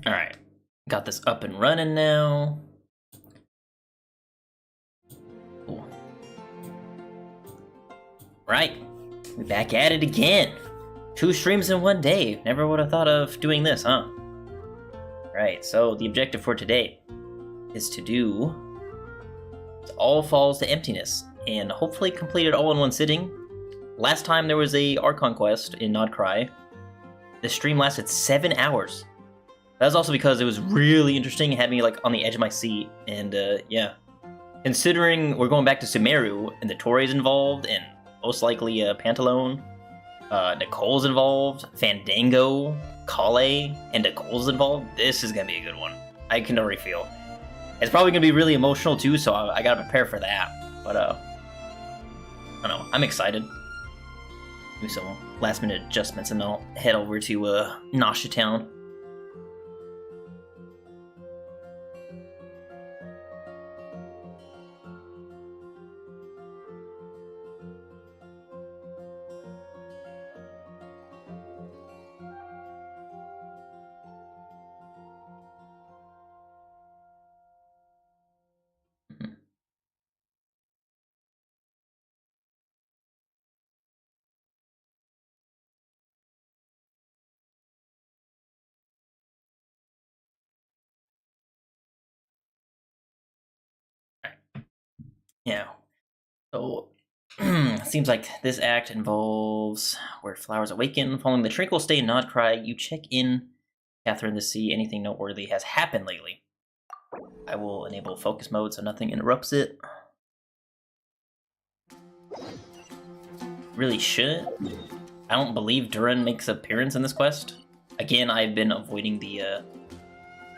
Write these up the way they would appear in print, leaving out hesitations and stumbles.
Alright. Got this up and running now. Cool. Right. We're back at it again. 2 streams in one day. Never would have thought of doing this, huh? Right, so the objective for today is to do All Falls to Emptiness, and hopefully complete it all in one sitting. Last time there was a Archon Quest in Nodcry. The stream lasted 7 hours. That was also because it was really interesting, it had me like on the edge of my seat, and yeah. Considering we're going back to Sumeru, and the Torre's involved, and most likely Pantalone, Nicole's involved, Fandango, Kale, and Nicole's involved, this is gonna be a good one. I can already feel. It's probably gonna be really emotional too, so I gotta prepare for that. But I don't know, I'm excited. Do some last minute adjustments and I'll head over to Nasha Town. Yeah. So, seems like this act involves where flowers awaken. Following the tranquil stay in Nodcry, you check in, Catherine, to see anything noteworthy has happened lately. I will enable focus mode so nothing interrupts it. Really shouldn't. I don't believe Duran makes an appearance in this quest. Again, I've been avoiding the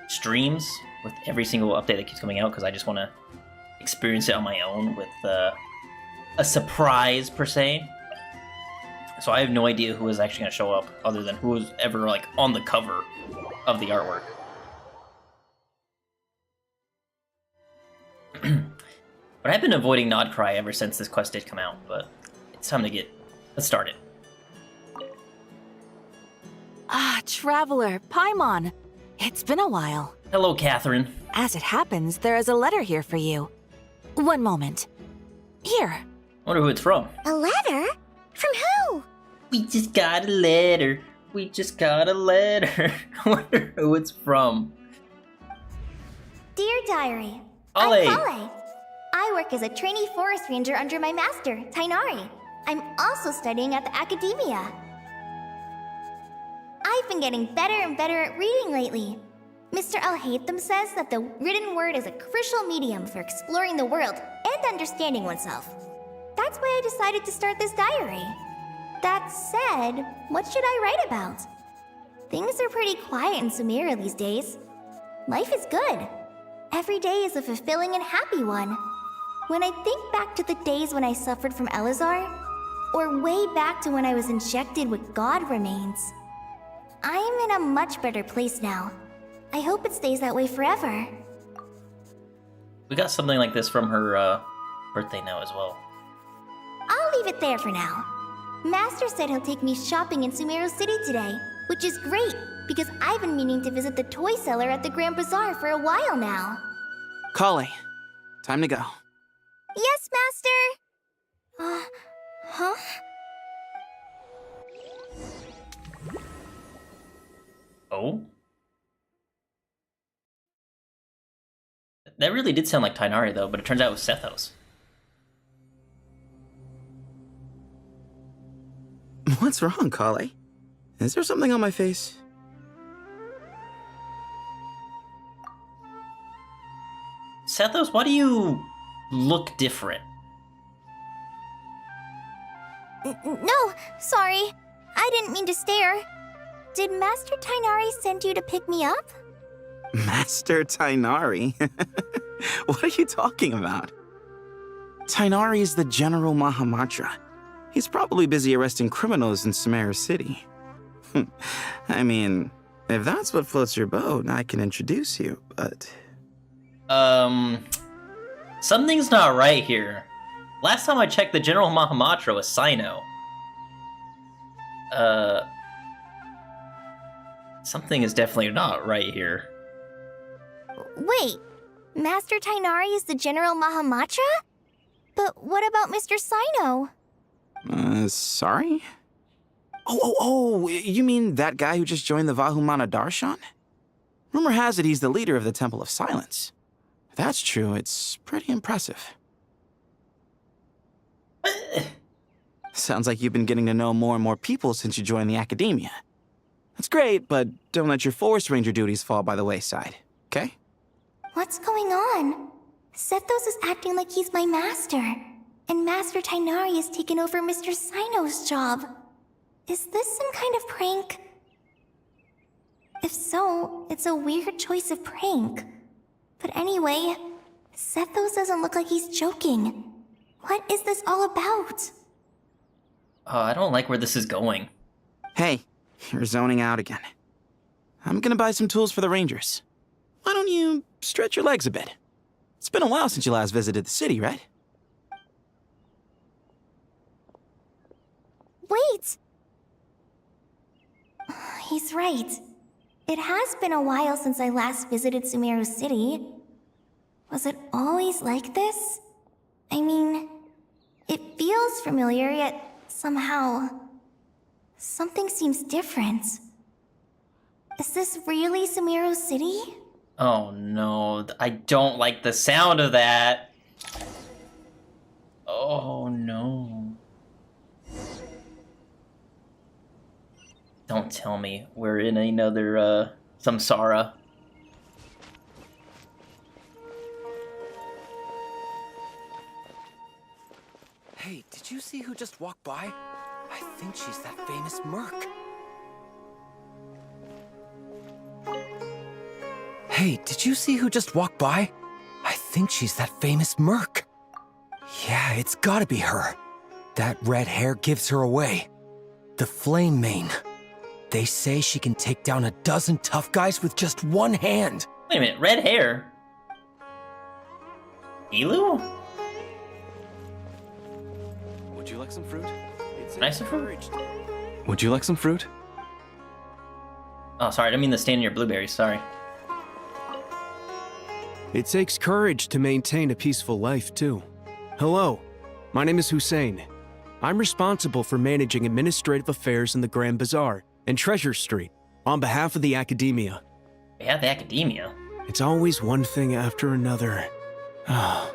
streams with every single update that keeps coming out because I just want to experience it on my own with a surprise per se. So I have no idea who is actually going to show up other than who was ever like on the cover of the artwork. But I've been avoiding Nodcry ever since this quest did come out, but it's time to get started. Ah, Traveler, Paimon. It's been a while. Hello, Catherine. As it happens, there is a letter here for you. One moment. Here. Wonder who it's from. A letter? From who? We just got a letter. We just got a letter. I wonder who it's from. Dear Diary, Ollie. I'm Kale. I work as a trainee forest ranger under my master, Tainari. I'm also studying at the academia. I've been getting better and better at reading lately. Mr. Al-Haytham says that the written word is a crucial medium for exploring the world and understanding oneself. That's why I decided to start this diary. That said, what should I write about? Things are pretty quiet in Sumeru these days. Life is good. Every day is a fulfilling and happy one. When I think back to the days when I suffered from Elazar, or way back to when I was injected with God remains, I am in a much better place now. I hope it stays that way forever. We got something like this from her birthday now as well. I'll leave it there for now. Master said he'll take me shopping in Sumeru City today, which is great, because I've been meaning to visit the toy seller at the Grand Bazaar for a while now. Kale, time to go. Yes, Master! Huh? Oh? That really did sound like Tainari though, but it turns out it was Sethos. What's wrong, Kale? Is there something on my face? Sethos, why do you look different? No, sorry. I didn't mean to stare. Did Master Tainari send you to pick me up? Master Tainari? What are you talking about? Tainari is the General Mahamatra. He's probably busy arresting criminals in Sumeru City. I mean, if that's what floats your boat, I can introduce you, but... Something's not right here. Last time I checked, the General Mahamatra was Sino. Something is definitely not right here. Wait, Master Tainari is the General Mahamatra? But what about Mr. Sino? Sorry? Oh, you mean that guy who just joined the Vahumana Darshan? Rumor has it he's the leader of the Temple of Silence. If that's true, it's pretty impressive. Sounds like you've been getting to know more and more people since you joined the academia. That's great, but don't let your Forest Ranger duties fall by the wayside, okay? What's going on? Sethos is acting like he's my master, and Master Tainari has taken over Mr. Sino's job. Is this some kind of prank? If so, it's a weird choice of prank. But anyway, Sethos doesn't look like he's joking. What is this all about? I don't like where this is going. Hey, you're zoning out again. I'm gonna buy some tools for the Rangers. Why don't you stretch your legs a bit? It's been a while since you last visited the city, right? Wait! He's right. It has been a while since I last visited Sumeru City. Was it always like this? I mean, it feels familiar, yet somehow... something seems different. Is this really Sumeru City? Oh no, I don't like the sound of that. Oh no. Don't tell me we're in another, samsara. Hey, did you see who just walked by? I think she's that famous merc. Hey, did you see who just walked by? I think she's that famous merc. Yeah, it's gotta be her. That red hair gives her away. The Flame Mane. They say she can take down a dozen tough guys with just one hand. Wait a minute, red hair? Elu? Would you like some fruit? It's Nice of her. Would you like some fruit? Oh, sorry, I didn't mean to stand in your blueberries, sorry. It takes courage to maintain a peaceful life, too. Hello, my name is Hussein. I'm responsible for managing administrative affairs in the Grand Bazaar and Treasure Street on behalf of the Academia. We have the academia. It's always one thing after another. Ah,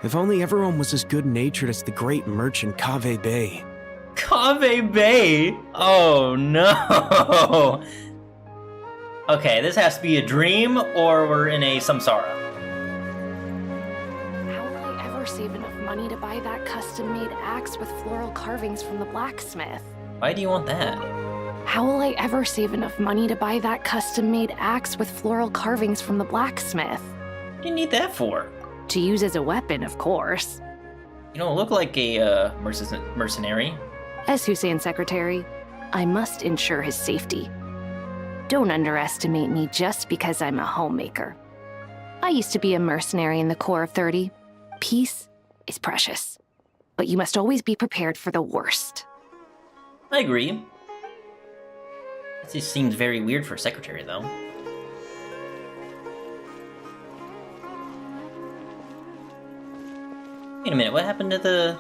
if only everyone was as good-natured as the great merchant Kave Bay. Kave Bay? Oh no! Okay, this has to be a dream, or we're in a samsara. How will I ever save enough money to buy that custom-made axe with floral carvings from the blacksmith? Why do you want that? How will I ever save enough money to buy that custom-made axe with floral carvings from the blacksmith? What do you need that for? To use as a weapon, of course. You don't look like a mercenary. As Hussein's secretary, I must ensure his safety. Don't underestimate me just because I'm a homemaker. I used to be a mercenary in the Corps of 30. Peace is precious, but you must always be prepared for the worst. I agree. This just seems very weird for a secretary, though. Wait a minute, what happened to the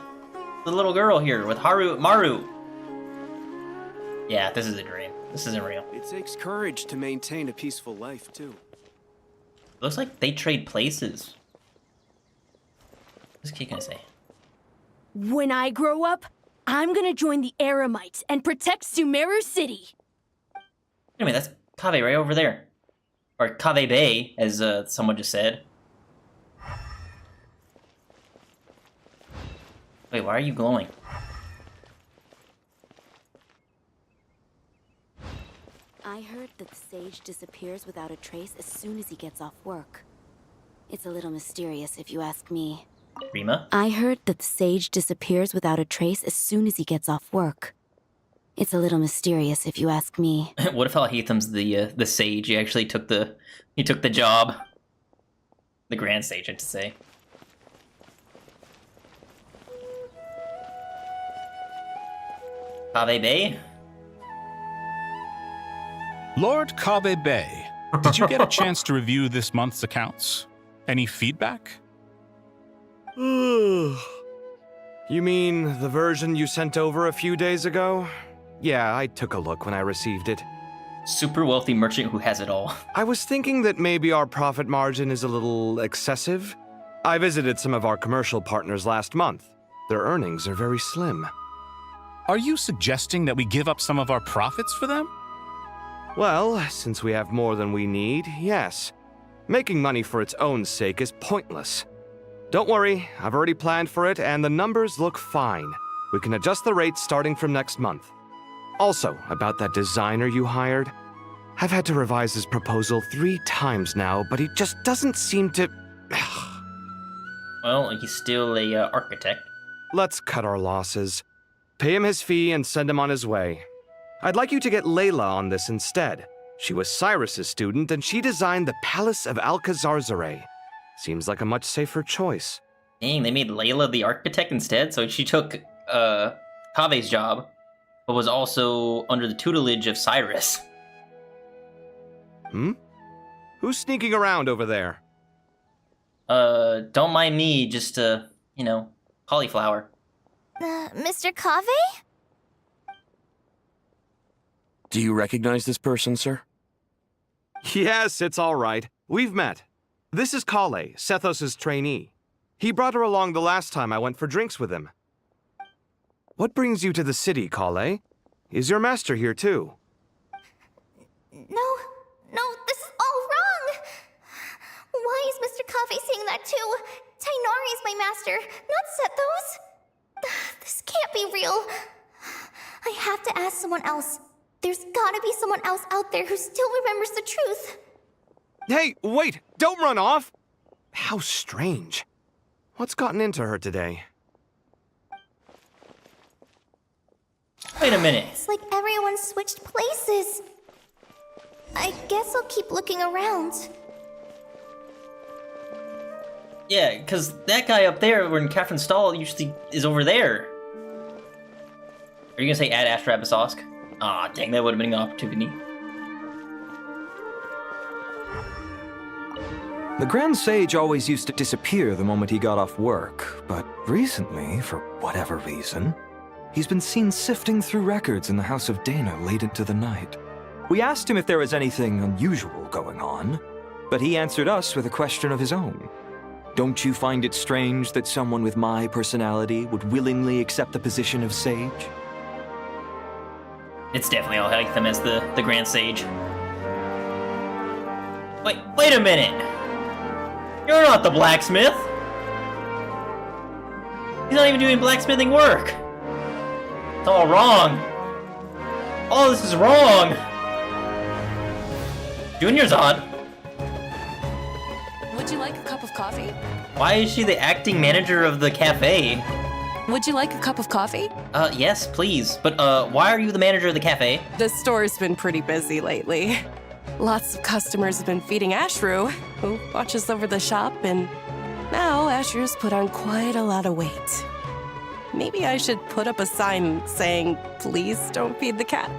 little girl here with Maru? Yeah, this is a dream. This isn't real. It takes courage to maintain a peaceful life, too. Looks like they trade places. What's Kate gonna say? When I grow up, I'm gonna join the Eremites and protect Sumeru City. Wait a minute, that's Kave right over there. Or Kave Bay, as someone just said. Wait, why are you glowing? I heard that the sage disappears without a trace as soon as he gets off work. It's a little mysterious if you ask me. Rima? I heard that the sage disappears without a trace as soon as he gets off work. It's a little mysterious if you ask me. What if Al-Haytham's the sage? He actually took the job. The grand sage, I have to say. Kave Bay? Lord Kabe Bay, did you get a chance to review this month's accounts? Any feedback? You mean the version you sent over a few days ago? Yeah, I took a look when I received it. Super wealthy merchant who has it all. I was thinking that maybe our profit margin is a little excessive. I visited some of our commercial partners last month. Their earnings are very slim. Are you suggesting that we give up some of our profits for them? Well, since we have more than we need, yes. Making money for its own sake is pointless. Don't worry, I've already planned for it, and the numbers look fine. We can adjust the rates starting from next month. Also, about that designer you hired, I've had to revise his proposal 3 times now, but he just doesn't seem to... Well, he's still a architect. Let's cut our losses. Pay him his fee and send him on his way. I'd like you to get Layla on this instead. She was Cyrus's student, and she designed the Palace of Alcazarzare. Seems like a much safer choice. Dang, they made Layla the architect instead, so she took Kave's job, but was also under the tutelage of Cyrus. Who's sneaking around over there? Don't mind me, just, cauliflower. Mr. Kave? Do you recognize this person, sir? Yes, it's all right. We've met. This is Kale, Sethos' trainee. He brought her along the last time I went for drinks with him. What brings you to the city, Kale? Is your master here too? No, this is all wrong! Why is Mr. Kave saying that too? Tainari is my master, not Sethos. This can't be real. I have to ask someone else. There's gotta be someone else out there who still remembers the truth. Hey, wait! Don't run off! How strange. What's gotten into her today? Wait a minute. It's like everyone switched places. I guess I'll keep looking around. Yeah, because that guy up there, when Catherine Stahl usually is over there. Are you gonna say add Astra Abyssosque? Aw, dang, that would have been an opportunity. The Grand Sage always used to disappear the moment he got off work, but recently, for whatever reason, he's been seen sifting through records in the House of Dana late into the night. We asked him if there was anything unusual going on, but he answered us with a question of his own. Don't you find it strange that someone with my personality would willingly accept the position of sage? It's definitely I'll like them as the Grand Sage. Wait a minute! You're not the blacksmith! He's not even doing blacksmithing work! It's all wrong! All this is wrong! Junior's odd. Would you like a cup of coffee? Why is she the acting manager of the cafe? Would you like a cup of coffee? Yes, please. But, why are you the manager of the cafe? The store's been pretty busy lately. Lots of customers have been feeding Ashru, who watches over the shop, and now Ashru's put on quite a lot of weight. Maybe I should put up a sign saying, please don't feed the cat.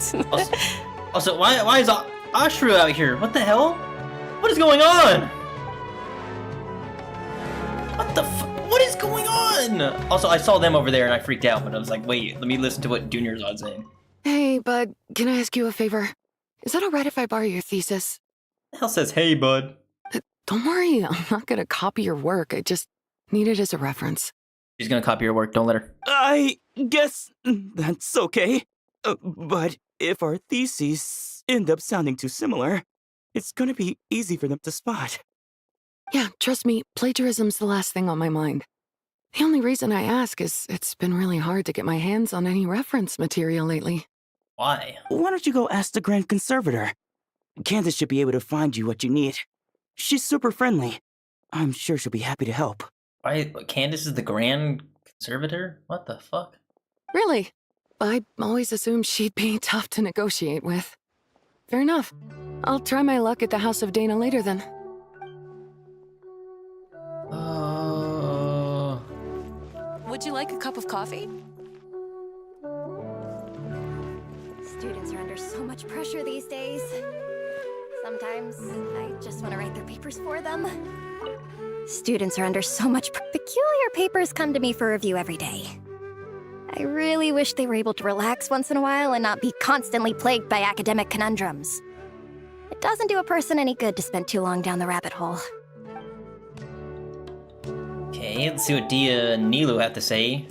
Also, why is Ashru out here? What the hell? What is going on? What the what is going on? Also, I saw them over there and I freaked out, but I was like, wait, let me listen to what Junior's on saying. Hey, bud, can I ask you a favor? Is that alright if I borrow your thesis? The hell says, hey, bud? Don't worry, I'm not gonna copy your work. I just need it as a reference. She's gonna copy your work, don't let her. I guess that's okay. But if our theses end up sounding too similar, it's gonna be easy for them to spot. Yeah, trust me, plagiarism's the last thing on my mind. The only reason I ask is it's been really hard to get my hands on any reference material lately. Why? Why don't you go ask the Grand Conservator? Candace should be able to find you what you need. She's super friendly. I'm sure she'll be happy to help. Why? Candace is the Grand Conservator? What the fuck? Really? I always assumed she'd be tough to negotiate with. Fair enough. I'll try my luck at the House of Dana later then. Would you like a cup of coffee? Students are under so much much pressure these days. Sometimes I just want to write their papers for them. Students are under so much peculiar papers come to me for review every day. I really wish they were able to relax once in a while and not be constantly plagued by academic conundrums. It doesn't do a person any good to spend too long down the rabbit hole. Okay, let's see what Dia and Nilu have to say.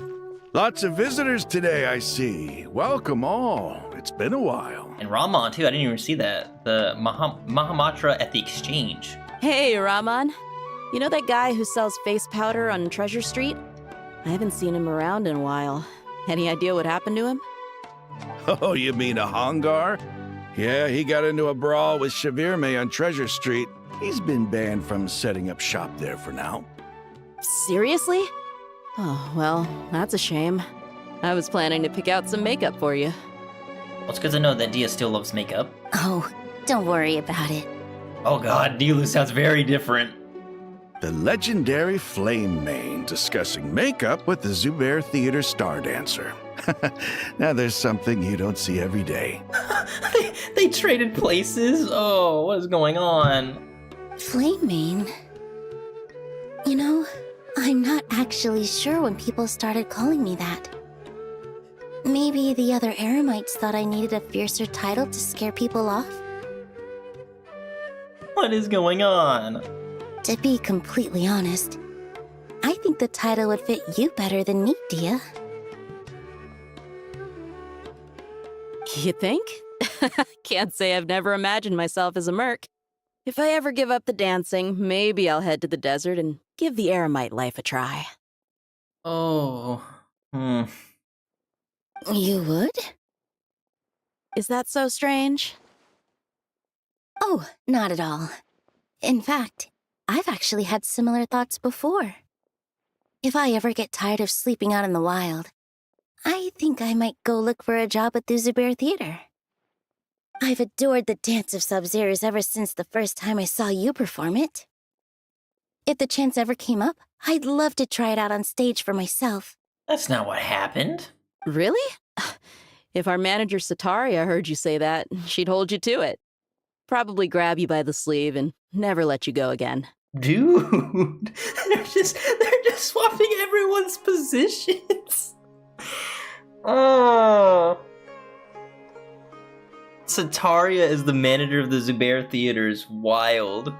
Lots of visitors today, I see. Welcome all. It's been a while. And Raman, too. I didn't even see that. The Mahamatra at the exchange. Hey, Raman. You know that guy who sells face powder on Treasure Street? I haven't seen him around in a while. Any idea what happened to him? Oh, you mean a Hongar? Yeah, he got into a brawl with Shavirme on Treasure Street. He's been banned from setting up shop there for now. Seriously? Oh, well, that's a shame. I was planning to pick out some makeup for you. Well, it's good to know that Dia still loves makeup. Oh, don't worry about it. Oh god, Nilu sounds very different. The legendary Flame Mane discussing makeup with the Zubair Theater star dancer. Now there's something you don't see every day. they traded places? Oh, what is going on? Flame Mane? You know, I'm not actually sure when people started calling me that. Maybe the other Eremites thought I needed a fiercer title to scare people off? What is going on? To be completely honest, I think the title would fit you better than me, Dia. You think? Can't say I've never imagined myself as a merc. If I ever give up the dancing, maybe I'll head to the desert and give the Eremite life a try. Oh. You would? Is that so strange? Oh, not at all. In fact, I've actually had similar thoughts before. If I ever get tired of sleeping out in the wild, I think I might go look for a job at the Zubair Theater. I've adored the dance of Sub-Zeros ever since the first time I saw you perform it. If the chance ever came up, I'd love to try it out on stage for myself. That's not what happened. Really? If our manager Sataria heard you say that, she'd hold you to it. Probably grab you by the sleeve and never let you go again. Dude, they're just swapping everyone's positions. Oh. Sataria is the manager of the Zubair Theater is wild.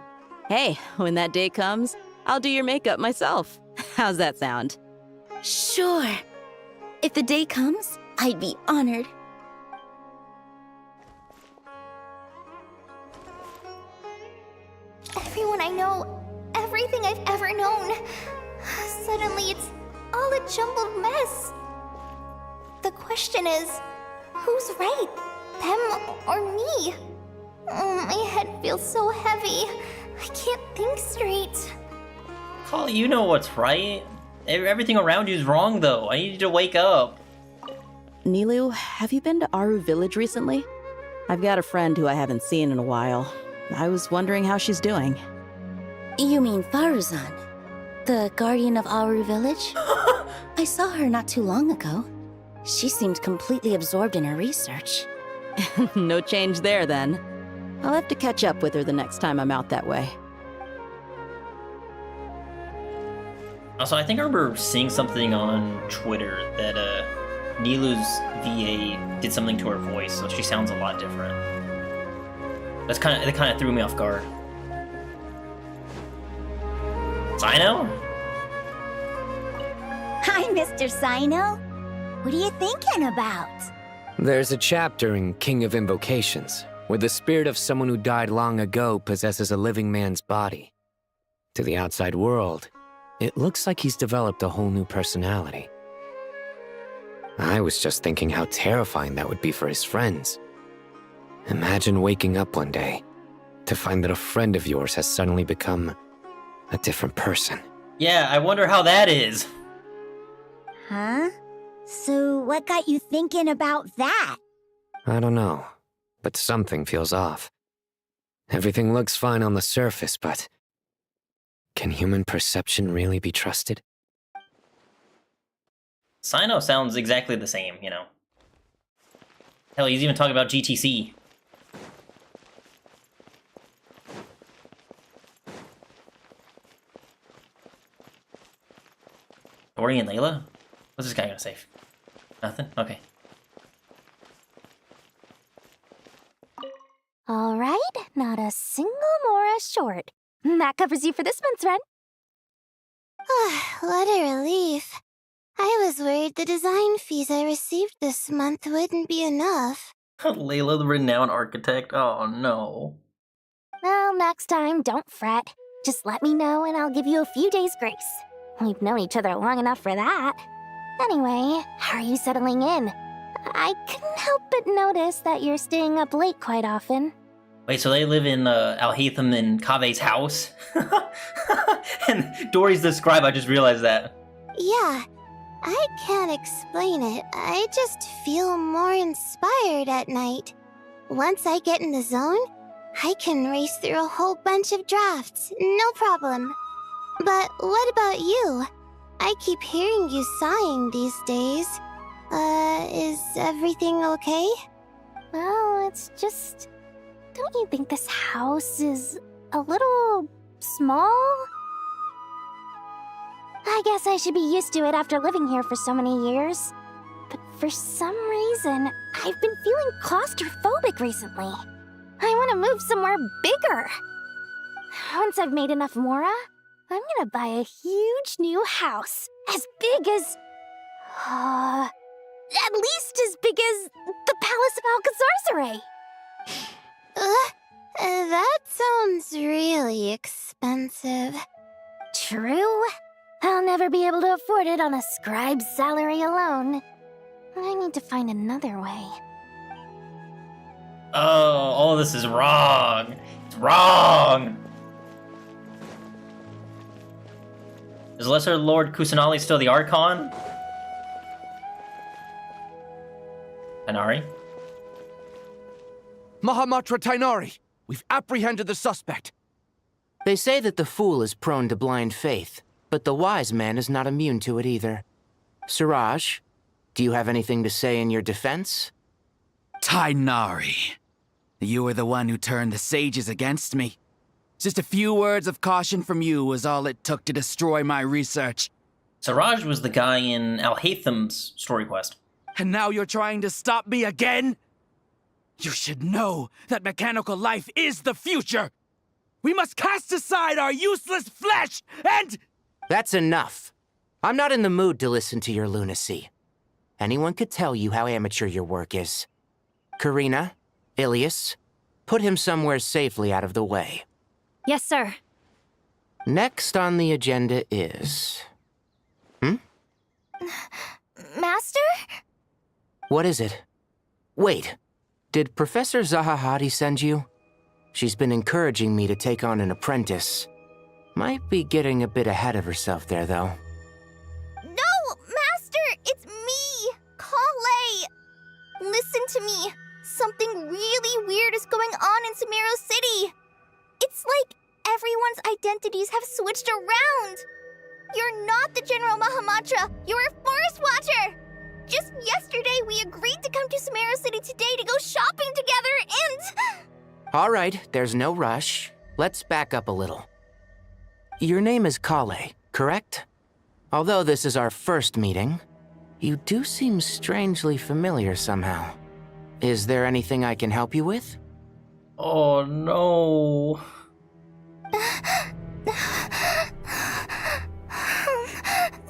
Hey, when that day comes, I'll do your makeup myself. How's that sound? Sure. If the day comes, I'd be honored. Everyone I know, everything I've ever known. Suddenly it's all a jumbled mess. The question is, who's right? Them or me? My head feels so heavy. I can't think straight. Call, you know what's right. Everything around you is wrong, though. I need you to wake up. Nilu, have you been to Aru Village recently? I've got a friend who I haven't seen in a while. I was wondering how she's doing. You mean Faruzan, the guardian of Aru Village? I saw her not too long ago. She seemed completely absorbed in her research. No change there, then. I'll have to catch up with her the next time I'm out that way. Also, I think I remember seeing something on Twitter that Nilu's VA did something to her voice, so she sounds a lot different. That kind of threw me off guard. Sino? Hi, Mr. Sino. What are you thinking about? There's a chapter in King of Invocations where the spirit of someone who died long ago possesses a living man's body. To the outside world, it looks like he's developed a whole new personality. I was just thinking how terrifying that would be for his friends. Imagine waking up one day to find that a friend of yours has suddenly become a different person. Yeah, I wonder how that is. Huh? So what got you thinking about that? I don't know, but something feels off. Everything looks fine on the surface, but can human perception really be trusted? Sino sounds exactly the same, you know. Hell, he's even talking about GTC. Tori and Layla? What's this guy gonna say? Nothing? Okay. All right, not a single Mora short. That covers you for this month's rent. What a relief. I was worried the design fees I received this month wouldn't be enough. Layla, the renowned architect. Oh no. Well, next time, don't fret. Just let me know and I'll give you a few days' grace. We've known each other long enough for that. Anyway, how are you settling in? I couldn't help but notice that you're staying up late quite often. Wait, so they live in Alhaitham and Kave's house? And Dory's the scribe, I just realized that. Yeah, I can't explain it. I just feel more inspired at night. Once I get in the zone, I can race through a whole bunch of drafts, no problem. But what about you? I keep hearing you sighing these days. Is everything okay? Well, it's just... Don't you think this house is a little small? I guess I should be used to it after living here for so many years. But for some reason, I've been feeling claustrophobic recently. I want to move somewhere bigger. Once I've made enough Mora, I'm gonna buy a huge new house. As big as... at least as big as the Palace of Alcazarzaray. That sounds really expensive. True. I'll never be able to afford it on a scribe's salary alone. I need to find another way. Oh, all this is wrong. It's wrong. Is Lesser Lord Kusanali still the Archon? Anari? Mahamatra Tainari, we've apprehended the suspect. They say that the fool is prone to blind faith, but the wise man is not immune to it either. Siraj, do you have anything to say in your defense? Tainari, you were the one who turned the sages against me. Just a few words of caution from you was all it took to destroy my research. Siraj was the guy in Alhaitham's story quest. And now you're trying to stop me again? You should know that mechanical life is the future! We must cast aside our useless flesh and... That's enough. I'm not in the mood to listen to your lunacy. Anyone could tell you how amateur your work is. Karina, Ilias, put him somewhere safely out of the way. Yes, sir. Next on the agenda is... Master? What is it? Wait, did Professor Zahahati send you? She's been encouraging me to take on an apprentice. Might be getting a bit ahead of herself there, though. No, Master! It's me! Kale! Listen to me. Something really weird is going on in Sumeru City. It's like everyone's identities have switched around. You're not the General Mahamatra. You're a Forest Watcher. Just yesterday, we agreed to come to Sumeru City today to go shopping together and... All right, there's no rush. Let's back up a little. Your name is Kale, correct? Although this is our first meeting, you do seem strangely familiar somehow. Is there anything I can help you with? Oh no.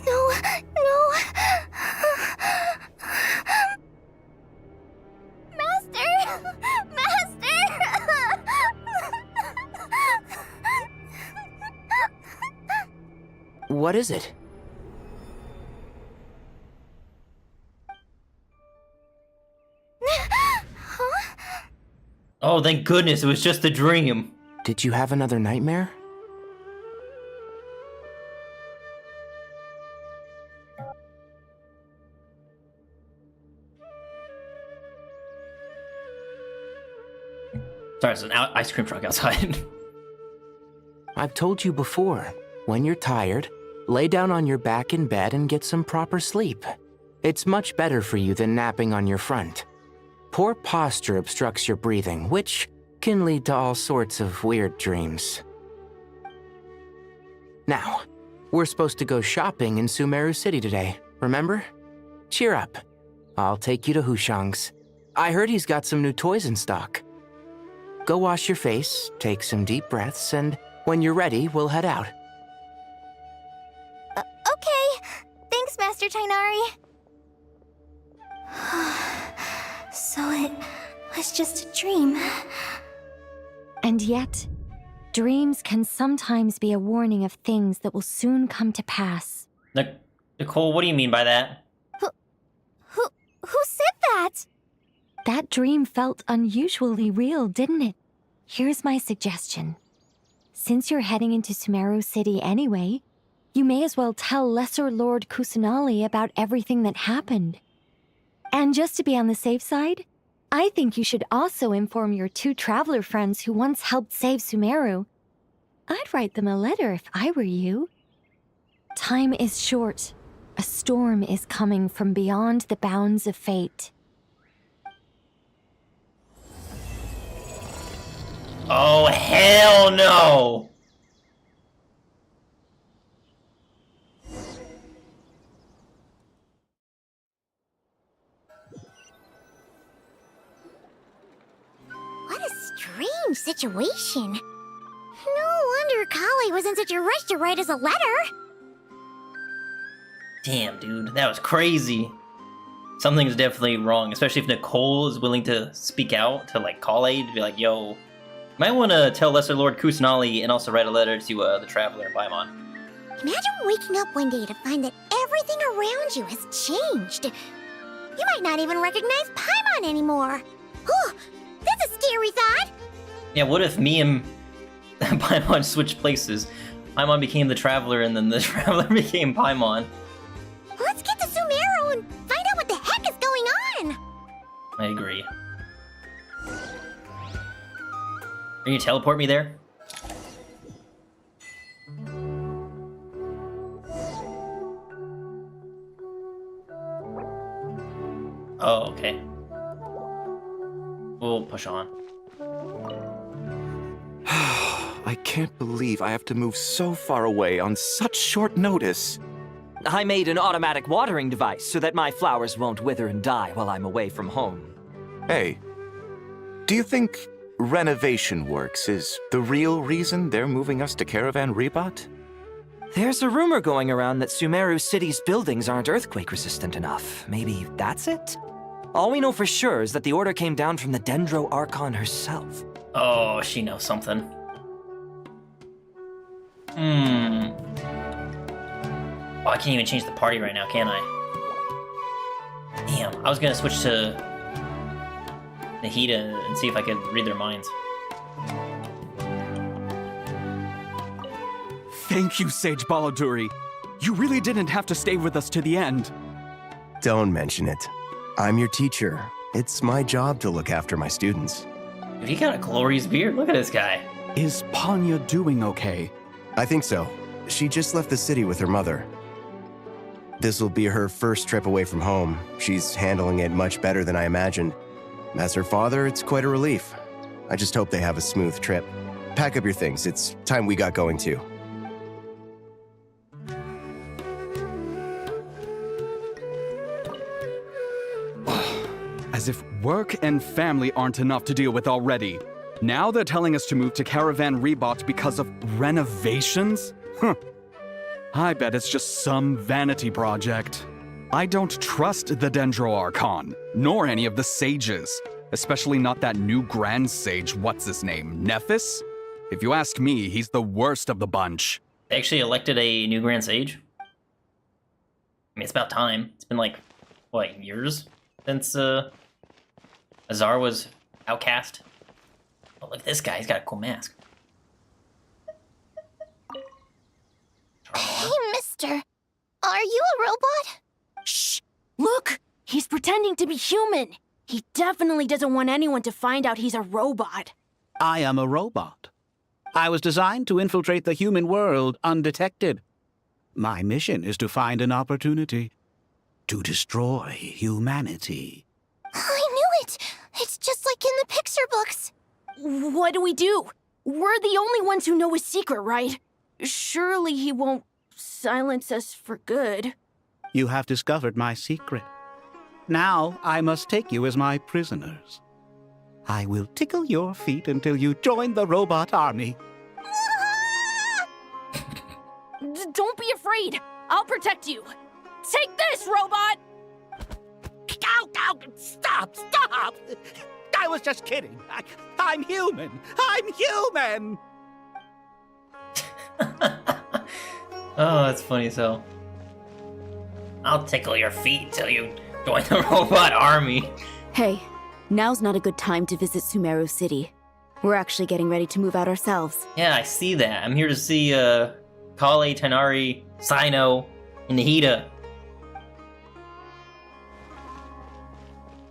No. Master! What is it? Oh, thank goodness, it was just a dream. Did you have another nightmare? Sorry, there's an ice cream truck outside. I've told you before, when you're tired, lay down on your back in bed and get some proper sleep. It's much better for you than napping on your front. Poor posture obstructs your breathing, which can lead to all sorts of weird dreams. Now, We're supposed to go shopping in Sumeru City today, remember? Cheer up. I'll take you to Hushang's. I heard he's got some new toys in stock. Go wash your face, take some deep breaths, and when you're ready, we'll head out. Okay. Thanks, Master Tainari. So it was just a dream. And yet, dreams can sometimes be a warning of things that will soon come to pass. Nicole, what do you mean by that? Who said that? That dream felt unusually real, didn't it? Here's my suggestion. Since you're heading into Sumeru City anyway, you may as well tell Lesser Lord Kusanali about everything that happened. And just to be on the safe side, I think you should also inform your 2 traveler friends who once helped save Sumeru. I'd write them a letter if I were you. Time is short. A storm is coming from beyond the bounds of fate. Oh, hell no! What a strange situation. No wonder Kali was in such a rush to write us a letter. Damn, dude, that was crazy. Something's definitely wrong, especially if Nicole is willing to speak out to, like, Kale to be like, yo, might want to tell Lesser Lord Kusanali and also write a letter to the Traveler in Paimon. Imagine waking up one day to find that everything around you has changed. You might not even recognize Paimon anymore. Oh, that's a scary thought. Yeah, what if me and Paimon switched places? Paimon became the Traveler and then the Traveler became Paimon. Let's get to Sumeru and find out what the heck is going on. I agree. Can you teleport me there? Oh, okay. We'll push on. I can't believe I have to move so far away on such short notice. I made an automatic watering device so that my flowers won't wither and die while I'm away from home. Hey, do you think renovation works is the real reason they're moving us to Caravan Rebot? There's a rumor going around that Sumeru City's buildings aren't earthquake-resistant enough. Maybe that's it? All we know for sure is that the order came down from the Dendro Archon herself. Oh, she knows something. Oh, I can't even change the party right now, can I? Damn, I was gonna switch to Nahida and see if I could read their minds. Thank you, Sage Baladuri. You really didn't have to stay with us to the end. Don't mention it. I'm your teacher. It's my job to look after my students. If he got a glorious beard, look at this guy. Is Panya doing okay? I think so. She just left the city with her mother. This will be her first trip away from home. She's handling it much better than I imagined. As her father, it's quite a relief. I just hope they have a smooth trip. Pack up your things. It's time we got going too. As if work and family aren't enough to deal with already. Now they're telling us to move to Caravan Rebot because of renovations? Huh. I bet it's just some vanity project. I don't trust the Dendro Archon, nor any of the sages. Especially not that new Grand Sage, what's his name, Nephis? If you ask me, he's the worst of the bunch. They actually elected a new Grand Sage? I mean, it's about time. It's been like, what, years since Azar was outcast? Oh, look at this guy. He's got a cool mask. Hey, mister. Are you a robot? Shh! Look! He's pretending to be human! He definitely doesn't want anyone to find out he's a robot. I am a robot. I was designed to infiltrate the human world undetected. My mission is to find an opportunity to destroy humanity. I knew it! It's just like in the picture books. What do? We're the only ones who know his secret, right? Surely he won't silence us for good. You have discovered my secret. Now I must take you as my prisoners. I will tickle your feet until you join the robot army. Don't be afraid. I'll protect you. Take this, robot! Ow, ow, stop! I was just kidding. I'm human. I'm human! Oh, that's funny so. I'll tickle your feet till you join the robot army. Hey, now's not a good time to visit Sumeru City. We're actually getting ready to move out ourselves. Yeah, I see that. I'm here to see Kale, Tanari, Sino, and Nahida.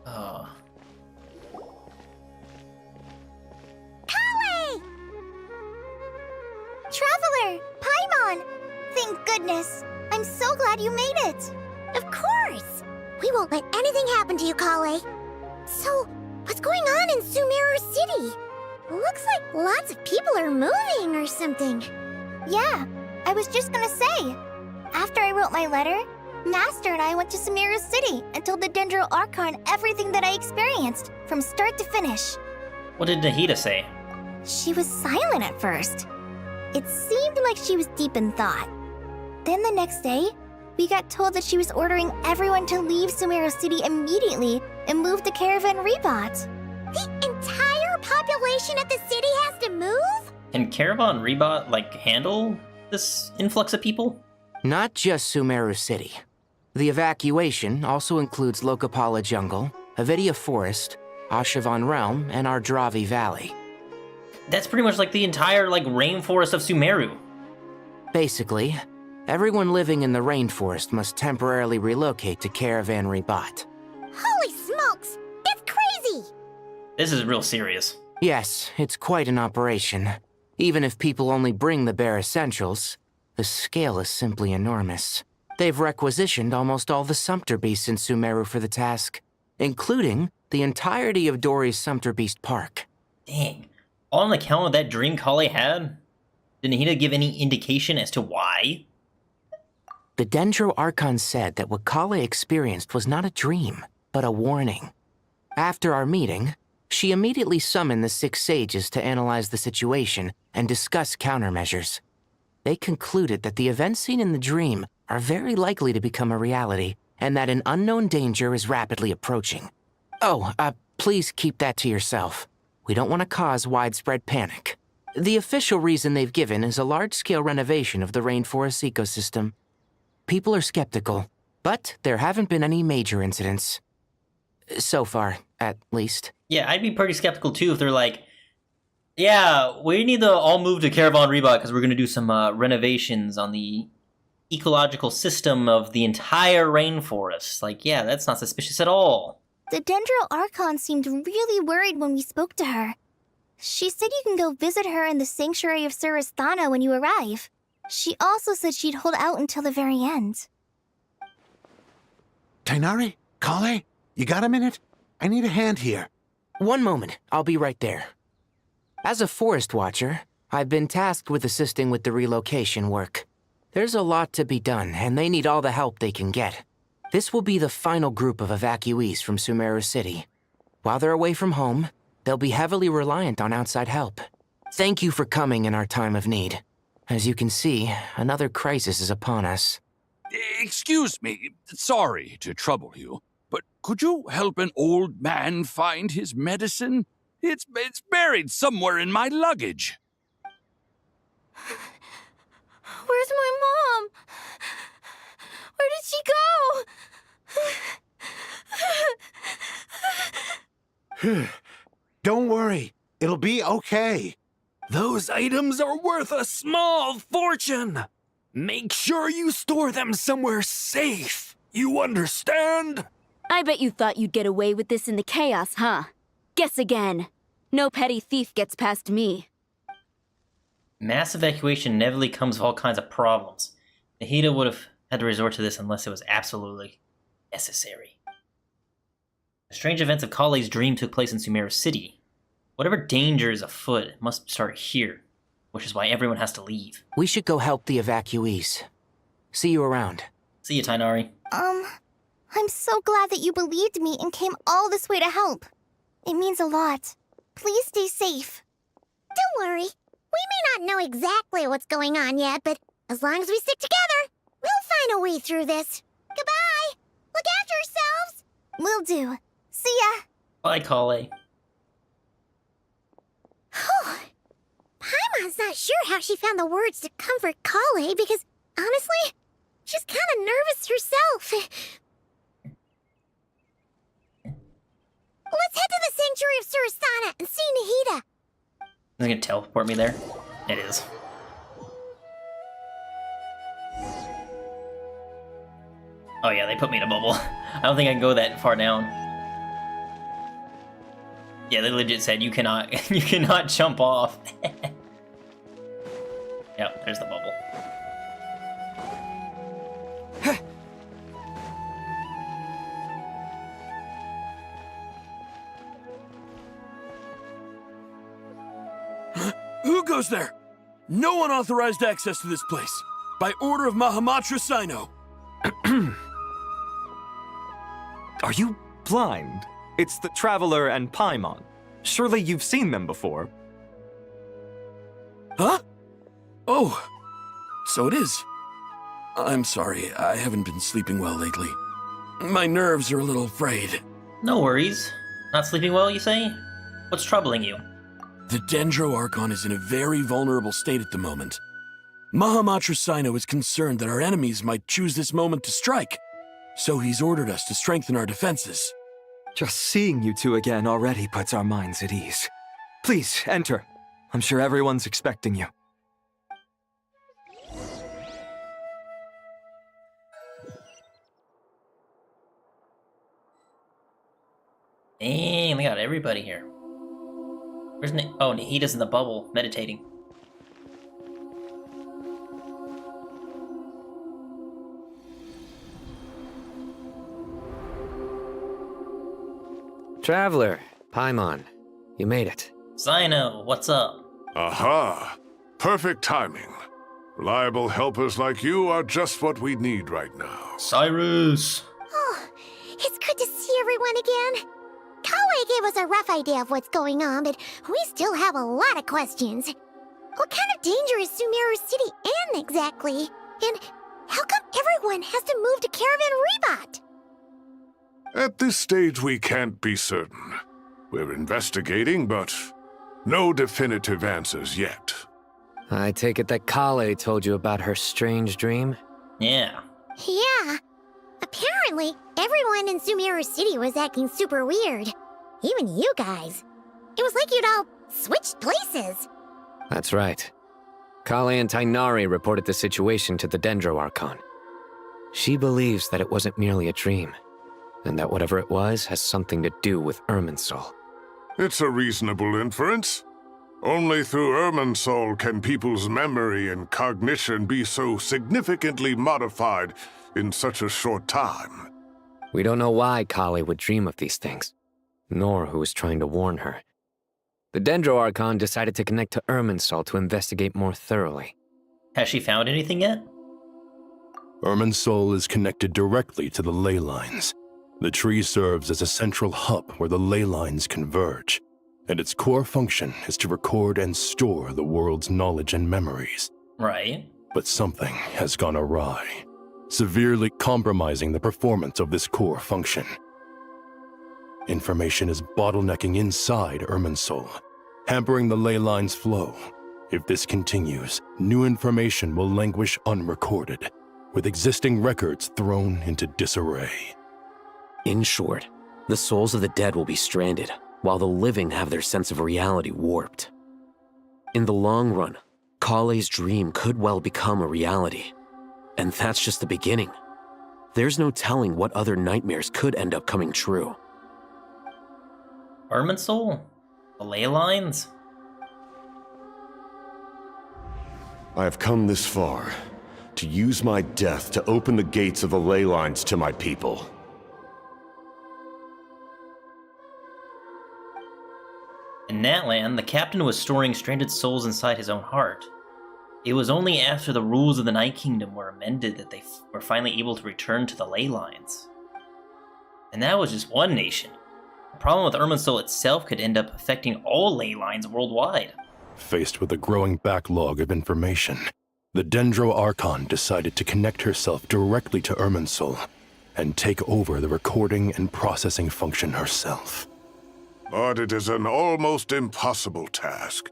Oh. Kale! Traveler! Paimon! Thank goodness. I'm so glad you made it. Of course! We won't let anything happen to you, Kale. So, what's going on in Sumeru City? Looks like lots of people are moving or something. Yeah, I was just gonna say. After I wrote my letter, Master and I went to Sumeru City and told the Dendro Archon everything that I experienced, from start to finish. What did Nahida say? She was silent at first. It seemed like she was deep in thought. Then the next day, we got told that she was ordering everyone to leave Sumeru City immediately and move to Caravan Rebot. The entire population of the city has to move? Can Caravan Rebot, handle this influx of people? Not just Sumeru City. The evacuation also includes Lokapala Jungle, Avidia Forest, Ashavan Realm, and Ardravi Valley. That's pretty much like the entire, rainforest of Sumeru. Basically, everyone living in the rainforest must temporarily relocate to Caravan Rebot. Holy smokes! It's crazy! This is real serious. Yes, it's quite an operation. Even if people only bring the bare essentials, the scale is simply enormous. They've requisitioned almost all the Sumpter Beasts in Sumeru for the task, including the entirety of Dori's Sumpter Beast Park. Dang. All on account of that dream Kale had? Did Nahida give any indication as to why? The Dendro Archon said that what Kale experienced was not a dream, but a warning. After our meeting, she immediately summoned the 6 sages to analyze the situation and discuss countermeasures. They concluded that the events seen in the dream are very likely to become a reality, and that an unknown danger is rapidly approaching. Oh, please keep that to yourself. We don't want to cause widespread panic. The official reason they've given is a large-scale renovation of the rainforest ecosystem. People are skeptical, but there haven't been any major incidents. So far, at least. Yeah, I'd be pretty skeptical too if they're like, yeah, we need to all move to Caravan Rebot because we're going to do some renovations on the ecological system of the entire rainforest. Yeah, that's not suspicious at all. The Dendro Archon seemed really worried when we spoke to her. She said you can go visit her in the Sanctuary of Surasthana when you arrive. She also said she'd hold out until the very end. Tainari? Kale? You got a minute? I need a hand here. One moment, I'll be right there. As a forest watcher, I've been tasked with assisting with the relocation work. There's a lot to be done, and they need all the help they can get. This will be the final group of evacuees from Sumeru City. While they're away from home, they'll be heavily reliant on outside help. Thank you for coming in our time of need. As you can see, another crisis is upon us. Excuse me, sorry to trouble you, but could you help an old man find his medicine? It's buried somewhere in my luggage. Where's my mom? Where did she go? Don't worry, it'll be okay. Those items are worth a small fortune. Make sure you store them somewhere safe. You understand? I bet you thought you'd get away with this in the chaos, huh? Guess again. No petty thief gets past me. Mass evacuation inevitably comes with all kinds of problems. Nahida would have had to resort to this unless it was absolutely necessary. The strange events of Kale's dream took place in Sumeru City. Whatever danger is afoot must start here, which is why everyone has to leave. We should go help the evacuees. See you around. See you, Tainari. I'm so glad that you believed me and came all this way to help. It means a lot. Please stay safe. Don't worry. We may not know exactly what's going on yet, but as long as we stick together, we'll find a way through this. Goodbye! Look after yourselves! Will do. See ya! Bye, Kale. Paimon's not sure how she found the words to comfort Kale because, honestly, she's kind of nervous herself. Let's head to the Sanctuary of Surasana and see Nahida. Is it gonna teleport me there? It is. Oh yeah, they put me in a bubble. I don't think I can go that far down. Yeah, they legit said you cannot you cannot jump off. Yep, there's the bubble. Who goes there? No unauthorized access to this place. By order of Mahamatra Sino. Are you blind? It's the Traveler and Paimon. Surely you've seen them before. Huh? Oh, so it is. I'm sorry, I haven't been sleeping well lately. My nerves are a little frayed. No worries. Not sleeping well, you say? What's troubling you? The Dendro Archon is in a very vulnerable state at the moment. Mahamatra Sino is concerned that our enemies might choose this moment to strike, so he's ordered us to strengthen our defenses. Just seeing you two again already puts our minds at ease. Please, enter. I'm sure everyone's expecting you. Dang, they got everybody here. Where's oh, Nahida's in the bubble, meditating. Traveler, Paimon, you made it. Sino, what's up? Aha! Perfect timing. Reliable helpers like you are just what we need right now. Cyrus! Oh, it's good to see everyone again. Kawe gave us a rough idea of what's going on, but we still have a lot of questions. What kind of danger is Sumeru City in exactly? And how come everyone has to move to Caravan Rebot? At this stage, we can't be certain. We're investigating, but no definitive answers yet. I take it that Kale told you about her strange dream? Yeah. Yeah. Apparently, everyone in Sumeru City was acting super weird. Even you guys. It was like you'd all switched places. That's right. Kale and Tainari reported the situation to the Dendro Archon. She believes that it wasn't merely a dream, and that whatever it was has something to do with Irminsul. It's a reasonable inference. Only through Irminsul can people's memory and cognition be so significantly modified in such a short time. We don't know why Kale would dream of these things, nor who was trying to warn her. The Dendro Archon decided to connect to Irminsul to investigate more thoroughly. Has she found anything yet? Irminsul is connected directly to the ley lines. The tree serves as a central hub where the ley lines converge, and its core function is to record and store the world's knowledge and memories. Right. But something has gone awry, severely compromising the performance of this core function. Information is bottlenecking inside Irminsul, hampering the ley line's flow. If this continues, new information will languish unrecorded, with existing records thrown into disarray. In short, the souls of the dead will be stranded, while the living have their sense of reality warped. In the long run, Kale's dream could well become a reality. And that's just the beginning. There's no telling what other nightmares could end up coming true. Irminsul? The ley lines? I have come this far, to use my death to open the gates of the ley lines to my people. In Natlan, the captain was storing stranded souls inside his own heart. It was only after the rules of the Night Kingdom were amended that they were finally able to return to the ley lines. And that was just one nation. The problem with Irminsul itself could end up affecting all ley lines worldwide. Faced with a growing backlog of information, the Dendro Archon decided to connect herself directly to Irminsul and take over the recording and processing function herself. But it is an almost impossible task.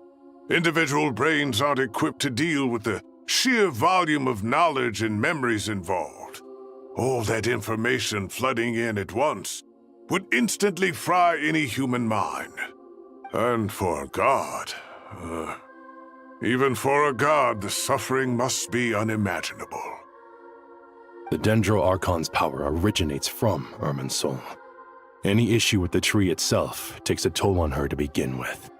Individual brains aren't equipped to deal with the sheer volume of knowledge and memories involved. All that information flooding in at once would instantly fry any human mind. And for a god, even for a god, the suffering must be unimaginable. The Dendro Archon's power originates from Irminsul. Any issue with the tree itself takes a toll on her to begin with.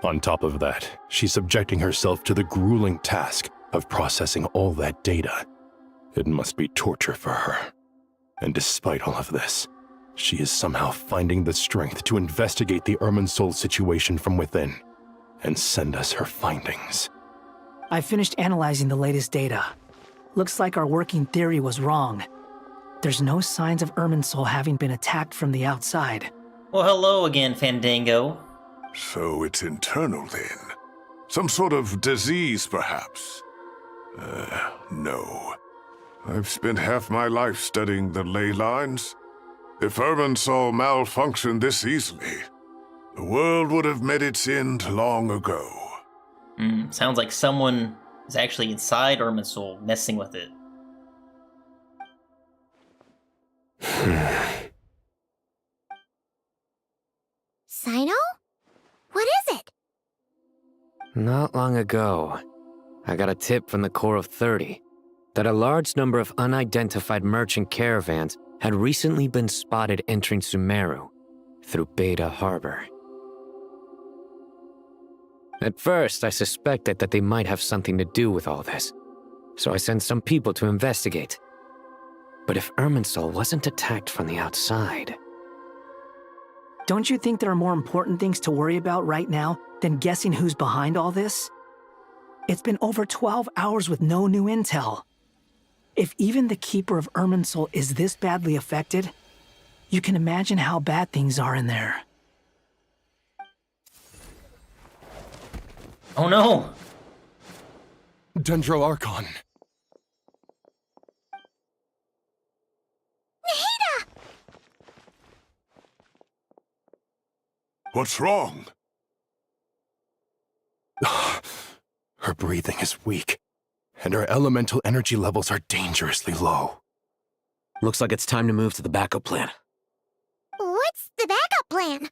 On top of that, she's subjecting herself to the grueling task of processing all that data. It must be torture for her. And despite all of this, she is somehow finding the strength to investigate the Irminsul situation from within and send us her findings. I finished analyzing the latest data. Looks like our working theory was wrong. There's no signs of Irminsul having been attacked from the outside. Well, hello again, Fandango. So it's internal then. Some sort of disease, perhaps. No. I've spent half my life studying the ley lines. If Irminsul malfunctioned this easily, the world would have met its end long ago. Sounds like someone is actually inside Irminsul messing with it. Sino? What is it? Not long ago, I got a tip from the Core of 30 that a large number of unidentified merchant caravans had recently been spotted entering Sumeru through Beta Harbor. At first, I suspected that they might have something to do with all this, so I sent some people to investigate. But if Irminsul wasn't attacked from the outside... Don't you think there are more important things to worry about right now than guessing who's behind all this? It's been over 12 hours with no new intel. If even the Keeper of Irminsul is this badly affected, you can imagine how bad things are in there. Oh no! Dendro Archon. What's wrong? Her breathing is weak, and her elemental energy levels are dangerously low. Looks like it's time to move to the backup plan. What's the backup plan?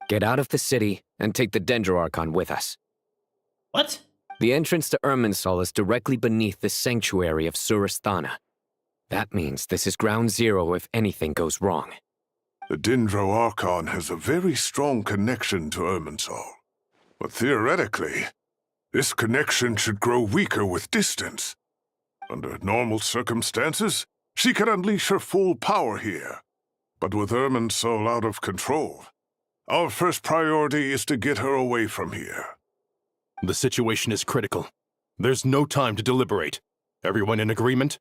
Get out of the city and take the Dendro Archon with us. What? The entrance to Irminsul is directly beneath the sanctuary of Surasthana. That means this is ground zero if anything goes wrong. The Dendro Archon has a very strong connection to Irminsul. But theoretically, this connection should grow weaker with distance. Under normal circumstances, she could unleash her full power here. But with Irminsul out of control, our first priority is to get her away from here. The situation is critical. There's no time to deliberate. Everyone in agreement?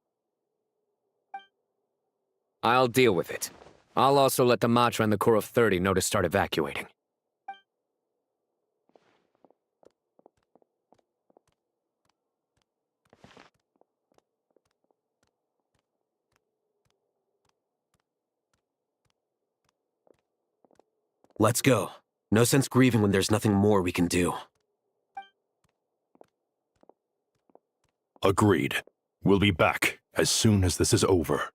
I'll deal with it. I'll also let the Matra and the Core of 30 know to start evacuating. Let's go. No sense grieving when there's nothing more we can do. Agreed. We'll be back as soon as this is over.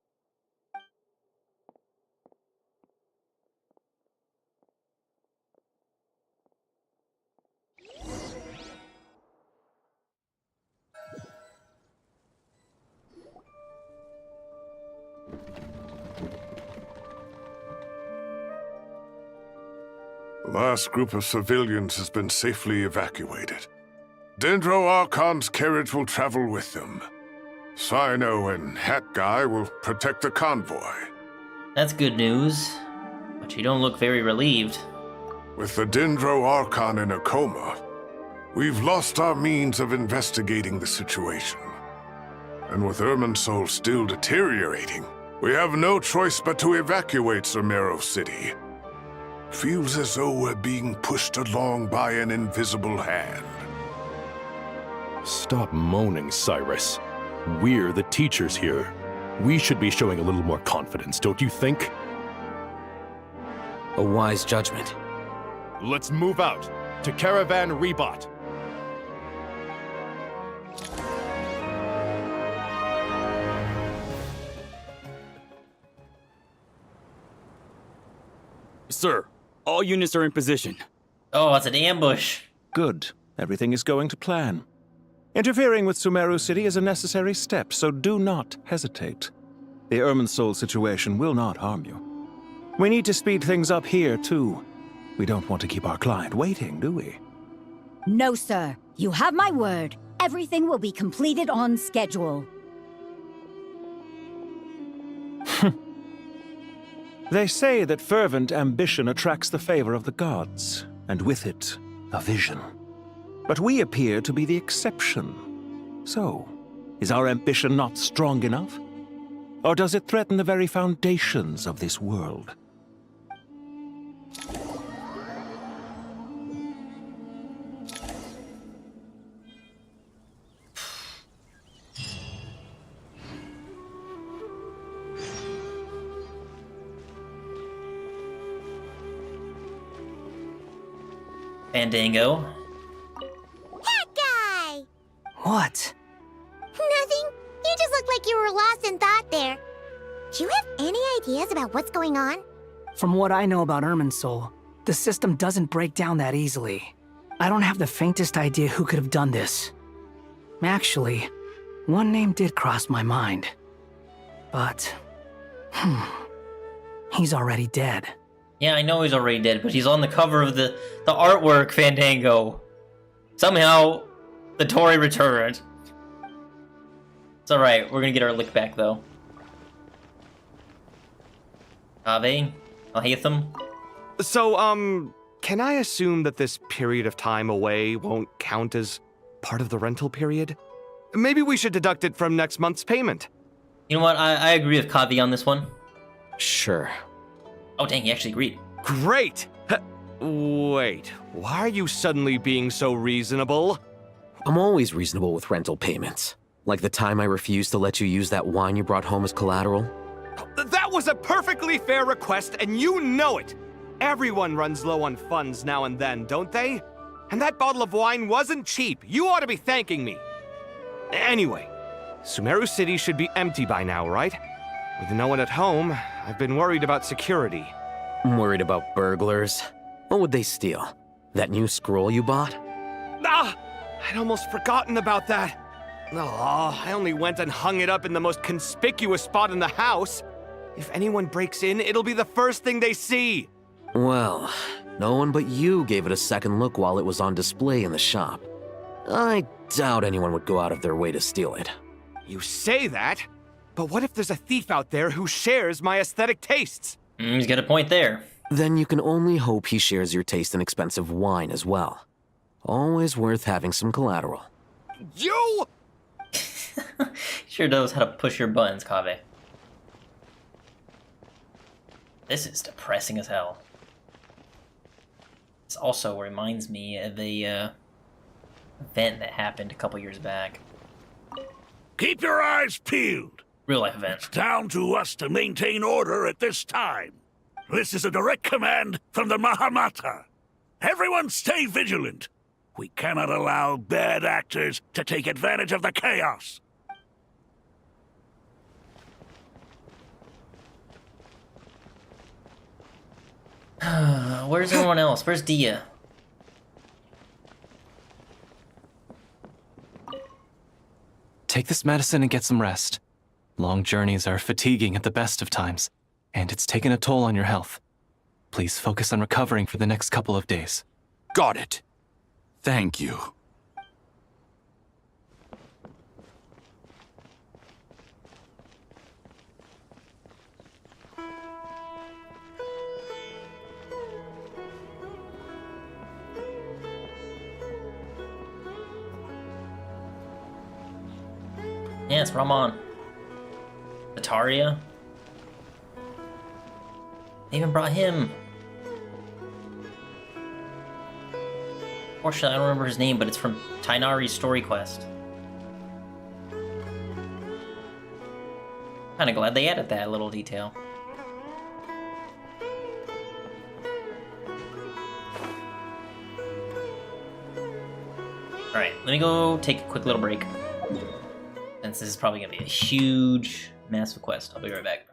The last group of civilians has been safely evacuated. Dendro Archon's carriage will travel with them. Sino and Hat Guy will protect the convoy. That's good news, but you don't look very relieved. With the Dendro Archon in a coma, We've lost our means of investigating the situation. And with Irminsul still deteriorating, we have no choice but to evacuate Sumeru City. Feels as though we're being pushed along by an invisible hand. Stop moaning, Cyrus. We're the teachers here. We should be showing a little more confidence, don't you think? A wise judgment. Let's move out to Caravan Rebot. Sir, all units are in position. Oh, it's an ambush. Good. Everything is going to plan. Interfering with Sumeru City is a necessary step, so do not hesitate. The Irminsul situation will not harm you. We need to speed things up here, too. We don't want to keep our client waiting, do we? No, sir. You have my word. Everything will be completed on schedule. They say that fervent ambition attracts the favor of the gods, and with it, a vision. But we appear to be the exception. So, is our ambition not strong enough? Or does it threaten the very foundations of this world? Fandango. That guy! What? Nothing. You just look like you were lost in thought there. Do you have any ideas about what's going on? From what I know about Irminsul, the system doesn't break down that easily. I don't have the faintest idea who could have done this. Actually, one name did cross my mind. But, he's already dead. Yeah, I know he's already dead, but he's on the cover of the artwork, Fandango. Somehow, the Tory returned. It's alright, we're gonna get our lick back, though. Ave, Alhaitham. So, can I assume that this period of time away won't count as part of the rental period? Maybe we should deduct it from next month's payment. You know what, I agree with Kavi on this one. Sure. Oh dang, he actually agreed. Great! Wait, why are you suddenly being so reasonable? I'm always reasonable with rental payments. Like the time I refused to let you use that wine you brought home as collateral. That was a perfectly fair request, and you know it! Everyone runs low on funds now and then, don't they? And that bottle of wine wasn't cheap. You ought to be thanking me. Anyway, Sumeru City should be empty by now, right? With no one at home, I've been worried about security. I'm worried about burglars. What would they steal? That new scroll you bought? Ah! I'd almost forgotten about that. Oh, I only went and hung it up in the most conspicuous spot in the house. If anyone breaks in, it'll be the first thing they see. Well, no one but you gave it a second look while it was on display in the shop. I doubt anyone would go out of their way to steal it. You say that, but what if there's a thief out there who shares my aesthetic tastes? He's got a point there. Then you can only hope he shares your taste in expensive wine as well. Always worth having some collateral. You! Sure knows how to push your buttons, Kaveh. This is depressing as hell. This also reminds me of a event that happened a couple years back. Keep your eyes peeled. Real life event. It's down to us to maintain order at this time. This is a direct command from the Mahamata. Everyone stay vigilant. We cannot allow bad actors to take advantage of the chaos. Where's everyone else? Where's Dia? Take this medicine and get some rest. Long journeys are fatiguing at the best of times, and it's taken a toll on your health. Please focus on recovering for the next couple of days. Got it. Thank you. Yeah, it's Ramon. Ataria. They even brought him. Unfortunately, I don't remember his name, but it's from Tainari's story quest. Kinda glad they added that little detail. Alright, let me go take a quick little break. Since this is probably gonna be a huge, massive quest. I'll be right back.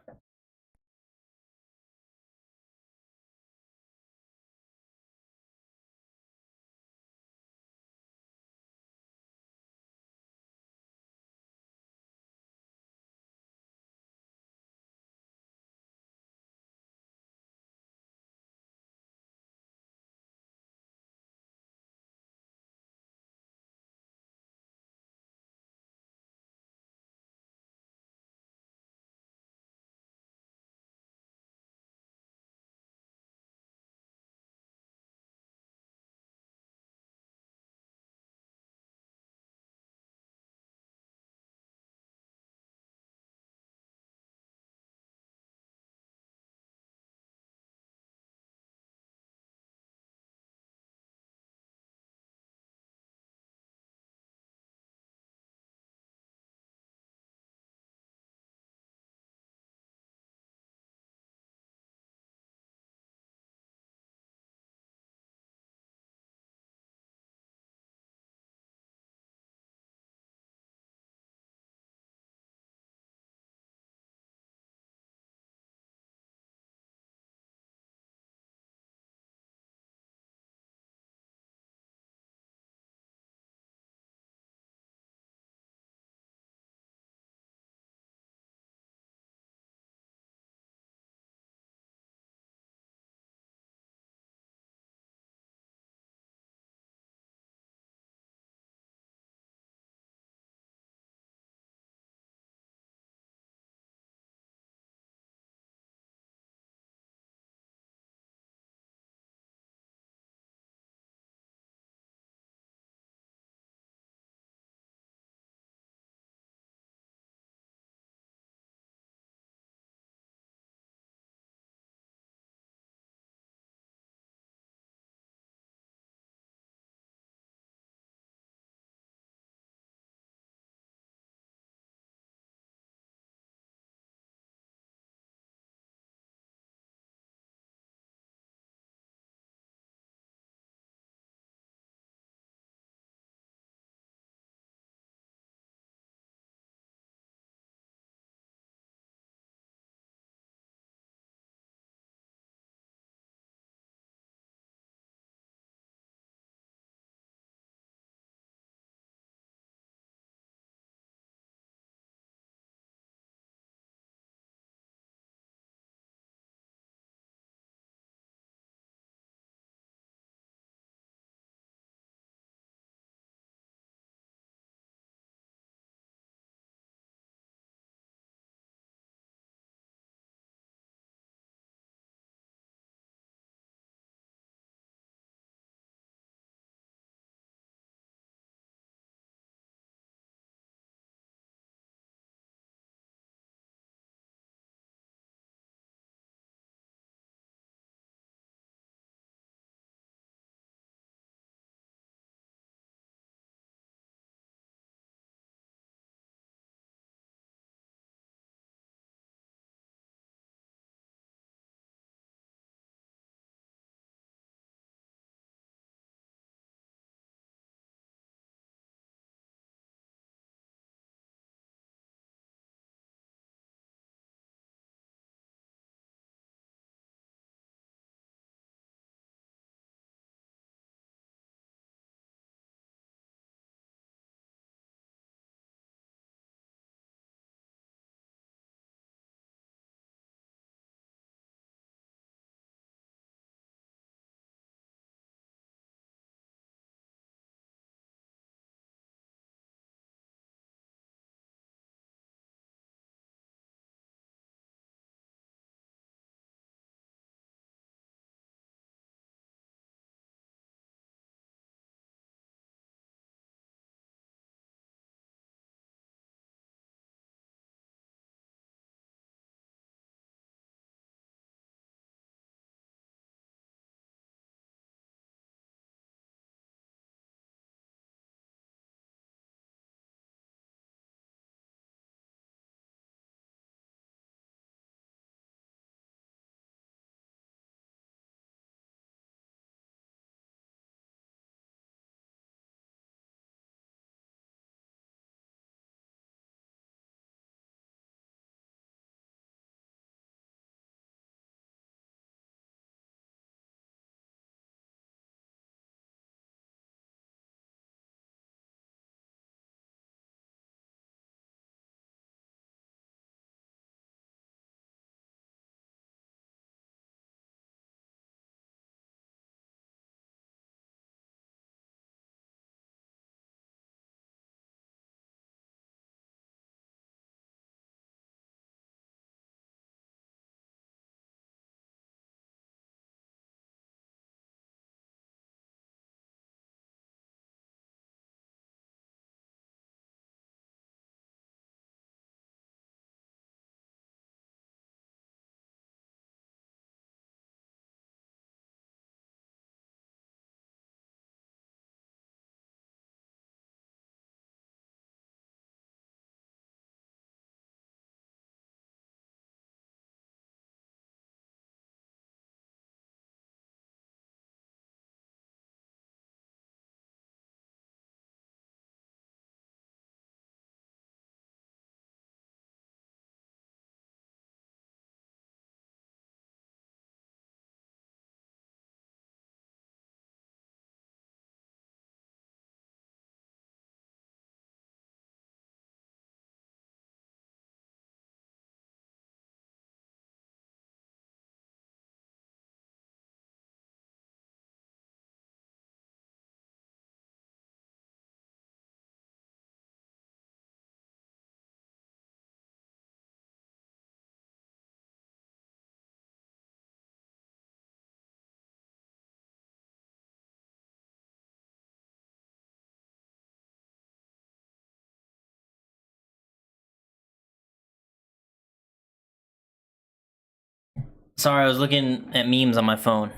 Sorry, I was looking at memes on my phone.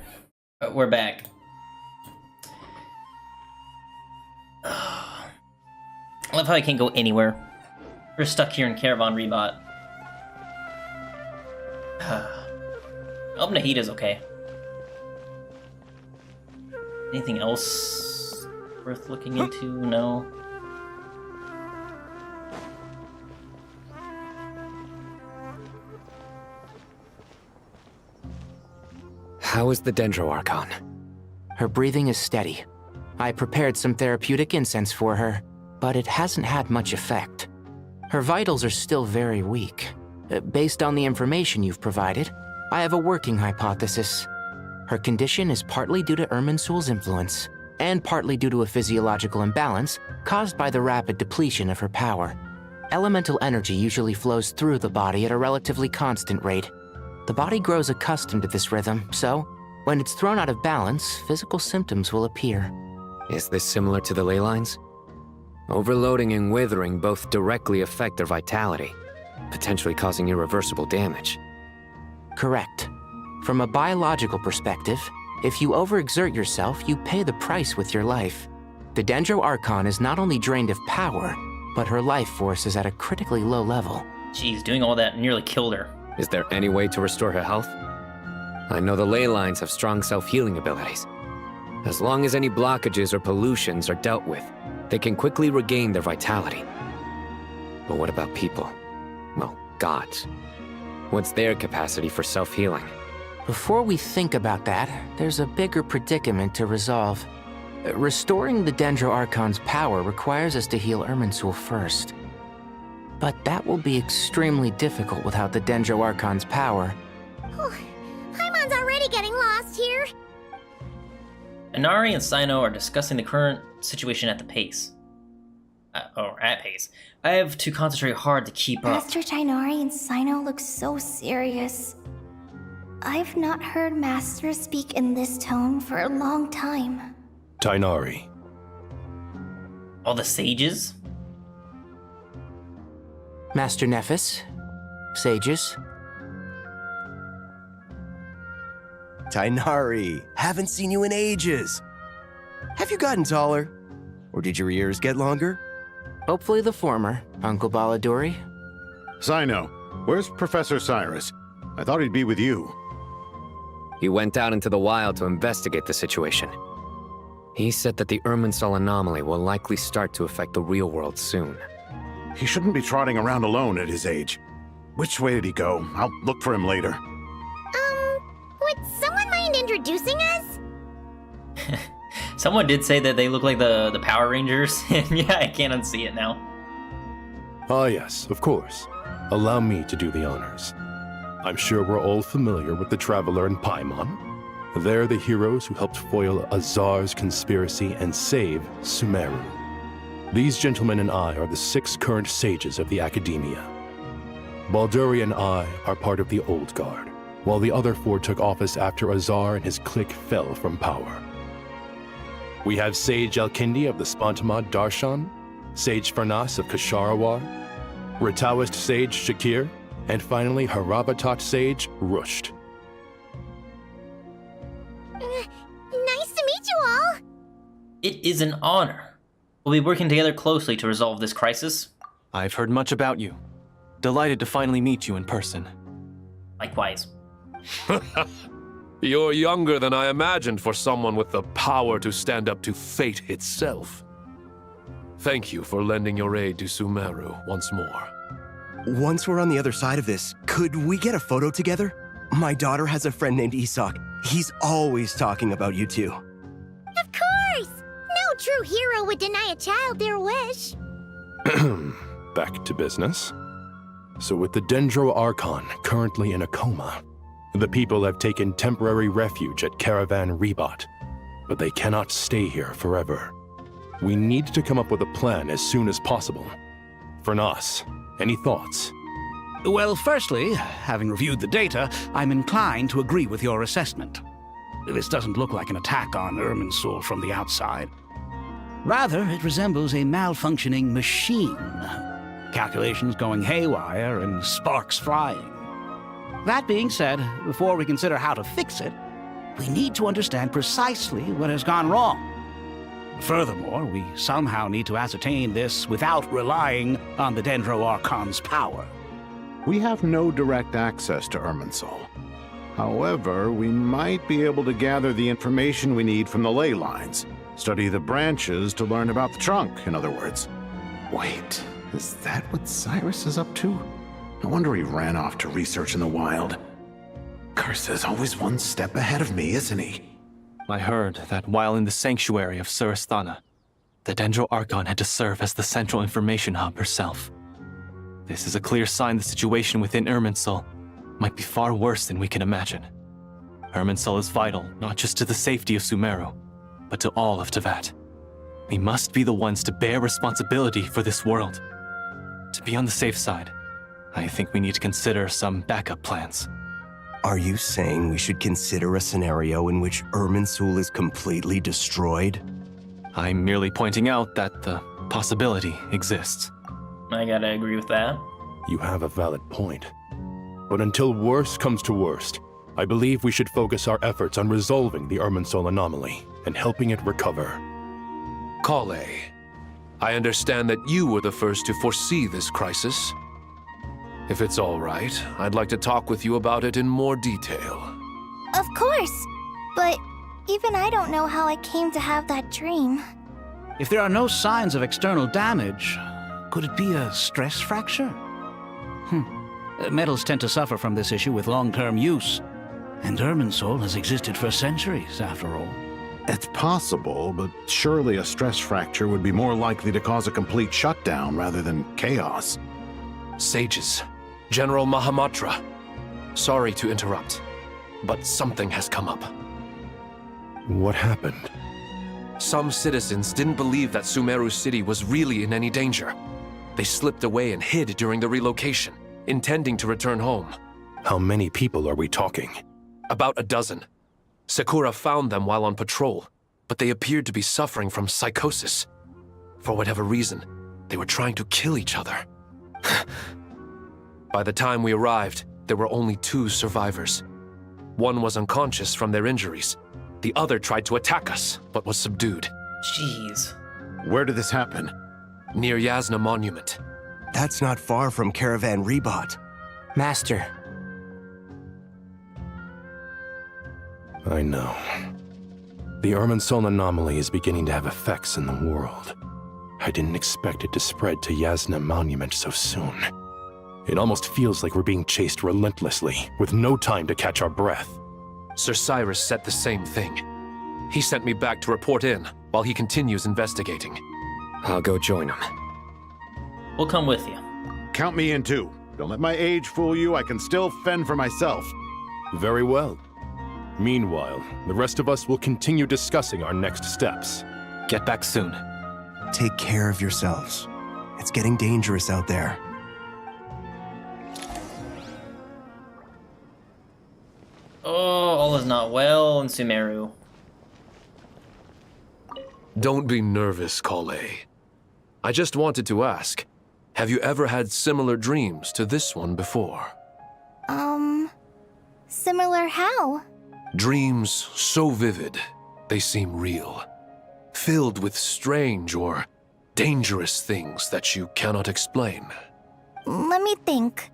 We're back. I love how I can't go anywhere. We're stuck here in Caravan Rebot. Hope Nahita's okay. Anything else worth looking into? No. How is the Dendro Archon? Her breathing is steady. I prepared some therapeutic incense for her, but it hasn't had much effect. Her vitals are still very weak. Based on the information you've provided, I have a working hypothesis. Her condition is partly due to Irminsul's influence, and partly due to a physiological imbalance caused by the rapid depletion of her power. Elemental energy usually flows through the body at a relatively constant rate. The body grows accustomed to this rhythm, so when it's thrown out of balance, physical symptoms will appear. Is this similar to the ley lines? Overloading and withering both directly affect their vitality, potentially causing irreversible damage. Correct. From a biological perspective, if you overexert yourself, you pay the price with your life. The Dendro Archon is not only drained of power, but her life force is at a critically low level. Jeez, doing all that nearly killed her. Is there any way to restore her health? I know the ley lines have strong self-healing abilities. As long as any blockages or pollutions are dealt with, they can quickly regain their vitality. But what about people? Well, gods. What's their capacity for self-healing? Before we think about that, there's a bigger predicament to resolve. Restoring the Dendro Archon's power requires us to heal Irminsul first. But that will be extremely difficult without the Dendro Archon's power. Paimon's already getting lost here. Inari and Sino are discussing the current situation at pace. I have to concentrate hard to keep up. Master Tighnari and Sino look so serious. I've not heard Master speak in this tone for a long time. Tighnari. All the sages? Master Nephis, sages. Tighnari, haven't seen you in ages. Have you gotten taller? Or did your ears get longer? Hopefully the former, Uncle Baladuri. Sino, where's Professor Cyrus? I thought he'd be with you. He went out into the wild to investigate the situation. He said that the Irminsul anomaly will likely start to affect the real world soon. He shouldn't be trotting around alone at his age. Which way did he go? I'll look for him later. Would someone mind introducing us? Someone did say that they look like the Power Rangers, and yeah, I can't unsee it now. Ah yes, of course. Allow me to do the honors. I'm sure we're all familiar with the Traveler and Paimon. They're the heroes who helped foil Azar's conspiracy and save Sumeru. These gentlemen and I are the 6 current sages of the Academia. Balduri and I are part of the Old Guard, while the other 4 took office after Azar and his clique fell from power. We have Sage Elkindi of the Spontamad Darshan, Sage Farnas of Kasharawar, Ritaoist Sage Shakir, and finally Harabatot Sage Rusht. Nice to meet you all. It is an honor. We'll be working together closely to resolve this crisis. I've heard much about you. Delighted to finally meet you in person. Likewise. You're younger than I imagined for someone with the power to stand up to fate itself. Thank you for lending your aid to Sumeru once more. Once we're on the other side of this, could we get a photo together? My daughter has a friend named Isak. He's always talking about you two. Of course! No true hero would deny a child their wish. Back to business. So with the Dendro Archon currently in a coma, the people have taken temporary refuge at Caravan Rebot, but they cannot stay here forever. We need to come up with a plan as soon as possible. Farnas, any thoughts? Well, firstly, having reviewed the data, I'm inclined to agree with your assessment. This doesn't look like an attack on Irminsul from the outside. Rather, it resembles a malfunctioning machine. Calculations going haywire and sparks flying. That being said, before we consider how to fix it, we need to understand precisely what has gone wrong. Furthermore, we somehow need to ascertain this without relying on the Dendro Archon's power. We have no direct access to Irminsul. However, we might be able to gather the information we need from the ley lines. Study the branches to learn about the trunk, in other words. Wait, is that what Cyrus is up to? No wonder he ran off to research in the wild. Curse's always one step ahead of me, isn't he? I heard that while in the sanctuary of Surasthana, the Dendro Archon had to serve as the central information hub herself. This is a clear sign the situation within Irminsul might be far worse than we can imagine. Irminsul is vital not just to the safety of Sumeru, but to all of Teyvat. We must be the ones to bear responsibility for this world. To be on the safe side, I think we need to consider some backup plans. Are you saying we should consider a scenario in which Irminsul is completely destroyed? I'm merely pointing out that the possibility exists. I gotta agree with that. You have a valid point. But until worst comes to worst, I believe we should focus our efforts on resolving the Irminsul anomaly and helping it recover. Kale, I understand that you were the first to foresee this crisis. If it's all right, I'd like to talk with you about it in more detail. Of course! But even I don't know how I came to have that dream. If there are no signs of external damage, could it be a stress fracture? Metals tend to suffer from this issue with long-term use, and Irminsul has existed for centuries, after all. It's possible, but surely a stress fracture would be more likely to cause a complete shutdown rather than chaos. Sages, General Mahamatra, sorry to interrupt, but something has come up. What happened? Some citizens didn't believe that Sumeru City was really in any danger. They slipped away and hid during the relocation, intending to return home. How many people are we talking? About a dozen. Sakura found them while on patrol, but they appeared to be suffering from psychosis. For whatever reason, they were trying to kill each other. By the time we arrived, there were only 2 survivors. One was unconscious from their injuries. The other tried to attack us, but was subdued. Jeez. Where did this happen? Near Yasna Monument. That's not far from Caravan Rebot. Master. I know. The Irminsul anomaly is beginning to have effects in the world. I didn't expect it to spread to Yasna Monument so soon. It almost feels like we're being chased relentlessly, with no time to catch our breath. Sir Cyrus said the same thing. He sent me back to report in, while he continues investigating. I'll go join him. We'll come with you. Count me in too. Don't let my age fool you, I can still fend for myself. Very well. Meanwhile, the rest of us will continue discussing our next steps. Get back soon. Take care of yourselves. It's getting dangerous out there. Oh, all is not well in Sumeru. Don't be nervous, Kale. I just wanted to ask, have you ever had similar dreams to this one before? Similar how? Dreams so vivid, they seem real. Filled with strange or dangerous things that you cannot explain. Let me think.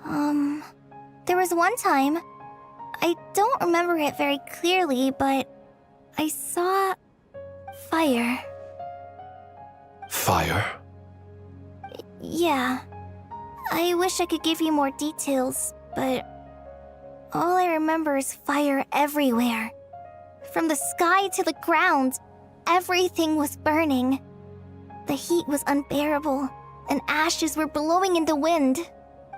There was one time, I don't remember it very clearly, but I saw fire. Fire? Yeah. I wish I could give you more details, but all I remember is fire everywhere. From the sky to the ground, everything was burning. The heat was unbearable, and ashes were blowing in the wind.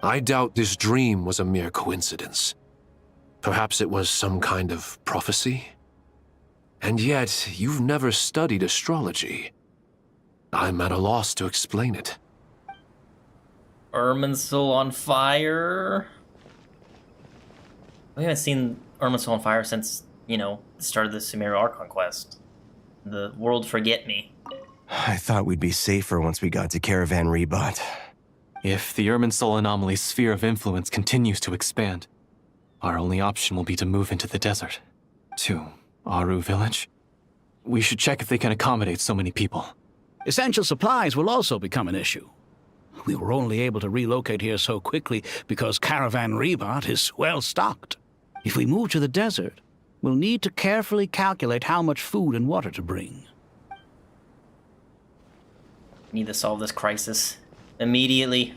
I doubt this dream was a mere coincidence. Perhaps it was some kind of prophecy? And yet, you've never studied astrology. I'm at a loss to explain it. Irminsul on fire? We haven't seen Irminsul on fire since, the start of the Sumeru Archon Quest. The world forget me. I thought we'd be safer once we got to Caravan Rebot. If the Irminsul anomaly's sphere of influence continues to expand, Our only option will be to move into the desert. To Aru village? We should check if they can accommodate so many people. Essential supplies will also become an issue. We were only able to relocate here so quickly because Caravan Rebat is well stocked. If we move to the desert, we'll need to carefully calculate how much food and water to bring. We need to solve this crisis immediately.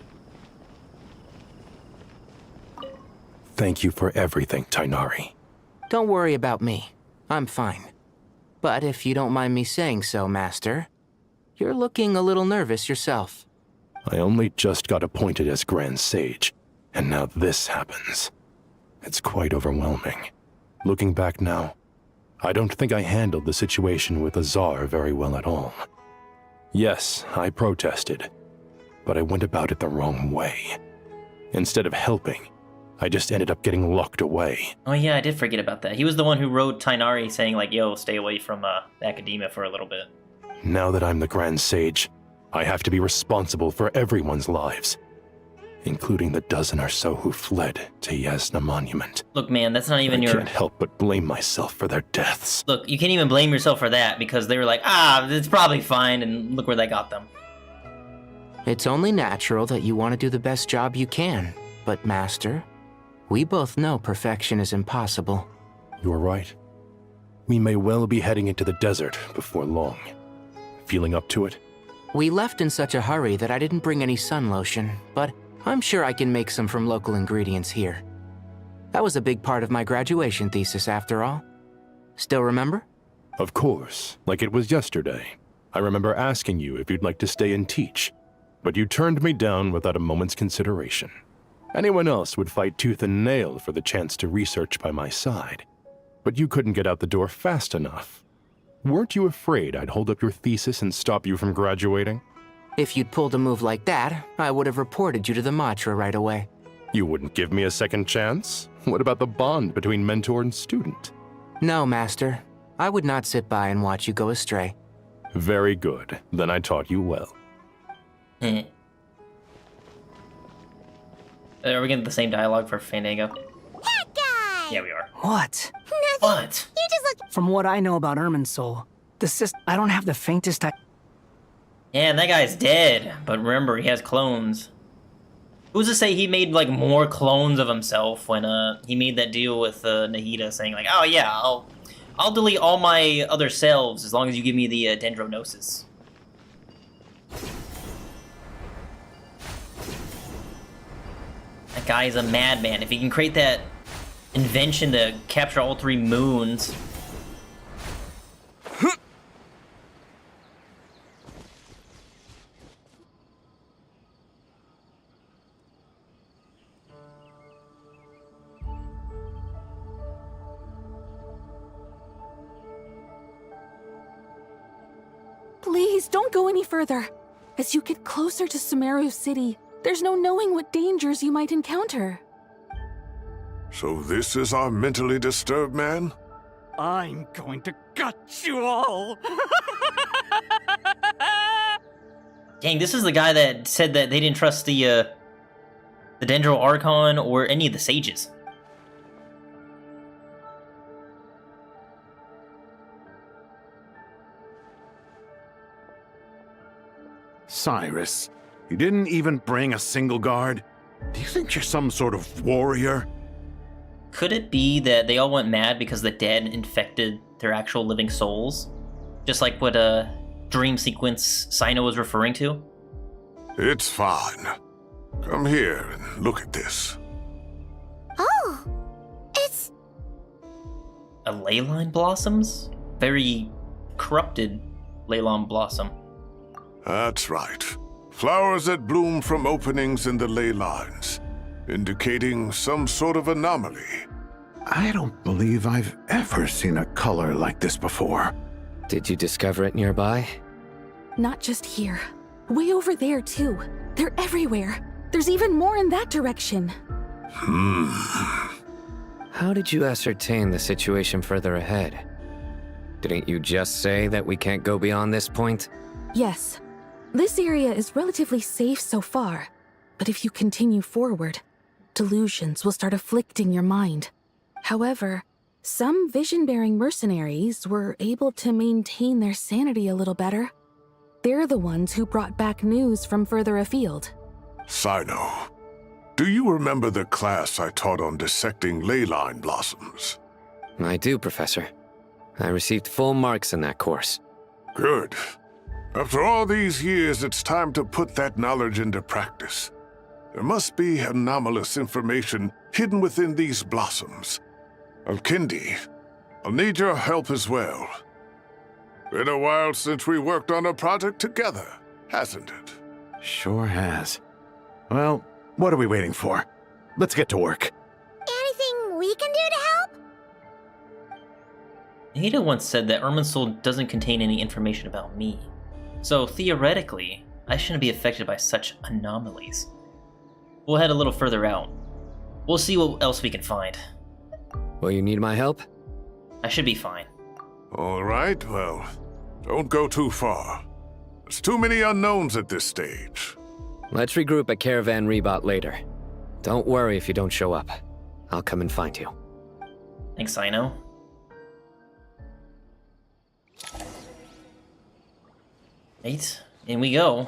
Thank you for everything, Tainari. Don't worry about me. I'm fine. But if you don't mind me saying so, Master, you're looking a little nervous yourself. I only just got appointed as Grand Sage, and now this happens. It's quite overwhelming. Looking back now, I don't think I handled the situation with Azar very well at all. Yes, I protested, but I went about it the wrong way. Instead of helping, I just ended up getting locked away. Oh yeah, I did forget about that. He was the one who wrote Tainari saying like, yo, stay away from academia for a little bit. Now that I'm the Grand Sage, I have to be responsible for everyone's lives, including the dozen or so who fled to Yasna Monument. Look, man, that's not even I your... can't help but blame myself for their deaths. Look, you can't even blame yourself for that because they were like, it's probably fine, and look where that got them. It's only natural that you want to do the best job you can, but Master, we both know perfection is impossible. You're right. We may well be heading into the desert before long. Feeling up to it? We left in such a hurry that I didn't bring any sun lotion, but I'm sure I can make some from local ingredients here. That was a big part of my graduation thesis, after all. Still remember? Of course, like it was yesterday. I remember asking you if you'd like to stay and teach, but you turned me down without a moment's consideration. Anyone else would fight tooth and nail for the chance to research by my side, but you couldn't get out the door fast enough. Weren't you afraid I'd hold up your thesis and stop you from graduating? If you'd pulled a move like that, I would have reported you to the Matra right away. You wouldn't give me a second chance? What about the bond between mentor and student? No, Master. I would not sit by and watch you go astray. Very good. Then I taught you well. Are we getting the same dialogue for Fandango? That guy! Yeah, we are. What? Nothing. What? You just look... From what I know about Irminsul, I don't have the faintest idea. Yeah, and that guy's dead. But remember, he has clones. Who's to say he made, like, more clones of himself when, he made that deal with, Nahida, saying, like, oh, yeah, I'll delete all my other selves as long as you give me the, dendronosis. That guy is a madman. If he can create that invention to capture all 3 moons... Please, don't go any further. As you get closer to Sumeru City, there's no knowing what dangers you might encounter. So this is our mentally disturbed man? I'm going to gut you all! Dang, this is the guy that said that they didn't trust the Dendro Archon or any of the sages. Cyrus, you didn't even bring a single guard? Do you think you're some sort of warrior? Could it be that they all went mad because the dead infected their actual living souls? Just like what dream sequence Sino was referring to? It's fine. Come here and look at this. Oh, it's... A leyline blossoms? Very corrupted leyline blossom. That's right. Flowers that bloom from openings in the ley lines, indicating some sort of anomaly. I don't believe I've ever seen a color like this before. Did you discover it nearby? Not just here. Way over there, too. They're everywhere. There's even more in that direction. How did you ascertain the situation further ahead? Didn't you just say that we can't go beyond this point? Yes. This area is relatively safe so far, but if you continue forward, delusions will start afflicting your mind. However, some vision-bearing mercenaries were able to maintain their sanity a little better. They're the ones who brought back news from further afield. Sino, do you remember the class I taught on dissecting leyline blossoms? I do, Professor. I received full marks in that course. Good. After all these years, it's time to put that knowledge into practice. There must be anomalous information hidden within these blossoms. Alkindi, I'll need your help as well. Been a while since we worked on a project together, hasn't it? Sure has. Well, what are we waiting for? Let's get to work. Anything we can do to help? Nahida once said that Irminsul doesn't contain any information about me. So theoretically, I shouldn't be affected by such anomalies. We'll head a little further out. We'll see what else we can find. Will you need my help? I should be fine. All right, well, don't go too far. There's too many unknowns at this stage. Let's regroup at Caravan Rebot later. Don't worry if you don't show up. I'll come and find you. Thanks, Sino. Right, in we go.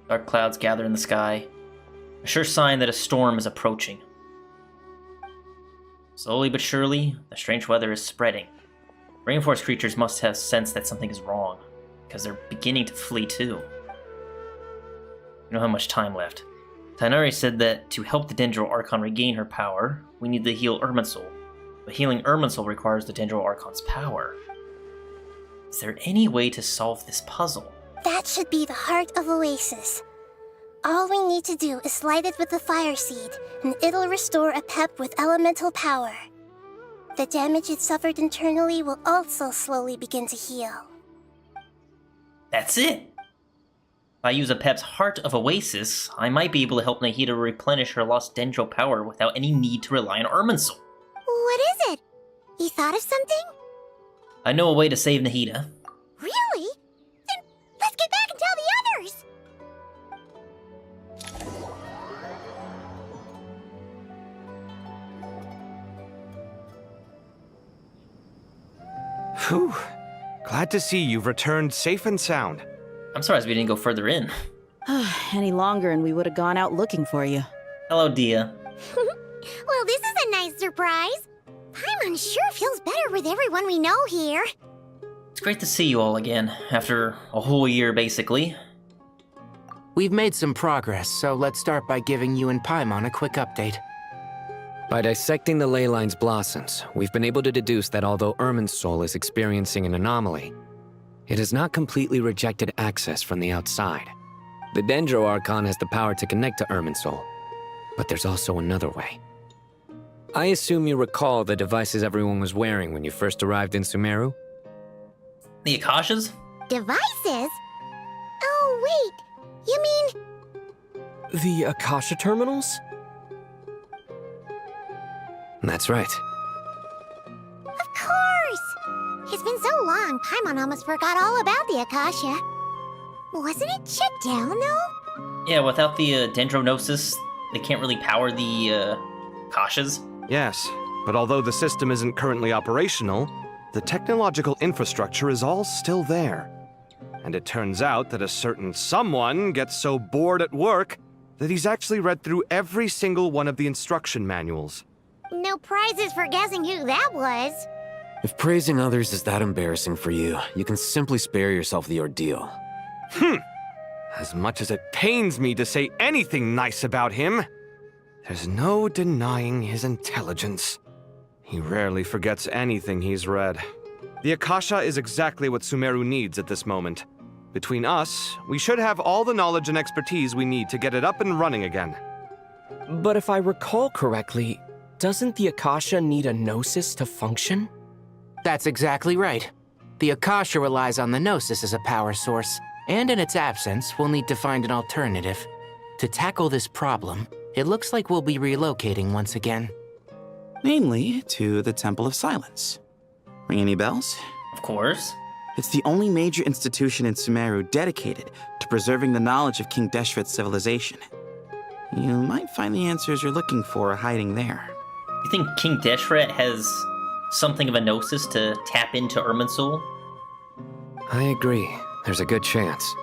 Dark clouds gather in the sky, a sure sign that a storm is approaching. Slowly but surely, the strange weather is spreading. Rainforest creatures must have sensed that something is wrong, because they're beginning to flee too. We don't have much time left. Tighnari said that to help the Dendro Archon regain her power, we need to heal Irminsul. But healing Irminsul requires the Dendro Archon's power. Is there any way to solve this puzzle? That should be the heart of Oasis. All we need to do is light it with the fire seed, and it'll restore a pep with elemental power. The damage it suffered internally will also slowly begin to heal. That's it! If I use a Pep's Heart of Oasis, I might be able to help Nahida replenish her lost Dendro power without any need to rely on Irminsul. What is it? You thought of something? I know a way to save Nahida. Really? Then let's get back and tell the others! Whew. Glad to see you've returned safe and sound. I'm surprised we didn't go further in. Any longer and we would have gone out looking for you. Hello, Dia. Well, this is a nice surprise. Paimon sure feels better with everyone we know here. It's great to see you all again, after a whole year, basically. We've made some progress, so let's start by giving you and Paimon a quick update. By dissecting the ley line's blossoms, we've been able to deduce that although Irminsul is experiencing an anomaly, it has not completely rejected access from the outside. The Dendro Archon has the power to connect to Irminsul, but there's also another way. I assume you recall the devices everyone was wearing when you first arrived in Sumeru? The Akashas? Devices? Oh, wait. You mean... The Akasha terminals? That's right. Of course! It's been so long, Paimon almost forgot all about the Akasha. Wasn't it shut down, though? Yeah, without the Dendronosis, they can't really power the Akashas. Yes, but although the system isn't currently operational, the technological infrastructure is all still there. And it turns out that a certain someone gets so bored at work that he's actually read through every single one of the instruction manuals. No prizes for guessing who that was. If praising others is that embarrassing for you, you can simply spare yourself the ordeal. As much as it pains me to say anything nice about him, there's no denying his intelligence. He rarely forgets anything he's read. The Akasha is exactly what Sumeru needs at this moment. Between us, we should have all the knowledge and expertise we need to get it up and running again. But if I recall correctly, doesn't the Akasha need a Gnosis to function? That's exactly right. The Akasha relies on the Gnosis as a power source, and in its absence, we'll need to find an alternative. To tackle this problem, it looks like we'll be relocating once again. Namely, to the Temple of Silence. Ring any bells? Of course. It's the only major institution in Sumeru dedicated to preserving the knowledge of King Deshret's civilization. You might find the answers you're looking for hiding there. You think King Deshret has something of a gnosis to tap into Irminsul? I agree. There's a good chance.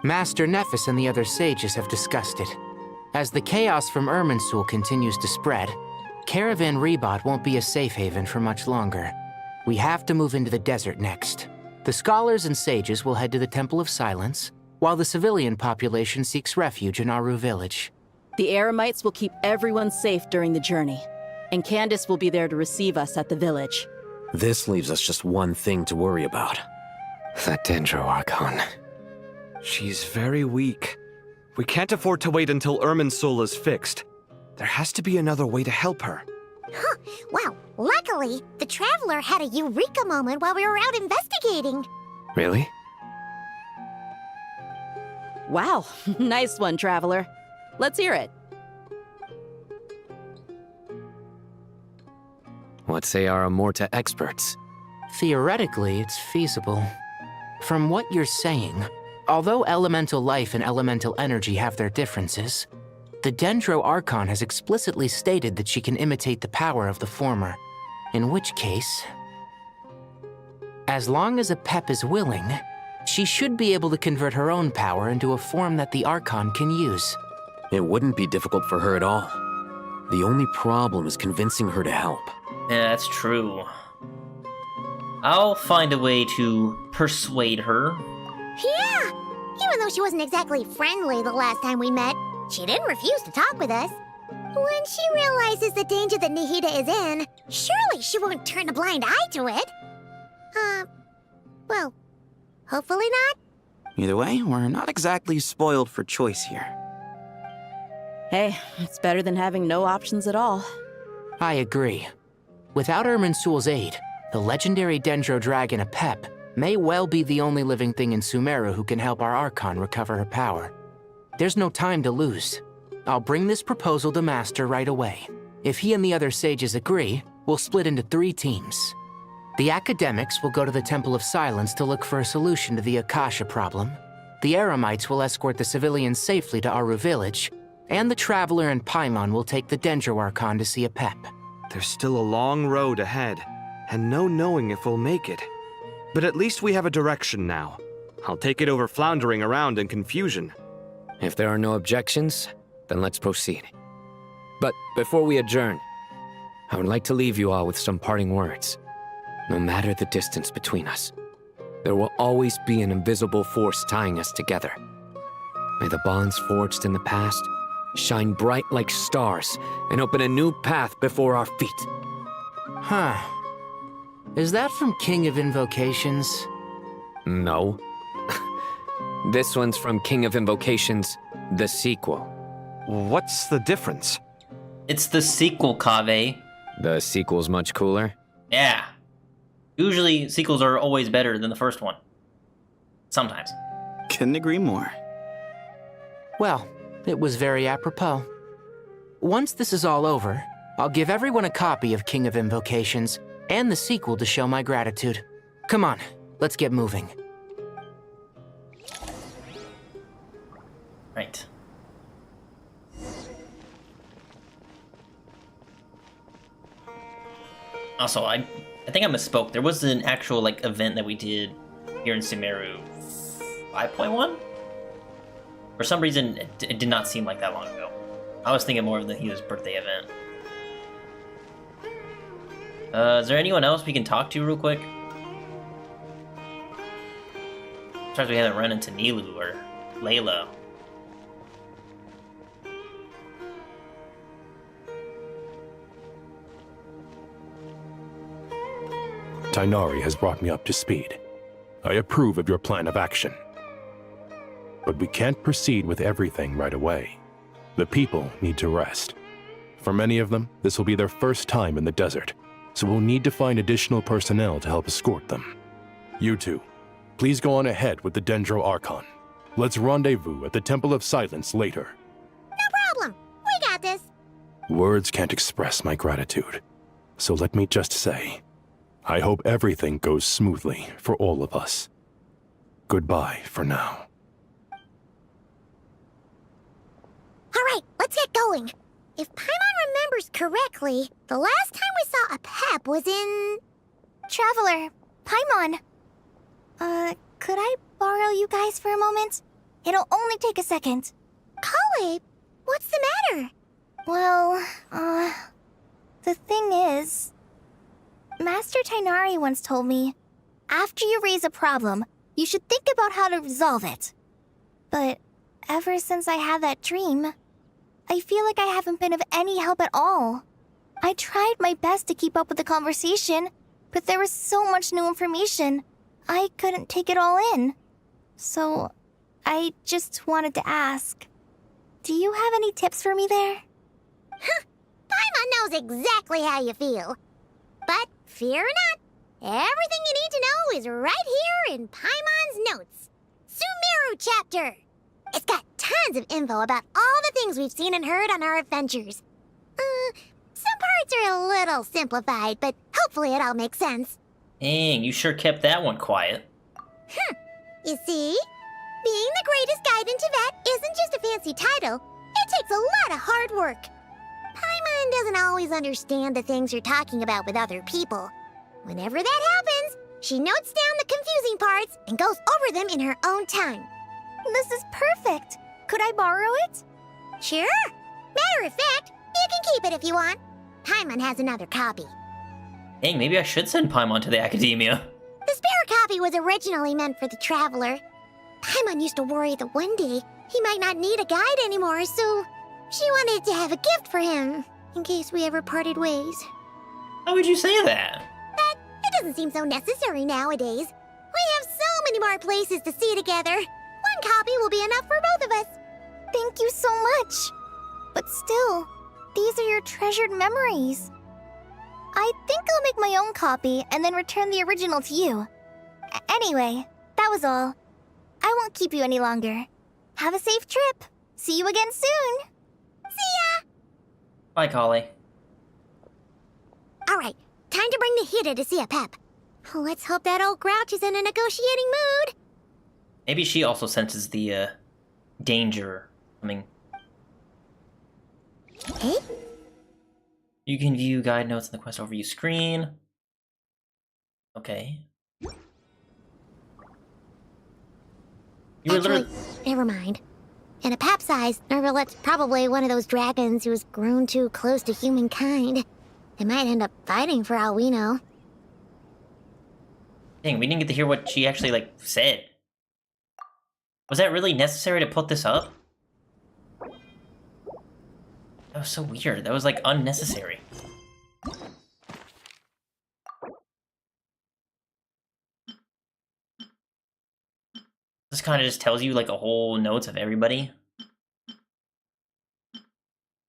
Master Nephis and the other sages have discussed it. As the chaos from Irminsul continues to spread, Caravan Rebot won't be a safe haven for much longer. We have to move into the desert next. The scholars and sages will head to the Temple of Silence, while the civilian population seeks refuge in Aru village. The Eremites will keep everyone safe during the journey, and Candace will be there to receive us at the village. This leaves us just one thing to worry about. That Dendro Archon. She's very weak. We can't afford to wait until Irminsul is fixed. There has to be another way to help her. Huh. Wow. Luckily, the Traveler had a eureka moment while we were out investigating. Really? Wow, nice one, Traveler. Let's hear it. What say our Amorta experts? Theoretically, it's feasible. From what you're saying, although elemental life and elemental energy have their differences, the Dendro Archon has explicitly stated that she can imitate the power of the former. In which case, as long as Apep is willing, she should be able to convert her own power into a form that the Archon can use. It wouldn't be difficult for her at all. The only problem is convincing her to help. Yeah, that's true. I'll find a way to persuade her. Yeah! Even though she wasn't exactly friendly the last time we met, she didn't refuse to talk with us. When she realizes the danger that Nihida is in, surely she won't turn a blind eye to it. Well, hopefully not. Either way, we're not exactly spoiled for choice here. Hey, it's better than having no options at all. I agree. Without Irminsul's aid, the legendary Dendro Dragon Apep may well be the only living thing in Sumeru who can help our Archon recover her power. There's no time to lose. I'll bring this proposal to Master right away. If he and the other sages agree, we'll split into 3 teams. The academics will go to the Temple of Silence to look for a solution to the Akasha problem. The Eremites will escort the civilians safely to Aru village, and the Traveler and Paimon will take the Dendro Archon to see Apep. There's still a long road ahead, and no knowing if we'll make it. But at least we have a direction now. I'll take it over floundering around in confusion. If there are no objections, then let's proceed. But before we adjourn, I would like to leave you all with some parting words. No matter the distance between us, there will always be an invisible force tying us together. May the bonds forged in the past shine bright like stars and open a new path before our feet. Huh. Is that from King of Invocations? No. This one's from King of Invocations, the sequel. What's the difference? It's the sequel, Kaveh. The sequel's much cooler? Yeah. Usually, sequels are always better than the first one. Sometimes. Couldn't agree more. Well, it was very apropos. Once this is all over, I'll give everyone a copy of King of Invocations and the sequel to show my gratitude. Come on, let's get moving. Right. Also, I think I misspoke. There was an actual event that we did here in Sumeru 5.1? For some reason, it did not seem like that long ago. I was thinking more of the Hida's birthday event. Is there anyone else we can talk to real quick? As far as we haven't run into Nilu or Layla. Tighnari has brought me up to speed. I approve of your plan of action. But we can't proceed with everything right away. The people need to rest. For many of them, this will be their first time in the desert, so we'll need to find additional personnel to help escort them. You two, please go on ahead with the Dendro Archon. Let's rendezvous at the Temple of Silence later. No problem. We got this. Words can't express my gratitude. So let me just say, I hope everything goes smoothly for all of us. Goodbye for now. Alright, let's get going. If Paimon remembers correctly, the last time we saw a Pep was in... Traveler, Paimon. Could I borrow you guys for a moment? It'll only take a second. Kale, what's the matter? Well, the thing is... Master Tainari once told me, after you raise a problem, you should think about how to resolve it. But ever since I had that dream, I feel like I haven't been of any help at all. I tried my best to keep up with the conversation, but there was so much new information, I couldn't take it all in. So, I just wanted to ask, do you have any tips for me there? Paimon knows exactly how you feel. But fear not, everything you need to know is right here in Paimon's notes. Sumeru chapter! It's got tons of info about all the things we've seen and heard on our adventures. Some parts are a little simplified, but hopefully it all makes sense. Dang, you sure kept that one quiet. You see? Being the greatest guide in Tibet isn't just a fancy title. It takes a lot of hard work. Paimon doesn't always understand the things you're talking about with other people. Whenever that happens, she notes down the confusing parts and goes over them in her own time. This is perfect. Could I borrow it? Sure. Matter of fact, you can keep it if you want. Paimon has another copy. Dang, maybe I should send Paimon to the academia. The spare copy was originally meant for the traveler. Paimon used to worry that one day he might not need a guide anymore, so she wanted to have a gift for him, in case we ever parted ways. How would you say that? But it doesn't seem so necessary nowadays. We have so many more places to see together. One copy will be enough for both of us. Thank you so much. But still, these are your treasured memories. I think I'll make my own copy and then return the original to you. Anyway, that was all. I won't keep you any longer. Have a safe trip. See you again soon. See ya! Bye, Kale. Alright, time to bring Nahida to see a Pep. Let's hope that old grouch is in a negotiating mood. Maybe she also senses the, danger coming. Hey? You can view guide notes in the quest overview screen. Okay. Actually, never mind. In a Pep size, Nervalet's probably one of those dragons who's grown too close to humankind. They might end up fighting for all we know. Dang, we didn't get to hear what she actually, like, said. Was that really necessary to put this up? That was so weird. That was, like, unnecessary. This kind of just tells you, like, a whole notes of everybody.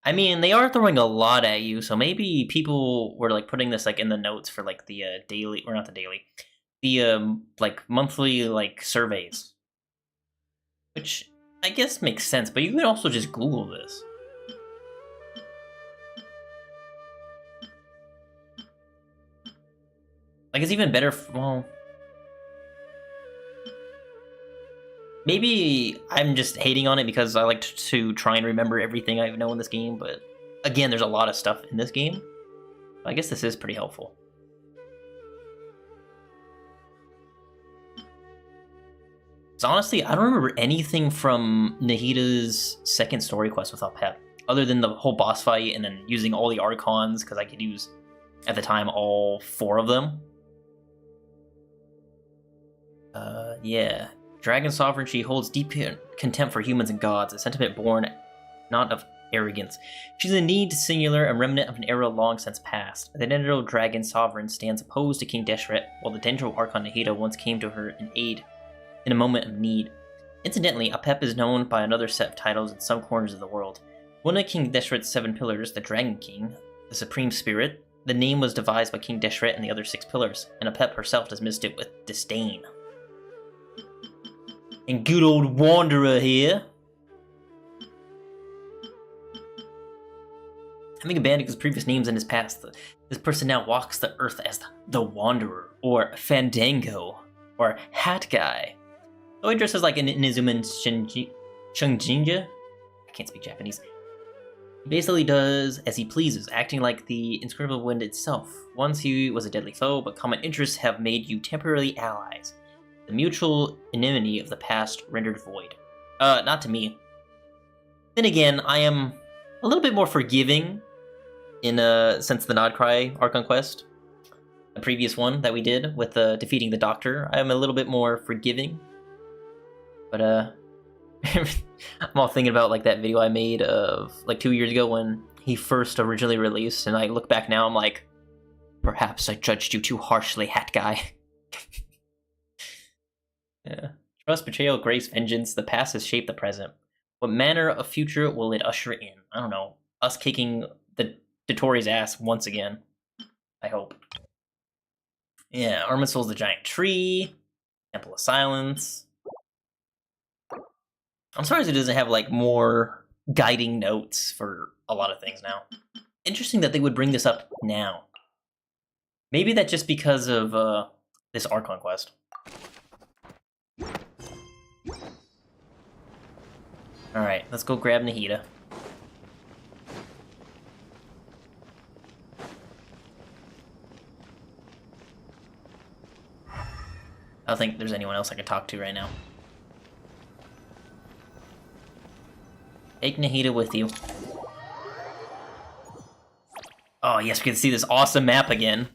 I mean, they are throwing a lot at you, so maybe people were, like, putting this, like, in the notes for, like, the, daily... Or not the daily. The, like, monthly, like, surveys. Which, I guess makes sense, but you can also just Google this. Like, it's even better, well... Maybe I'm just hating on it because I like to try and remember everything I know in this game, but... Again, there's a lot of stuff in this game. I guess this is pretty helpful. So honestly, I don't remember anything from Nahida's second story quest without Pep, other than the whole boss fight and then using all the Archons, because I could use, at the time, all 4 of them. Yeah. Dragon sovereignty holds deep contempt for humans and gods, a sentiment born not of arrogance. She's indeed singular, a remnant of an era long since past. The Dendro Dragon Sovereign stands opposed to King Deshret, while the Dendro Archon Nahida once came to her in aid in a moment of need. Incidentally, Apep is known by another set of titles in some corners of the world. One of King Deshret's 7 pillars, the Dragon King, the Supreme Spirit, the name was devised by King Deshret and the other 6 pillars, and Apep herself dismissed it with disdain. And good old Wanderer here. Having abandoned his previous names in his past, this person now walks the earth as the Wanderer, or Fandango, or Hat Guy. Though he dresses like an Inuzuman Shunjinja, I can't speak Japanese. He basically does as he pleases, acting like the inscrutable wind itself. Once he was a deadly foe, but common interests have made you temporarily allies. The mutual enmity of the past rendered void. Not to me. Then again, I am a little bit more forgiving in since the Nodcry Archon Quest, the previous one that we did with defeating the Doctor. I am a little bit more forgiving. But I'm all thinking about like that video I made of like 2 years ago when he first originally released, and I look back now, I'm like, perhaps I judged you too harshly, Hat Guy. Yeah. Trust, betrayal, grace, vengeance. The past has shaped the present. What manner of future will it usher in? I don't know. Us kicking the Dotori's ass once again. I hope. Yeah, Irminsul's the giant tree. Temple of Silence. I'm surprised it doesn't have like more guiding notes for a lot of things now. Interesting that they would bring this up now. Maybe that's just because of this Archon Quest. Alright, let's go grab Nahida. I don't think there's anyone else I can talk to right now. Take Nahida with you. Oh yes, we can see this awesome map again.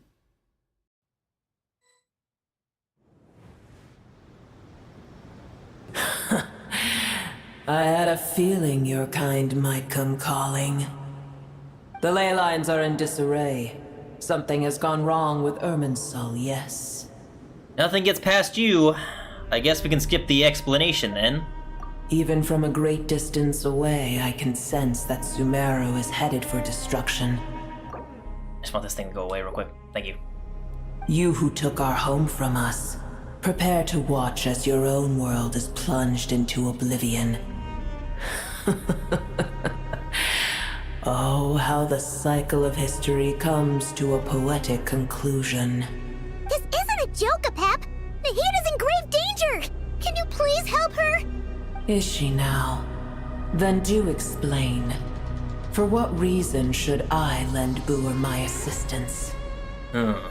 I had a feeling your kind might come calling. The ley lines are in disarray. Something has gone wrong with Irminsul, yes. Nothing gets past you. I guess we can skip the explanation then. Even from a great distance away, I can sense that Sumeru is headed for destruction. I just want this thing to go away real quick. Thank you. You who took our home from us, prepare to watch as your own world is plunged into oblivion. Oh, how the cycle of history comes to a poetic conclusion. This isn't a joke, Apep! Nahida's in grave danger! Can you please help her? Is she now? Then do explain. For what reason should I lend Booer my assistance? The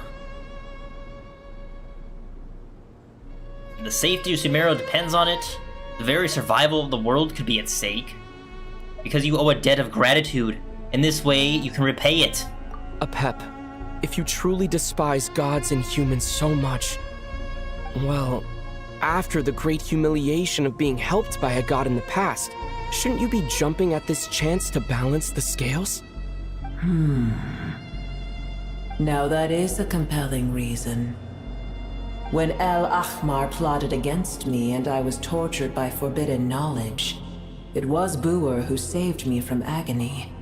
safety of Sumeru depends on it. The very survival of the world could be at stake. Because you owe a debt of gratitude. In this way, you can repay it. Apep, if you truly despise gods and humans so much, well, after the great humiliation of being helped by a god in the past, shouldn't you be jumping at this chance to balance the scales? Now that is a compelling reason. When El Ahmar plotted against me and I was tortured by forbidden knowledge, it was Booer who saved me from agony.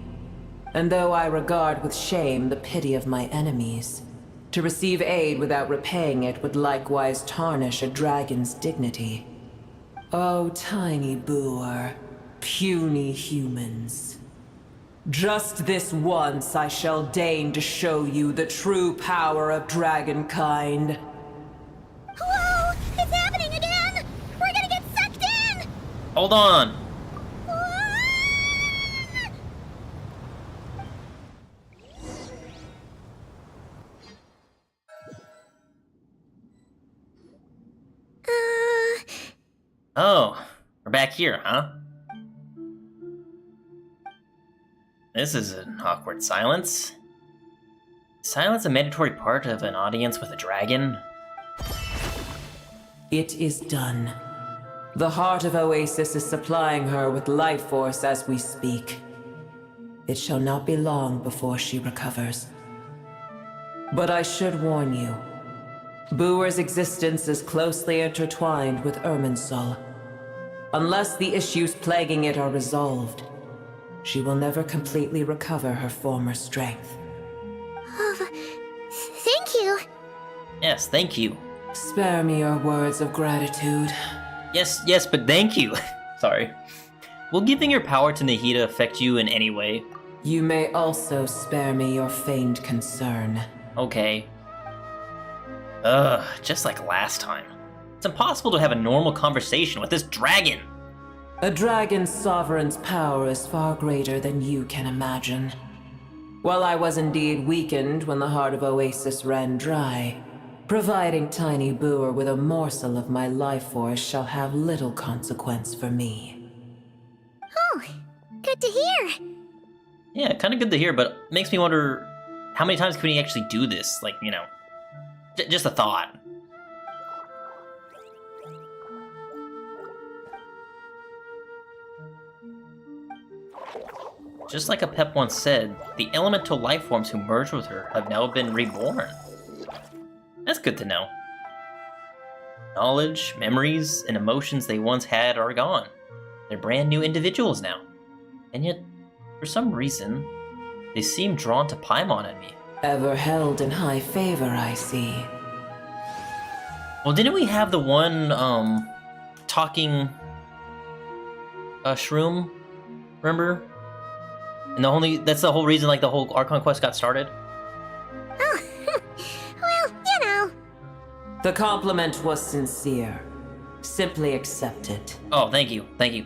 And though I regard with shame the pity of my enemies, to receive aid without repaying it would likewise tarnish a dragon's dignity. Oh, tiny Booer, puny humans. Just this once I shall deign to show you the true power of dragonkind. Whoa! It's happening again! We're gonna get sucked in! Hold on! Oh, we're back here, huh? This is an awkward silence. Is silence a mandatory part of an audience with a dragon? It is done. The heart of Oasis is supplying her with life force as we speak. It shall not be long before she recovers. But I should warn you. Booer's existence is closely intertwined with Irminsul. Unless the issues plaguing it are resolved, she will never completely recover her former strength. Thank you. Yes, thank you. Spare me your words of gratitude. Yes, but thank you. Sorry. Will giving your power to Nahida affect you in any way? You may also spare me your feigned concern. Okay. Just like last time. It's impossible to have a normal conversation with this dragon. A dragon's sovereign's power is far greater than you can imagine. While I was indeed weakened when the heart of Oasis ran dry, providing Tiny Booer with a morsel of my life force shall have little consequence for me. Oh, good to hear. Yeah, kind of good to hear, but makes me wonder how many times can he actually do this? Like, you know, just a thought. Just like Apep once said, the elemental life forms who merged with her have now been reborn. That's good to know. Knowledge, memories, and emotions they once had are gone. They're brand new individuals now. And yet, for some reason, they seem drawn to Paimon and me. Ever held in high favor, I see. Well, didn't we have the one, talking, shroom? Remember? And that's the whole reason, like, the whole Archon Quest got started? Oh, well, you know. The compliment was sincere. Simply accept it. Oh, thank you, thank you.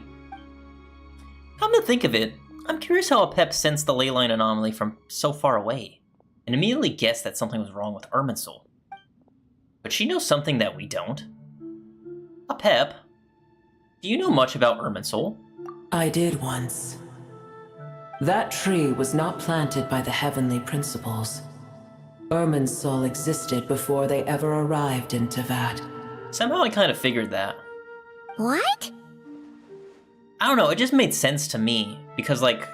Come to think of it, I'm curious how Apep sensed the leyline anomaly from so far away, and immediately guessed that something was wrong with Irminsul. But she knows something that we don't. Apep, do you know much about Irminsul? I did once. That tree was not planted by the heavenly principles. Irminsul existed before they ever arrived in Tevat. Somehow I kind of figured that. What? I don't know, it just made sense to me, because, like,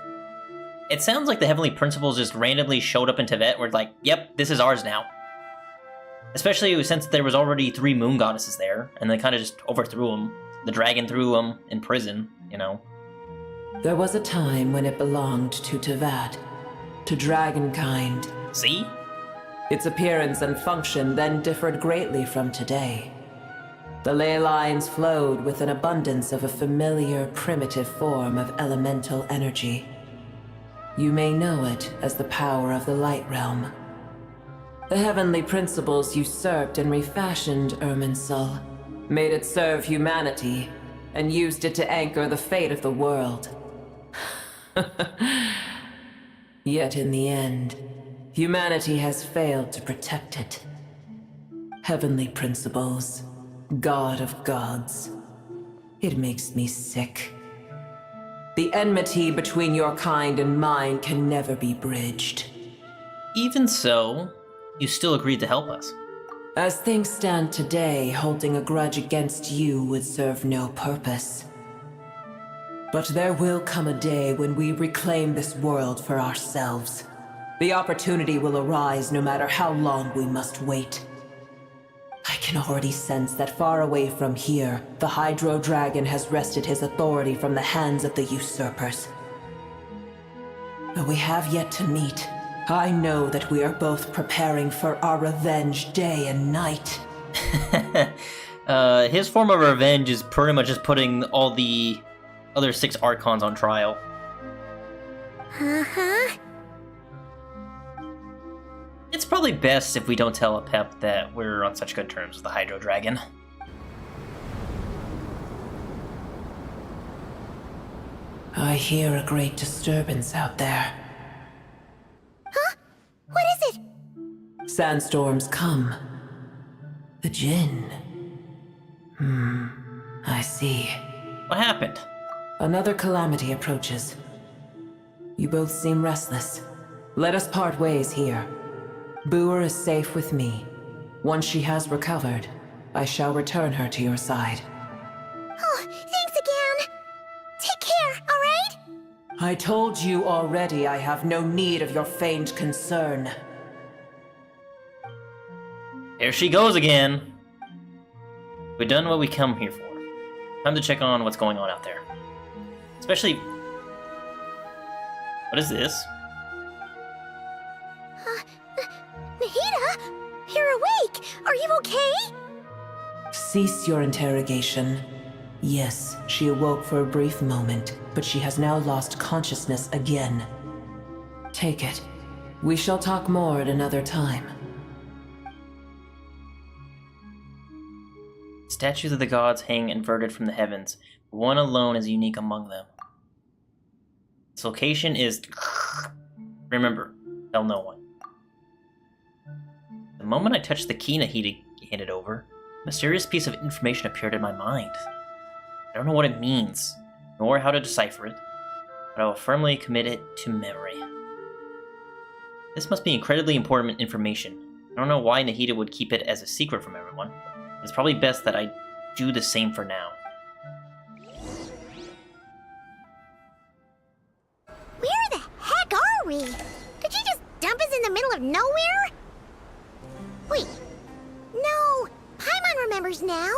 it sounds like the heavenly principles just randomly showed up in Tevat, where, like, yep, this is ours now. Especially since there was already 3 moon goddesses there, and they kind of just overthrew them. The dragon threw them in prison, you know. There was a time when it belonged to Tevat, to dragonkind. See? Its appearance and function then differed greatly from today. The ley lines flowed with an abundance of a familiar, primitive form of elemental energy. You may know it as the power of the Light Realm. The heavenly principles usurped and refashioned Irminsul, made it serve humanity, and used it to anchor the fate of the world. Yet in the end, humanity has failed to protect it. Heavenly principles, God of gods. It makes me sick. The enmity between your kind and mine can never be bridged. Even so, you still agreed to help us. As things stand today, holding a grudge against you would serve no purpose. But there will come a day when we reclaim this world for ourselves. The opportunity will arise no matter how long we must wait. I can already sense that far away from here, the Hydro Dragon has wrested his authority from the hands of the usurpers. Though we have yet to meet, I know that we are both preparing for our revenge day and night. His form of revenge is pretty much just putting all the other 6 Archons on trial. Uh-huh. It's probably best if we don't tell Apep that we're on such good terms with the Hydro Dragon. I hear a great disturbance out there. Huh? What is it? Sandstorms come. The Jinn. I see. What happened? Another calamity approaches. You both seem restless. Let us part ways here. Booer is safe with me. Once she has recovered, I shall return her to your side. Oh, thanks again. Take care, alright? I told you already I have no need of your feigned concern. There she goes again. We've done what we come here for. Time to check on what's going on out there. Especially... What is this? Nahida, you're awake. Are you okay? Cease your interrogation. Yes, she awoke for a brief moment, but she has now lost consciousness again. Take it. We shall talk more at another time. Statues of the gods hang inverted from the heavens. One alone is unique among them. Its location is... Remember, tell no one. The moment I touched the key Nahida handed over, a mysterious piece of information appeared in my mind. I don't know what it means, nor how to decipher it, but I will firmly commit it to memory. This must be incredibly important information. I don't know why Nahida would keep it as a secret from everyone. It's probably best that I do the same for now. Where the heck are we? Did you just dump us in the middle of nowhere? Wait. No. Paimon remembers now.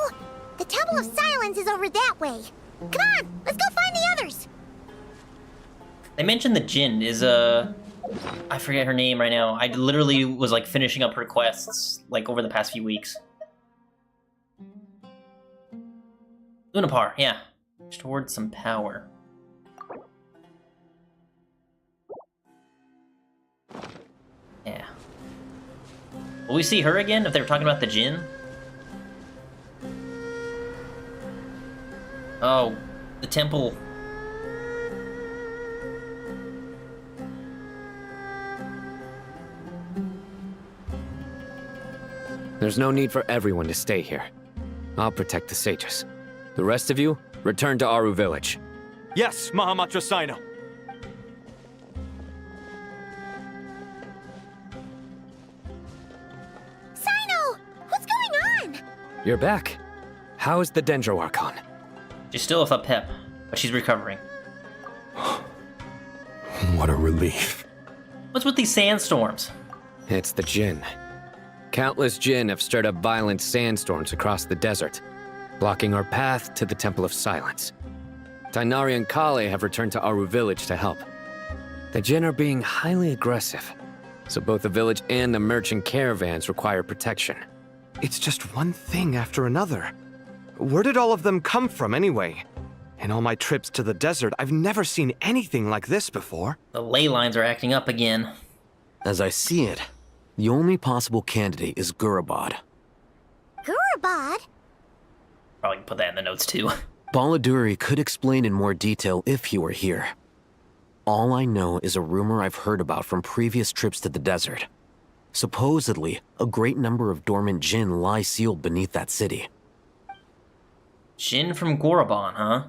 The Temple of Silence is over that way. Come on, let's go find the others. They mentioned the Jinn is, I forget her name right now. I literally was, like, finishing up her quests, like, over the past few weeks. Lunapar, yeah. Towards some power. Yeah. Will we see her again if they were talking about the Jinn? Oh, the temple. There's no need for everyone to stay here. I'll protect the sages. The rest of you, return to Aru village. Yes, Mahamatra Sino. Sino! What's going on? You're back. How is the Dendro Archon? She's still with a pep, but she's recovering. What a relief. What's with these sandstorms? It's the Jinn. Countless Jinn have stirred up violent sandstorms across the desert, blocking our path to the Temple of Silence. Tainari and Kale have returned to Aru village to help. The Jinn are being highly aggressive, so both the village and the merchant caravans require protection. It's just one thing after another. Where did all of them come from anyway? In all my trips to the desert, I've never seen anything like this before. The ley lines are acting up again. As I see it, the only possible candidate is Gurabad. Gurabad? Probably put that in the notes too. Baladuri could explain in more detail if he were here. All I know is a rumor I've heard about from previous trips to the desert. Supposedly, a great number of dormant Jinn lie sealed beneath that city. Jinn from Goroban, huh?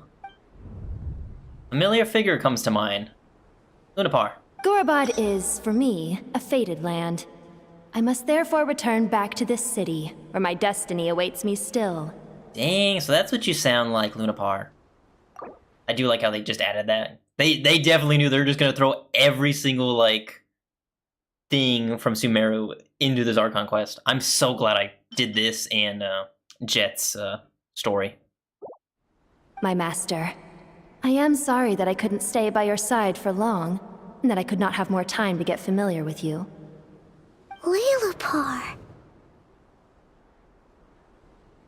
Familiar figure comes to mind. Lunapar. Gurabad is, for me, a fated land. I must therefore return back to this city, where my destiny awaits me still. Dang, so that's what you sound like, Lunapar. I do like how they just added that. They definitely knew they were just gonna throw every single, like, thing from Sumeru into this Archon Quest. I'm so glad I did this and Jet's story. My master, I am sorry that I couldn't stay by your side for long, and that I could not have more time to get familiar with you. Lilapar.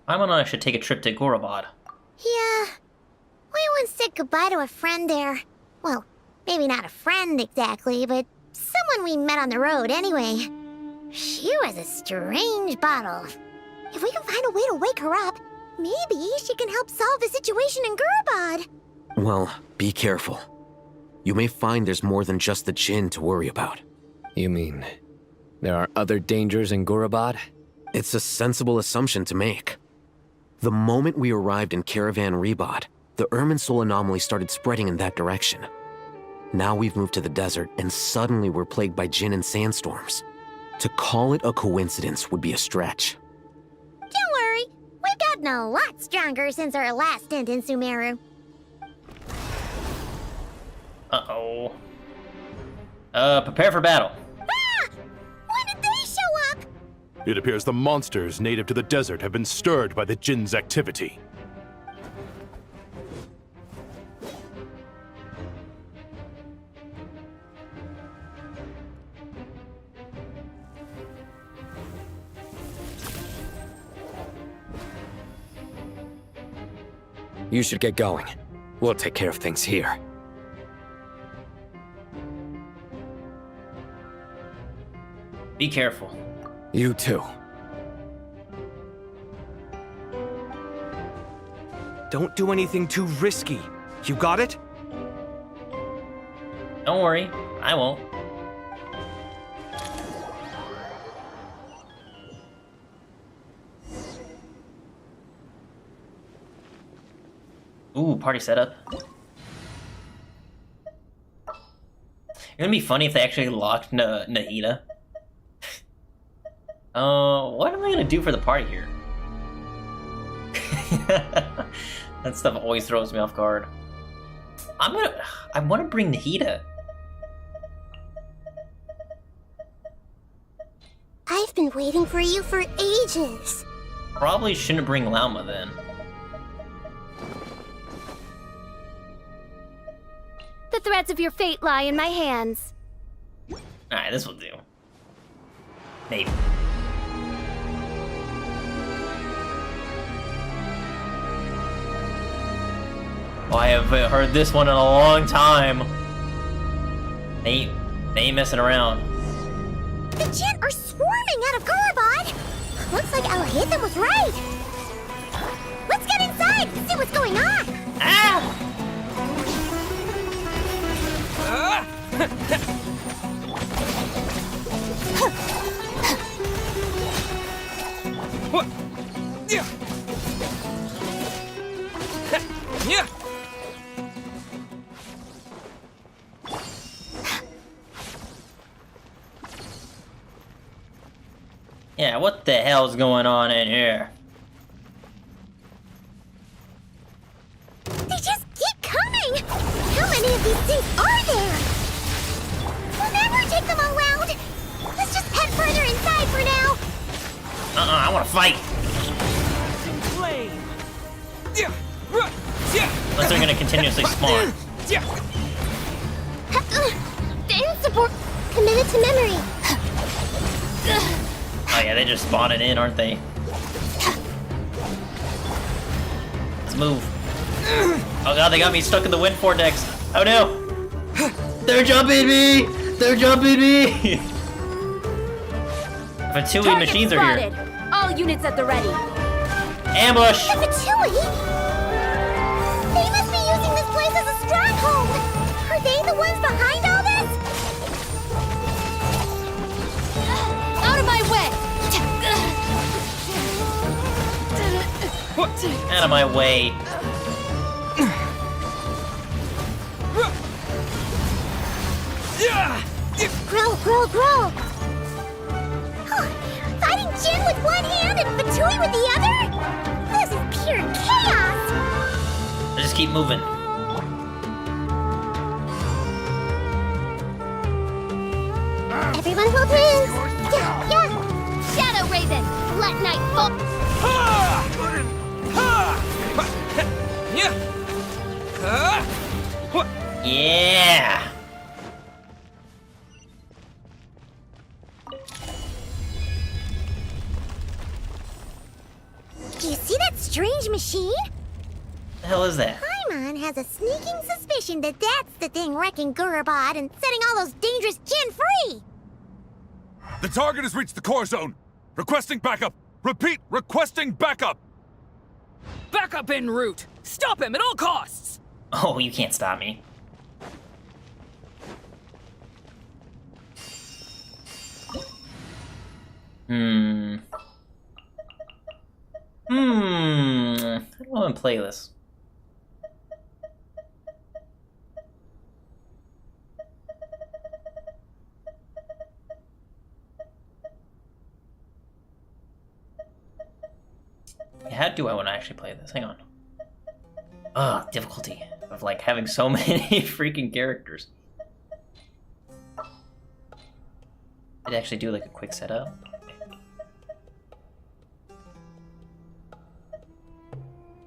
Paimon and I should take a trip to Gurabad. Yeah. We once said goodbye to a friend there. Well, maybe not a friend exactly, but someone we met on the road anyway. She was a strange bottle. If we can find a way to wake her up, maybe she can help solve the situation in Gurabad. Well, be careful. You may find there's more than just the Jinn to worry about. You mean, there are other dangers in Gurabad? It's a sensible assumption to make. The moment we arrived in Caravan Rebod, the Irminsul anomaly started spreading in that direction. Now we've moved to the desert, and suddenly we're plagued by Jinn and sandstorms. To call it a coincidence would be a stretch. Don't worry, we've gotten a lot stronger since our last stint in Sumeru. Uh-oh. Prepare for battle. Ah! When did they show up? It appears the monsters native to the desert have been stirred by the Jinn's activity. You should get going. We'll take care of things here. Be careful. You too. Don't do anything too risky. You got it? Don't worry, I won't. Ooh, party setup. It's gonna be funny if they actually locked Nahida. What am I gonna do for the party here? That stuff always throws me off guard. I wanna bring Nahida. I've been waiting for you for ages. Probably shouldn't bring Lauma then. The threads of your fate lie in my hands. Alright, this will do. Maybe. Oh, I haven't heard this one in a long time. They ain't messing around. The Jinn are swarming out of Gurabad! Looks like our Hithem was right! Let's get inside and see what's going on! Ah! What? Yeah. Yeah. Yeah, what the hell's going on in here? They just keep coming! How many of these things are there? We'll never take them all round! Let's just head further inside for now! I wanna fight! Unless they're gonna continuously spawn. The support committed to memory. Oh yeah, they just spawned in, aren't they? Let's move. Oh god, they got me stuck in the wind vortex. Oh no! They're jumping me! They're jumping me! Fatui machines are here. All units at the ready. Ambush! The Fatui? They must be using this place as a stronghold! Are they the ones behind all this? Out of my way! Out of my way. Grow, grow, grow! Fighting Jin with one hand and Fatui with the other? This is pure chaos! I just keep moving. Everyone hold hands! Yeah! Shadow Raven, let night fall. Yeah! Do you see that strange machine? The hell is that? Paimon has a sneaking suspicion that that's the thing wrecking Gurabad and setting all those dangerous Jinn free! The target has reached the core zone. Requesting backup. Repeat, requesting backup. Backup en route. Stop him at all costs. Oh, you can't stop me. I don't want to play this. How do I want to actually play this? Hang on. Difficulty of like having so many freaking characters. Did actually do like a quick setup.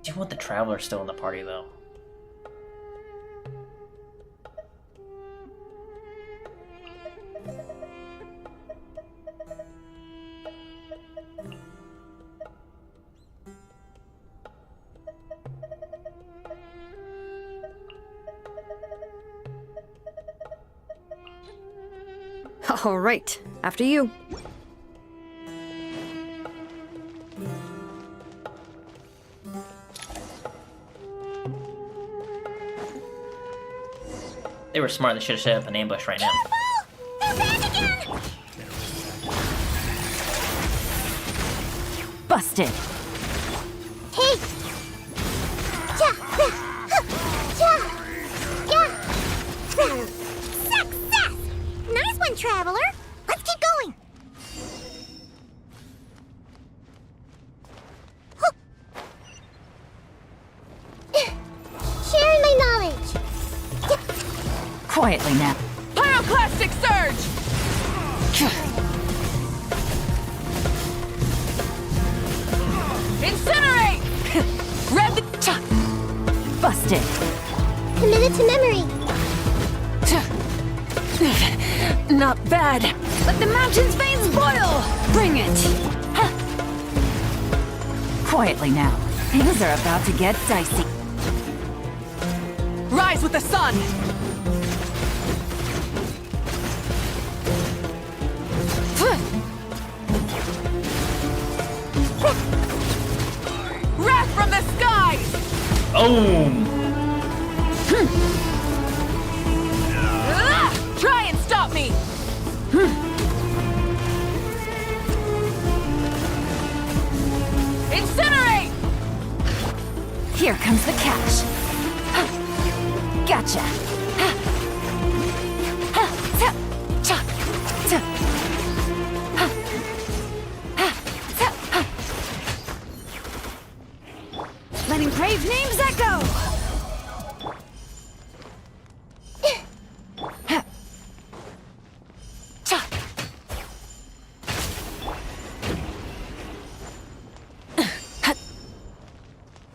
Do you want the Traveler still in the party though? All right, after you. They were smart. They should have set up an ambush right now. They're back again! Busted. Hey! Success! Nice one, Traveler! Let's keep going! Sharing my knowledge! Quietly now. Pyroclastic surge! Incinerate! Rev the... Busted. Committed to memory. Not bad. Let the mountain's veins boil! Bring it! Quietly now. Things are about to get dicey. Rise with the sun! Wrath from the skies! Boom! Try and stop me! Incinerate! Here comes the catch. Gotcha. Letting brave names echo!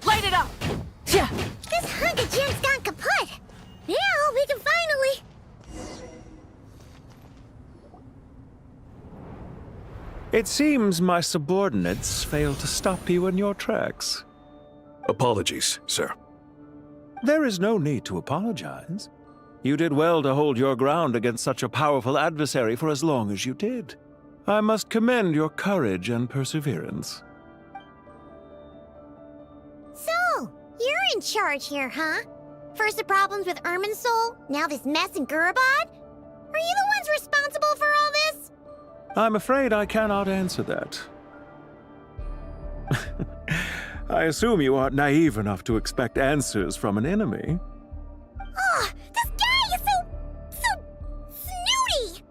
Light it up! This hunk of gem's gone kaput! Now we can finally... It seems my subordinates failed to stop you in your tracks. Apologies, sir. There is no need to apologize. You did well to hold your ground against such a powerful adversary for as long as you did. I must commend your courage and perseverance. So, you're in charge here, huh? First the problems with Irminsul, now this mess in Gurabad? Are you the ones responsible for all this? I'm afraid I cannot answer that. I assume you aren't naive enough to expect answers from an enemy. Oh, this guy is so snooty!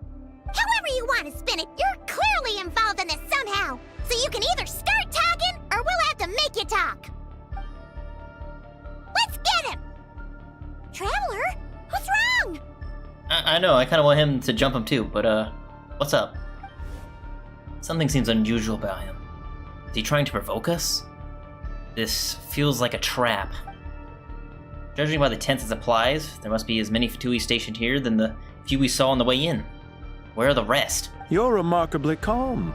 However you want to spin it, you're clearly involved in this somehow. So you can either start talking, or we'll have to make you talk. Let's get him! Traveler, what's wrong? I know, I kind of want him to jump him too, but what's up? Something seems unusual about him. Is he trying to provoke us? This feels like a trap. Judging by the tense it applies, there must be as many Fatui stationed here than the few we saw on the way in. Where are the rest? You're remarkably calm.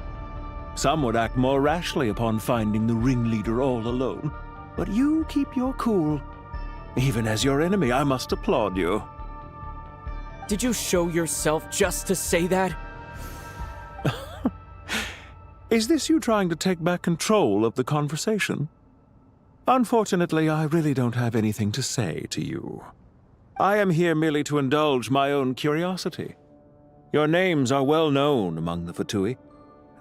Some would act more rashly upon finding the ringleader all alone. But you keep your cool. Even as your enemy, I must applaud you. Did you show yourself just to say that? Is this you trying to take back control of the conversation? Unfortunately, I really don't have anything to say to you. I am here merely to indulge my own curiosity. Your names are well known among the Fatui.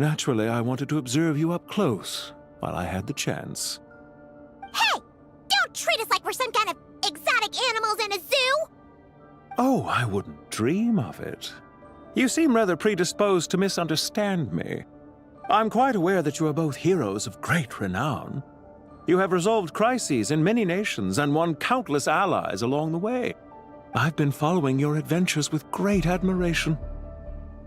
Naturally, I wanted to observe you up close while I had the chance. Hey! Don't treat us like we're some kind of exotic animals in a zoo! Oh, I wouldn't dream of it. You seem rather predisposed to misunderstand me. I'm quite aware that you are both heroes of great renown. You have resolved crises in many nations and won countless allies along the way. I've been following your adventures with great admiration.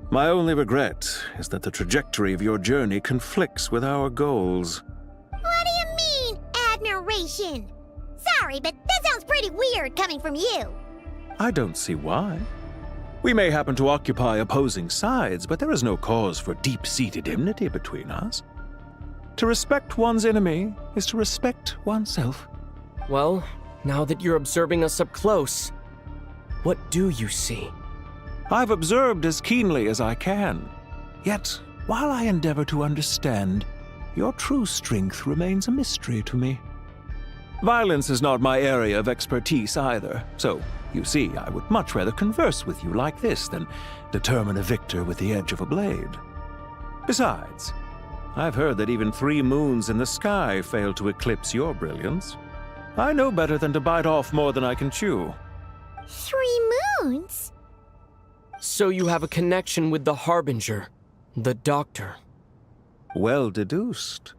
My only regret is that the trajectory of your journey conflicts with our goals. What do you mean, admiration? Sorry, but that sounds pretty weird coming from you. I don't see why. We may happen to occupy opposing sides, but there is no cause for deep-seated enmity between us. To respect one's enemy is to respect oneself. Well, now that you're observing us up close, what do you see? I've observed as keenly as I can. Yet, while I endeavor to understand, your true strength remains a mystery to me. Violence is not my area of expertise either, so You see, I would much rather converse with you like this than determine a victor with the edge of a blade. Besides, I've heard that even 3 moons in the sky fail to eclipse your brilliance. I know better than to bite off more than I can chew. 3 moons? So you have a connection with the Harbinger, the Doctor. Well deduced.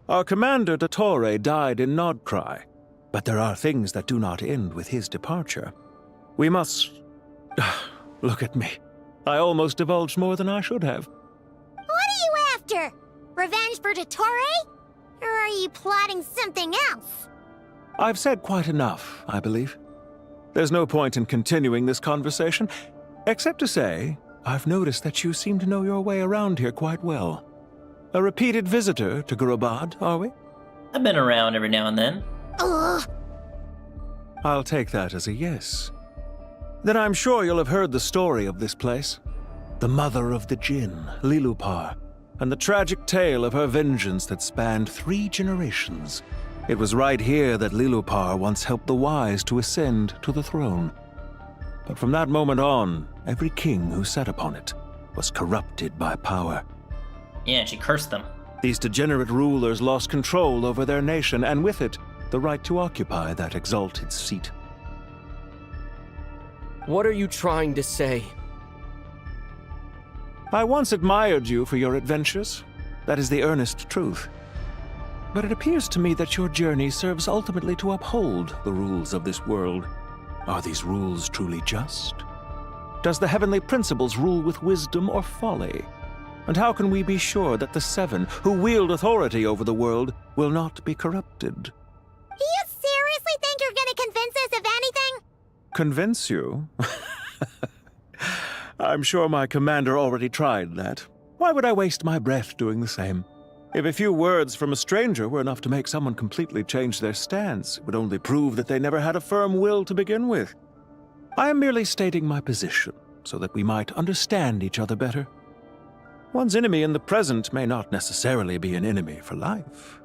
Our commander, Dottore, died in Nodcry, but there are things that do not end with his departure. We must... Look at me. I almost divulged more than I should have. What are you after? Revenge for Dottore? Or are you plotting something else? I've said quite enough, I believe. There's no point in continuing this conversation, except to say, I've noticed that you seem to know your way around here quite well. A repeated visitor to Gurabad, are we? I've been around every now and then. Ugh. I'll take that as a yes. Then I'm sure you'll have heard the story of this place. The mother of the Jinn, Lilupar, and the tragic tale of her vengeance that spanned 3 generations. It was right here that Lilupar once helped the wise to ascend to the throne. But from that moment on, every king who sat upon it was corrupted by power. Yeah, she cursed them. These degenerate rulers lost control over their nation, and with it, the right to occupy that exalted seat. What are you trying to say? I once admired you for your adventures. That is the earnest truth. But it appears to me that your journey serves ultimately to uphold the rules of this world. Are these rules truly just? Does the heavenly principles rule with wisdom or folly? And how can we be sure that the 7 who wield authority over the world will not be corrupted? Do you seriously think you're gonna convince us of anything? Convince you? I'm sure my commander already tried that. Why would I waste my breath doing the same? If a few words from a stranger were enough to make someone completely change their stance, it would only prove that they never had a firm will to begin with. I am merely stating my position, so that we might understand each other better. One's enemy in the present may not necessarily be an enemy for life.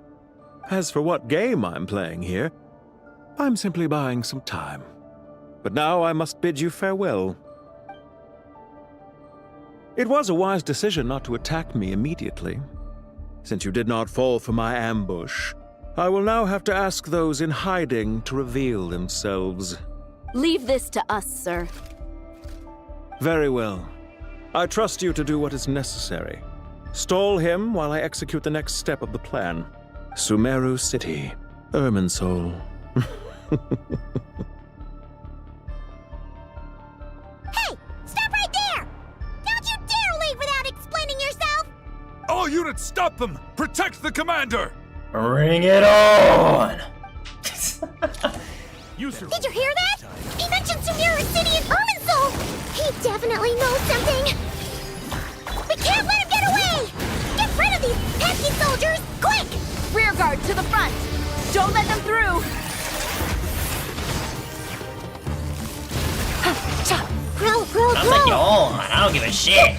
As for what game I'm playing here, I'm simply buying some time. But now I must bid you farewell. It was a wise decision not to attack me immediately. Since you did not fall for my ambush, I will now have to ask those in hiding to reveal themselves. Leave this to us, sir. Very well. I trust you to do what is necessary. Stall him while I execute the next step of the plan. Sumeru City, Irminsul. Hey! Stop right there! Don't you dare leave without explaining yourself! All units, stop them! Protect the commander! Bring it on! Did you hear that? He mentioned Sumeru City and Irminsul! He definitely knows something! We can't let him get away! Get rid of these pesky soldiers, quick! Rear guard to the front! Don't let them through! Roll, I'm like, yo, I don't give a shit.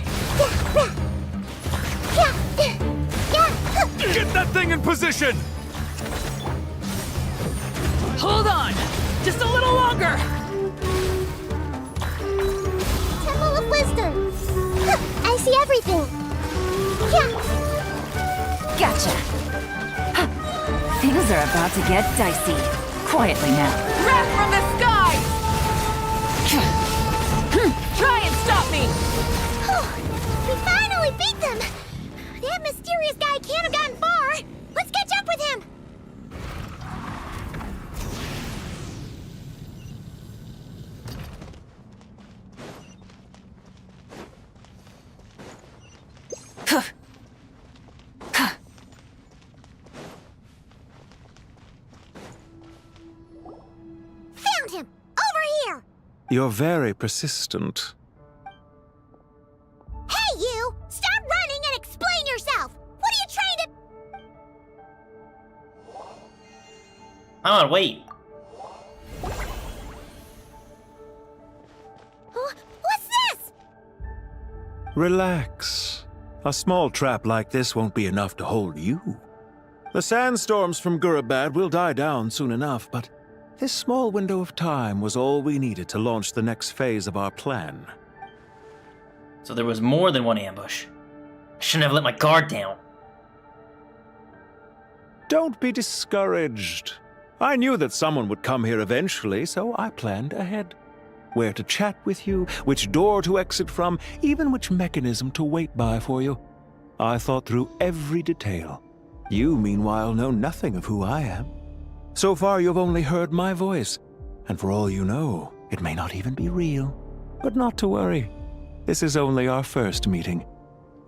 Get that thing in position! Hold on! Just a little longer! Temple of Wisdom! I see everything! Gotcha! Things are about to get dicey. Quietly now. Wrath from the sky! Try and stop me! We finally beat them! That mysterious guy can't have gotten far! Let's catch up with him! Found him! Over here! You're very persistent. Hey, you! Stop running and explain yourself! What are you trying to... Hold on, wait. What's this? Relax. A small trap like this won't be enough to hold you. The sandstorms from Gurabad will die down soon enough, but This small window of time was all we needed to launch the next phase of our plan. So there was more than one ambush. I shouldn't have let my guard down. Don't be discouraged. I knew that someone would come here eventually, so I planned ahead. Where to chat with you, which door to exit from, even which mechanism to wait by for you. I thought through every detail. You, meanwhile, know nothing of who I am. So far, you've only heard my voice, and for all you know, it may not even be real. But not to worry. This is only our first meeting.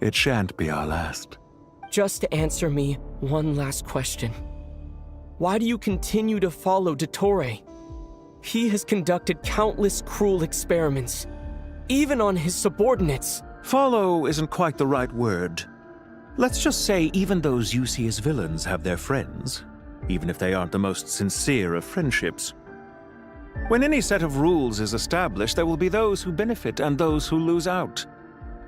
It shan't be our last. Just answer me one last question. Why do you continue to follow Dottore? He has conducted countless cruel experiments, even on his subordinates. Follow isn't quite the right word. Let's just say even those you see as villains have their friends, even if they aren't the most sincere of friendships. When any set of rules is established, there will be those who benefit and those who lose out.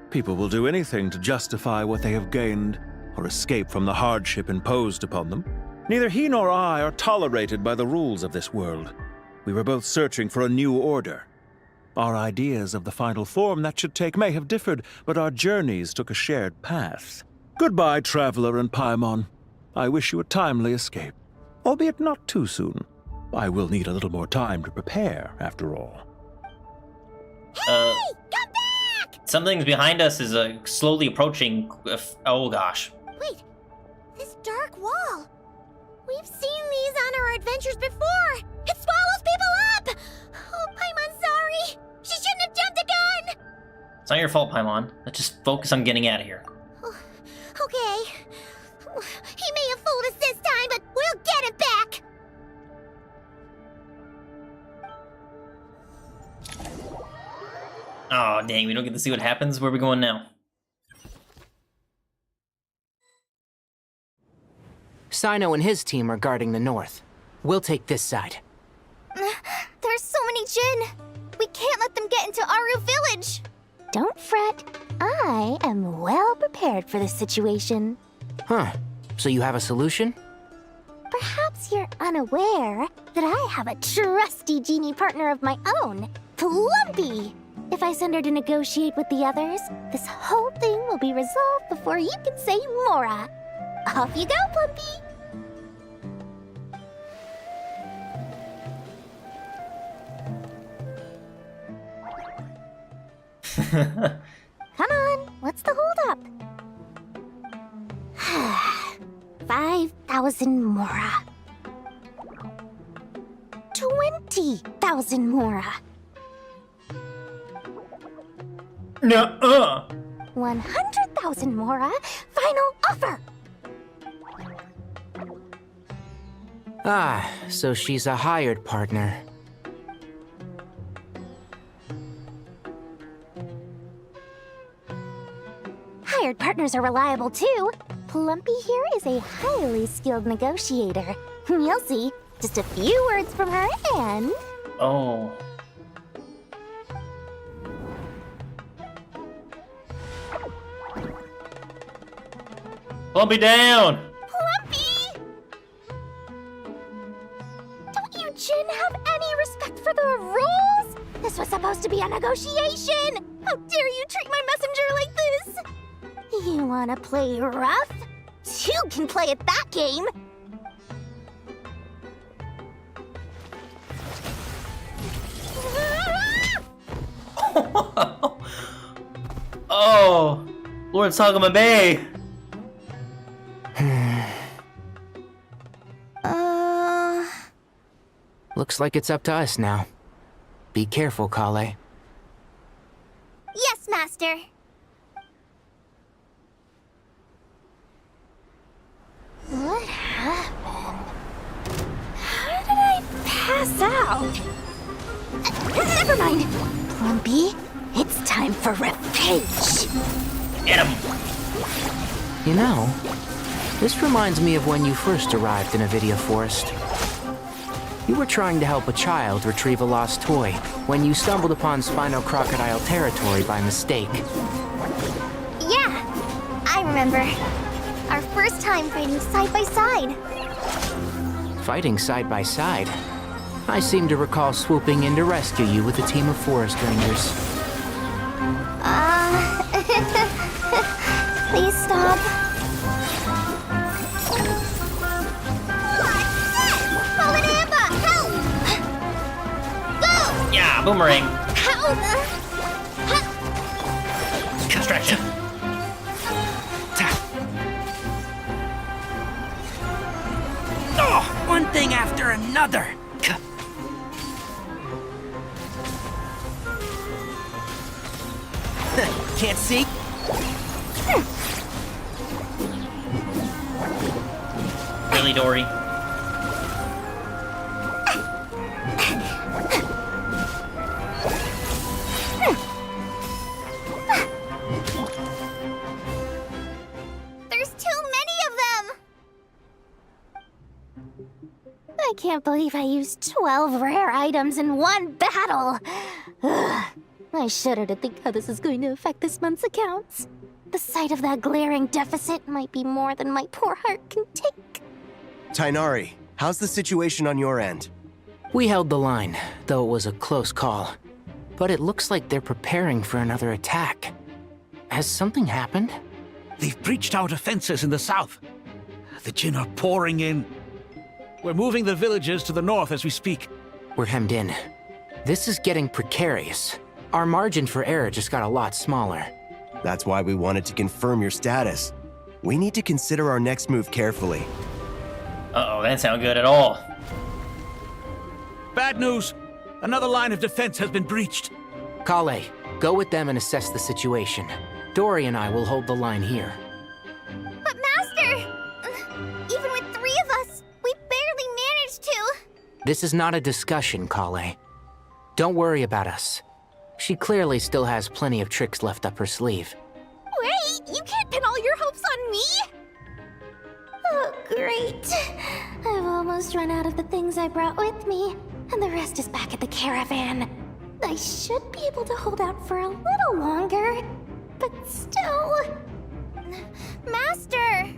People will do anything to justify what they have gained or escape from the hardship imposed upon them. Neither he nor I are tolerated by the rules of this world. We were both searching for a new order. Our ideas of the final form that should take may have differed, but our journeys took a shared path. Goodbye, Traveler and Paimon. I wish you a timely escape, albeit not too soon. I will need a little more time to prepare, after all. Hey! Come back! Something's behind us is slowly approaching. Oh gosh. Wait, this dark wall. We've seen these on our adventures before. It swallows people up! Oh, Paimon's sorry. She shouldn't have jumped a gun! It's not your fault, Paimon. Let's just focus on getting out of here. Oh, okay. He may have fooled us this time, but we'll get him back! Oh, dang, we don't get to see what happens. Where are we going now? Sino and his team are guarding the north. We'll take this side. There's so many Jin. We can't let them get into Aru Village. Don't fret. I am well prepared for this situation. Huh. So you have a solution? Perhaps you're unaware that I have a trusty genie partner of my own, Plumpy. If I send her to negotiate with the others, this whole thing will be resolved before you can say Mora. Off you go, Plumpy! Come on, what's the holdup? 5,000 Mora. 20,000 Mora. Nuh-uh. 100,000 Mora. Final offer. Ah, so she's a hired partner. Hired partners are reliable too. Plumpy here is a highly skilled negotiator. You'll see. Just a few words from her and... Oh. Plumpy down! Plumpy! Don't you Jin have any respect for the rules? This was supposed to be a negotiation! How dare you treat my messenger like this? You wanna play rough? Two can play at that game! Oh! Lord Sagama Bay! Looks like it's up to us now. Be careful, Kale. Yes, Master. What happened? How did I pass out? Never mind. Plumpy, it's time for revenge. Get him! You know, this reminds me of when you first arrived in Avidia Forest. You were trying to help a child retrieve a lost toy when you stumbled upon Spino Crocodile territory by mistake. Yeah, I remember. Our first time fighting side by side. Fighting side by side? I seem to recall swooping in to rescue you with a team of forest rangers. Please stop. Help! Go! Yeah, boomerang. Help! Distraction. Oh, one thing after another. Can't see? Really, Dory? There's too many of them! I can't believe I used 12 rare items in one battle! Ugh. I shudder to think how this is going to affect this month's accounts. The sight of that glaring deficit might be more than my poor heart can take. Tainari, how's the situation on your end? We held the line, though it was a close call. But it looks like they're preparing for another attack. Has something happened? They've breached our defenses in the south. The Jinn are pouring in. We're moving the villagers to the north as we speak. We're hemmed in. This is getting precarious. Our margin for error just got a lot smaller. That's why we wanted to confirm your status. We need to consider our next move carefully. Uh-oh, that didn't sound good at all. Bad news! Another line of defense has been breached. Kale, go with them and assess the situation. Dory and I will hold the line here. But Master! Even with 3 of us, we barely managed to! This is not a discussion, Kale. Don't worry about us. She clearly still has plenty of tricks left up her sleeve. Wait! You can't pin all your hopes on me! Oh, great. I've almost run out of the things I brought with me, and the rest is back at the caravan. I should be able to hold out for a little longer, but still... Master!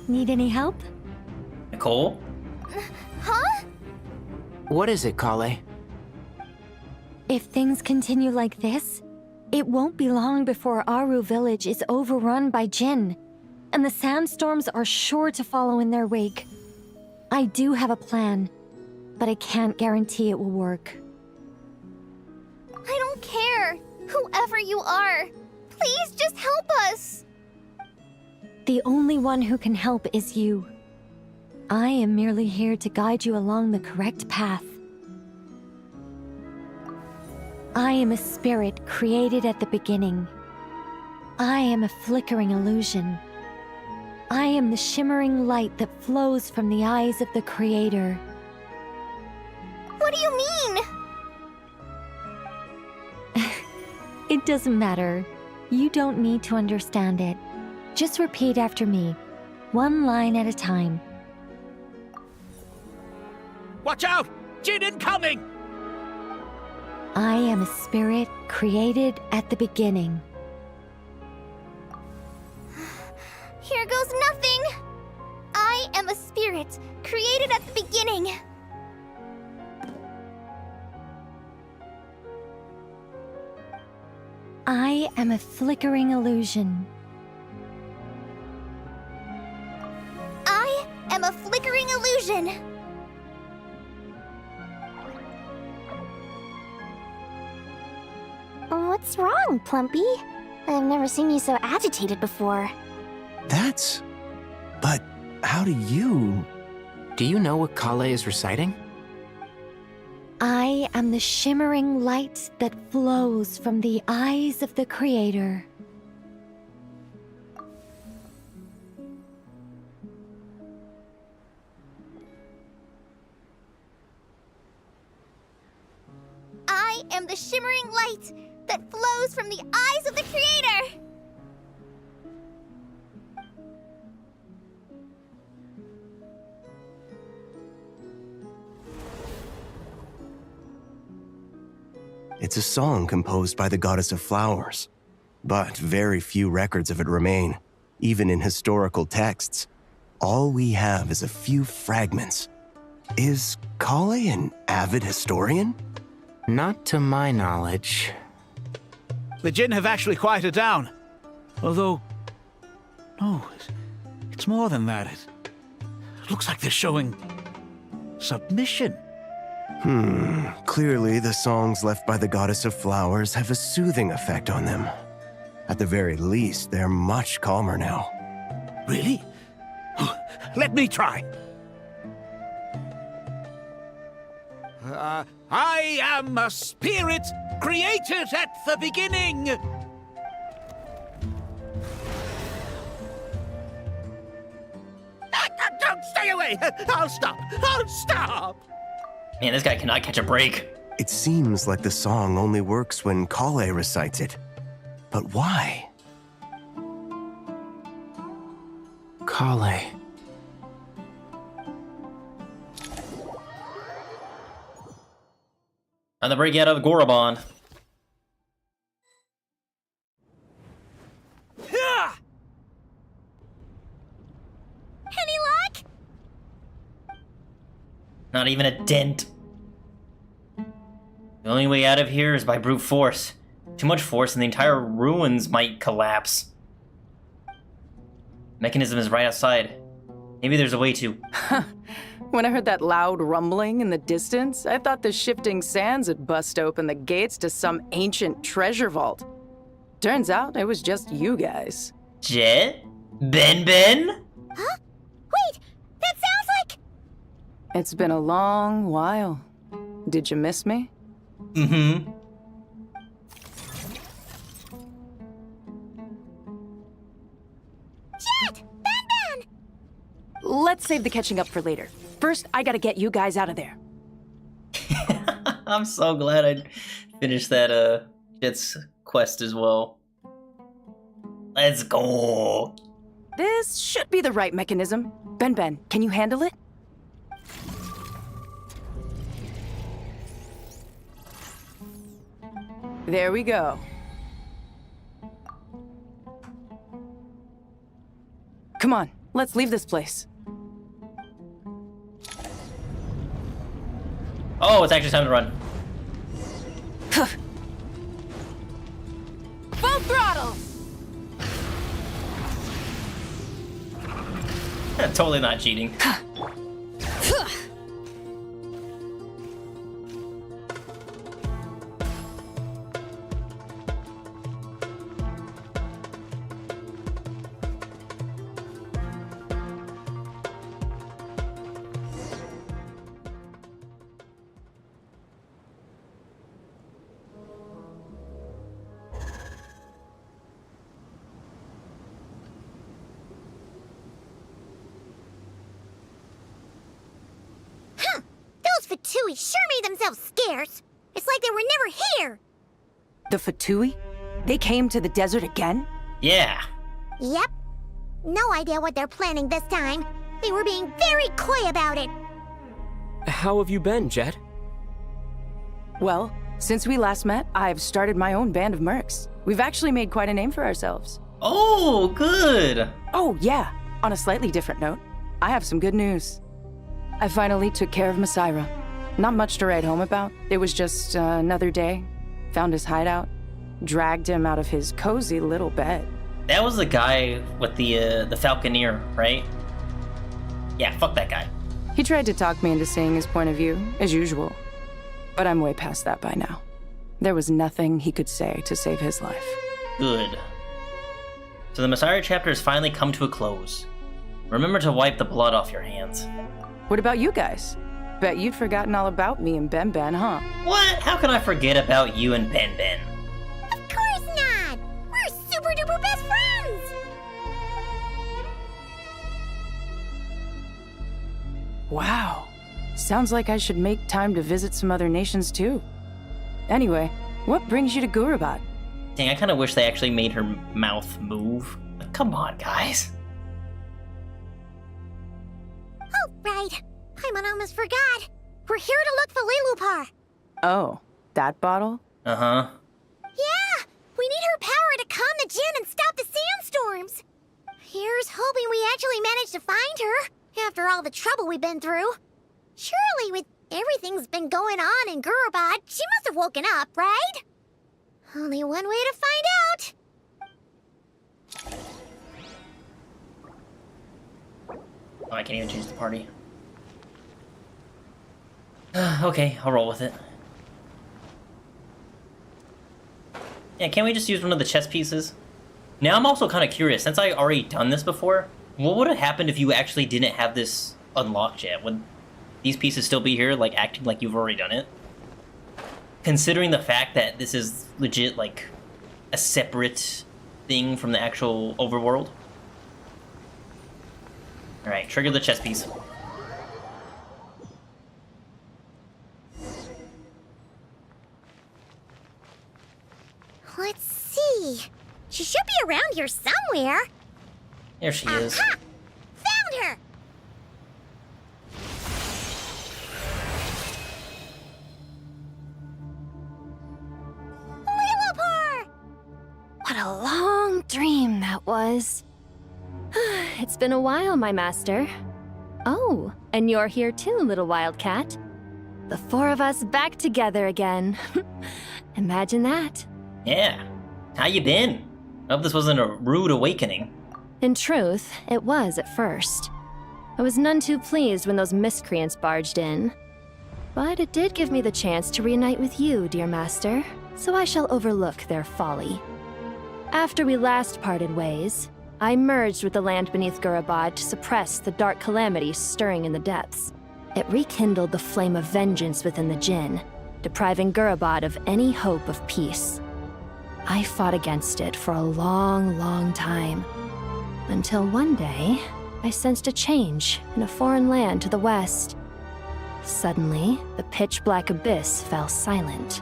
Need any help? Nicole? Huh? What is it, Kale? If things continue like this, it won't be long before Aru village is overrun by Jinn, and the sandstorms are sure to follow in their wake. I do have a plan, but I can't guarantee it will work. I don't care, whoever you are. Please just help us. The only one who can help is you. I am merely here to guide you along the correct path. I am a spirit created at the beginning. I am a flickering illusion. I am the shimmering light that flows from the eyes of the Creator. What do you mean? It doesn't matter. You don't need to understand it. Just repeat after me, one line at a time. Watch out! Jinn incoming! I am a spirit created at the beginning. Here goes nothing! I am a spirit, created at the beginning. I am a flickering illusion. I am a flickering illusion. What's wrong, Plumpy? I've never seen you so agitated before. But how do you... Do you know what Kale is reciting? I am the shimmering light that flows from the eyes of the Creator. I am the shimmering light that flows from the eyes of the Creator! It's a song composed by the goddess of flowers, but very few records of it remain, even in historical texts. All we have is a few fragments. Is Kale an avid historian? Not to my knowledge. The Jinn have actually quieted down. Although, no, it's more than that. It looks like they're showing submission. Clearly the songs left by the Goddess of Flowers have a soothing effect on them. At the very least, they're much calmer now. Really? Let me try. I am a spirit created at the beginning. Don't stay away. I'll stop. I'll stop. Man, this guy cannot catch a break. It seems like the song only works when Kale recites it. But why? Kale. On the break out of Gorobon. Any luck? Not even a dent. The only way out of here is by brute force. Too much force and the entire ruins might collapse. Mechanism is right outside. Maybe there's a way to... When I heard that loud rumbling in the distance, I thought the shifting sands had bust open the gates to some ancient treasure vault. Turns out it was just you guys. Jet? Ben? Huh? Wait, that sounds like... It's been a long while. Did you miss me? Mm-hmm. Jet! Ben! Let's save the catching up for later. First, I gotta get you guys out of there. I'm so glad I finished that Jet's quest as well. Let's go. This should be the right mechanism. Ben, can you handle it? There we go. Come on, let's leave this place. Oh, it's actually time to run. Full throttle! Totally not cheating. Fatui sure made themselves scarce. It's like they were never here. The Fatui? They came to the desert again? Yeah. Yep. No idea what they're planning this time. They were being very coy about it. How have you been, Jet? Well, since we last met, I've started my own band of mercs. We've actually made quite a name for ourselves. Oh, good. Oh, yeah. On a slightly different note, I have some good news. I finally took care of Masaira. Not much to write home about. It was just another day. Found his hideout. Dragged him out of his cozy little bed. That was the guy with the Falconeer, right? Yeah, fuck that guy. He tried to talk me into seeing his point of view, as usual. But I'm way past that by now. There was nothing he could say to save his life. Good. So the Masaira chapter has finally come to a close. Remember to wipe the blood off your hands. What about you guys? Bet you'd forgotten all about me and Ben, huh? What? How can I forget about you and Ben? Of course not! We're super duper best friends! Wow. Sounds like I should make time to visit some other nations too. Anyway, what brings you to Gurabat? Dang, I kind of wish they actually made her mouth move. Like, come on, guys. Oh, right. I almost forgot. We're here to look for Lilupar. Oh, that bottle? Uh-huh. Yeah! We need her power to calm the Jinn and stop the sandstorms. Here's hoping we actually manage to find her, after all the trouble we've been through. Surely, with everything's been going on in Gurubad, she must have woken up, right? Only one way to find out. Oh, I can't even change the party. Okay, I'll roll with it. Yeah, can't we just use one of the chess pieces? Now I'm also kind of curious, since I already done this before, what would have happened if you actually didn't have this unlocked yet? Would these pieces still be here, like, acting like you've already done it? Considering the fact that this is legit, like, a separate thing from the actual overworld? Alright, trigger the chess piece. Let's see. She should be around here somewhere. There she is. Aha! Found her! Lillipore! What a long dream that was. It's been a while, my master. Oh, and you're here too, little wildcat. The four of us back together again. Imagine that. Yeah. How you been? I hope this wasn't a rude awakening. In truth, it was at first. I was none too pleased when those miscreants barged in. But it did give me the chance to reunite with you, dear master, so I shall overlook their folly. After we last parted ways, I merged with the land beneath Gurubad to suppress the dark calamity stirring in the depths. It rekindled the flame of vengeance within the Jinn, depriving Gurubad of any hope of peace. I fought against it for a long, long time, until one day, I sensed a change in a foreign land to the west. Suddenly, the pitch-black abyss fell silent.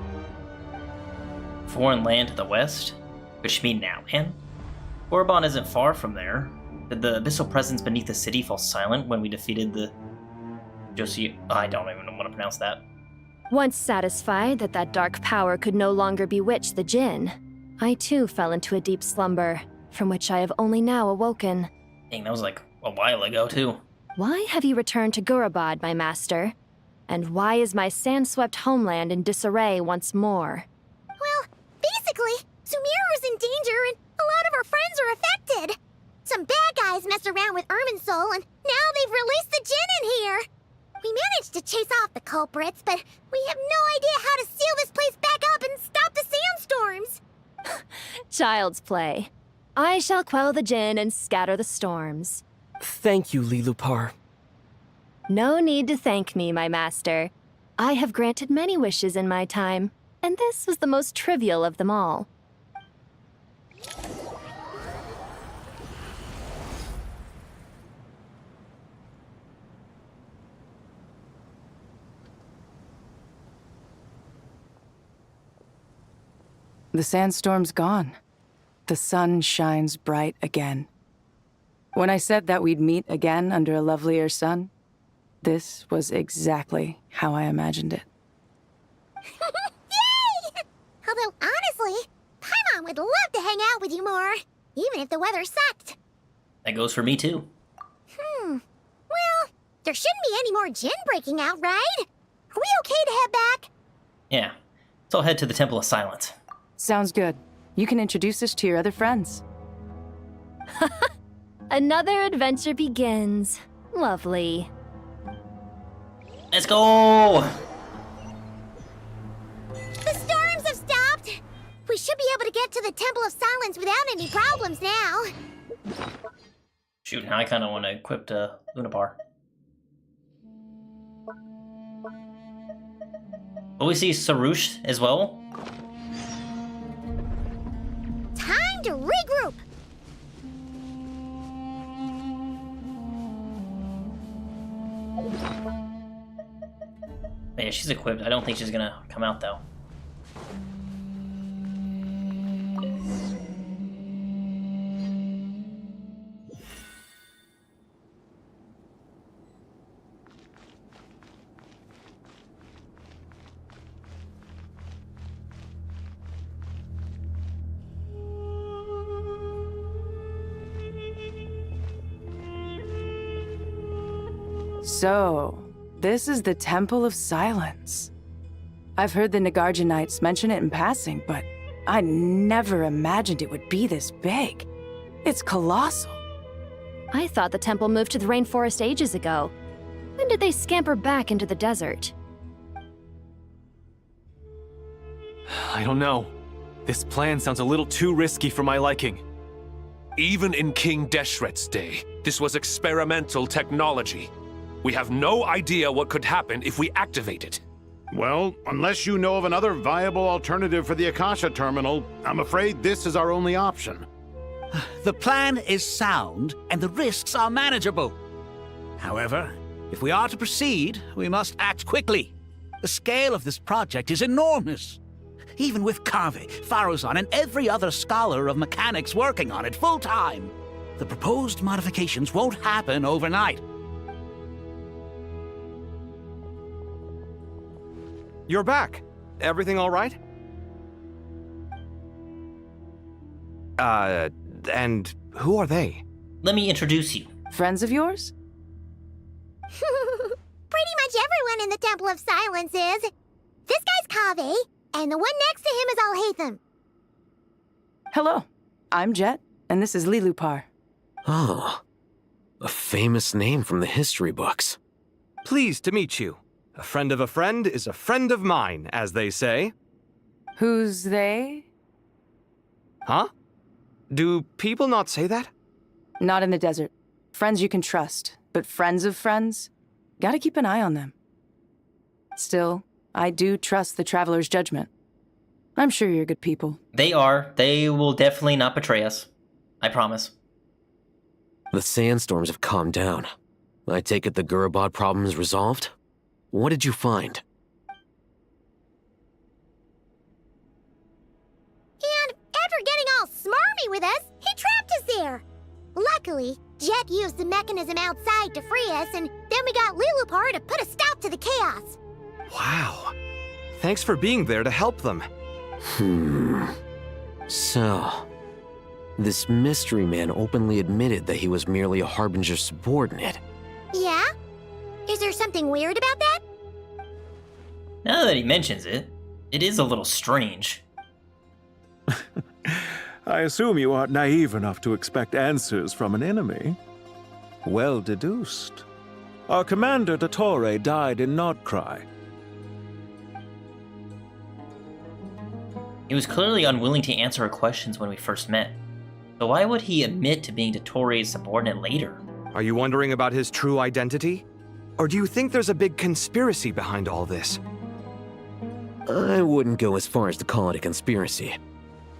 Foreign land to the west? Which mean now, man? Orban isn't far from there. Did the abyssal presence beneath the city fall silent when we defeated the... I don't even know how to pronounce that. Once satisfied that that dark power could no longer bewitch the Jinn, I too fell into a deep slumber, from which I have only now awoken. Dang, that was like a while ago, too. Why have you returned to Gurubad, my master? And why is my sand-swept homeland in disarray once more? Well, basically, Sumeru's in danger and a lot of our friends are affected. Some bad guys messed around with Irminsul and now they've released the Jinn in here. We managed to chase off the culprits, but we have no idea how to seal this place back up and stop the sandstorms. Child's play. I shall quell the Jinn and scatter the storms. Thank you, Lillipar. No need to thank me, my master. I have granted many wishes in my time, and this was the most trivial of them all. The sandstorm's gone. The sun shines bright again. When I said that we'd meet again under a lovelier sun, this was exactly how I imagined it. Yay! Although, honestly, Paimon would love to hang out with you more, even if the weather sucked. That goes for me, too. Well, there shouldn't be any more Jinn breaking out, right? Are we okay to head back? Yeah. So I'll head to the Temple of Silence. Sounds good. You can introduce us to your other friends. Another adventure begins. Lovely. Let's go! The storms have stopped! We should be able to get to the Temple of Silence without any problems now. Shoot, now I kind of want to equip Lunapar. Will we see Sarush as well? Time to regroup! Yeah, she's equipped. I don't think she's gonna come out, though. So, this is the Temple of Silence. I've heard the Nagarjanites mention it in passing, but I never imagined it would be this big. It's colossal. I thought the temple moved to the rainforest ages ago. When did they scamper back into the desert? I don't know. This plan sounds a little too risky for my liking. Even in King Deshret's day, this was experimental technology. We have no idea what could happen if we activate it. Well, unless you know of another viable alternative for the Akasha terminal, I'm afraid this is our only option. The plan is sound, and the risks are manageable. However, if we are to proceed, we must act quickly. The scale of this project is enormous. Even with Kaveh, Faruzan, and every other scholar of mechanics working on it full-time, the proposed modifications won't happen overnight. You're back. Everything all right? And who are they? Let me introduce you. Friends of yours? Pretty much everyone in the Temple of Silence is. This guy's Kaveh, and the one next to him is Alhaitham. Hello, I'm Jet, and this is Lilupar. Oh, a famous name from the history books. Pleased to meet you. A friend of a friend is a friend of mine, as they say. Who's they? Huh? Do people not say that? Not in the desert. Friends you can trust, but friends of friends? Gotta keep an eye on them. Still, I do trust the Traveler's judgment. I'm sure you're good people. They are. They will definitely not betray us. I promise. The sandstorms have calmed down. I take it the Gurabad problem is resolved? What did you find? And after getting all smarmy with us, he trapped us there. Luckily, Jet used the mechanism outside to free us, and then we got Lilupar to put a stop to the chaos. Wow. Thanks for being there to help them. So, this mystery man openly admitted that he was merely a Harbinger subordinate. Yeah? Is there something weird about that? Now that he mentions it, it is a little strange. I assume you aren't naive enough to expect answers from an enemy. Well deduced. Our commander, Dottore, died in Nordcry. He was clearly unwilling to answer our questions when we first met. So why would he admit to being Dottore's subordinate later? Are you wondering about his true identity? Or do you think there's a big conspiracy behind all this? I wouldn't go as far as to call it a conspiracy.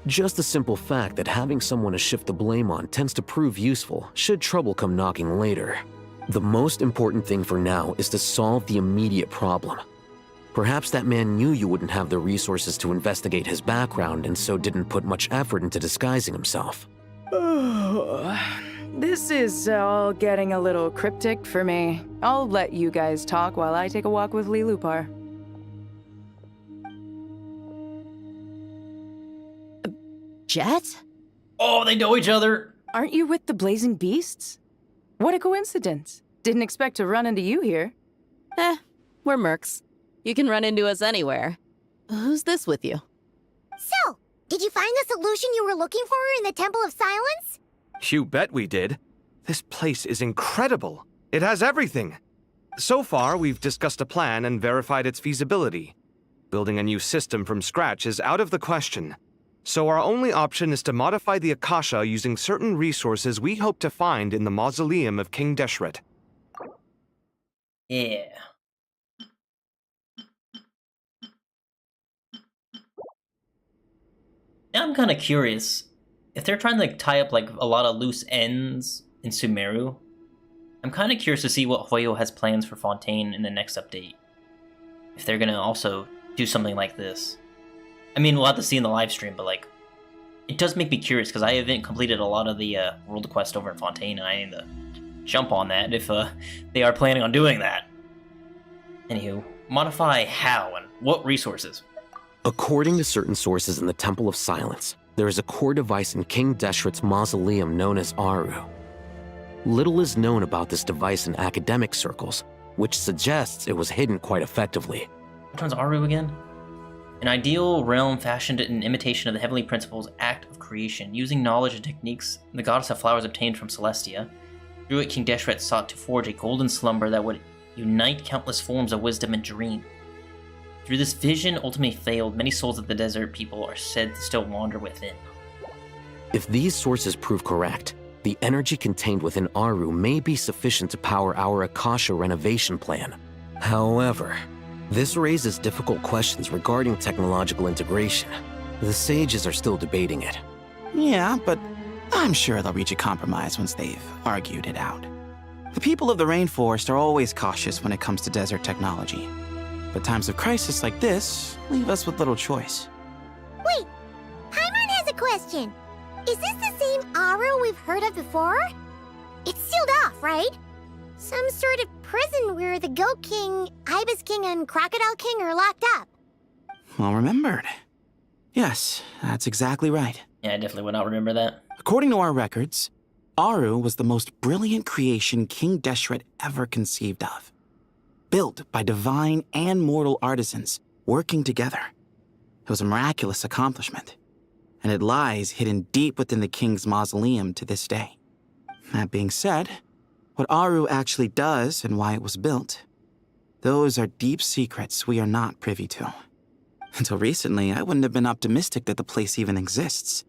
Just the simple fact that having someone to shift the blame on tends to prove useful should trouble come knocking later. The most important thing for now is to solve the immediate problem. Perhaps that man knew you wouldn't have the resources to investigate his background and so didn't put much effort into disguising himself. This is all getting a little cryptic for me. I'll let you guys talk while I take a walk with Lilupar. Jet? Oh, they know each other! Aren't you with the Blazing Beasts? What a coincidence. Didn't expect to run into you here. We're mercs. You can run into us anywhere. Who's this with you? So, did you find the solution you were looking for in the Temple of Silence? You bet we did. This place is incredible. It has everything. So far, we've discussed a plan and verified its feasibility. Building a new system from scratch is out of the question. So our only option is to modify the Akasha using certain resources we hope to find in the mausoleum of King Deshret. Yeah. Now I'm kind of curious. If they're trying to tie up like a lot of loose ends in Sumeru, I'm kind of curious to see what Hoyo has plans for Fontaine in the next update. If they're gonna also do something like this. I mean, we'll have to see in the live stream, but like, it does make me curious because I haven't completed a lot of the world quest over in Fontaine, and I need to jump on that if they are planning on doing that. Anywho, modify how and what resources? According to certain sources in the Temple of Silence, there is a core device in King Deshret's mausoleum known as Aru. Little is known about this device in academic circles, which suggests it was hidden quite effectively. Which one's Aru again? An ideal realm fashioned in imitation of the heavenly principles act of creation, using knowledge and techniques the goddess of flowers obtained from Celestia. Druid King Deshret sought to forge a golden slumber that would unite countless forms of wisdom and dream. Through this vision ultimately failed, many souls of the desert people are said to still wander within. If these sources prove correct, the energy contained within Aru may be sufficient to power our Akasha renovation plan. However, this raises difficult questions regarding technological integration. The sages are still debating it. Yeah, but I'm sure they'll reach a compromise once they've argued it out. The people of the rainforest are always cautious when it comes to desert technology. But times of crisis like this leave us with little choice. Wait, Paimon has a question. Is this the same Aru we've heard of before? It's sealed off, right? Some sort of prison where the Goat King, Ibis King, and Crocodile King are locked up. Well remembered. Yes, that's exactly right. Yeah, I definitely would not remember that. According to our records, Aru was the most brilliant creation King Deshret ever conceived of. Built by divine and mortal artisans working together. It was a miraculous accomplishment, and it lies hidden deep within the king's mausoleum to this day. That being said, what Aru actually does and why it was built, those are deep secrets we are not privy to. Until recently, I wouldn't have been optimistic that the place even exists.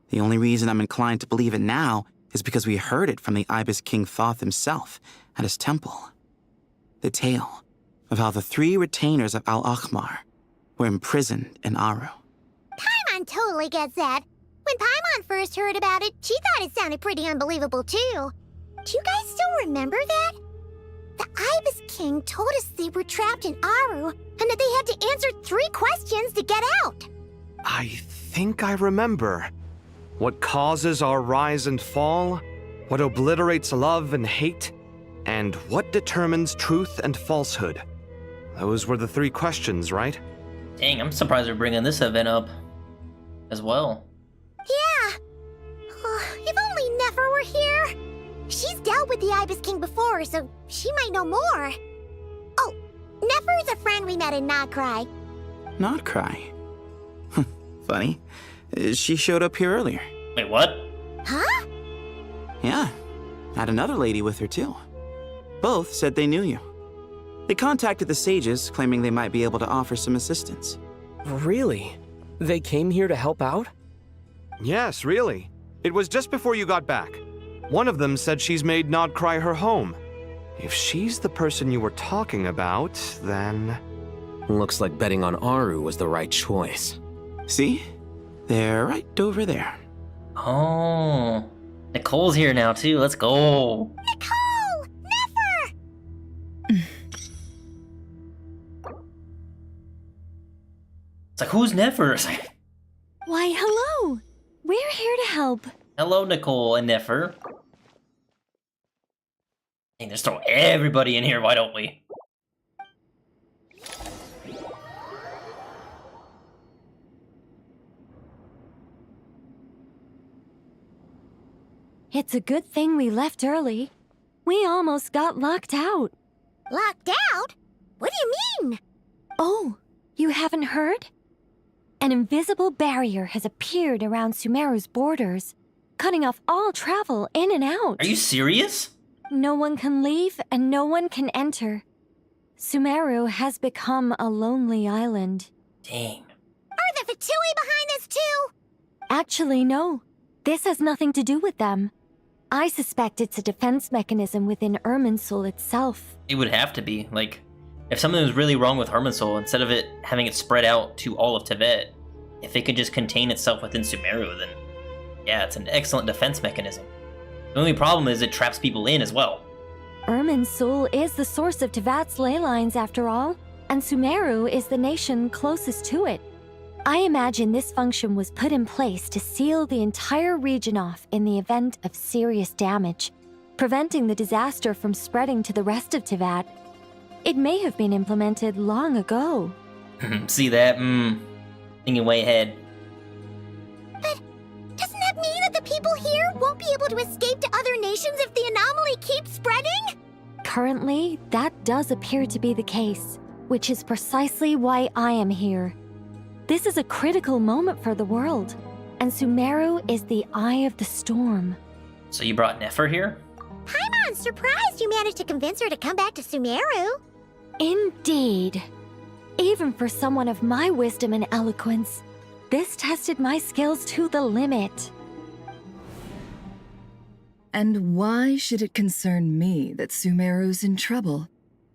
The only reason I'm inclined to believe it now is because we heard it from the Ibis King Thoth himself at his temple. The tale of how the 3 retainers of Al-Akhmar were imprisoned in Aru. Paimon totally gets that. When Paimon first heard about it, she thought it sounded pretty unbelievable too. Do you guys still remember that? The Ibis King told us they were trapped in Aru and that they had to answer 3 questions to get out. I think I remember. What causes our rise and fall? What obliterates love and hate? And what determines truth and falsehood? Those were the 3 questions, right? Dang, I'm surprised they're bringing this event up as well. Yeah. If only Nefer were here. She's dealt with the Ibis King before, so she might know more. Oh, Nefer is a friend we met in Notcry. Notcry? Funny. She showed up here earlier. Wait, what? Huh? Yeah. Had another lady with her too. Both said they knew you. They contacted the sages, claiming they might be able to offer some assistance. Really? They came here to help out? Yes, really. It was just before you got back. One of them said she's made Notcry her home. If she's the person you were talking about, then... Looks like betting on Aru was the right choice. See? They're right over there. Oh. Nicole's here now too, let's go. Nicole! Nefer! It's like, who's Nefer? Why, hello! We're here to help. Hello, Nicole and Nefer. Dang, just throw everybody in here, why don't we? It's a good thing we left early. We almost got locked out. Locked out? What do you mean? Oh, you haven't heard? An invisible barrier has appeared around Sumeru's borders, cutting off all travel in and out. Are you serious? No one can leave and no one can enter. Sumeru has become a lonely island. Dang. Are the Fatui behind this too? Actually, no. This has nothing to do with them. I suspect it's a defense mechanism within Irminsul itself. It would have to be. Like, if something was really wrong with Irminsul, instead of it having it spread out to all of Teyvat, if it could just contain itself within Sumeru, then yeah, it's an excellent defense mechanism. The only problem is it traps people in as well. Irminsul is the source of Teyvat's ley lines after all, and Sumeru is the nation closest to it. I imagine this function was put in place to seal the entire region off in the event of serious damage, preventing the disaster from spreading to the rest of Teyvat. It may have been implemented long ago. See that? Thinking way ahead. But doesn't that mean that the people here won't be able to escape to other nations if the anomaly keeps spreading? Currently, that does appear to be the case, which is precisely why I am here. This is a critical moment for the world, and Sumeru is the eye of the storm. So you brought Nefer here? Paimon's surprised you managed to convince her to come back to Sumeru. Indeed. Even for someone of my wisdom and eloquence, this tested my skills to the limit. And why should it concern me that Sumeru's in trouble?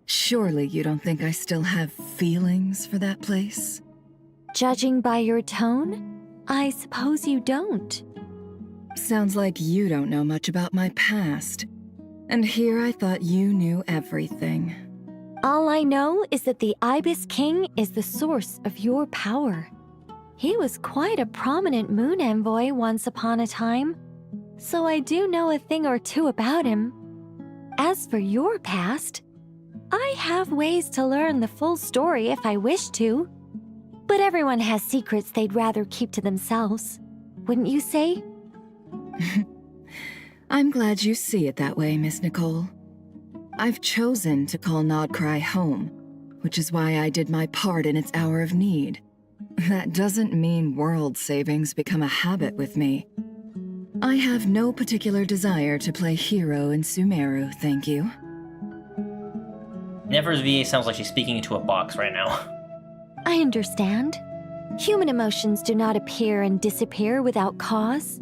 Surely you don't think I still have feelings for that place? Judging by your tone, I suppose you don't. Sounds like you don't know much about my past. And here I thought you knew everything. All I know is that the Ibis King is the source of your power. He was quite a prominent moon envoy once upon a time, so I do know a thing or two about him. As for your past, I have ways to learn the full story if I wish to. But everyone has secrets they'd rather keep to themselves, wouldn't you say? I'm glad you see it that way, Miss Nicole. I've chosen to call Nodcry home, which is why I did my part in its hour of need. That doesn't mean world savings become a habit with me. I have no particular desire to play hero in Sumeru, thank you. Nefer's VA sounds like she's speaking into a box right now. I understand. Human emotions do not appear and disappear without cause.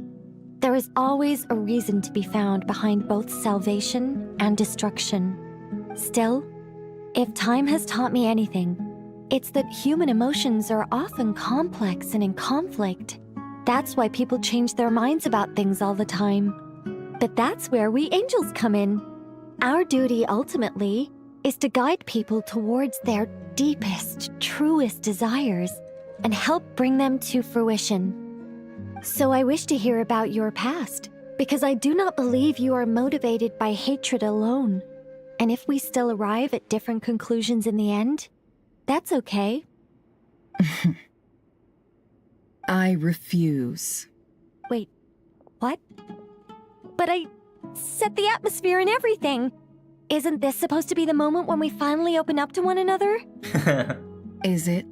There is always a reason to be found behind both salvation and destruction. Still, if time has taught me anything, it's that human emotions are often complex and in conflict. That's why people change their minds about things all the time. But that's where we angels come in. Our duty ultimately is to guide people towards their deepest, truest desires and help bring them to fruition. So I wish to hear about your past, because I do not believe you are motivated by hatred alone. And if we still arrive at different conclusions in the end, that's okay. I refuse. Wait, what? But I set the atmosphere and everything. Isn't this supposed to be the moment when we finally open up to one another? Is it?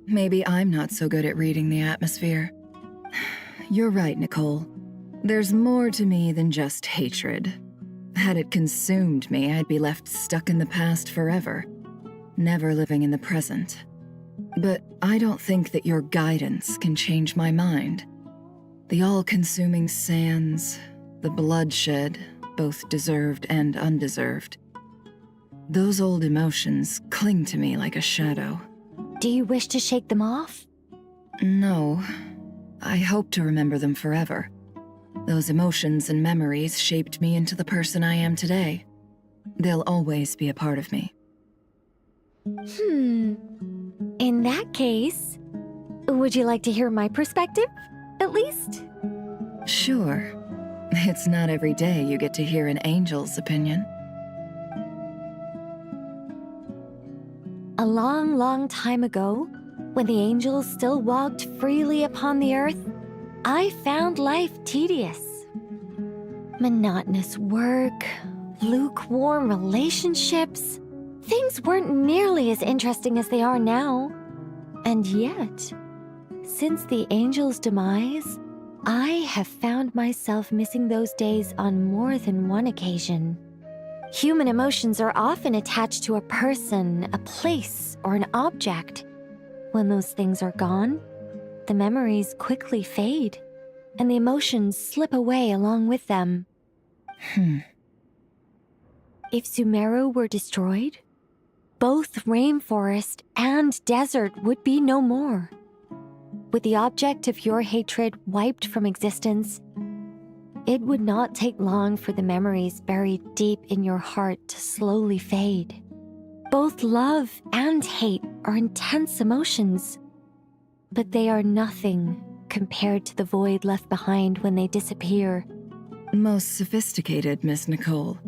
Maybe I'm not so good at reading the atmosphere. You're right, Nicole. There's more to me than just hatred. Had it consumed me, I'd be left stuck in the past forever, never living in the present. But I don't think that your guidance can change my mind. The all-consuming sands, the bloodshed, both deserved and undeserved. Those old emotions cling to me like a shadow. Do you wish to shake them off? No. I hope to remember them forever. Those emotions and memories shaped me into the person I am today. They'll always be a part of me. In that case, would you like to hear my perspective, at least? Sure. It's not every day you get to hear an angel's opinion. A long, long time ago, when the angels still walked freely upon the earth, I found life tedious. Monotonous work, lukewarm relationships. Things weren't nearly as interesting as they are now. And yet, since the angels' demise, I have found myself missing those days on more than one occasion. Human emotions are often attached to a person, a place, or an object. When those things are gone, the memories quickly fade, and the emotions slip away along with them. If Sumeru were destroyed, both rainforest and desert would be no more. With the object of your hatred wiped from existence, it would not take long for the memories buried deep in your heart to slowly fade. Both love and hate are intense emotions, but they are nothing compared to the void left behind when they disappear. Most sophisticated, Miss Nicole.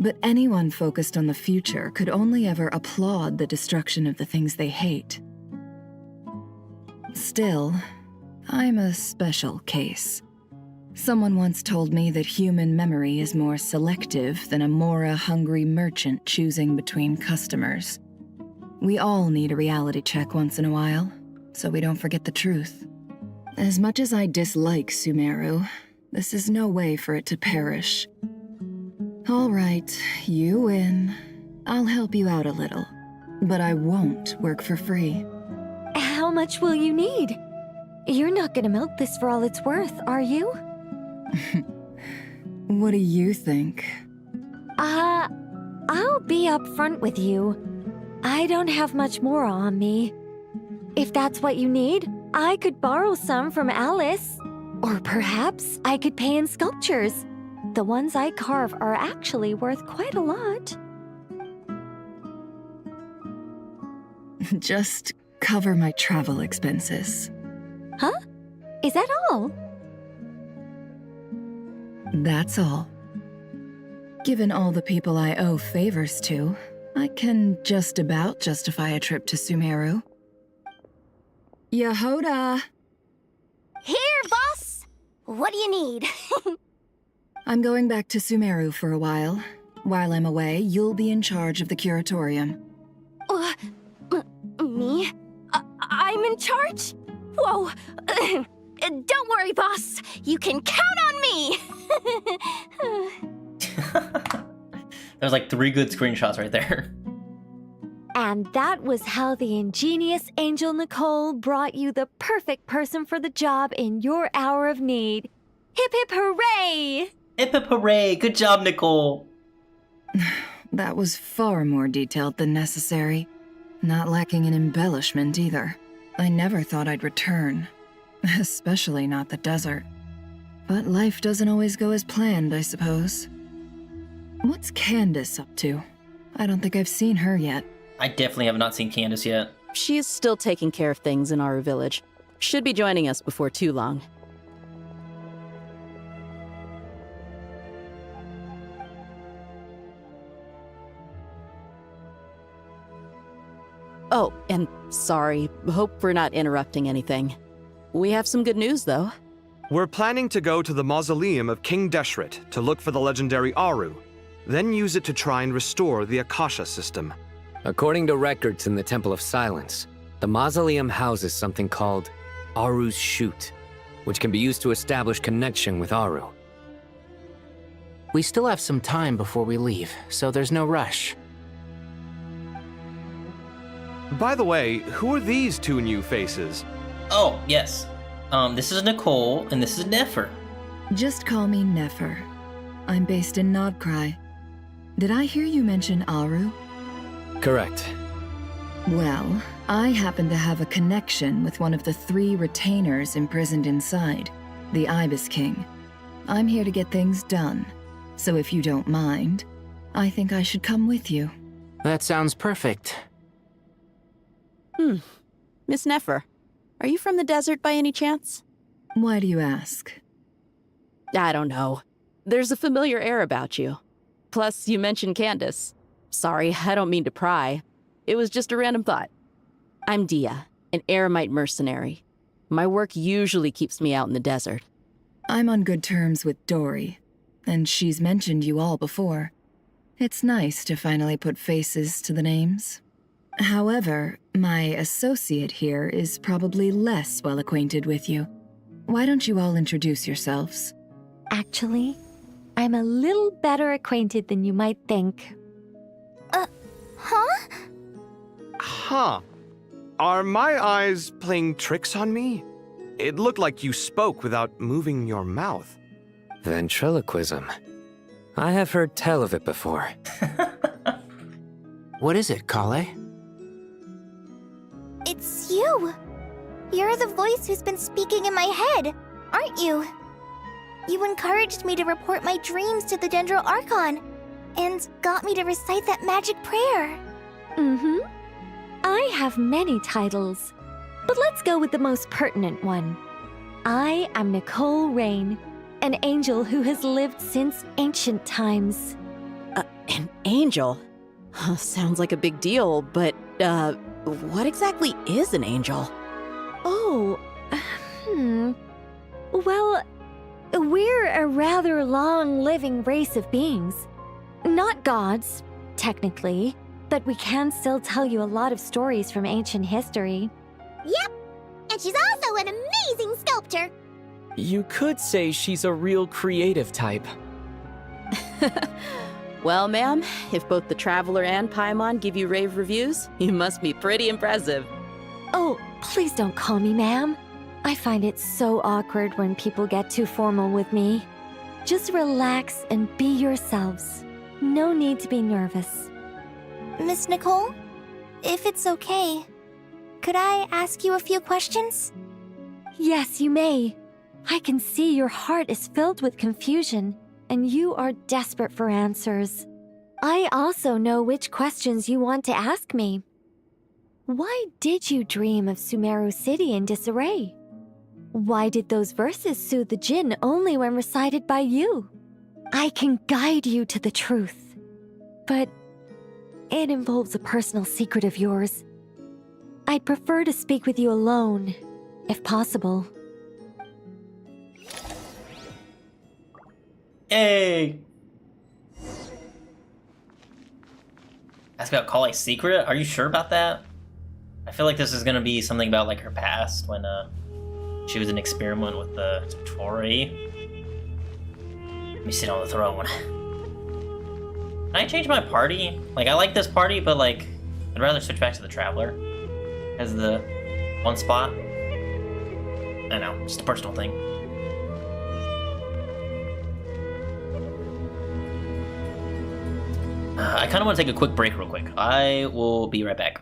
But anyone focused on the future could only ever applaud the destruction of the things they hate. Still, I'm a special case. Someone once told me that human memory is more selective than a Mora-hungry merchant choosing between customers. We all need a reality check once in a while, so we don't forget the truth. As much as I dislike Sumeru, this is no way for it to perish. All right, you win. I'll help you out a little, but I won't work for free. How much will you need? You're not gonna milk this for all it's worth, are you? What do you think? I'll be upfront with you. I don't have much more on me. If that's what you need, I could borrow some from Alice. Or perhaps I could pay in sculptures. The ones I carve are actually worth quite a lot. Just cover my travel expenses. Huh? Is that all? That's all. Given all the people I owe favors to, I can just about justify a trip to Sumeru. Yehoda! Here, boss! What do you need? I'm going back to Sumeru for a while. While I'm away, you'll be in charge of the curatorium. Me? I'm in charge? Whoa! Don't worry, boss. You can count on me! There's like 3 good screenshots right there. And that was how the ingenious Angel Nicole brought you the perfect person for the job in your hour of need. Hip hip hooray! Hip hip hooray! Good job, Nicole! That was far more detailed than necessary. Not lacking in embellishment either. I never thought I'd return. Especially not the desert. But life doesn't always go as planned, I suppose. What's Candace up to? I don't think I've seen her yet. I definitely have not seen Candace yet. She is still taking care of things in our village. Should be joining us before too long. Oh, and sorry. Hope we're not interrupting anything. We have some good news, though. We're planning to go to the mausoleum of King Deshret to look for the legendary Aru, then use it to try and restore the Akasha system. According to records in the Temple of Silence, the mausoleum houses something called Aru's Shoot, which can be used to establish connection with Aru. We still have some time before we leave, so there's no rush. By the way, who are these 2 new faces? Oh, yes. This is Nicole, and this is Nefer. Just call me Nefer. I'm based in Nodcry. Did I hear you mention Aru? Correct. Well, I happen to have a connection with one of the 3 retainers imprisoned inside, the Ibis King. I'm here to get things done, so if you don't mind, I think I should come with you. That sounds perfect. Miss Nefer, are you from the desert by any chance? Why do you ask? I don't know. There's a familiar air about you. Plus, you mentioned Candace. Sorry, I don't mean to pry. It was just a random thought. I'm Dia, an Eremite mercenary. My work usually keeps me out in the desert. I'm on good terms with Dory, and she's mentioned you all before. It's nice to finally put faces to the names. However, my associate here is probably less well acquainted with you. Why don't you all introduce yourselves? Actually, I'm a little better acquainted than you might think. Huh? Huh. Are my eyes playing tricks on me? It looked like you spoke without moving your mouth. Ventriloquism. I have heard tell of it before. What is it, Kale? It's you! You're the voice who's been speaking in my head, aren't you? You encouraged me to report my dreams to the Dendro Archon, and got me to recite that magic prayer. Mm-hmm. I have many titles, but let's go with the most pertinent one. I am Nicole Rain, an angel who has lived since ancient times. An angel? Sounds like a big deal, but, what exactly is an angel? Oh, Well, We're a rather long-living race of beings. Not gods, technically, but we can still tell you a lot of stories from ancient history. Yep, and she's also an amazing sculptor. You could say she's a real creative type. Well, ma'am, if both the Traveler and Paimon give you rave reviews, you must be pretty impressive. Oh, please don't call me ma'am. I find it so awkward when people get too formal with me. Just relax and be yourselves. No need to be nervous. Miss Nicole, if it's okay, could I ask you a few questions? Yes, you may. I can see your heart is filled with confusion, and you are desperate for answers. I also know which questions you want to ask me. Why did you dream of Sumeru City in disarray? Why did those verses soothe the Jinn only when recited by you? I can guide you to the truth, but it involves a personal secret of yours. I'd prefer to speak with you alone, if possible. Hey! Ask about Kale's secret? Are you sure about that? I feel like this is gonna be something about like her past when she was an experiment with the Tory. Let me sit on the throne. Can I change my party? Like, I like this party, but like, I'd rather switch back to the Traveler as the one spot. I don't know, just a personal thing. I kind of want to take a quick break real quick. I will be right back.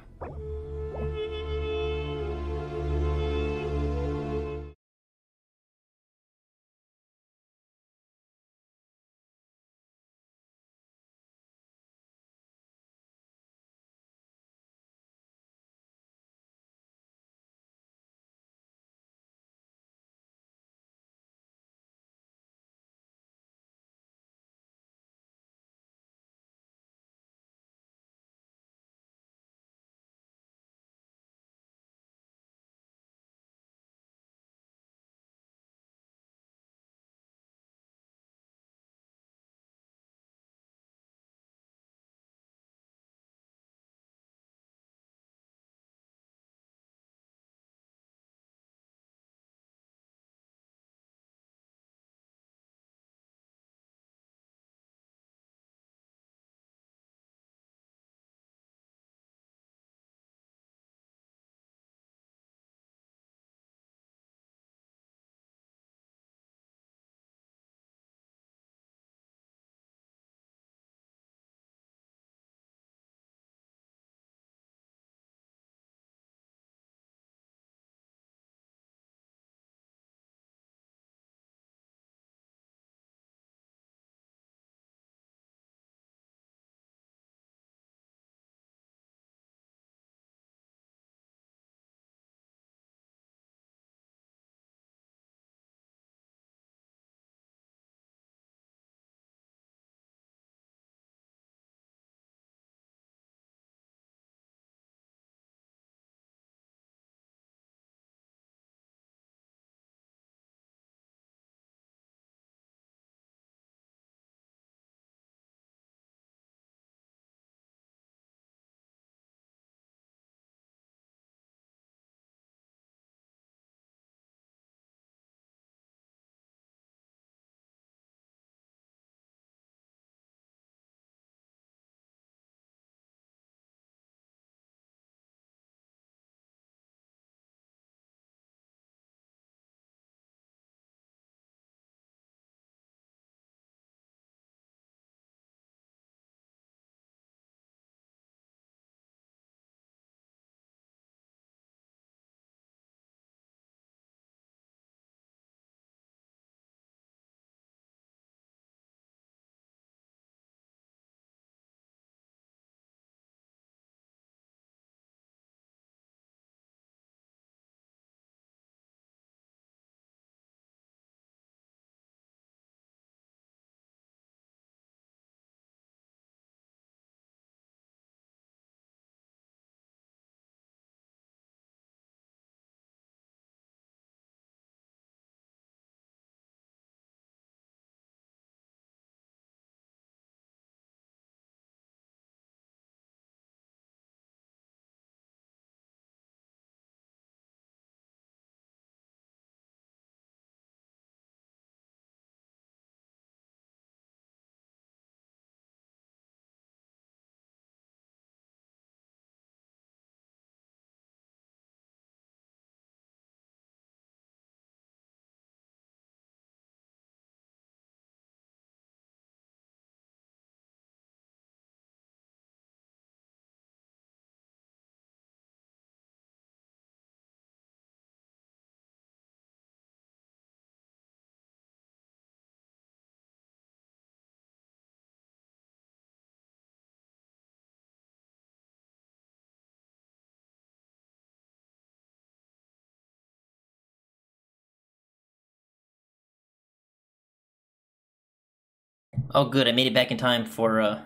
Oh good, I made it back in time for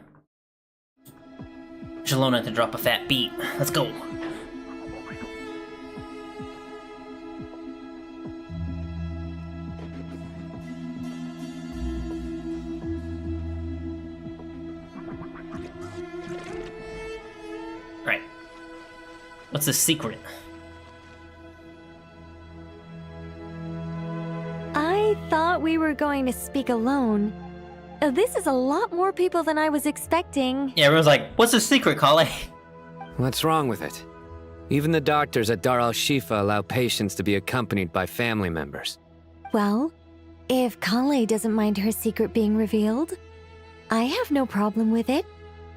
Shalona to drop a fat beat. Let's go. Right. What's the secret? I thought we were going to speak alone. This is a lot more people than I was expecting. Yeah, everyone's like, what's the secret, Kale? What's wrong with it? Even the doctors at Dar al-Shifa allow patients to be accompanied by family members. Well, if Kale doesn't mind her secret being revealed, I have no problem with it.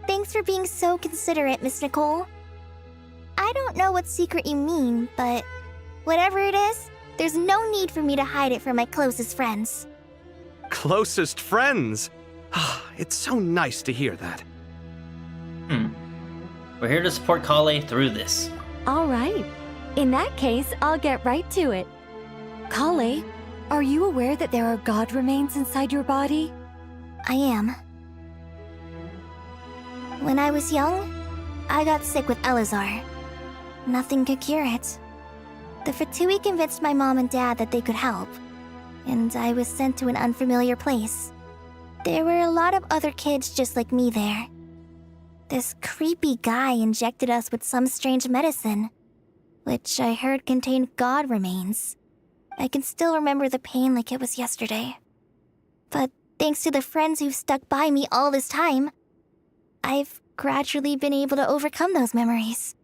Thanks for being so considerate, Miss Nicole. I don't know what secret you mean, but whatever it is, there's no need for me to hide it from my closest friends. Closest friends? It's so nice to hear that. We're here to support Kale through this. All right. In that case, I'll get right to it. Kale, are you aware that there are god remains inside your body? I am. When I was young, I got sick with Elazar. Nothing could cure it. The Fatui convinced my mom and dad that they could help, and I was sent to an unfamiliar place. There were a lot of other kids just like me there. This creepy guy injected us with some strange medicine, which I heard contained god remains. I can still remember the pain like it was yesterday. But thanks to the friends who've stuck by me all this time, I've gradually been able to overcome those memories.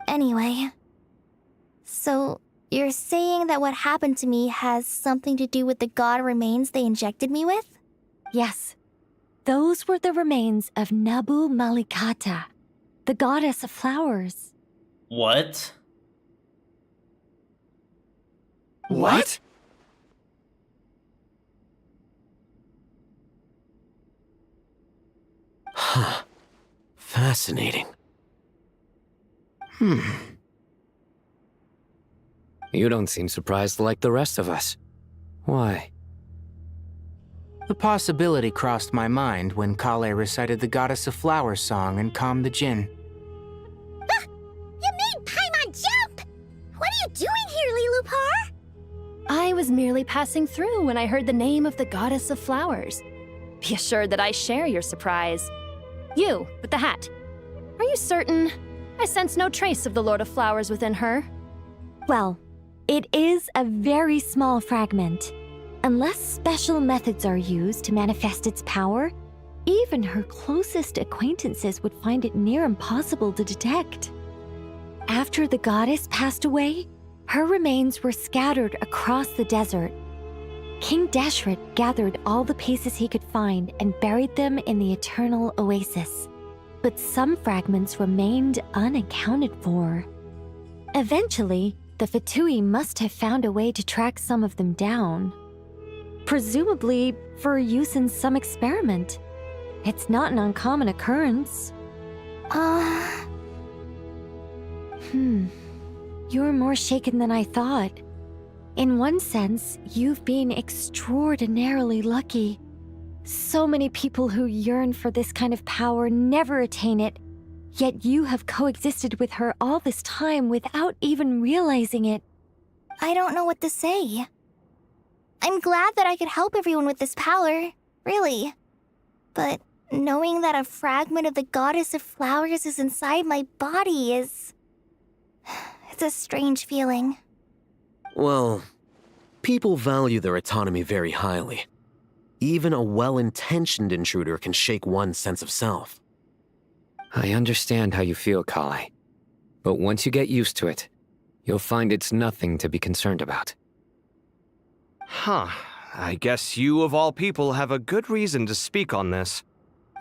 Anyway, so you're saying that what happened to me has something to do with the god remains they injected me with? Yes. Those were the remains of Nabu Malikata, the goddess of flowers. What? What? Huh. Fascinating. You don't seem surprised like the rest of us. Why? The possibility crossed my mind when Kale recited the Goddess of Flowers song and calmed the Jinn. Ah! You made Paimon jump! What are you doing here, Lilupar? I was merely passing through when I heard the name of the goddess of flowers. Be assured that I share your surprise. You, with the hat. Are you certain? I sense no trace of the Lord of Flowers within her. Well, it is a very small fragment. Unless special methods are used to manifest its power, even her closest acquaintances would find it near impossible to detect. After the goddess passed away, her remains were scattered across the desert. King Deshret gathered all the pieces he could find and buried them in the Eternal Oasis. But some fragments remained unaccounted for. Eventually, the Fatui must have found a way to track some of them down. Presumably for use in some experiment. It's not an uncommon occurrence. You're more shaken than I thought. In one sense, you've been extraordinarily lucky. So many people who yearn for this kind of power never attain it, yet you have coexisted with her all this time without even realizing it. I don't know what to say. I'm glad that I could help everyone with this power, really. But knowing that a fragment of the Goddess of Flowers is inside my body is... it's a strange feeling. Well, people value their autonomy very highly. Even a well-intentioned intruder can shake one's sense of self. I understand how you feel, Kale. But once you get used to it, you'll find it's nothing to be concerned about. I guess you of all people have a good reason to speak on this.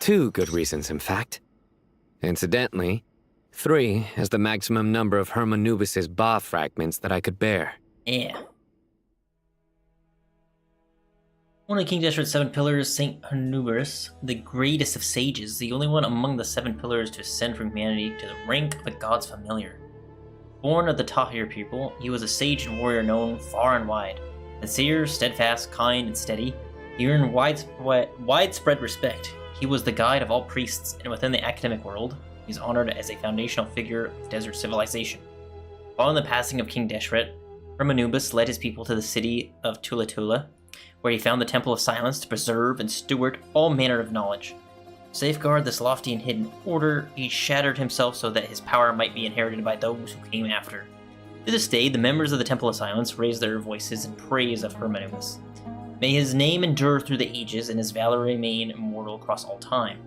2 good reasons, in fact. Incidentally, 3 is the maximum number of Hermanubis' Ba fragments that I could bear. Yeah. One of King Deshret's 7 pillars, Saint Hermanubis, the greatest of sages, the only one among the 7 pillars to ascend from humanity to the rank of a god's familiar. Born of the Tahir people, he was a sage and warrior known far and wide. Sincere, steadfast, kind, and steady, He earned widespread respect. He was the guide of all priests, and within the academic world, he is honored as a foundational figure of desert civilization. Following the passing of King Deshret, Irminsul led his people to the city of Tula, where he found the Temple of Silence to preserve and steward all manner of knowledge. To safeguard this lofty and hidden order, he shattered himself so that his power might be inherited by those who came after. To this day, the members of the Temple of Silence raise their voices in praise of Irminsul. May his name endure through the ages and his valor remain immortal across all time.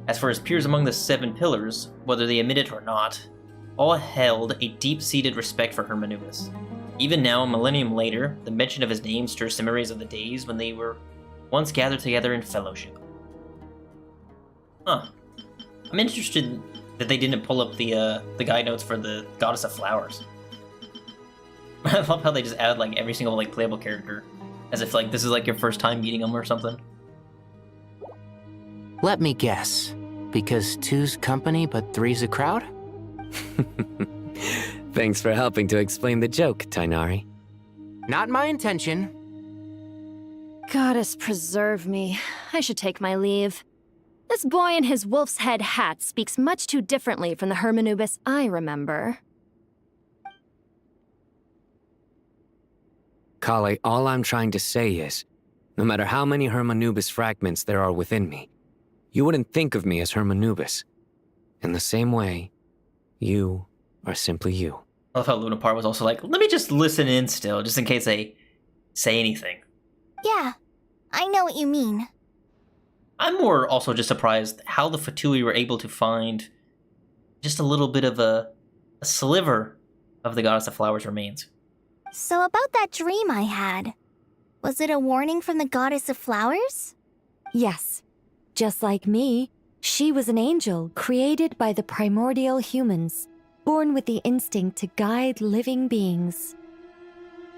As for his peers among the Seven Pillars, whether they admit it or not, all held a deep-seated respect for Irminsul. Even now, a millennium later, the mention of his name stirs the memories of the days when they were once gathered together in fellowship. Huh. I'm interested that they didn't pull up the guide notes for the Goddess of Flowers. I love how they just add like every single like playable character, as if like this is like your first time meeting them or something. Let me guess. Because two's company, but three's a crowd? Thanks for helping to explain the joke, Tainari. Not my intention. Goddess preserve me. I should take my leave. This boy in his wolf's head hat speaks much too differently from the Irminsul I remember. Kale, all I'm trying to say is, no matter how many Irminsul fragments there are within me, you wouldn't think of me as Irminsul. In the same way, you are simply you. I love how Lunapar was also like, let me just listen in still, just in case they say anything. Yeah, I know what you mean. I'm more also just surprised how the Fatui were able to find just a little bit of a sliver of the Goddess of Flowers remains. So about that dream I had, was it a warning from the Goddess of Flowers? Yes. Just like me, she was an angel created by the primordial humans, born with the instinct to guide living beings.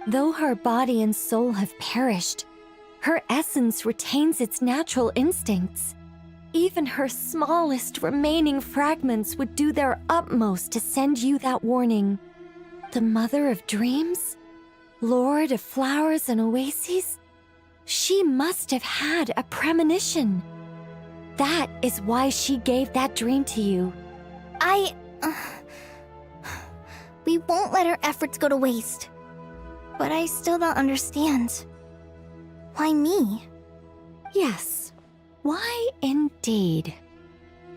Though her body and soul have perished, her essence retains its natural instincts. Even her smallest remaining fragments would do their utmost to send you that warning. The Mother of Dreams? Lord of Flowers and Oases? She must have had a premonition. That is why she gave that dream to you. We won't let our efforts go to waste. But I still don't understand. Why me? Yes. Why indeed?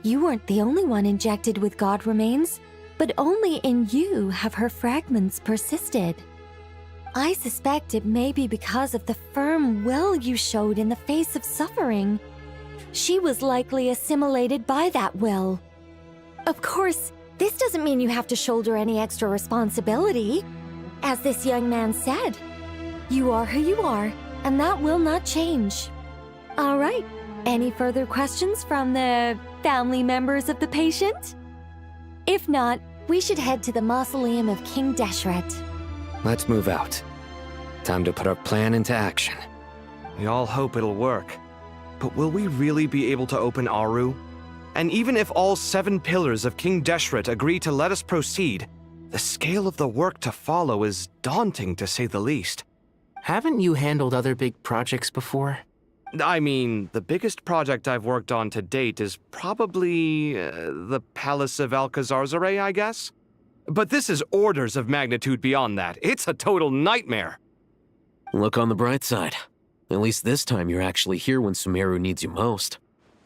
You weren't the only one injected with God remains, but only in you have her fragments persisted. I suspect it may be because of the firm will you showed in the face of suffering. She was likely assimilated by that will. Of course, this doesn't mean you have to shoulder any extra responsibility. As this young man said, you are who you are, and that will not change. All right, any further questions from the family members of the patient? If not, we should head to the mausoleum of King Deshret. Let's move out. Time to put our plan into action. We all hope it'll work. But will we really be able to open Aru? And even if all 7 pillars of King Deshret agree to let us proceed, the scale of the work to follow is daunting to say the least. Haven't you handled other big projects before? I mean, the biggest project I've worked on to date is probably the Palace of Alcazarzaray, I guess? But this is orders of magnitude beyond that. It's a total nightmare. Look on the bright side. At least this time you're actually here when Sumeru needs you most.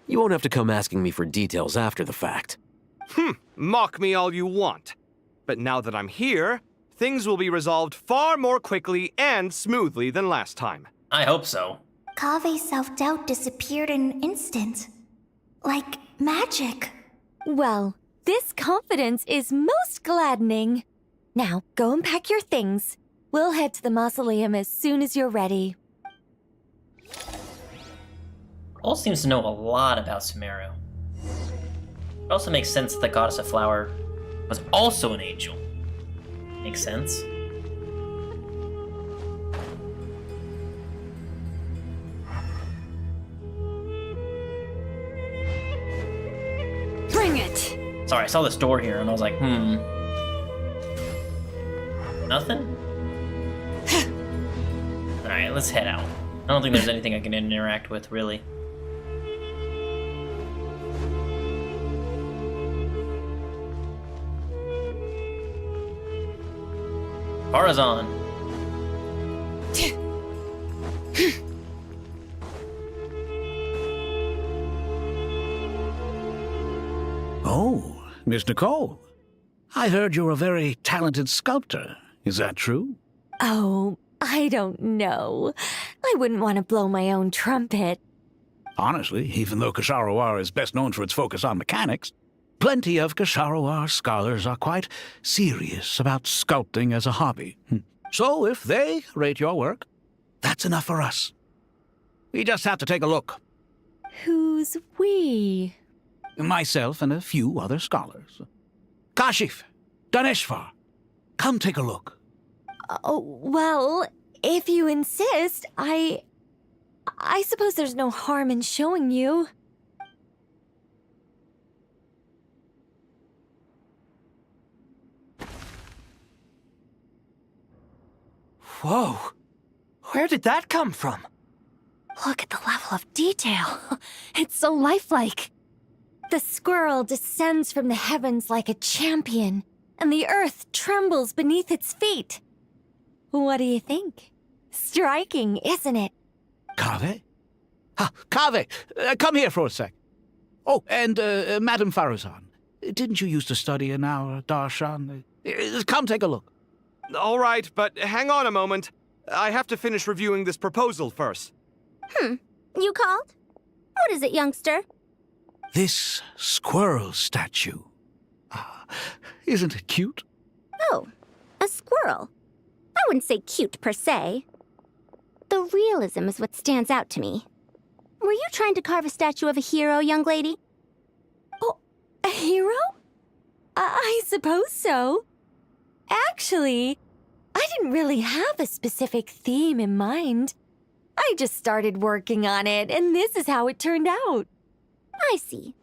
You won't have to come asking me for details after the fact. Mock me all you want. But now that I'm here, things will be resolved far more quickly and smoothly than last time. I hope so. Kave's self-doubt disappeared in an instant. Like magic. Well, this confidence is most gladdening. Now, go and pack your things. We'll head to the mausoleum as soon as you're ready. Cole seems to know a lot about Sumeru. It also makes sense that the Goddess of Flower was also an angel. Makes sense. Bring it! Sorry, I saw this door here and I was like, Nothing? Alright, let's head out. don't think there's anything I can interact with, really. Farazan. Oh, Miss Nicole. I heard you're a very talented sculptor. Is that true? Oh, I don't know. I wouldn't want to blow my own trumpet. Honestly, even though Kasharawar is best known for its focus on mechanics, plenty of Kasharawar scholars are quite serious about sculpting as a hobby. So if they rate your work, that's enough for us. We just have to take a look. Who's we? Myself and a few other scholars. Kashif, Daneshvar, come take a look. Oh, well, if you insist, I suppose there's no harm in showing you. Whoa! Where did that come from? Look at the level of detail. It's so lifelike. The squirrel descends from the heavens like a champion, and the earth trembles beneath its feet. What do you think? Striking, isn't it? Kaveh? Kaveh, come here for a sec. Oh, and Madame Farazan, didn't you used to study in our darshan? Come take a look. All right, but hang on a moment. I have to finish reviewing this proposal first. You called? What is it, youngster? This squirrel statue. Isn't it cute? Oh, a squirrel. I wouldn't say cute per se. The realism is what stands out to me. Were you trying to carve a statue of a hero, young lady? Oh, a hero? I suppose so. Actually, I didn't really have a specific theme in mind. I just started working on it, and this is how it turned out. I see.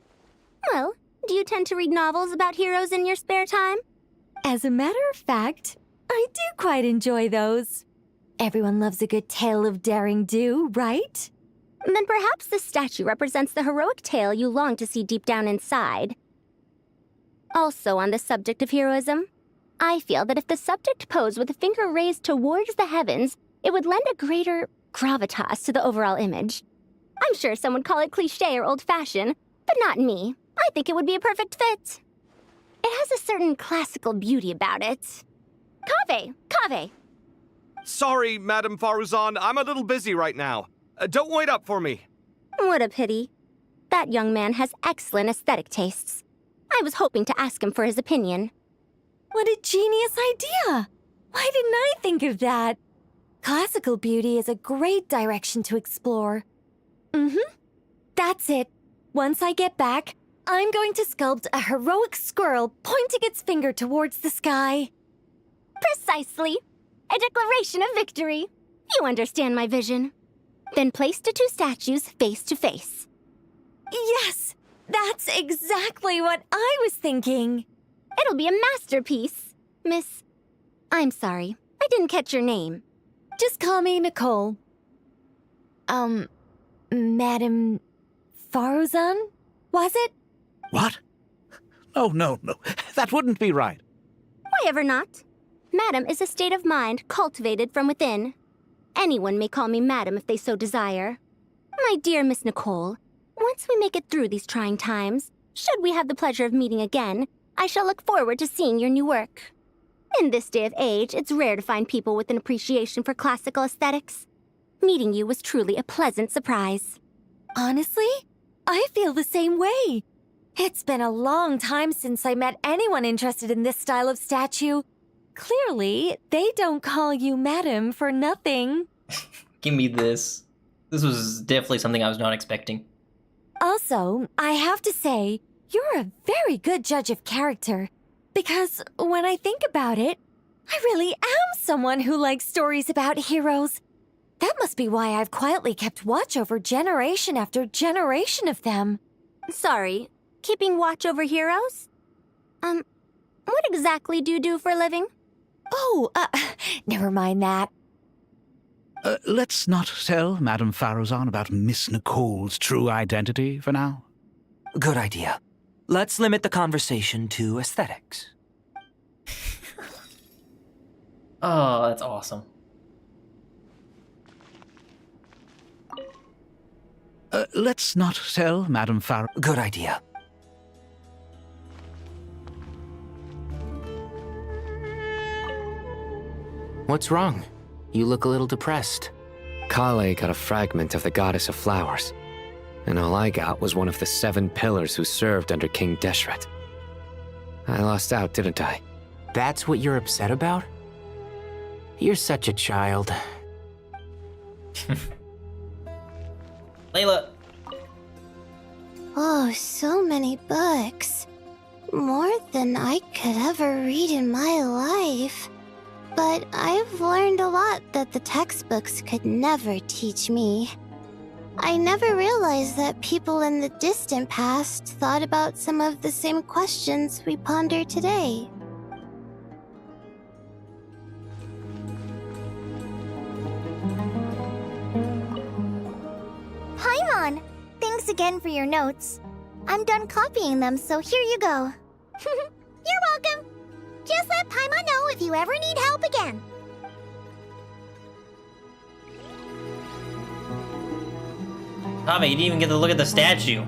Well, do you tend to read novels about heroes in your spare time? As a matter of fact, I do quite enjoy those. Everyone loves a good tale of daring do, right? Then perhaps this statue represents the heroic tale you long to see deep down inside. Also on the subject of heroism, I feel that if the subject posed with a finger raised towards the heavens, it would lend a greater gravitas to the overall image. I'm sure some would call it cliché or old-fashioned, but not me. I think it would be a perfect fit. It has a certain classical beauty about it. Kaveh! Sorry, Madame Farazan, I'm a little busy right now. Don't wait up for me. What a pity. That young man has excellent aesthetic tastes. I was hoping to ask him for his opinion. What a genius idea! Why didn't I think of that? Classical beauty is a great direction to explore. That's it. Once I get back, I'm going to sculpt a heroic squirrel pointing its finger towards the sky. Precisely. A declaration of victory. You understand my vision. Then place the two statues face to face. Yes! That's exactly what I was thinking. It'll be a masterpiece. Miss... I'm sorry. I didn't catch your name. Just call me Nicole. Madame Farazan? Was it? What? No. That wouldn't be right. Why ever not? Madam is a state of mind cultivated from within. Anyone may call me Madam if they so desire. My dear Miss Nicole, once we make it through these trying times, should we have the pleasure of meeting again, I shall look forward to seeing your new work. In this day of age, it's rare to find people with an appreciation for classical aesthetics. Meeting you was truly a pleasant surprise. Honestly, I feel the same way. It's been a long time since I met anyone interested in this style of statue. Clearly, they don't call you Madam for nothing. Give me this. This was definitely something I was not expecting. Also, I have to say, you're a very good judge of character. Because when I think about it, I really am someone who likes stories about heroes. That must be why I've quietly kept watch over generation after generation of them. Sorry, keeping watch over heroes? What exactly do you do for a living? Oh, never mind that. Let's not tell Madame Farrozan about Miss Nicole's true identity for now. Good idea. Let's limit the conversation to aesthetics. Oh, that's awesome. Let's not tell Madame Farrow. Good idea. What's wrong? You look a little depressed. Kale got a fragment of the Goddess of Flowers, and all I got was one of the 7 pillars who served under King Deshret. I lost out, didn't I? That's what you're upset about? You're such a child. Layla! Oh, so many books. More than I could ever read in my life. But I've learned a lot that the textbooks could never teach me. I never realized that people in the distant past thought about some of the same questions we ponder today. Paimon! Thanks again for your notes. I'm done copying them, so here you go. You're welcome. Just let Paimon know if you ever need help again. Kame, you didn't even get to look at the statue.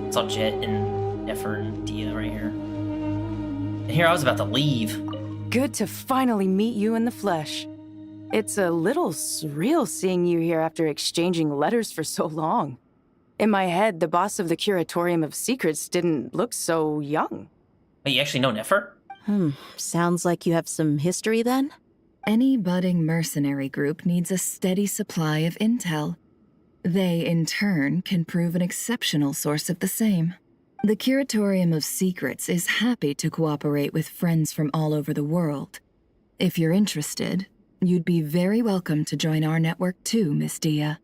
It's all Jet and Nefer and Dia right here. And here I was about to leave. Good to finally meet you in the flesh. It's a little surreal seeing you here after exchanging letters for so long. In my head, the boss of the Curatorium of Secrets didn't look so young. Wait, you actually know Nefer? Sounds like you have some history then? Any budding mercenary group needs a steady supply of intel. They, in turn, can prove an exceptional source of the same. The Curatorium of Secrets is happy to cooperate with friends from all over the world. If you're interested, you'd be very welcome to join our network too, Miss Dia.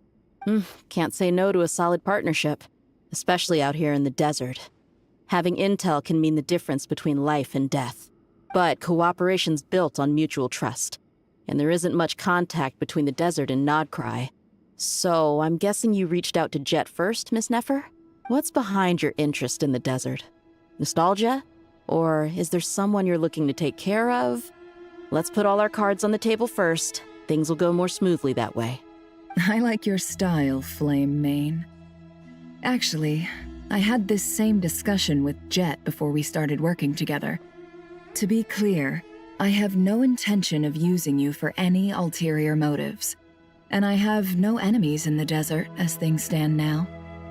Can't say no to a solid partnership, especially out here in the desert. Having intel can mean the difference between life and death. But cooperation's built on mutual trust, and there isn't much contact between the desert and Nodcry. So I'm guessing you reached out to Jet first, Miss Nefer? What's behind your interest in the desert? Nostalgia? Or is there someone you're looking to take care of? Let's put all our cards on the table first. Things will go more smoothly that way. I like your style, Flame Mane. Actually, I had this same discussion with Jet before we started working together. To be clear, I have no intention of using you for any ulterior motives, and I have no enemies in the desert as things stand now.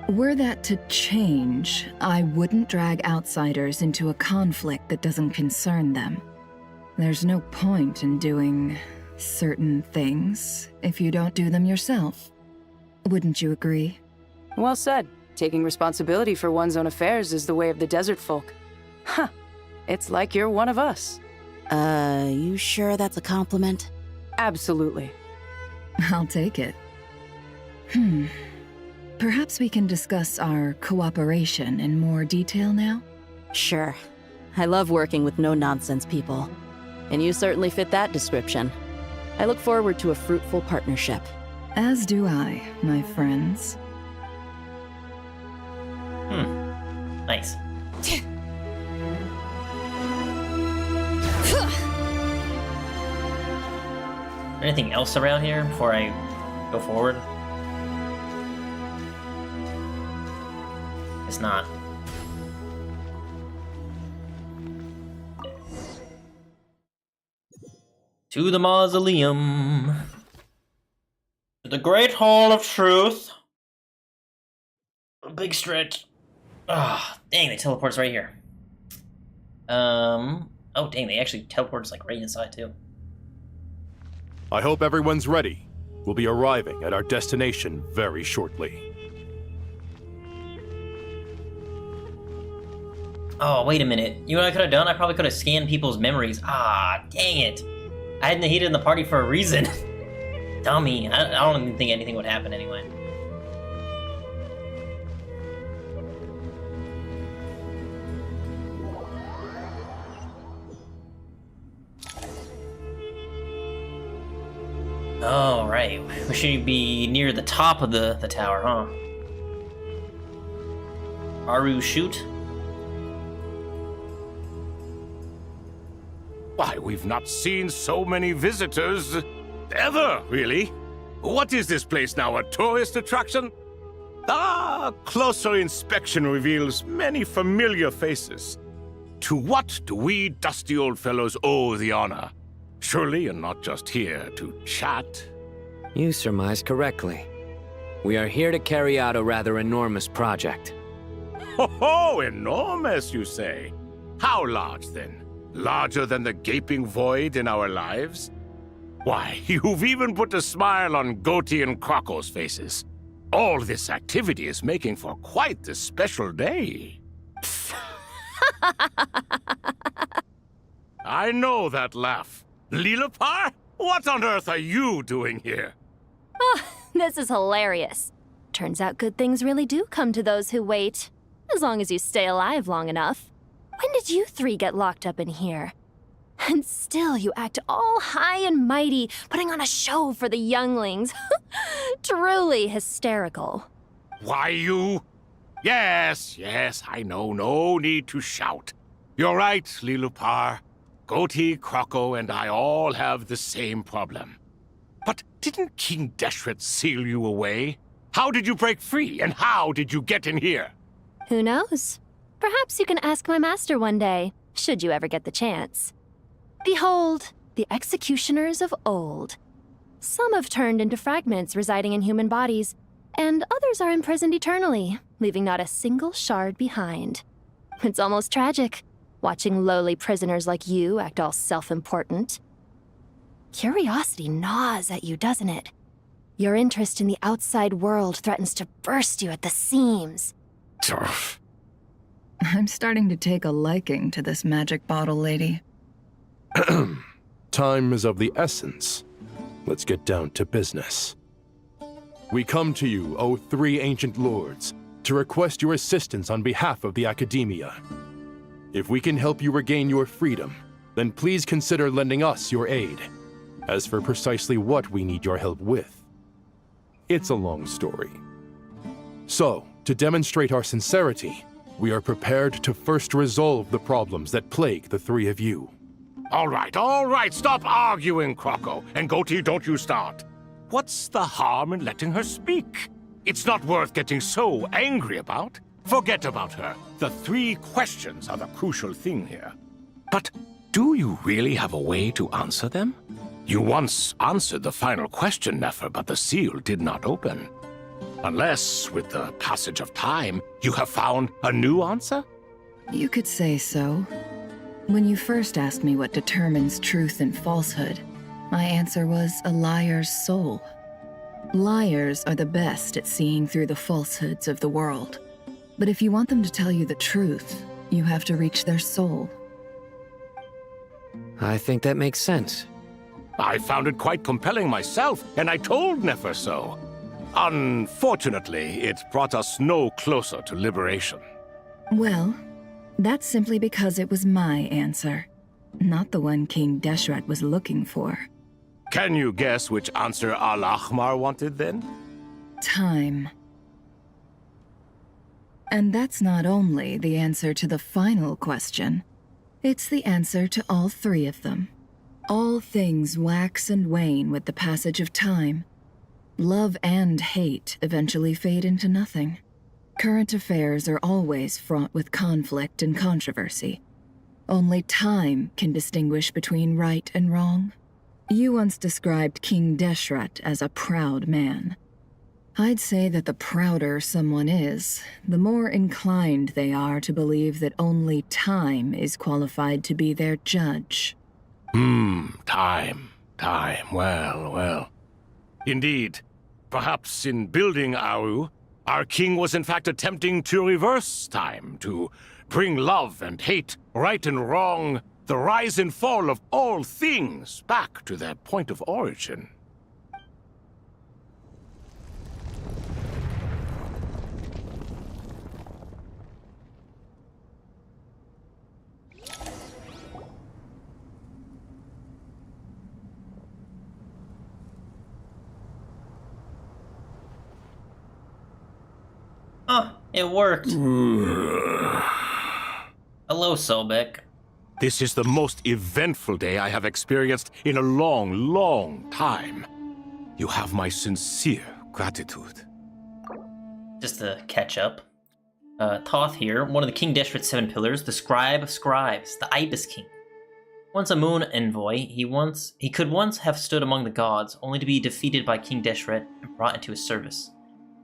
Were that to change, I wouldn't drag outsiders into a conflict that doesn't concern them. There's no point in doing certain things if you don't do them yourself. Wouldn't you agree? Well said. Taking responsibility for one's own affairs is the way of the desert folk. Huh. It's like you're one of us. You sure that's a compliment? Absolutely. I'll take it. Perhaps we can discuss our cooperation in more detail now? Sure. I love working with no-nonsense people. And you certainly fit that description. I look forward to a fruitful partnership. As do I, my friends. Nice. Anything else around here before I go forward? It's not. To the mausoleum. To the Great Hall of Truth. A big stretch. Ah, dang, they teleport us right here. Oh dang, they actually teleport us like right inside too. I hope everyone's ready. We'll be arriving at our destination very shortly. Oh, wait a minute. You know what I could have done? I probably could have scanned people's memories. Ah, dang it. I hadn't heated in the party for a reason. Dummy. I don't even think anything would happen anyway. Oh, right. We should be near the top of the tower, huh? Aru shoot? Why, we've not seen so many visitors ever, really. What is this place now, a tourist attraction? Ah, closer inspection reveals many familiar faces. To what do we dusty old fellows owe the honor? Surely you're not just here to chat. You surmise correctly. We are here to carry out a rather enormous project. Ho, enormous, you say? How large, then? Larger than the gaping void in our lives? Why, you've even put a smile on Goatee and Krako's faces. All this activity is making for quite the special day. I know that laugh. Lilipar? What on earth are you doing here? Oh, this is hilarious. Turns out good things really do come to those who wait. As long as you stay alive long enough. When did you three get locked up in here? And still you act all high and mighty, putting on a show for the younglings. Truly hysterical. Why, you... Yes, I know. No need to shout. You're right, Lilipar. Goatee, Krako, and I all have the same problem. But didn't King Deshret seal you away? How did you break free, and how did you get in here? Who knows? Perhaps you can ask my master one day, should you ever get the chance. Behold, the executioners of old. Some have turned into fragments residing in human bodies, and others are imprisoned eternally, leaving not a single shard behind. It's almost tragic, watching lowly prisoners like you act all self-important. Curiosity gnaws at you, doesn't it? Your interest in the outside world threatens to burst you at the seams. I'm starting to take a liking to this magic bottle lady. Time is of the essence. Let's get down to business. We come to you, O three ancient lords, to request your assistance on behalf of the Academia. If we can help you regain your freedom, then please consider lending us your aid. As for precisely what we need your help with, it's a long story. So, to demonstrate our sincerity, we are prepared to first resolve the problems that plague the three of you. All right, stop arguing, Krako. And Goatee, don't you start. What's the harm in letting her speak? It's not worth getting so angry about. Forget about her. The three questions are the crucial thing here. But do you really have a way to answer them? You once answered the final question, Nefer, but the seal did not open. Unless, with the passage of time, you have found a new answer? You could say so. When you first asked me what determines truth and falsehood, my answer was a liar's soul. Liars are the best at seeing through the falsehoods of the world. But if you want them to tell you the truth, you have to reach their soul. I think that makes sense. I found it quite compelling myself, and I told Nefer so. Unfortunately, it brought us no closer to liberation. Well, that's simply because it was my answer, not the one King Deshret was looking for. Can you guess which answer Al-Ahmar wanted then? Time. And that's not only the answer to the final question, it's the answer to all three of them. All things wax and wane with the passage of time. Love and hate eventually fade into nothing. Current affairs are always fraught with conflict and controversy. Only time can distinguish between right and wrong. You once described King Deshret as a proud man. I'd say that the prouder someone is, the more inclined they are to believe that only time is qualified to be their judge. Time. Well. Indeed. Perhaps in building Aru, our king was in fact attempting to reverse time, to bring love and hate, right and wrong, the rise and fall of all things back to their point of origin. Huh, it worked. Hello, Sobek. This is the most eventful day I have experienced in a long, long time. You have my sincere gratitude. Just to catch up. Toth here, one of the King Deshret's 7 pillars, the Scribe of Scribes, the Ibis King. Once a moon envoy, he could once have stood among the gods, only to be defeated by King Deshret and brought into his service.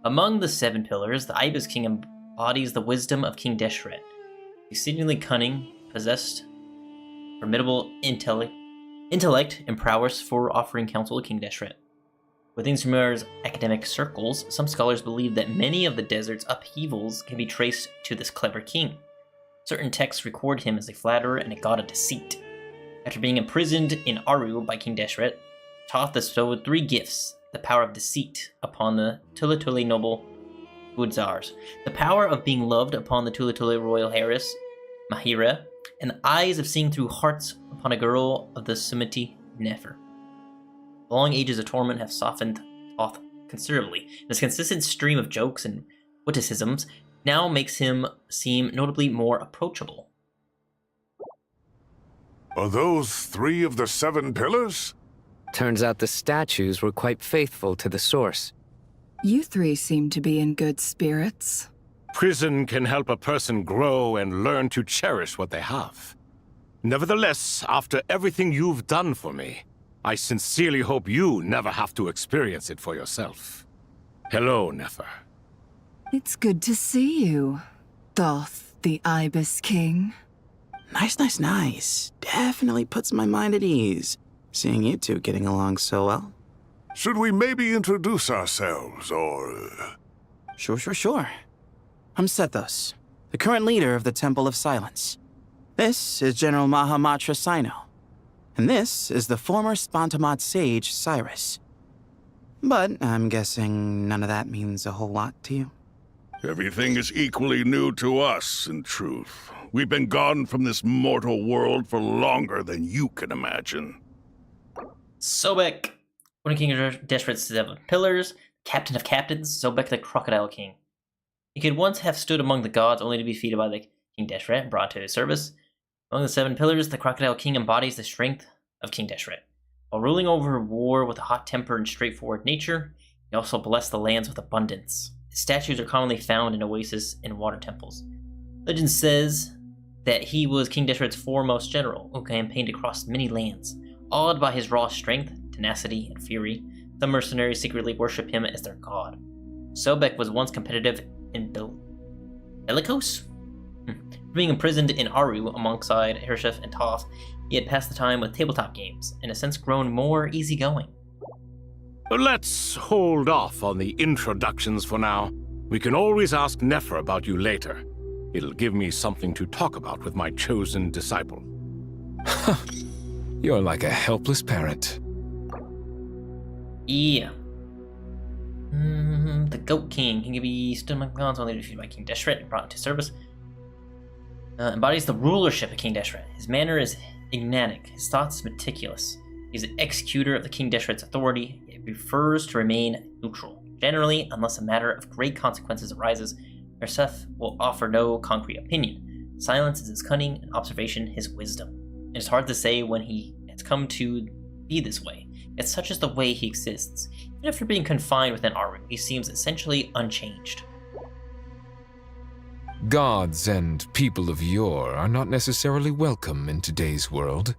Among the 7 pillars, the Ibis King embodies the wisdom of King Deshret. Exceedingly cunning, possessed formidable intellect and prowess for offering counsel to King Deshret. Within Sumeru's academic circles, some scholars believe that many of the desert's upheavals can be traced to this clever king. Certain texts record him as a flatterer and a god of deceit. After being imprisoned in Aru by King Deshret, Toth bestowed 3 gifts: the power of deceit upon the Tulatuli noble Udzars, the power of being loved upon the Tulatuli royal heiress Mahira, and the eyes of seeing through hearts upon a girl of the Sumiti Nefer. The long ages of torment have softened Toth considerably. This consistent stream of jokes and witticisms now makes him seem notably more approachable. Are those 3 of the 7 pillars? Turns out the statues were quite faithful to the source. You 3 seem to be in good spirits. Prison can help a person grow and learn to cherish what they have. Nevertheless, after everything you've done for me, I sincerely hope you never have to experience it for yourself. Hello, Nefer. It's good to see you, Thoth, the Ibis King. Nice. Definitely puts my mind at ease, seeing you 2 getting along so well. Should we maybe introduce ourselves, or... Sure. I'm Sethos, the current leader of the Temple of Silence. This is General Mahamatra Sino, and this is the former Spantamad sage, Cyrus. But I'm guessing none of that means a whole lot to you. Everything is equally new to us, in truth. We've been gone from this mortal world for longer than you can imagine. Sobek, one of King Deshret's 7 pillars, captain of captains, Sobek the Crocodile King. He could once have stood among the gods, only to be defeated by the King Deshret and brought to his service. Among the 7 pillars, the Crocodile King embodies the strength of King Deshret. While ruling over war with a hot temper and straightforward nature, he also blessed the lands with abundance. His statues are commonly found in oases and water temples. Legend says that he was King Deshret's foremost general, who campaigned across many lands. Awed by his raw strength, tenacity, and fury, some mercenaries secretly worship him as their god. Sobek was once competitive and bellicose? Being imprisoned in Aru alongside Hershef and Toth, he had passed the time with tabletop games, and has since grown more easygoing. Let's hold off on the introductions for now. We can always ask Nefer about you later. It'll give me something to talk about with my chosen disciple. You're like a helpless parrot. Yeah. The Goat King. He can be stood among gods, only defeated by King Deshret and brought into service. Embodies the rulership of King Deshret. His manner is enigmatic. His thoughts meticulous. He's an executor of the King Deshret's authority. He prefers to remain neutral. Generally, unless a matter of great consequences arises, Erseth will offer no concrete opinion. Silence is his cunning, and observation his wisdom. It is hard to say when he has come to be this way. Yet such is the way he exists. Even after being confined within Aru, he seems essentially unchanged. Gods and people of yore are not necessarily welcome in today's world.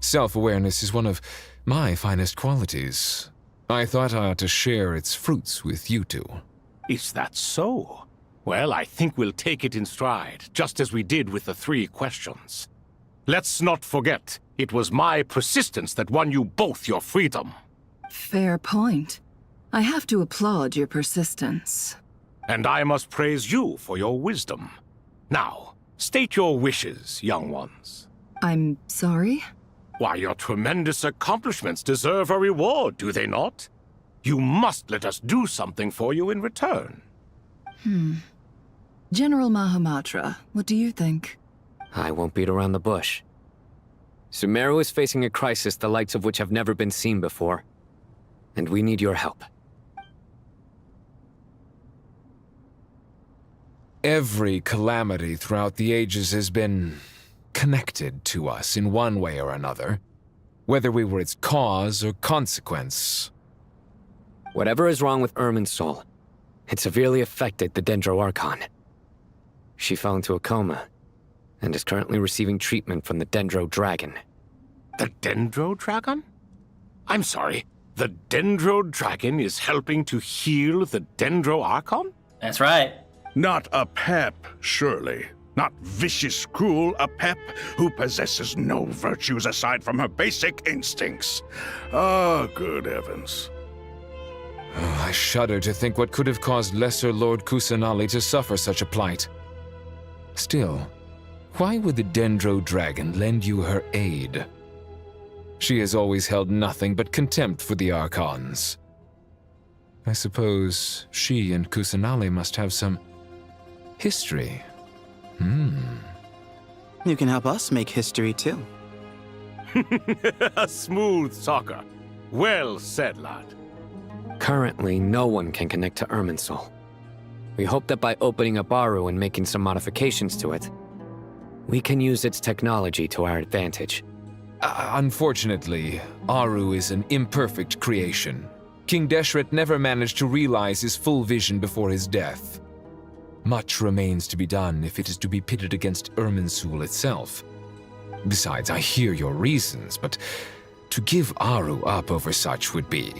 Self-awareness is one of my finest qualities. I thought I ought to share its fruits with you 2. Is that so? Well, I think we'll take it in stride, just as we did with the 3 questions. Let's not forget, it was my persistence that won you both your freedom. Fair point. I have to applaud your persistence. And I must praise you for your wisdom. Now, state your wishes, young ones. I'm sorry? Why, your tremendous accomplishments deserve a reward, do they not? You must let us do something for you in return. General Mahamatra, what do you think? I won't beat around the bush. Sumeru is facing a crisis the likes of which have never been seen before. And we need your help. Every calamity throughout the ages has been connected to us in one way or another, whether we were its cause or consequence. Whatever is wrong with Irminsul, it severely affected the Dendro Archon. She fell into a coma and is currently receiving treatment from the Dendro Dragon. The Dendro Dragon? I'm sorry, the Dendro Dragon is helping to heal the Dendro Archon? That's right. Not a pep, surely. Not vicious, cruel, a pep who possesses no virtues aside from her basic instincts. Ah, good heavens. Oh, I shudder to think what could have caused Lesser Lord Kusanali to suffer such a plight. Still, why would the Dendro Dragon lend you her aid? She has always held nothing but contempt for the Archons. I suppose she and Kusanali must have some history. You can help us make history too. A smooth talker. Well said, lad. Currently, no one can connect to Irminsul. We hope that by opening up Aru and making some modifications to it, we can use its technology to our advantage. Unfortunately, Aru is an imperfect creation. King Deshret never managed to realize his full vision before his death. Much remains to be done if it is to be pitted against Irminsul itself. Besides, I hear your reasons, but to give Aru up over such would be...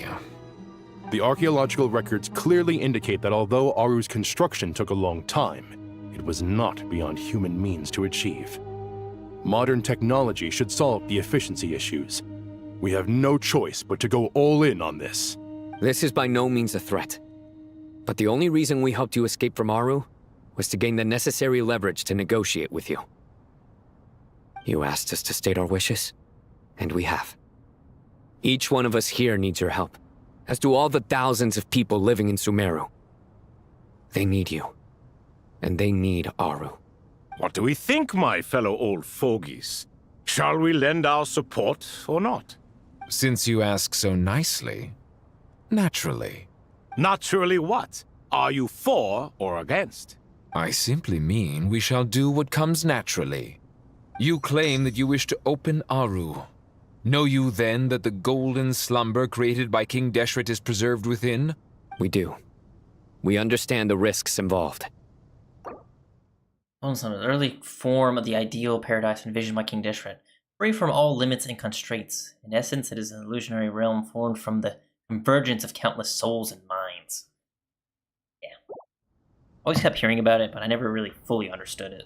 The archaeological records clearly indicate that although Aru's construction took a long time, it was not beyond human means to achieve. Modern technology should solve the efficiency issues. We have no choice but to go all in on this. This is by no means a threat. But the only reason we helped you escape from Aru was to gain the necessary leverage to negotiate with you. You asked us to state our wishes, and we have. Each one of us here needs your help, as do all the thousands of people living in Sumeru. They need you, and they need Aru. What do we think, my fellow old fogies? Shall we lend our support or not? Since you ask so nicely, naturally. Naturally what? Are you for or against? I simply mean we shall do what comes naturally. You claim that you wish to open Aru. Know you then that the golden slumber created by King Deshret is preserved within? We do. We understand the risks involved. An early form of the ideal paradise envisioned by King Deshret, free from all limits and constraints. In essence, it is an illusionary realm formed from the convergence of countless souls and minds. Yeah. Always kept hearing about it, but I never really fully understood it.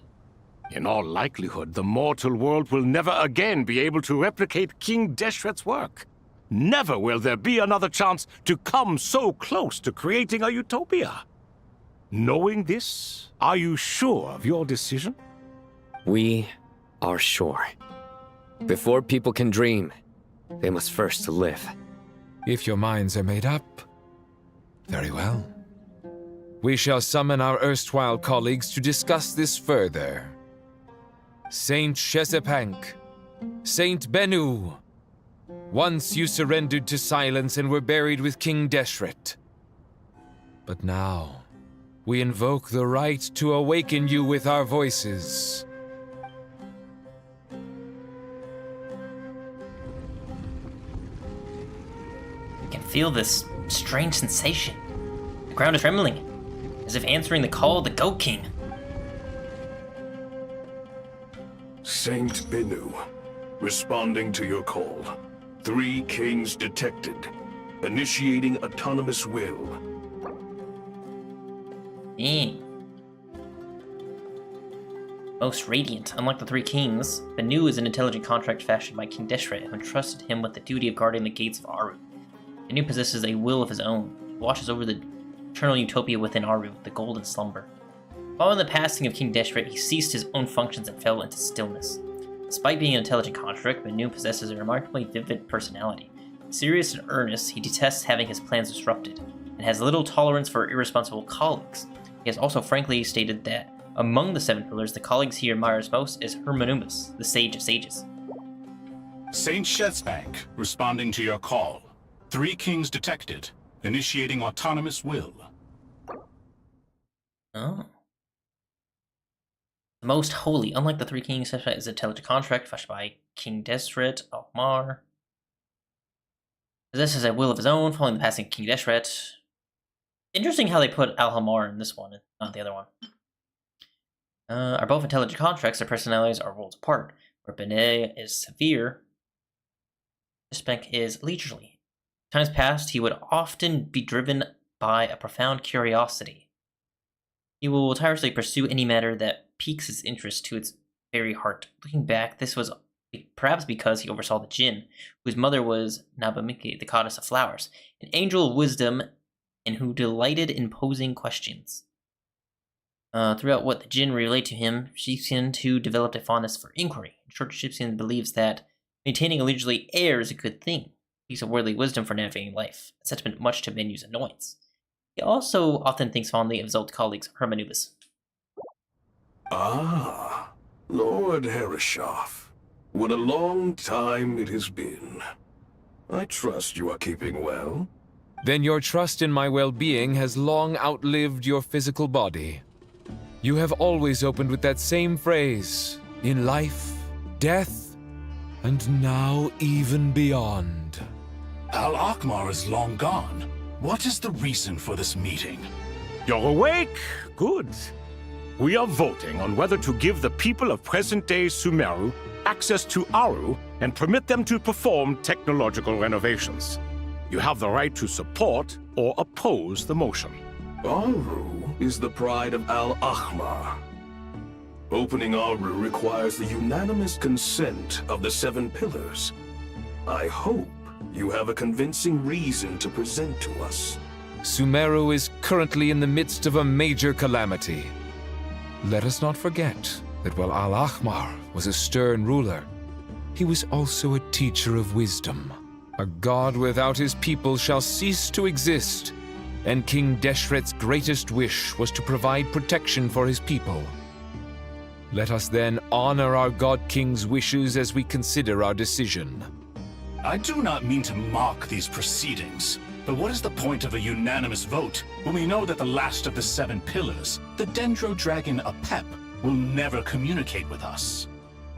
In all likelihood, the mortal world will never again be able to replicate King Deshret's work. Never will there be another chance to come so close to creating a utopia. Knowing this, are you sure of your decision? We are sure. Before people can dream, they must first live. If your minds are made up, very well. We shall summon our erstwhile colleagues to discuss this further. Saint Shesepank, Saint Bennu, once you surrendered to silence and were buried with King Deshret. But now, we invoke the right to awaken you with our voices. You can feel this strange sensation. The ground is trembling, as if answering the call of the Goat King. Saint Bennu, responding to your call. 3 kings detected. Initiating autonomous will. Dang. Most radiant. Unlike the 3 kings, Bennu is an intelligent contract fashioned by King Deshret, who entrusted him with the duty of guarding the gates of Aru. Bennu possesses a will of his own. He watches over the eternal utopia within Aru, the golden slumber. Following the passing of King Deshret, he ceased his own functions and fell into stillness. Despite being an intelligent construct, Bennu possesses a remarkably vivid personality. Serious and earnest, he detests having his plans disrupted, and has little tolerance for irresponsible colleagues. He has also frankly stated that among the 7 pillars, the colleagues he admires most is Irminsul, the sage of sages. Saint Shesepank, responding to your call. 3 kings detected. Initiating autonomous will. Oh. Most holy, unlike the Three Kings, is an intelligent contract fashioned by King Desret Almar. Possesses a will of his own, following the passing of King Desret. Interesting how they put Alhamar in this one, not the other one. Are both intelligent contracts, their personalities are worlds apart. Where Benet is severe, Spank is leisurely. In times past, he would often be driven by a profound curiosity. He will tirelessly pursue any matter that piques his interest to its very heart. Looking back, this was perhaps because he oversaw the Jinn, whose mother was Nabamike, the goddess of flowers, an angel of wisdom, and who delighted in posing questions. Throughout what the Jinn relate to him, Shipskin developed a fondness for inquiry. In short, Shipskin believes that maintaining a leisurely air is a good thing. He seeks a worldly wisdom for navigating life, a sentiment much to Menu's annoyance. He also often thinks fondly of his old colleagues, Hermanubis. Ah, Lord Herreshoff. What a long time it has been. I trust you are keeping well. Then your trust in my well-being has long outlived your physical body. You have always opened with that same phrase, in life, death, and now even beyond. Al-Akmar is long gone. What is the reason for this meeting? You're awake? Good. We are voting on whether to give the people of present-day Sumeru access to Aru and permit them to perform technological renovations. You have the right to support or oppose the motion. Aru is the pride of Al-Ahmar. Opening Aru requires the unanimous consent of the Seven Pillars. I hope you have a convincing reason to present to us. Sumeru is currently in the midst of a major calamity. Let us not forget that while Al-Ahmar was a stern ruler, he was also a teacher of wisdom. A god without his people shall cease to exist, and King Deshret's greatest wish was to provide protection for his people. Let us then honor our God King's wishes as we consider our decision. I do not mean to mock these proceedings, but what is the point of a unanimous vote when we know that the last of the Seven Pillars, the Dendro Dragon Apep, will never communicate with us?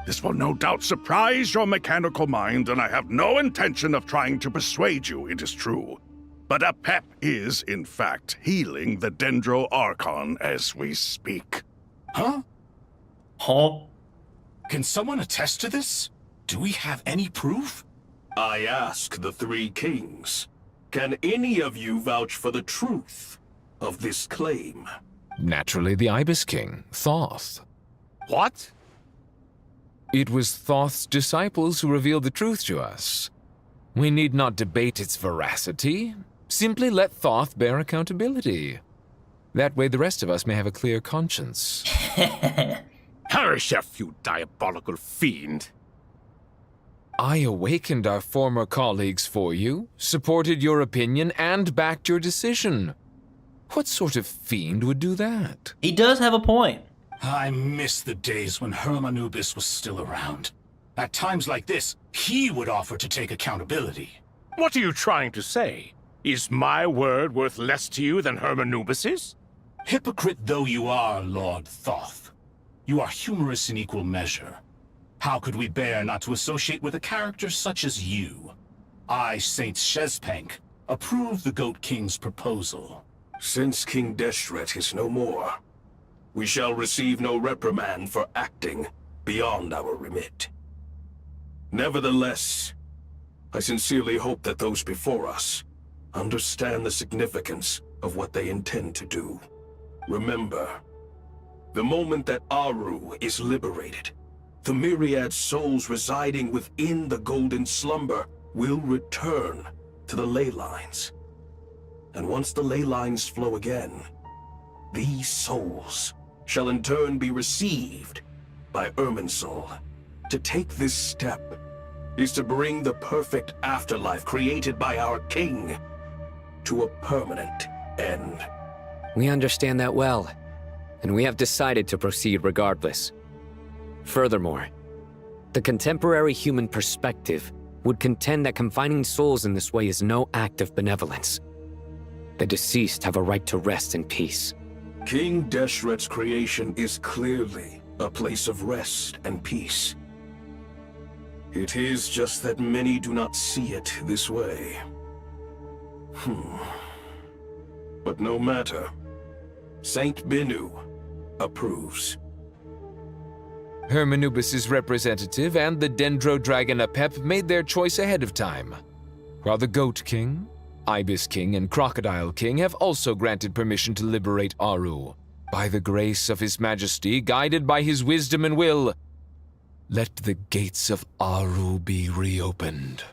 This will no doubt surprise your mechanical mind, and I have no intention of trying to persuade you it is true. But Apep is, in fact, healing the Dendro Archon as we speak. Huh? Huh? Can someone attest to this? Do we have any proof? I ask the Three Kings, can any of you vouch for the truth of this claim? Naturally, the Ibis King, Thoth. What? It was Thoth's disciples who revealed the truth to us. We need not debate its veracity. Simply let Thoth bear accountability. That way the rest of us may have a clear conscience. Harishef, you diabolical fiend! I awakened our former colleagues for you, supported your opinion, and backed your decision. What sort of fiend would do that? He does have a point. I miss the days when Hermanubis was still around. At times like this, he would offer to take accountability. What are you trying to say? Is my word worth less to you than Hermanubis's? Hypocrite though you are, Lord Thoth, you are humorous in equal measure. How could we bear not to associate with a character such as you? I, Saint Shezpank, approve the Goat King's proposal. Since King Deshret is no more, we shall receive no reprimand for acting beyond our remit. Nevertheless, I sincerely hope that those before us understand the significance of what they intend to do. Remember, the moment that Aru is liberated, the myriad souls residing within the Golden Slumber will return to the ley lines. And once the ley lines flow again, these souls shall in turn be received by Irminsul. To take this step is to bring the perfect afterlife created by our king to a permanent end. We understand that well, and we have decided to proceed regardless. Furthermore, the contemporary human perspective would contend that confining souls in this way is no act of benevolence. The deceased have a right to rest in peace. King Deshret's creation is clearly a place of rest and peace. It is just that many do not see it this way. But no matter. Saint Benu approves. Irminsul representative and the Dendro Dragon Apep made their choice ahead of time, while the Goat King, Ibis King, and Crocodile King have also granted permission to liberate Aru. By the grace of His Majesty, guided by his wisdom and will, let the gates of Aru be reopened.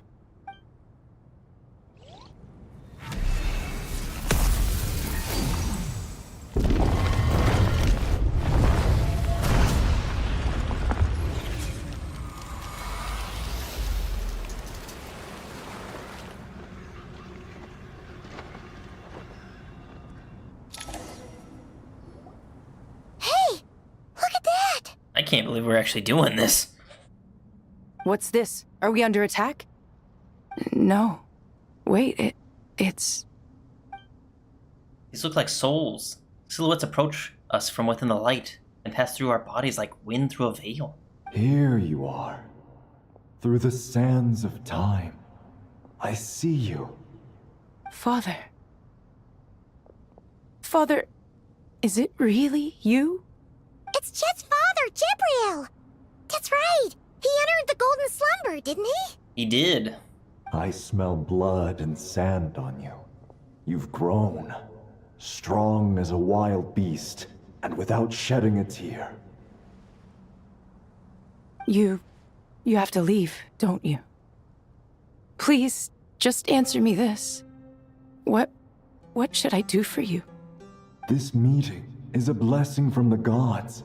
I can't believe we're actually doing this. What's this? Are we under attack? No. Wait, it's... These look like souls. Silhouettes approach us from within the light and pass through our bodies like wind through a veil. Here you are. Through the sands of time. I see you. Father. Father, is it really you? It's Jet's father, Jibril! That's right! He entered the golden slumber, didn't he? He did. I smell blood and sand on you. You've grown. Strong as a wild beast, and without shedding a tear. You have to leave, don't you? Please, just answer me this. What should I do for you? This meeting is a blessing from the gods.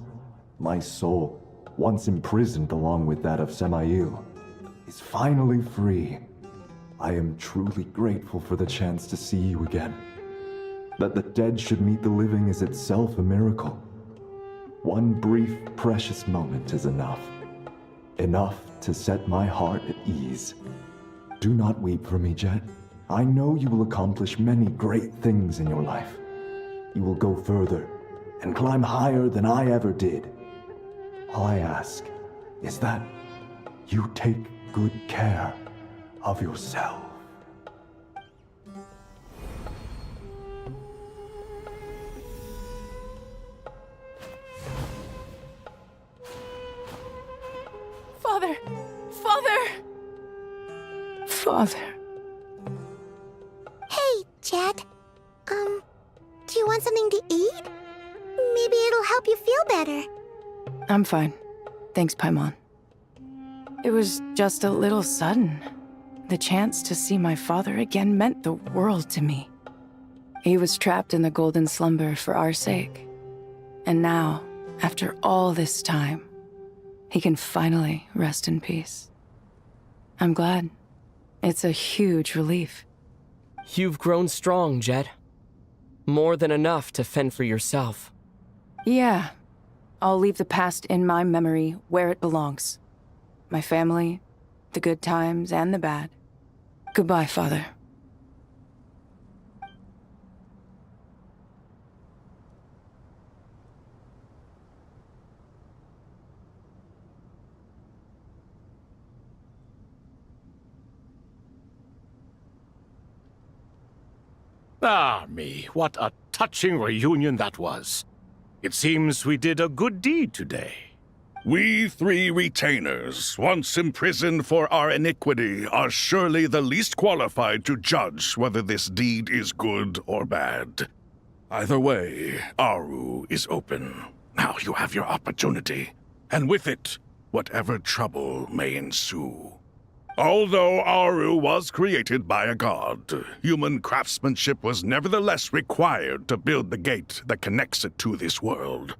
My soul, once imprisoned along with that of Semail, is finally free. I am truly grateful for the chance to see you again. That the dead should meet the living is itself a miracle. One brief, precious moment is enough. Enough to set my heart at ease. Do not weep for me, Jet. I know you will accomplish many great things in your life. You will go further and climb higher than I ever did. All I ask is that you take good care of yourself. Father! Father! Father. Hey, Jet. Do you want something to eat? Maybe it'll help you feel better. I'm fine. Thanks, Paimon. It was just a little sudden. The chance to see my father again meant the world to me. He was trapped in the golden slumber for our sake. And now, after all this time, he can finally rest in peace. I'm glad. It's a huge relief. You've grown strong, Jet. More than enough to fend for yourself. Yeah. I'll leave the past in my memory where it belongs. My family, the good times and the bad. Goodbye, Father. Ah, me, what a touching reunion that was. It seems we did a good deed today. We three retainers, once imprisoned for our iniquity, are surely the least qualified to judge whether this deed is good or bad. Either way, Aru is open. Now you have your opportunity, and with it, whatever trouble may ensue. Although Aru was created by a god, human craftsmanship was nevertheless required to build the gate that connects it to this world.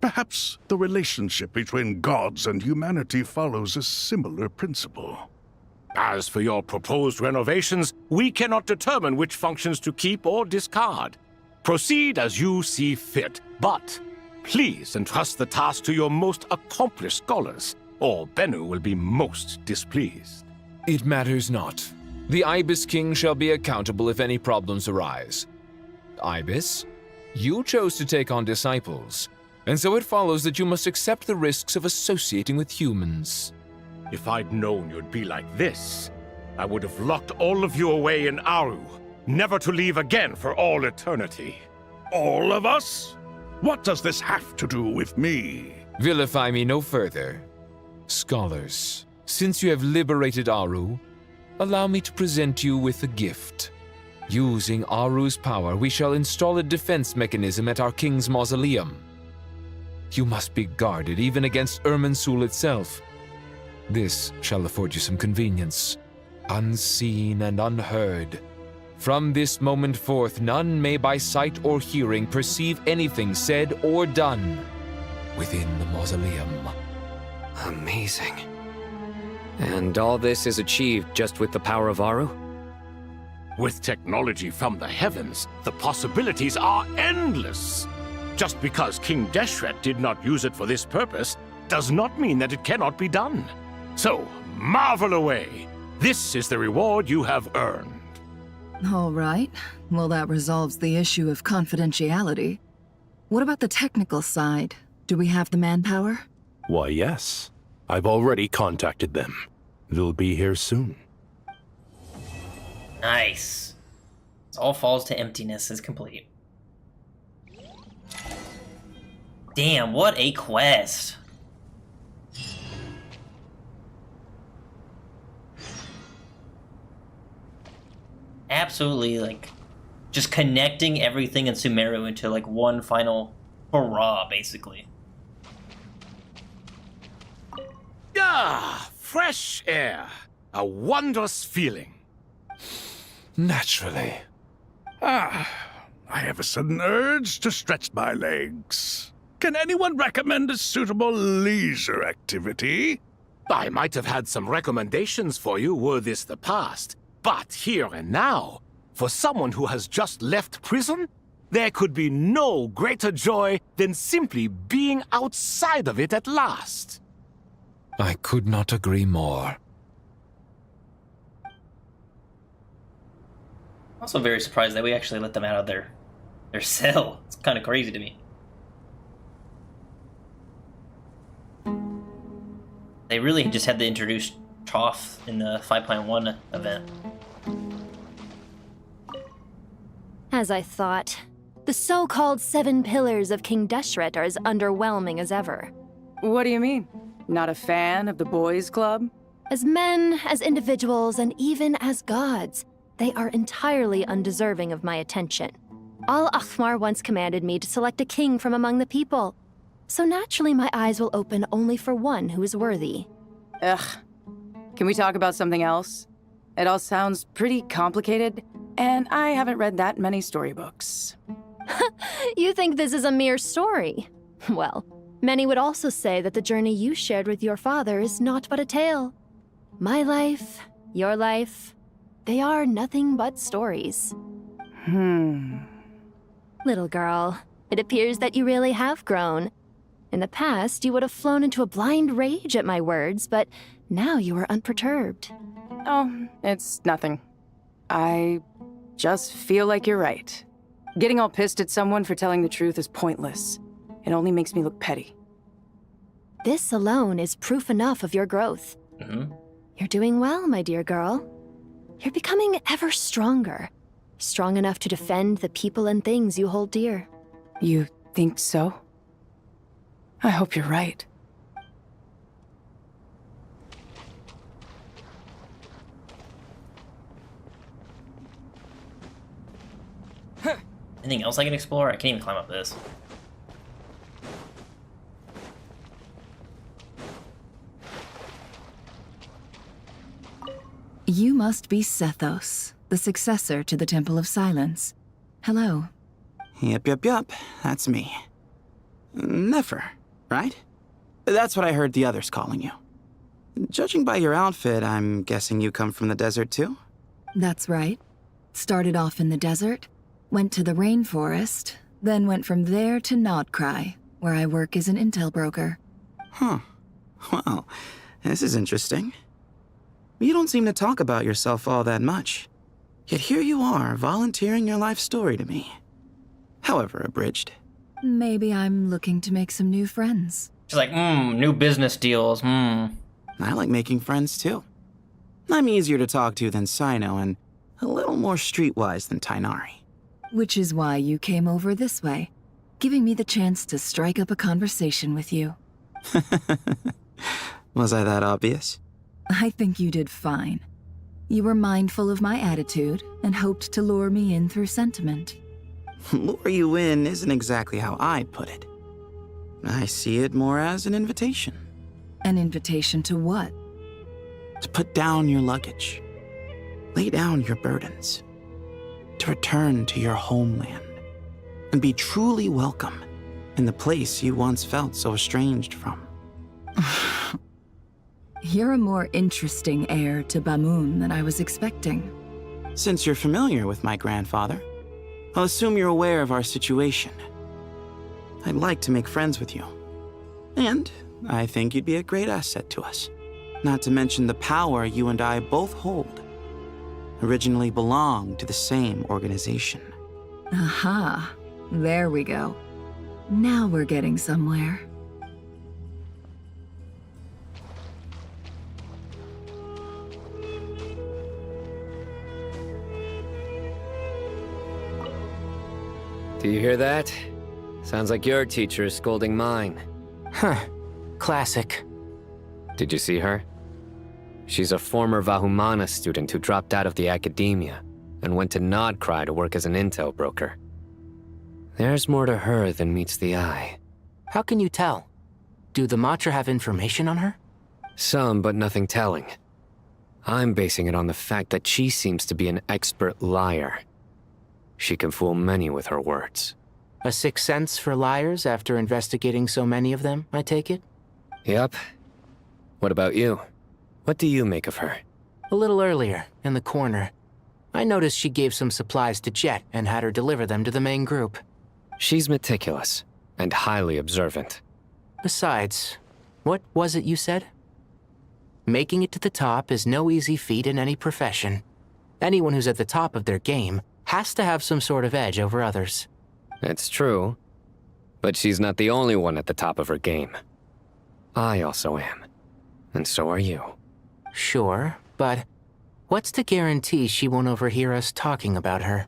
Perhaps the relationship between gods and humanity follows a similar principle. As for your proposed renovations, we cannot determine which functions to keep or discard. Proceed as you see fit, but please entrust the task to your most accomplished scholars, or Benu will be most displeased. It matters not. The Ibis King shall be accountable if any problems arise. Ibis, you chose to take on disciples. And so it follows that you must accept the risks of associating with humans. If I'd known you'd be like this, I would have locked all of you away in Aru, never to leave again for all eternity. All of us? What does this have to do with me? Vilify me no further. Scholars, since you have liberated Aru, allow me to present you with a gift. Using Aru's power, we shall install a defense mechanism at our king's mausoleum. You must be guarded even against Irminsul itself. This shall afford you some convenience. Unseen and unheard. From this moment forth, none may by sight or hearing perceive anything said or done within the mausoleum. Amazing. And all this is achieved just with the power of Aru? With technology from the heavens, the possibilities are endless. Just because King Deshret did not use it for this purpose does not mean that it cannot be done. So, marvel away. This is the reward you have earned. All right. Well, that resolves the issue of confidentiality. What about the technical side? Do we have the manpower? Why, yes. I've already contacted them. They'll be here soon. Nice. All Falls to Emptiness is complete. Damn, what a quest. Absolutely, like, just connecting everything in Sumeru into, like, one final hurrah, basically. Ah, fresh air. A wondrous feeling. Naturally. I have a sudden urge to stretch my legs. Can anyone recommend a suitable leisure activity? I might have had some recommendations for you were this the past. But here and now, for someone who has just left prison, there could be no greater joy than simply being outside of it at last. I could not agree more. Also very surprised that we actually let them out of their cell. It's kind of crazy to me. They really just had to introduce Toph in the 5.1 event. As I thought, the so-called 7 pillars of King Deshret are as underwhelming as ever. What do you mean? Not a fan of the boys' club? As men, as individuals, and even as gods, they are entirely undeserving of my attention. Al-Akhmar once commanded me to select a king from among the people, so naturally my eyes will open only for one who is worthy. Ugh. Can we talk about something else? It all sounds pretty complicated, and I haven't read that many storybooks. You think this is a mere story? Well, many would also say that the journey you shared with your father is not but a tale. My life, your life, they are nothing but stories. Little girl, it appears that you really have grown. In the past, you would have flown into a blind rage at my words, but now you are unperturbed. Oh, it's nothing. I just feel like you're right. Getting all pissed at someone for telling the truth is pointless. It only makes me look petty. This alone is proof enough of your growth. You're doing well, my dear girl. You're becoming ever stronger. Strong enough to defend the people and things you hold dear. You think so? I hope you're right. Anything else I can explore? I can't even climb up this. You must be Sethos, the successor to the Temple of Silence. Hello. Yep. That's me. Nefer, right? That's what I heard the others calling you. Judging by your outfit, I'm guessing you come from the desert too? That's right. Started off in the desert, went to the rainforest, then went from there to Nodcry, where I work as an intel broker. Huh. Well, this is interesting. You don't seem to talk about yourself all that much. Yet here you are, volunteering your life story to me. However abridged. Maybe I'm looking to make some new friends. She's like, new business deals, I like making friends too. I'm easier to talk to than Sino and a little more streetwise than Tainari. Which is why you came over this way, giving me the chance to strike up a conversation with you. Was I that obvious? I think you did fine. You were mindful of my attitude and hoped to lure me in through sentiment. Lure you in isn't exactly how I'd put it. I see it more as an invitation. An invitation to what? To put down your luggage. Lay down your burdens. To return to your homeland. And be truly welcome in the place you once felt so estranged from. You're a more interesting heir to Bamun than I was expecting. Since you're familiar with my grandfather, I'll assume you're aware of our situation. I'd like to make friends with you. And I think you'd be a great asset to us. Not to mention the power you and I both hold. Originally belonged to the same organization. Aha, there we go. Now we're getting somewhere. Do you hear that? Sounds like your teacher is scolding mine. Huh. Classic. Did you see her? She's a former Vahumana student who dropped out of the academia and went to Nodcry to work as an intel broker. There's more to her than meets the eye. How can you tell? Do the Matra have information on her? Some, but nothing telling. I'm basing it on the fact that she seems to be an expert liar. She can fool many with her words. A sixth sense for liars after investigating so many of them, I take it? Yep. What about you? What do you make of her? A little earlier, in the corner, I noticed she gave some supplies to Jet and had her deliver them to the main group. She's meticulous and highly observant. Besides, what was it you said? Making it to the top is no easy feat in any profession. Anyone who's at the top of their game has to have some sort of edge over others. It's true, but she's not the only one at the top of her game. I also am, and so are you. Sure, but what's to guarantee she won't overhear us talking about her?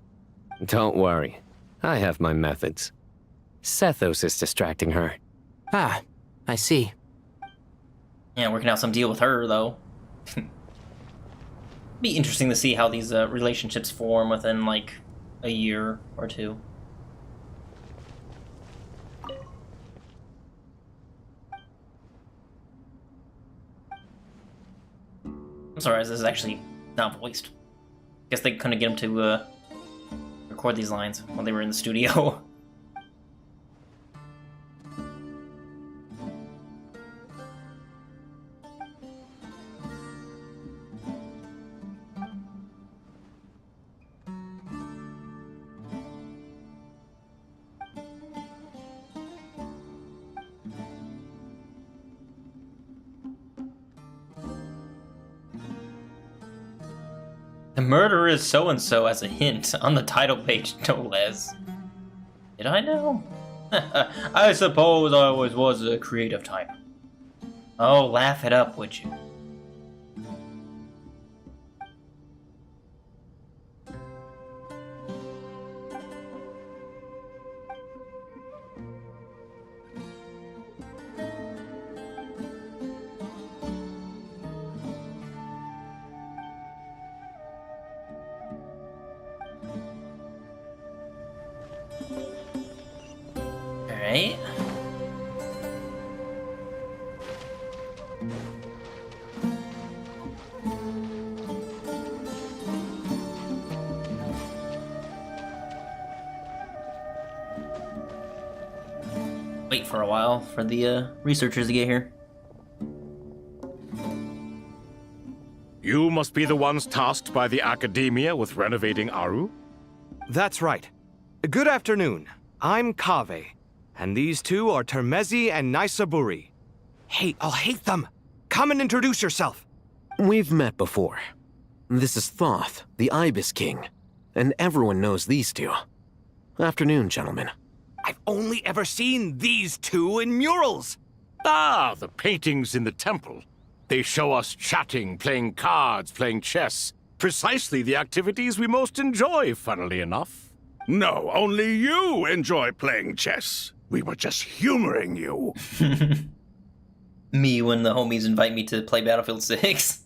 Don't worry, I have my methods. Sethos is distracting her. Ah, I see. Yeah, working out some deal with her, though. Be interesting to see how these relationships form within, like, a year or two. I'm sorry, this is actually not voiced. Guess they couldn't get him to record these lines while they were in the studio. The murderer is so-and-so as a hint on the title page, no less. Did I know? I suppose I always was a creative type. Oh, laugh it up, would you? Alright. Wait for a while for the researchers to get here. You must be the ones tasked by the Academia with renovating Aru? That's right. Good afternoon. I'm Kaveh, and these two are Termezi and Naisaburi. Hey, I'll hate them! Come and introduce yourself! We've met before. This is Thoth, the Ibis King, and everyone knows these two. Afternoon, gentlemen. I've only ever seen these two in murals. Ah, the paintings in the temple. They show us chatting, playing cards, playing chess. Precisely the activities we most enjoy, funnily enough. No, only you enjoy playing chess. We were just humoring you. Me when the homies invite me to play Battlefield 6.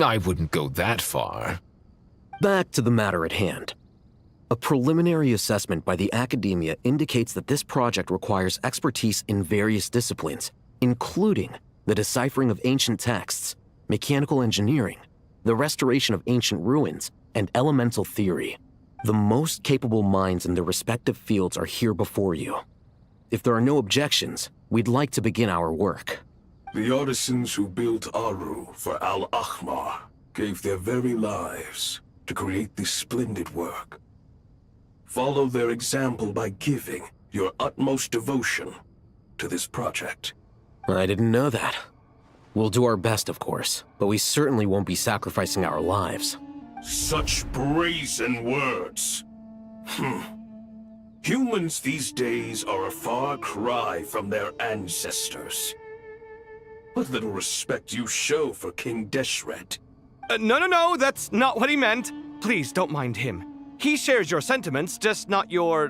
I wouldn't go that far. Back to the matter at hand. A preliminary assessment by the academia indicates that this project requires expertise in various disciplines, including the deciphering of ancient texts, mechanical engineering, the restoration of ancient ruins, and elemental theory. The most capable minds in their respective fields are here before you. If there are no objections, we'd like to begin our work. The artisans who built Aru for Al-Ahmar gave their very lives to create this splendid work. Follow their example by giving your utmost devotion to this project. I didn't know that. We'll do our best, of course, but we certainly won't be sacrificing our lives. Such brazen words. Humans these days are a far cry from their ancestors. What little respect you show for King Deshret. No, that's not what he meant. Please, don't mind him. He shares your sentiments, just not your,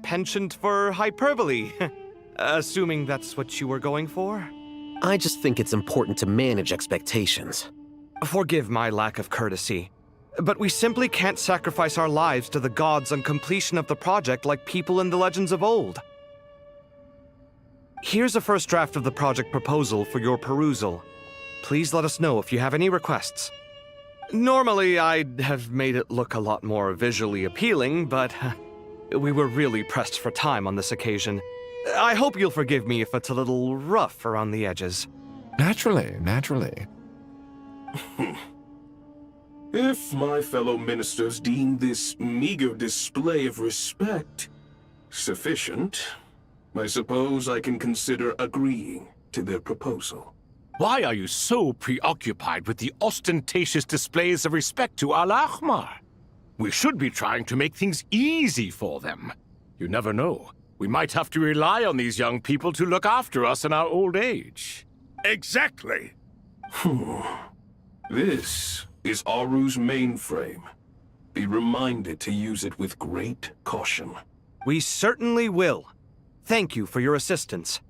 penchant for hyperbole. Assuming that's what you were going for? I just think it's important to manage expectations. Forgive my lack of courtesy, but we simply can't sacrifice our lives to the gods on completion of the project like people in the legends of old. Here's a first draft of the project proposal for your perusal. Please let us know if you have any requests. Normally, I'd have made it look a lot more visually appealing, but we were really pressed for time on this occasion. I hope you'll forgive me if it's a little rough around the edges. Naturally. If my fellow ministers deem this meager display of respect sufficient, I suppose I can consider agreeing to their proposal. Why are you so preoccupied with the ostentatious displays of respect to Al-Ahmar? We should be trying to make things easy for them. You never know. We might have to rely on these young people to look after us in our old age. Exactly. This is Aru's mainframe. Be reminded to use it with great caution. We certainly will. Thank you for your assistance.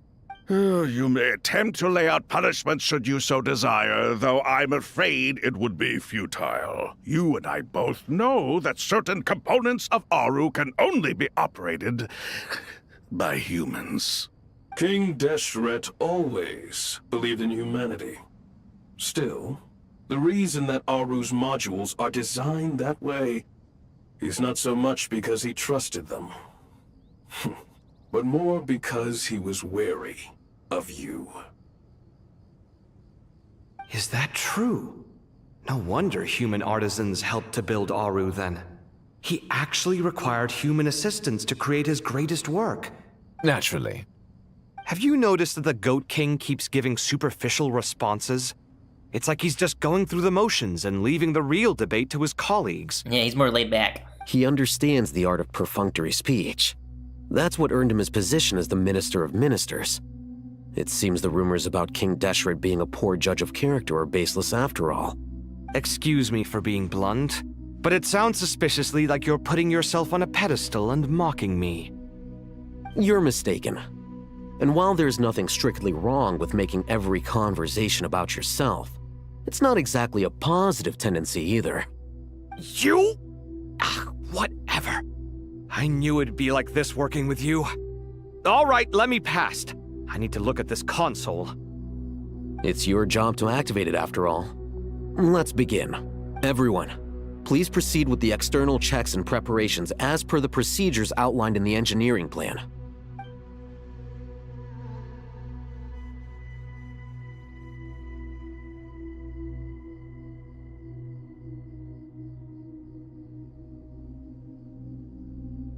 You may attempt to lay out punishments should you so desire, though I'm afraid it would be futile. You and I both know that certain components of Aru can only be operated by humans. King Deshret always believed in humanity. Still, the reason that Aru's modules are designed that way is not so much because he trusted them, but more because he was wary of you. Is that true? No wonder human artisans helped to build Aru then. He actually required human assistance to create his greatest work. Naturally. Have you noticed that the Goat King keeps giving superficial responses? It's like he's just going through the motions and leaving the real debate to his colleagues. Yeah, he's more laid back. He understands the art of perfunctory speech. That's what earned him his position as the Minister of Ministers. It seems the rumors about King Deshret being a poor judge of character are baseless after all. Excuse me for being blunt, but it sounds suspiciously like you're putting yourself on a pedestal and mocking me. You're mistaken. And while there's nothing strictly wrong with making every conversation about yourself, it's not exactly a positive tendency either. You? Whatever. I knew it'd be like this working with you. All right, let me past. I need to look at this console. It's your job to activate it after all. Let's begin. Everyone, please proceed with the external checks and preparations as per the procedures outlined in the engineering plan.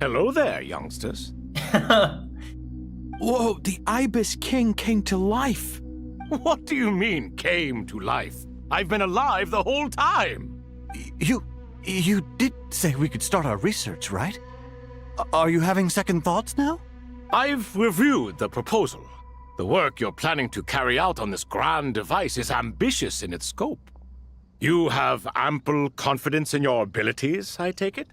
Hello there, youngsters. Whoa, the Ibis King came to life. What do you mean, came to life? I've been alive the whole time. You did say we could start our research, right? Are you having second thoughts now? I've reviewed the proposal. The work you're planning to carry out on this grand device is ambitious in its scope. You have ample confidence in your abilities, I take it?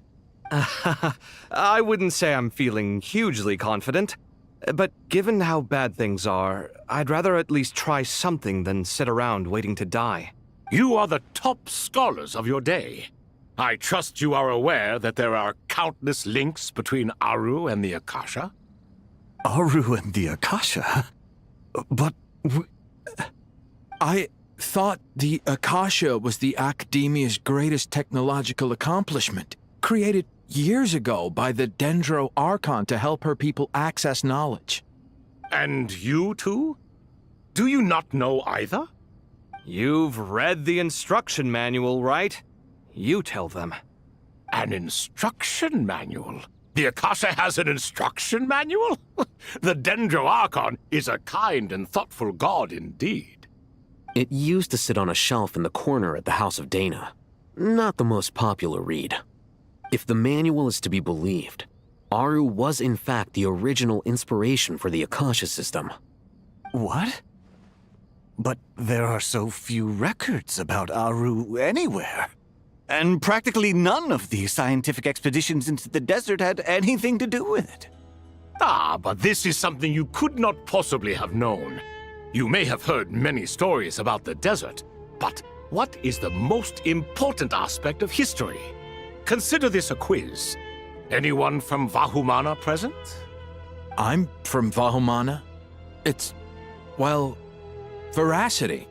I wouldn't say I'm feeling hugely confident, but given how bad things are, I'd rather at least try something than sit around waiting to die. You are the top scholars of your day. I trust you are aware that there are countless links between Aru and the Akasha? Aru and the Akasha? But... I thought the Akasha was the Academia's greatest technological accomplishment, created years ago by the Dendro Archon to help her people access knowledge. And you too? Do you not know either? You've read the instruction manual, right? You tell them. An instruction manual? The Akasha has an instruction manual? The Dendro Archon is a kind and thoughtful god indeed. It used to sit on a shelf in the corner at the House of Dana. Not the most popular read. If the manual is to be believed, Aru was in fact the original inspiration for the Akasha system. What? But there are so few records about Aru anywhere. And practically none of the scientific expeditions into the desert had anything to do with it. Ah, but this is something you could not possibly have known. You may have heard many stories about the desert, but what is the most important aspect of history? Consider this a quiz. Anyone from Vahumana present? I'm from Vahumana. It's, well, veracity.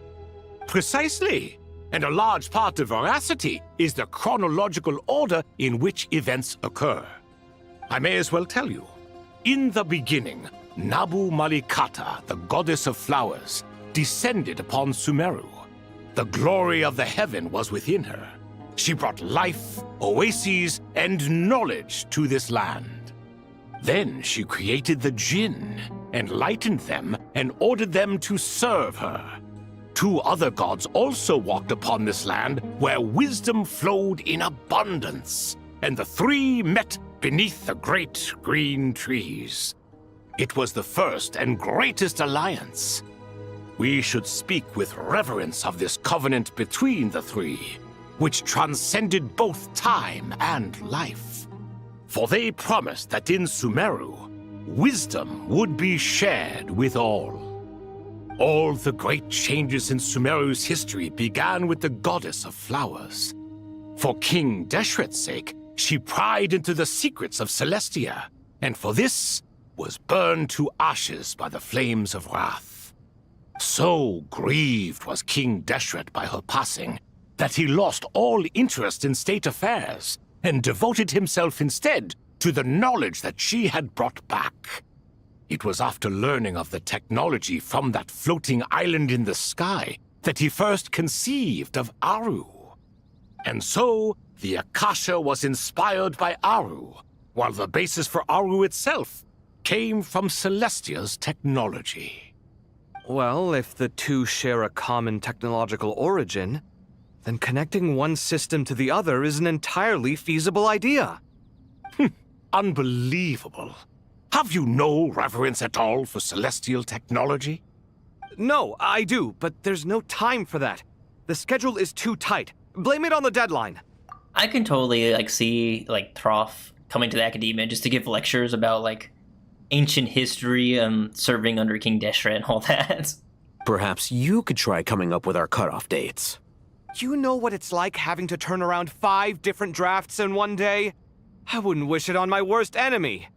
Precisely. And a large part of veracity is the chronological order in which events occur. I may as well tell you. In the beginning, Nabu Malikata, the goddess of flowers, descended upon Sumeru. The glory of the heaven was within her. She brought life, oases, and knowledge to this land. Then she created the Jinn, enlightened them, and ordered them to serve her. Two other gods also walked upon this land where wisdom flowed in abundance, and the three met beneath the great green trees. It was the first and greatest alliance. We should speak with reverence of this covenant between the three, which transcended both time and life. For they promised that in Sumeru, wisdom would be shared with all. All the great changes in Sumeru's history began with the goddess of flowers. For King Deshret's sake, she pried into the secrets of Celestia, and for this was burned to ashes by the flames of wrath. So grieved was King Deshret by her passing that he lost all interest in state affairs and devoted himself instead to the knowledge that she had brought back. It was after learning of the technology from that floating island in the sky that he first conceived of Aru. And so, the Akasha was inspired by Aru, while the basis for Aru itself came from Celestia's technology. Well, if the two share a common technological origin, then connecting one system to the other is an entirely feasible idea. Unbelievable. Have you no reverence at all for celestial technology? No, I do, but there's no time for that. The schedule is too tight. Blame it on the deadline. I can totally see Throff coming to the Academia just to give lectures about ancient history and serving under King Deshret and all that. Perhaps you could try coming up with our cutoff dates. You know what it's like having to turn around 5 different drafts in one day? I wouldn't wish it on my worst enemy.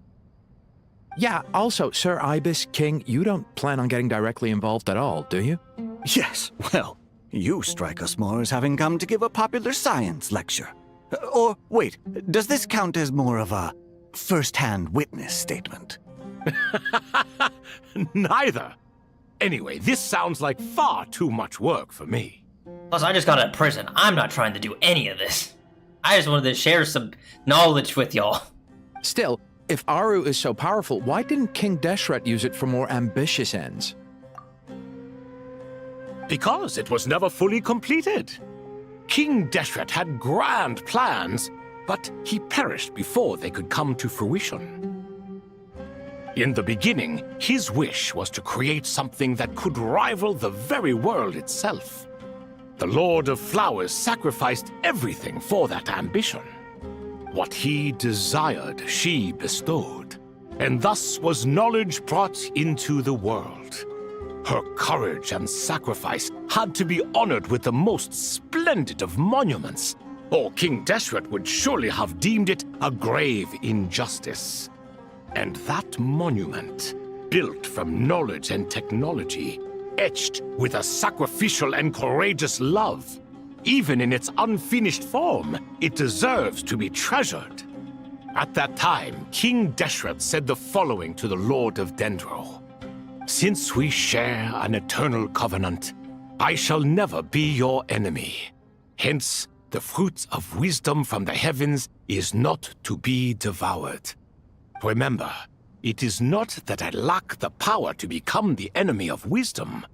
Yeah, also, Sir Ibis, King, you don't plan on getting directly involved at all, do you? Yes, well, you strike us more as having come to give a popular science lecture. Or, wait, does this count as more of a first-hand witness statement? Neither. Anyway, this sounds like far too much work for me. Plus, I just got out of prison. I'm not trying to do any of this. I just wanted to share some knowledge with y'all. Still, if Aru is so powerful, why didn't King Deshret use it for more ambitious ends? Because it was never fully completed. King Deshret had grand plans, but he perished before they could come to fruition. In the beginning, his wish was to create something that could rival the very world itself. The Lord of Flowers sacrificed everything for that ambition. What he desired, she bestowed, and thus was knowledge brought into the world. Her courage and sacrifice had to be honored with the most splendid of monuments, or King Deshret would surely have deemed it a grave injustice. And that monument, built from knowledge and technology, etched with a sacrificial and courageous love, even in its unfinished form, it deserves to be treasured. At that time, King Deshret said the following to the Lord of Dendro. Since we share an eternal covenant, I shall never be your enemy. Hence, the fruit of wisdom from the heavens is not to be devoured. Remember, it is not that I lack the power to become the enemy of wisdom.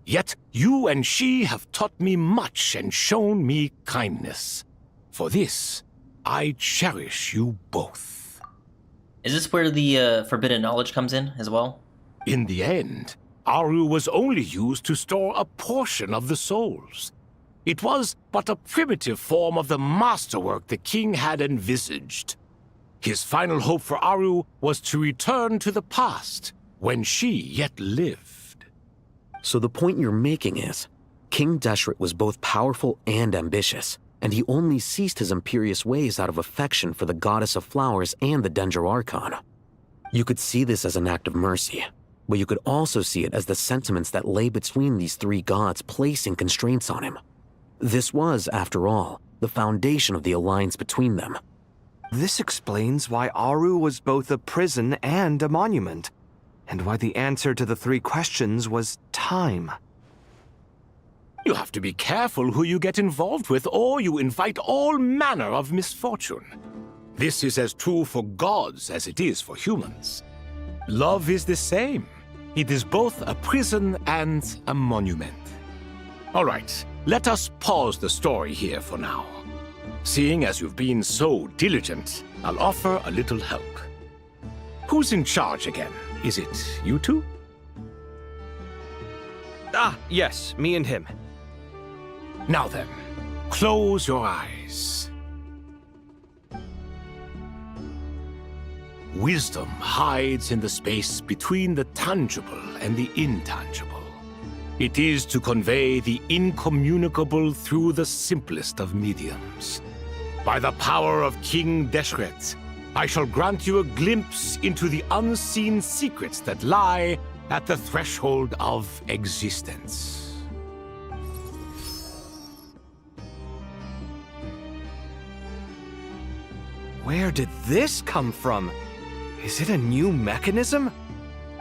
Yet you and she have taught me much and shown me kindness. For this, I cherish you both. Is this where the forbidden knowledge comes in as well? In the end, Aru was only used to store a portion of the souls. It was but a primitive form of the masterwork the king had envisaged. His final hope for Aru was to return to the past, when she yet lived. So the point you're making is, King Deshret was both powerful and ambitious, and he only ceased his imperious ways out of affection for the Goddess of Flowers and the Dendro Archon. You could see this as an act of mercy, but you could also see it as the sentiments that lay between these three gods placing constraints on him. This was, after all, the foundation of the alliance between them. This explains why Aru was both a prison and a monument, and why the answer to the three questions was time. You have to be careful who you get involved with, or you invite all manner of misfortune. This is as true for gods as it is for humans. Love is the same. It is both a prison and a monument. All right, let us pause the story here for now. Seeing as you've been so diligent, I'll offer a little help. Who's in charge again? Is it you two? Ah, yes, me and him. Now then, close your eyes. Wisdom hides in the space between the tangible and the intangible. It is to convey the incommunicable through the simplest of mediums. By the power of King Deshret, I shall grant you a glimpse into the unseen secrets that lie at the threshold of existence. Where did this come from? Is it a new mechanism?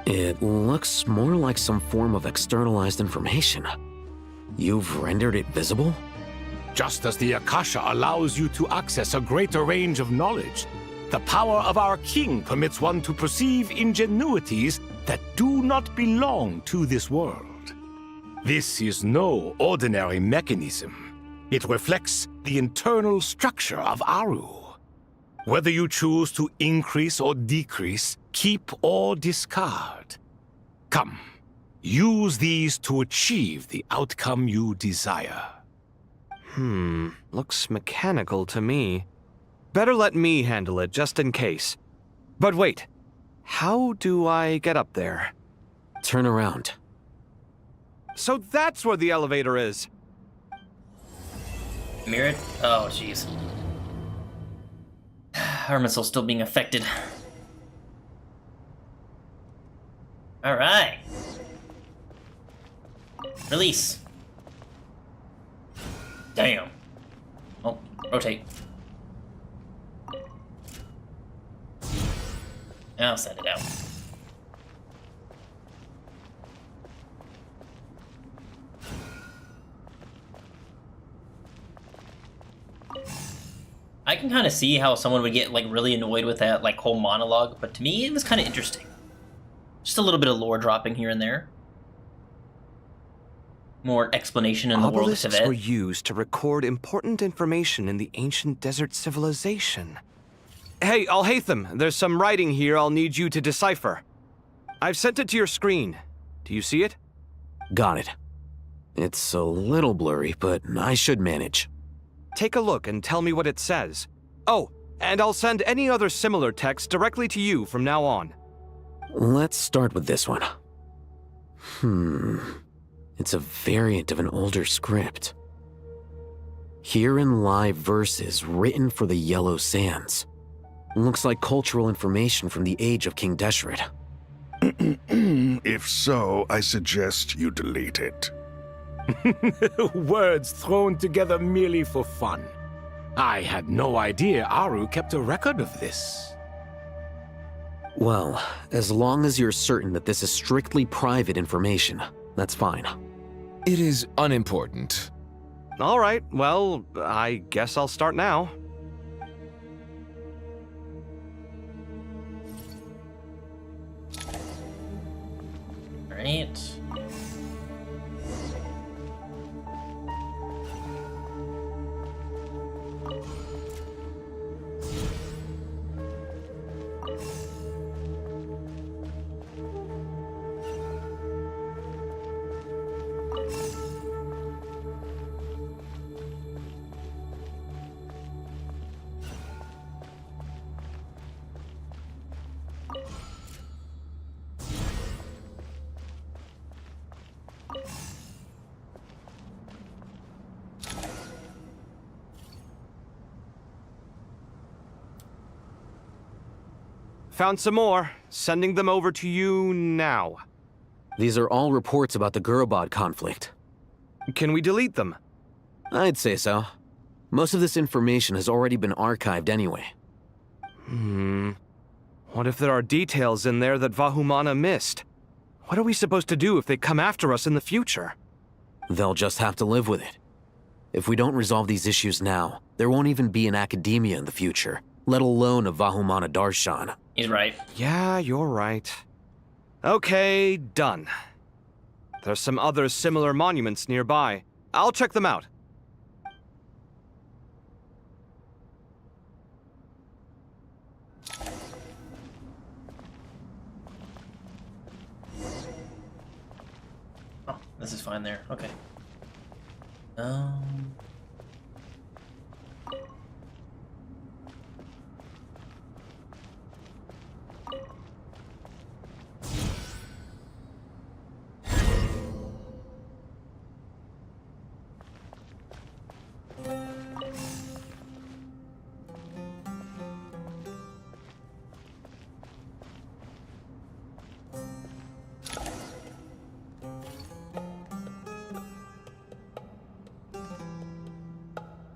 It looks more like some form of externalized information. You've rendered it visible? Just as the Akasha allows you to access a greater range of knowledge, the power of our king permits one to perceive ingenuities that do not belong to this world. This is no ordinary mechanism. It reflects the internal structure of Aru. Whether you choose to increase or decrease, keep or discard. Come, use these to achieve the outcome you desire. Looks mechanical to me. Better let me handle it, just in case. But wait, how do I get up there? Turn around. So that's where the elevator is. Mirrored? Oh, jeez. Irminsul's still being affected. Alright. Release. Damn. Oh, rotate. I'll send it out. I can kind of see how someone would get like really annoyed with that like whole monologue, but to me it was kind of interesting. Just a little bit of lore dropping here and there. more explanation in the world of Obelisks were Tibet. used to record important information in the ancient desert civilization. Hey, Alhaitham, there's some writing here I'll need you to decipher. I've sent it to your screen. Do you see it? Got it. It's a little blurry, but I should manage. Take a look and tell me what it says. Oh, and I'll send any other similar text directly to you from now on. Let's start with this one. It's a variant of an older script. Herein lie verses written for the Yellow Sands. Looks like cultural information from the age of King Deshret. If so, I suggest you delete it. Words thrown together merely for fun. I had no idea Aru kept a record of this. Well, as long as you're certain that this is strictly private information, that's fine. It is unimportant. All right, well, I guess I'll start now. Right. Found some more. Sending them over to you now. These are all reports about the Gurubad conflict. Can we delete them? I'd say so. Most of this information has already been archived anyway. What if there are details in there that Vahumana missed? What are we supposed to do if they come after us in the future? They'll just have to live with it. If we don't resolve these issues now, there won't even be an academia in the future, let alone a Vahumana Darshan. He's right. Yeah, you're right. Okay, done. There's some other similar monuments nearby. I'll check them out. Oh, this is fine there. Okay.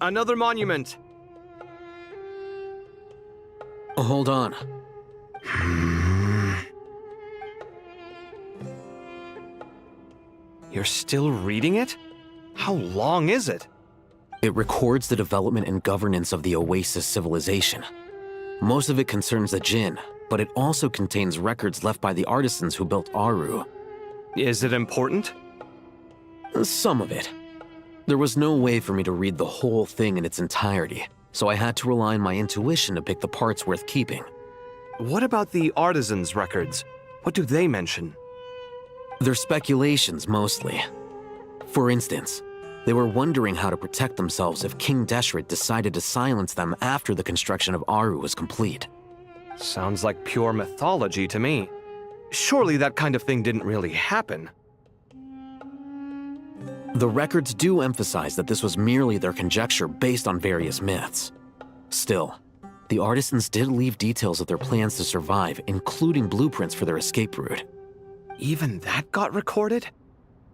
Another monument. Hold on. You're still reading it? How long is it? It records the development and governance of the Oasis civilization. Most of it concerns the Jinn, but it also contains records left by the artisans who built Aru. Is it important? Some of it. There was no way for me to read the whole thing in its entirety, so I had to rely on my intuition to pick the parts worth keeping. What about the artisans' records? What do they mention? They're speculations, mostly. For instance, they were wondering how to protect themselves if King Deshret decided to silence them after the construction of Aru was complete. Sounds like pure mythology to me. Surely that kind of thing didn't really happen. The records do emphasize that this was merely their conjecture based on various myths. Still, the artisans did leave details of their plans to survive, including blueprints for their escape route. Even that got recorded?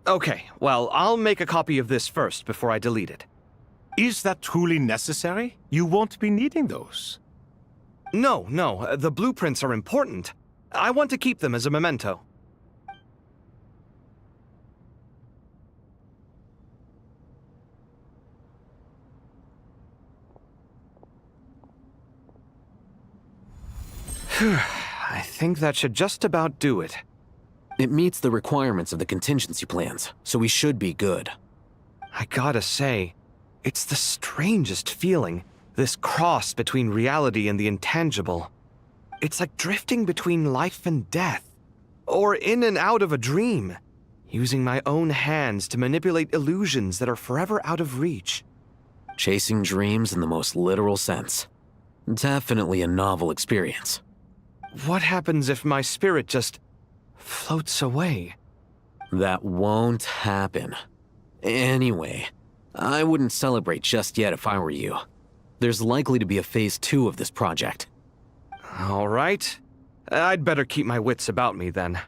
Okay, well, I'll make a copy of this first before I delete it. Is that truly necessary? You won't be needing those. No, the blueprints are important. I want to keep them as a memento. I think that should just about do it. It meets the requirements of the contingency plans, so we should be good. I gotta say, it's the strangest feeling, this cross between reality and the intangible. It's like drifting between life and death, or in and out of a dream, using my own hands to manipulate illusions that are forever out of reach. Chasing dreams in the most literal sense. Definitely a novel experience. What happens if my spirit just floats away? That won't happen. Anyway, I wouldn't celebrate just yet if I were you. There's likely to be a phase 2 of this project. All right. I'd better keep my wits about me then.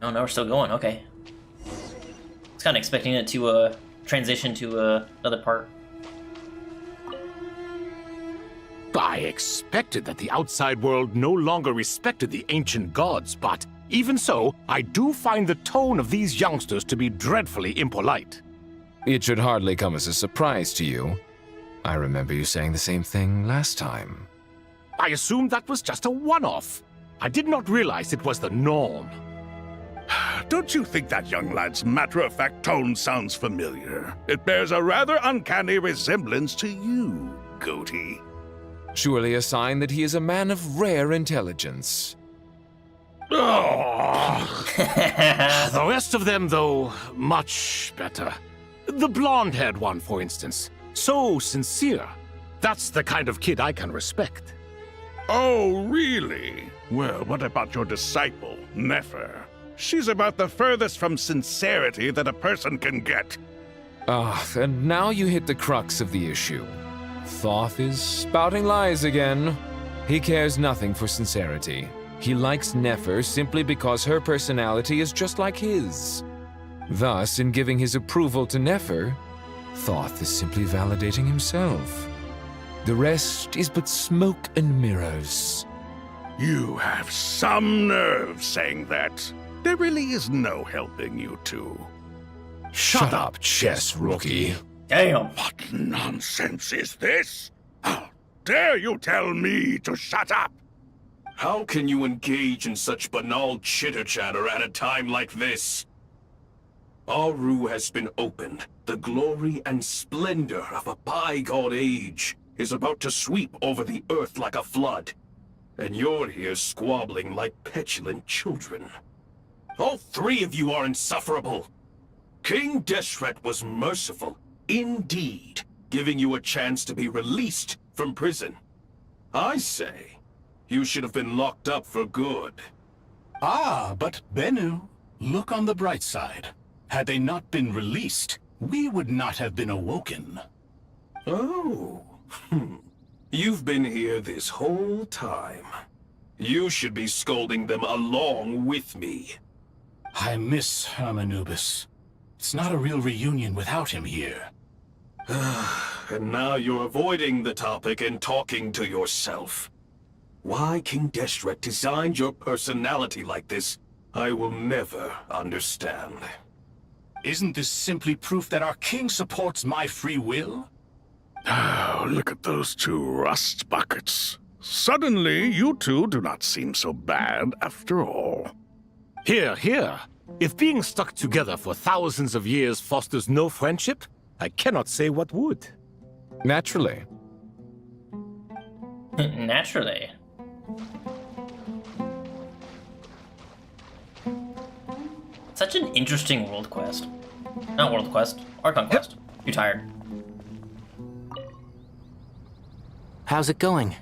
Oh no, we're still going, okay. I was kind of expecting it to transition to another part. I expected that the outside world no longer respected the ancient gods, but even so, I do find the tone of these youngsters to be dreadfully impolite. It should hardly come as a surprise to you. I remember you saying the same thing last time. I assumed that was just a one-off. I did not realize it was the norm. Don't you think that young lad's matter-of-fact tone sounds familiar? It bears a rather uncanny resemblance to you, Goatee. Surely a sign that he is a man of rare intelligence. Oh. The rest of them, though, much better. The blonde-haired one, for instance. So sincere. That's the kind of kid I can respect. Oh, really? Well, what about your disciple, Nefer? She's about the furthest from sincerity that a person can get. Ah, and now you hit the crux of the issue. Thoth is spouting lies again. He cares nothing for sincerity. He likes Nefer simply because her personality is just like his. Thus, in giving his approval to Nefer, Thoth is simply validating himself. The rest is but smoke and mirrors. You have some nerve saying that. There really is no helping you two. Shut up, chess rookie. Damn. What nonsense is this? How dare you tell me to shut up? How can you engage in such banal chitter-chatter at a time like this? Aru has been opened. The glory and splendor of a bygone age is about to sweep over the earth like a flood. And you're here squabbling like petulant children. All three of you are insufferable. King Deshret was merciful, indeed, giving you a chance to be released from prison. I say, you should have been locked up for good. Ah, but Bennu, look on the bright side. Had they not been released, we would not have been awoken. Oh, you've been here this whole time. You should be scolding them along with me. I miss Irminsul. It's not a real reunion without him here. And now you're avoiding the topic and talking to yourself. Why King Deshret designed your personality like this, I will never understand. Isn't this simply proof that our king supports my free will? Oh, look at those two rust buckets. Suddenly, you two do not seem so bad after all. Here, here. If being stuck together for thousands of years fosters no friendship, I cannot say what would. Naturally. Naturally. Such an interesting world quest. Not world quest, Archon Quest. Too tired. How's it going?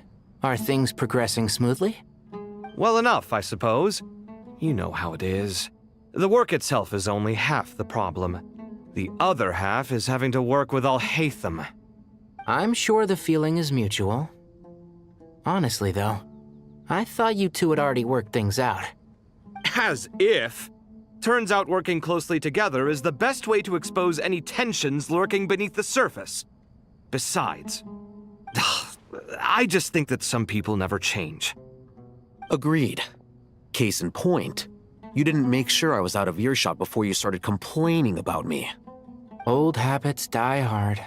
Are things progressing smoothly? Well enough, I suppose. You know how it is. The work itself is only half the problem. The other half is having to work with Al-Haytham. I'm sure the feeling is mutual. Honestly, though, I thought you two had already worked things out. As if. Turns out working closely together is the best way to expose any tensions lurking beneath the surface. Besides, I just think that some people never change. Agreed. Case in point, you didn't make sure I was out of earshot before you started complaining about me. Old habits die hard.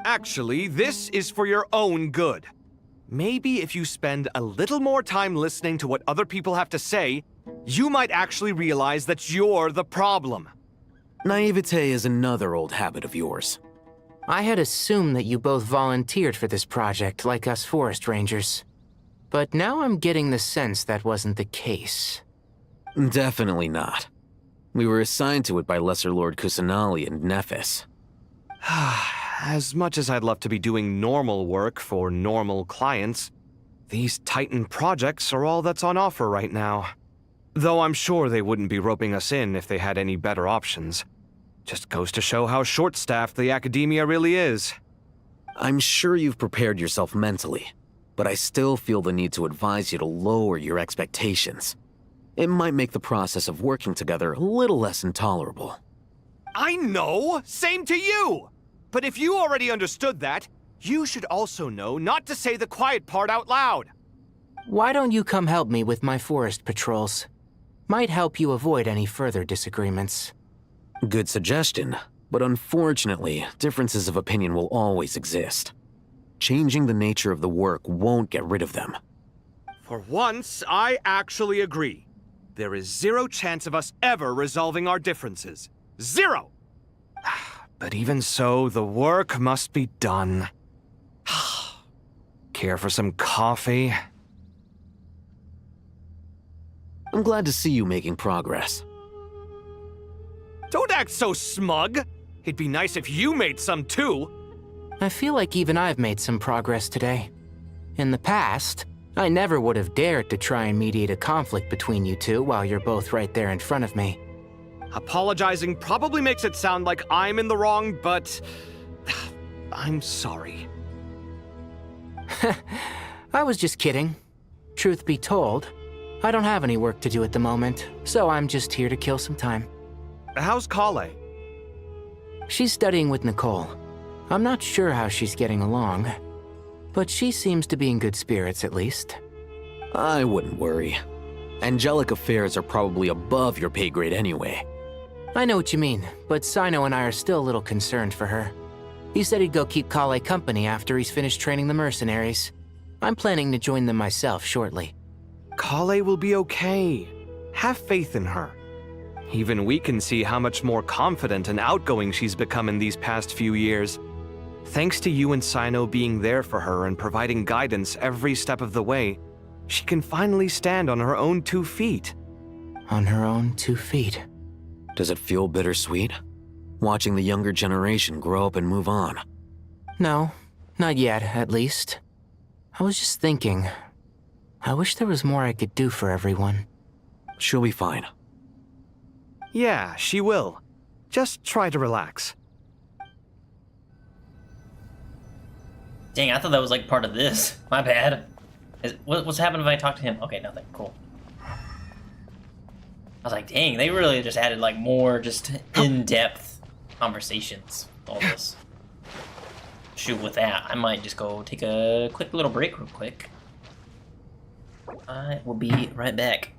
Actually, this is for your own good. Maybe if you spend a little more time listening to what other people have to say, you might actually realize that you're the problem. Naivete is another old habit of yours. I had assumed that you both volunteered for this project, like us forest rangers. But now I'm getting the sense that wasn't the case. Definitely not. We were assigned to it by Lesser Lord Kusanali and Nephis. As much as I'd love to be doing normal work for normal clients, these Titan projects are all that's on offer right now. Though I'm sure they wouldn't be roping us in if they had any better options. Just goes to show how short-staffed the academia really is. I'm sure you've prepared yourself mentally, but I still feel the need to advise you to lower your expectations. It might make the process of working together a little less intolerable. I know! Same to you! But if you already understood that, you should also know not to say the quiet part out loud. Why don't you come help me with my forest patrols? Might help you avoid any further disagreements. Good suggestion, but unfortunately, differences of opinion will always exist. Changing the nature of the work won't get rid of them. For once, I actually agree. There is zero chance of us ever resolving our differences. Zero! But even so, the work must be done. Care for some coffee? I'm glad to see you making progress. Don't act so smug! It'd be nice if you made some too! I feel like even I've made some progress today. In the past, I never would have dared to try and mediate a conflict between you two while you're both right there in front of me. Apologizing probably makes it sound like I'm in the wrong, but I'm sorry. I was just kidding. Truth be told, I don't have any work to do at the moment, so I'm just here to kill some time. How's Kale? She's studying with Nicole. I'm not sure how she's getting along, but she seems to be in good spirits at least. I wouldn't worry. Angelic affairs are probably above your pay grade anyway. I know what you mean, but Sino and I are still a little concerned for her. He said he'd go keep Kale company after he's finished training the mercenaries. I'm planning to join them myself shortly. Kale will be okay. Have faith in her. Even we can see how much more confident and outgoing she's become in these past few years. Thanks to you and Sino being there for her and providing guidance every step of the way, she can finally stand on her own 2 feet. On her own 2 feet. Does it feel bittersweet? Watching the younger generation grow up and move on? No, not yet, at least. I was just thinking, I wish there was more I could do for everyone. She'll be fine. Yeah, she will. Just try to relax. Dang, I thought that was like part of this. My bad. What's happened if I talk to him? Okay, nothing. Cool. I was like, dang, they really just added like more just in-depth conversations. All this. Shoot, with that, I might just go take a quick little break real quick. I will be right back.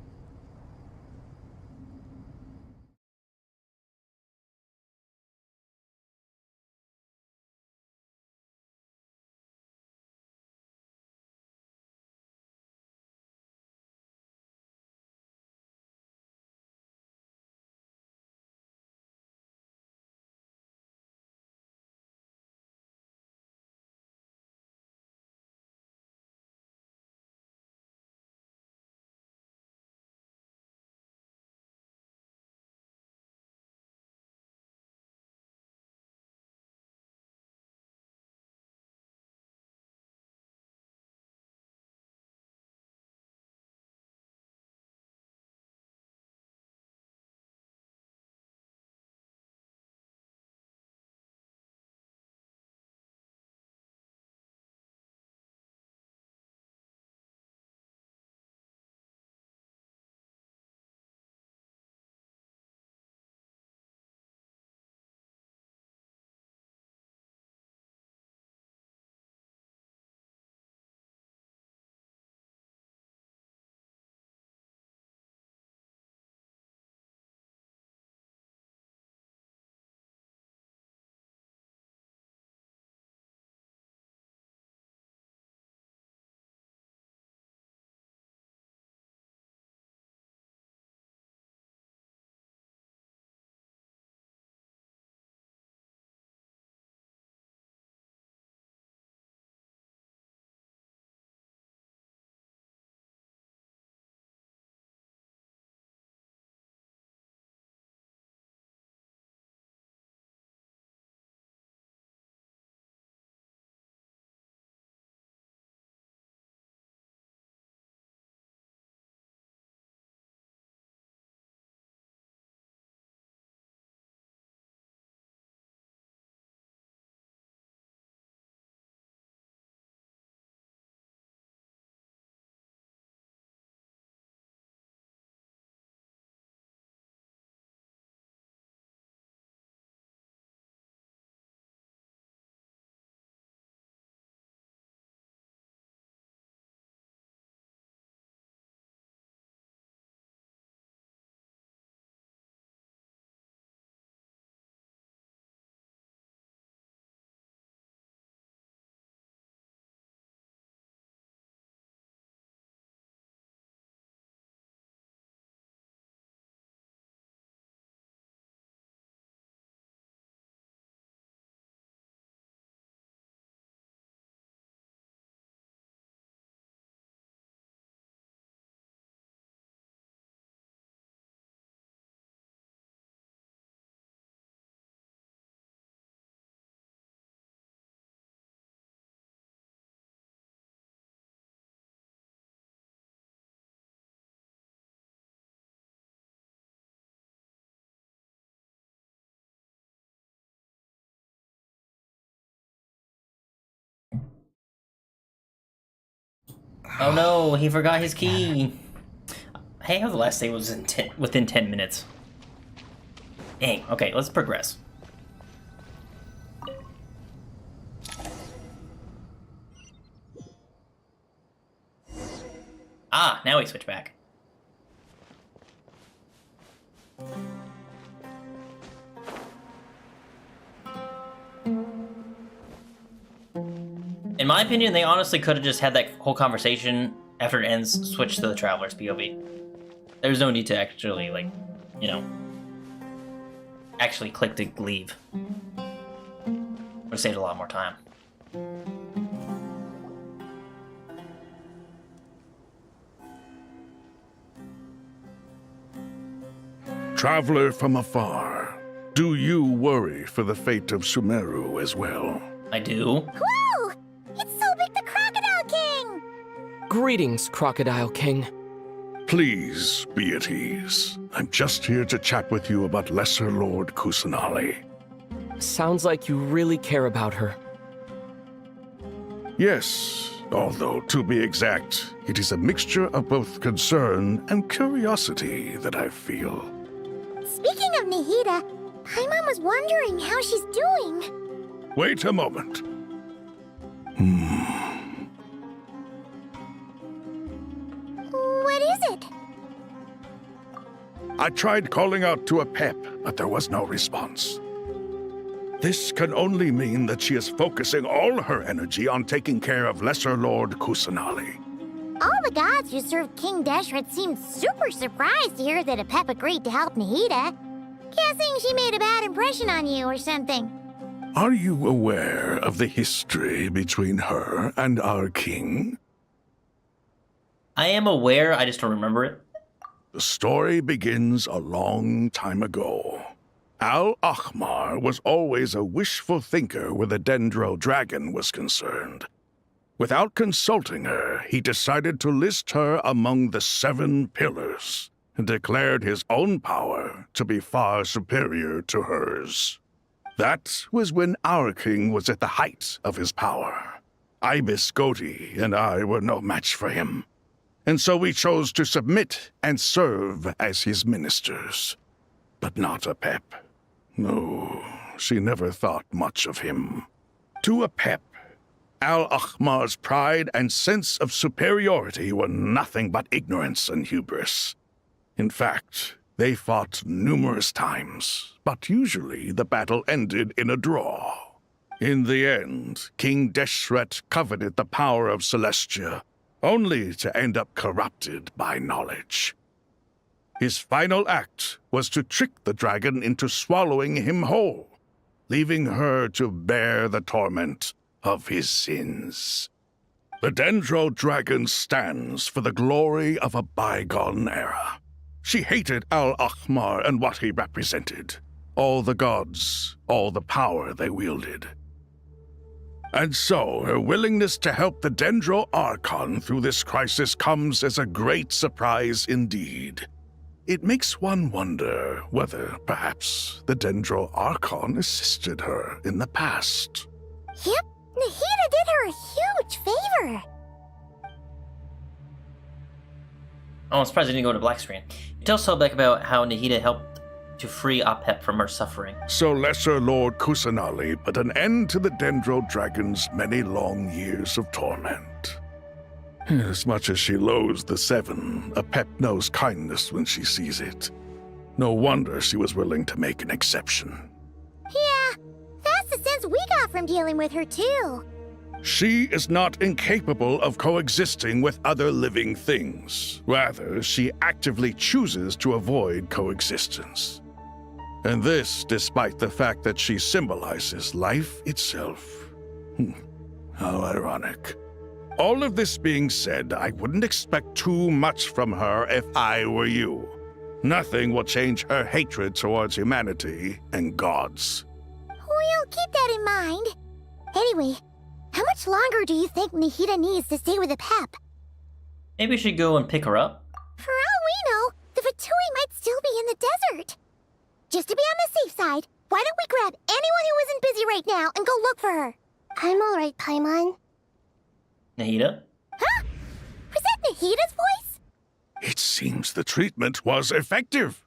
Oh no, he forgot his key. Hey, how the last day was within 10 minutes. Dang, okay, let's progress. Ah, now we switch back. In my opinion, they honestly could have just had that whole conversation after it ends, switch to the Traveler's POV. There's no need to actually, like, you know, actually click to leave. Would have saved a lot more time. Traveler from afar, do you worry for the fate of Sumeru as well? I do. Whoa! It's Sobek the Crocodile King! Greetings, Crocodile King. Please be at ease. I'm just here to chat with you about Lesser Lord Kusanali. Sounds like you really care about her. Yes, although to be exact, it is a mixture of both concern and curiosity that I feel. Speaking of Nahida, Paimon was wondering how she's doing. Wait a moment. What is it? I tried calling out to a pep, but there was no response. This can only mean that she is focusing all her energy on taking care of Lesser Lord Kusanali. All the gods who served King Deshret seemed super surprised to hear that Apep agreed to help Nahida. Guessing she made a bad impression on you or something. Are you aware of the history between her and our king? I am aware, I just don't remember it. The story begins a long time ago. Al-Ahmar was always a wishful thinker where the Dendro dragon was concerned. Without consulting her, he decided to list her among the 7 pillars and declared his own power to be far superior to hers. That was when our king was at the height of his power. Ibis Goti and I were no match for him, and so we chose to submit and serve as his ministers. But not Apep. No, she never thought much of him. To Apep, Al-Ahmar's pride and sense of superiority were nothing but ignorance and hubris. In fact, they fought numerous times, but usually the battle ended in a draw. In the end, King Deshret coveted the power of Celestia, only to end up corrupted by knowledge. His final act was to trick the dragon into swallowing him whole, leaving her to bear the torment of his sins. The Dendro dragon stands for the glory of a bygone era. She hated Al-Ahmar and what he represented. All the gods, all the power they wielded. And so, her willingness to help the Dendro Archon through this crisis comes as a great surprise indeed. It makes one wonder whether, perhaps, the Dendro Archon assisted her in the past. Yep, Nahida did her a huge favor. Oh, I'm surprised I didn't go to black screen. You tell Sobek about how Nahida helped to free Apep from her suffering. So Lesser Lord Kusanali put an end to the Dendro Dragon's many long years of torment. As much as she loathes the 7, Apep knows kindness when she sees it. No wonder she was willing to make an exception. Yeah, that's the sense we got from dealing with her too. She is not incapable of coexisting with other living things. Rather, she actively chooses to avoid coexistence. And this despite the fact that she symbolizes life itself. How ironic. All of this being said, I wouldn't expect too much from her if I were you. Nothing will change her hatred towards humanity and gods. We'll keep that in mind. Anyway, how much longer do you think Nahida needs to stay with Apep? Maybe we should go and pick her up. For all we know, the Fatui might still be in the desert. Just to be on the safe side, why don't we grab anyone who isn't busy right now and go look for her? I'm alright, Paimon. Nahida? Huh? Nahida's voice? It seems the treatment was effective.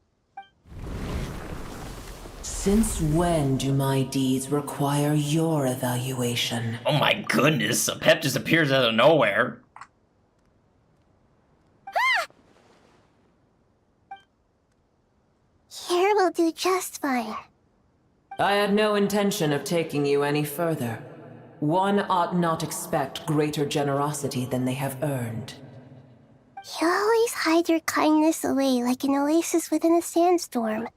Since when do my deeds require your evaluation? Oh my goodness, a pep just appears out of nowhere. Here will do just fine. I had no intention of taking you any further. One ought not expect greater generosity than they have earned. You always hide your kindness away like an oasis within a sandstorm.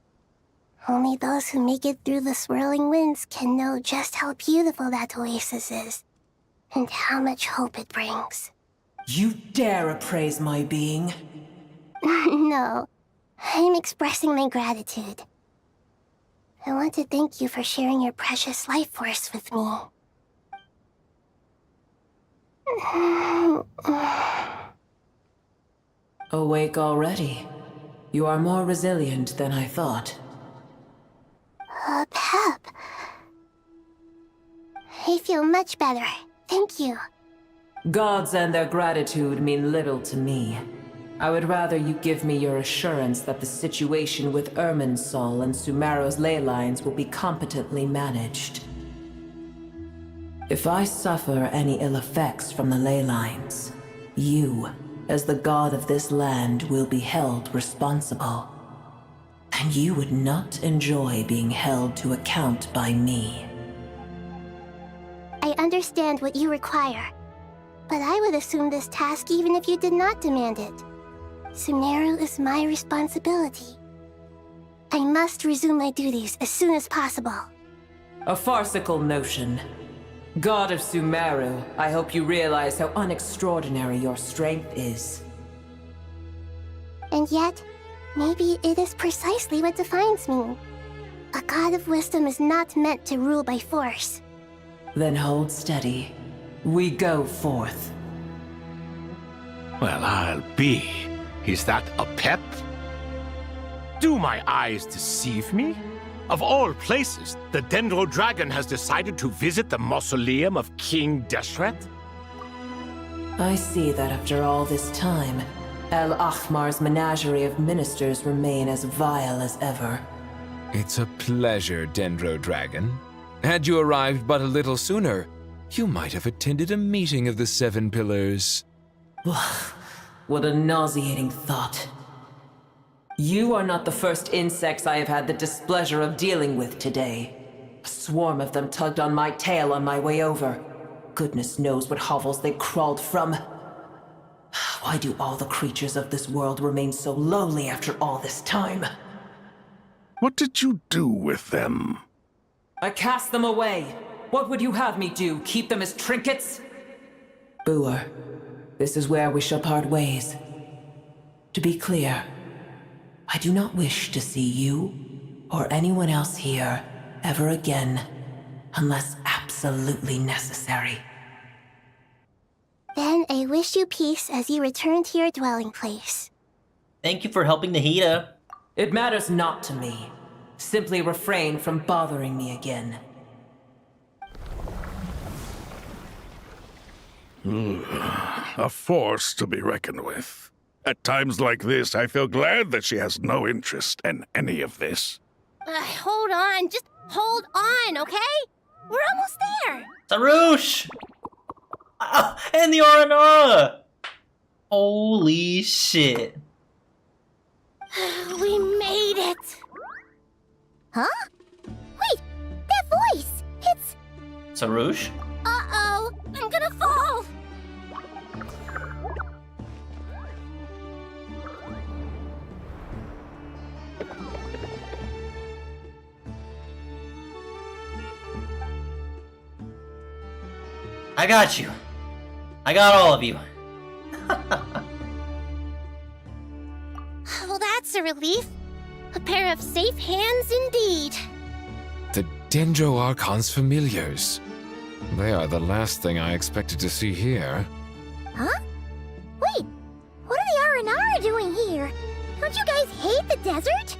Only those who make it through the swirling winds can know just how beautiful that oasis is, and how much hope it brings. You dare appraise my being? No, I'm expressing my gratitude. I want to thank you for sharing your precious life force with me. Awake already. You are more resilient than I thought. Pep. I feel much better. Thank you. Gods and their gratitude mean little to me. I would rather you give me your assurance that the situation with Irminsul and Sumeru's ley lines will be competently managed. If I suffer any ill effects from the ley lines, you, as the god of this land, will be held responsible. And you would not enjoy being held to account by me. I understand what you require, but I would assume this task even if you did not demand it. Sumeru is my responsibility. I must resume my duties as soon as possible. A farcical notion. God of Sumeru, I hope you realize how unextraordinary your strength is. And yet, maybe it is precisely what defines me. A god of wisdom is not meant to rule by force. Then hold steady. We go forth. Well, I'll be. Is that a pep? Do my eyes deceive me? Of all places, the Dendro Dragon has decided to visit the mausoleum of King Deshret? I see that after all this time, El Ahmar's menagerie of ministers remain as vile as ever. It's a pleasure, Dendro Dragon. Had you arrived but a little sooner, you might have attended a meeting of the Seven Pillars. What a nauseating thought. You are not the first insects I have had the displeasure of dealing with today. A swarm of them tugged on my tail on my way over. Goodness knows what hovels they crawled from. Why do all the creatures of this world remain so lowly after all this time? What did you do with them? I cast them away. What would you have me do? Keep them as trinkets? Boer, this is where we shall part ways. To be clear, I do not wish to see you or anyone else here ever again, unless absolutely necessary. Then I wish you peace as you return to your dwelling place. Thank you for helping Nahida. It matters not to me. Simply refrain from bothering me again. A force to be reckoned with. At times like this, I feel glad that she has no interest in any of this. Hold on, just hold on, okay? We're almost there. Sarush! And the Aranara! Holy shit. We made it! Huh? Wait, that voice! It's... Sarush? Uh-oh, I'm gonna fall! I got you. I got all of you. Well, that's a relief. A pair of safe hands indeed. The Dendro Archon's familiars. They are the last thing I expected to see here. Huh? Wait, what are the Aranara doing here? Don't you guys hate the desert?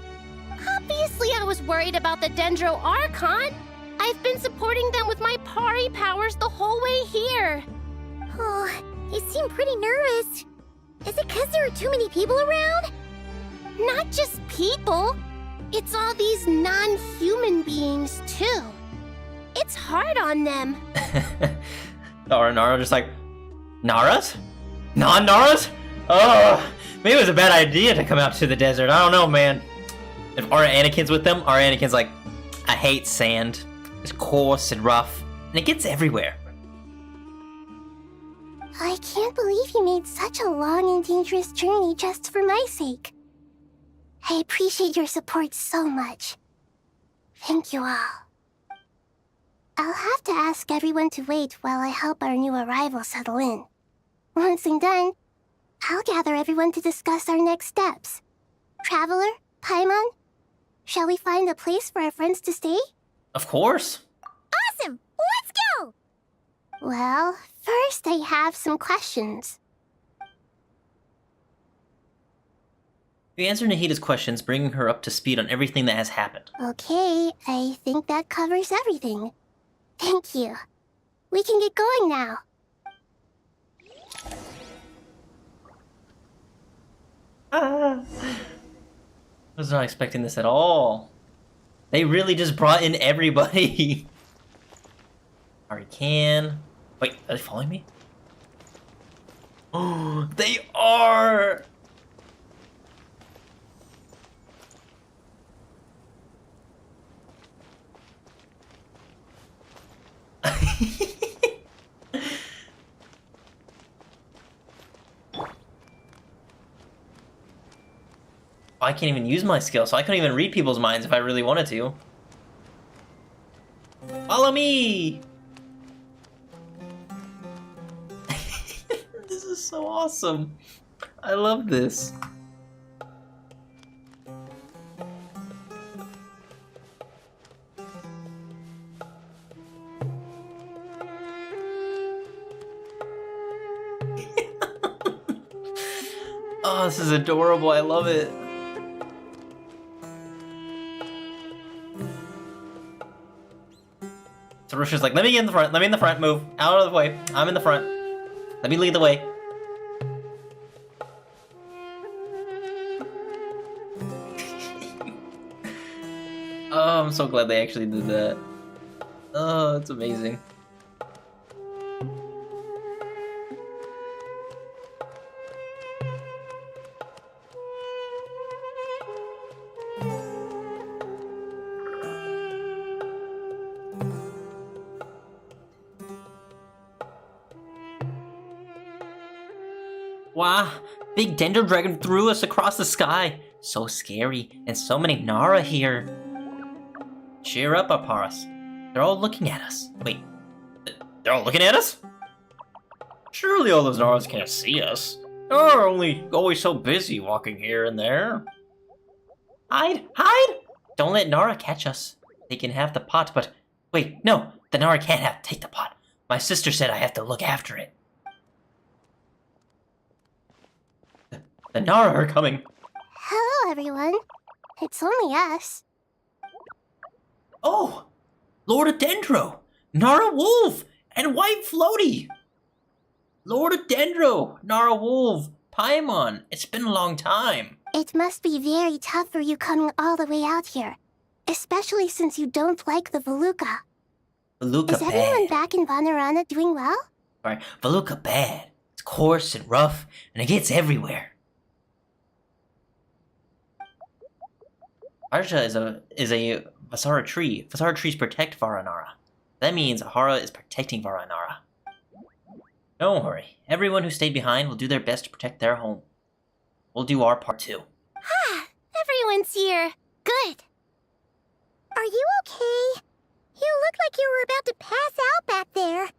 Obviously I was worried about the Dendro Archon. I've been supporting them with my Pari powers the whole way here. Oh, they seem pretty nervous. Is it because there are too many people around? Not just people. It's all these non-human beings, too. It's hard on them. Nara just like, Naras? Non-Naras? Oh, maybe it was a bad idea to come out to the desert. I don't know, man. If our Anakin's with them, our Anakin's like, I hate sand. It's coarse and rough, and it gets everywhere. I can't believe you made such a long and dangerous journey just for my sake. I appreciate your support so much. Thank you all. I'll have to ask everyone to wait while I help our new arrival settle in. Once I'm done, I'll gather everyone to discuss our next steps. Traveler, Paimon, shall we find a place for our friends to stay? Of course. Awesome! Let's go! Well, first I have some questions. You answer Nahida's questions, bringing her up to speed on everything that has happened. Okay, I think that covers everything. Thank you. We can get going now. I was not expecting this at all. They really just brought in everybody. Already can. Wait, are they following me? Oh, they are! I can't even use my skill, so I couldn't even read people's minds if I really wanted to. Follow me! This is so awesome. I love this. Oh, this is adorable. I love it. Sarusha's like, let me get in the front. Let me in the front. Move. Out of the way. I'm in the front. Let me lead the way. Oh, I'm so glad they actually did that. Oh, it's amazing. Wow, big Dendro Dragon threw us across the sky. So scary, and so many Nara here. Cheer up, Aparas. They're all looking at us. Wait, they're all looking at us? Surely all those Naras can't see us. They're only always so busy walking here and there. Hide! Hide! Don't let Nara catch us. They can have the pot, but... Wait, no, the Nara can't take the pot. My sister said I have to look after it. The Nara are coming. Hello, everyone. It's only us. Oh! Lord of Dendro! Nara Wolf! And White Floaty! Lord of Dendro! Nara Wolf! Paimon! It's been a long time. It must be very tough for you coming all the way out here. Especially since you don't like the Veluca. Veluca Is everyone bad. back in Vanarana doing well? Sorry, Veluca bad. It's coarse and rough, and it gets everywhere. Arsha is a Vasara tree. Vasara trees protect Varanara. That means Ahara is protecting Varanara. Don't worry. Everyone who stayed behind will do their best to protect their home. We'll do our part too. Ah, everyone's here. Good. Are you okay? You look like you were about to pass out back there.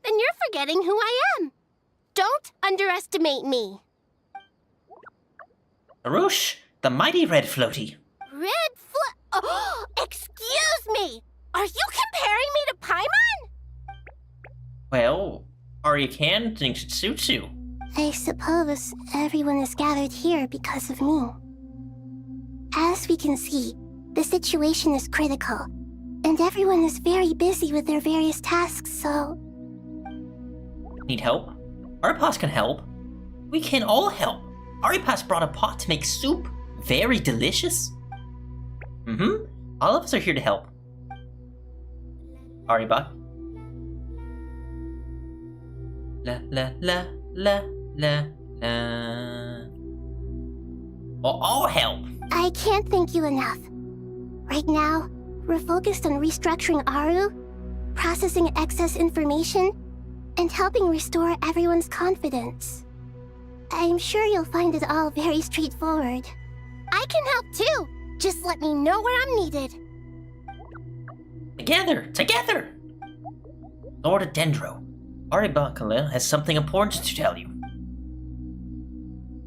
Then you're forgetting who I am. Don't underestimate me. Arush, the mighty red floaty. Oh, excuse me! Are you comparing me to Paimon? Well, Arya can thinks it suits you. I suppose everyone is gathered here because of me. As we can see, the situation is critical, and everyone is very busy with their various tasks, so... Need help? Our boss can help. We can all help. Aripas brought a pot to make soup. Very delicious. All of us are here to help. Ariba. La la la la la la. Well, all help. I can't thank you enough. Right now, we're focused on restructuring Aru, processing excess information, and helping restore everyone's confidence. I'm sure you'll find it all very straightforward. I can help too! Just let me know where I'm needed. Together! Lord Dendro, Aribakala has something important to tell you.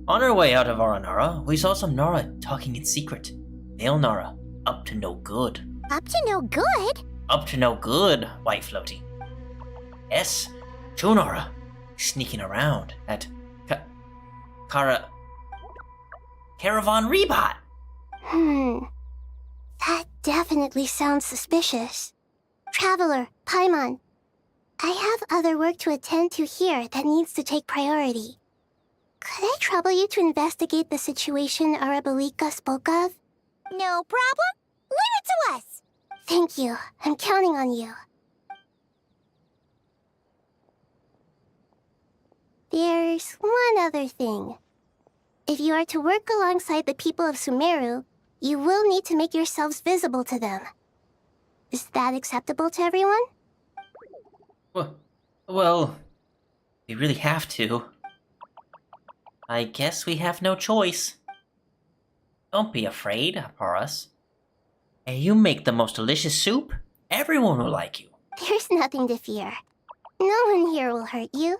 On our way out of Aranara, we saw some Nara talking in secret. Male Nara, up to no good. Up to no good? Up to no good, White Floaty. Yes, two Nara, sneaking around at Caravan Rebot. That definitely sounds suspicious. Traveler, Paimon, I have other work to attend to here that needs to take priority. Could I trouble you to investigate the situation Arabalika spoke of? No problem. Leave it to us. Thank you. I'm counting on you. There's one other thing. If you are to work alongside the people of Sumeru, you will need to make yourselves visible to them. Is that acceptable to everyone? Well, we really have to. I guess we have no choice. Don't be afraid, Aparus. Hey, you make the most delicious soup. Everyone will like you. There's nothing to fear. No one here will hurt you.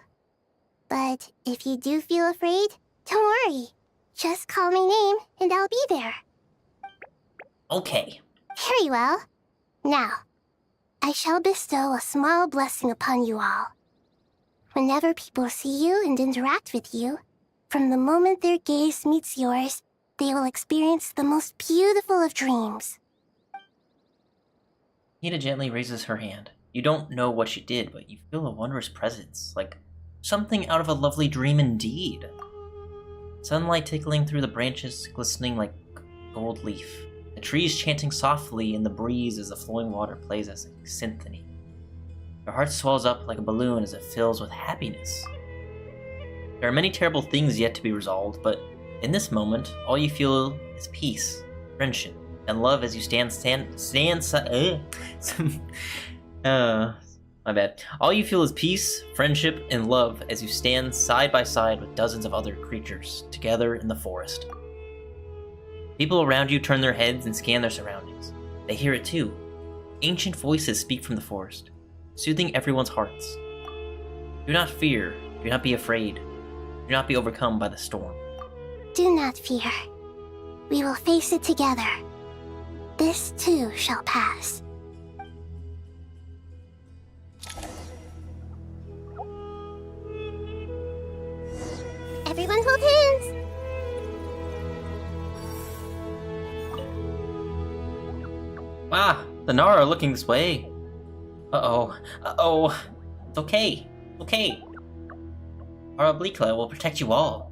But if you do feel afraid, don't worry. Just call my name and I'll be there. Okay. Very well. Now, I shall bestow a small blessing upon you all. Whenever people see you and interact with you, from the moment their gaze meets yours, they will experience the most beautiful of dreams. Nita gently raises her hand. You don't know what she did, but you feel a wondrous presence, like something out of a lovely dream indeed. Sunlight tickling through the branches, glistening like gold leaf. The trees chanting softly in the breeze as the flowing water plays as a symphony. Your heart swells up like a balloon as it fills with happiness. There are many terrible things yet to be resolved, but in this moment, all you feel is peace, friendship, and love as you my bad. All you feel is peace, friendship, and love as you stand side by side with dozens of other creatures together in the forest. People around you turn their heads and scan their surroundings. They hear it too. Ancient voices speak from the forest, soothing everyone's hearts. Do not fear, do not be afraid, do not be overcome by the storm. Do not fear. We will face it together. This too shall pass. Everyone hold hands! Ah, the Nara are looking this way. Uh-oh. It's okay. Arablikla will protect you all.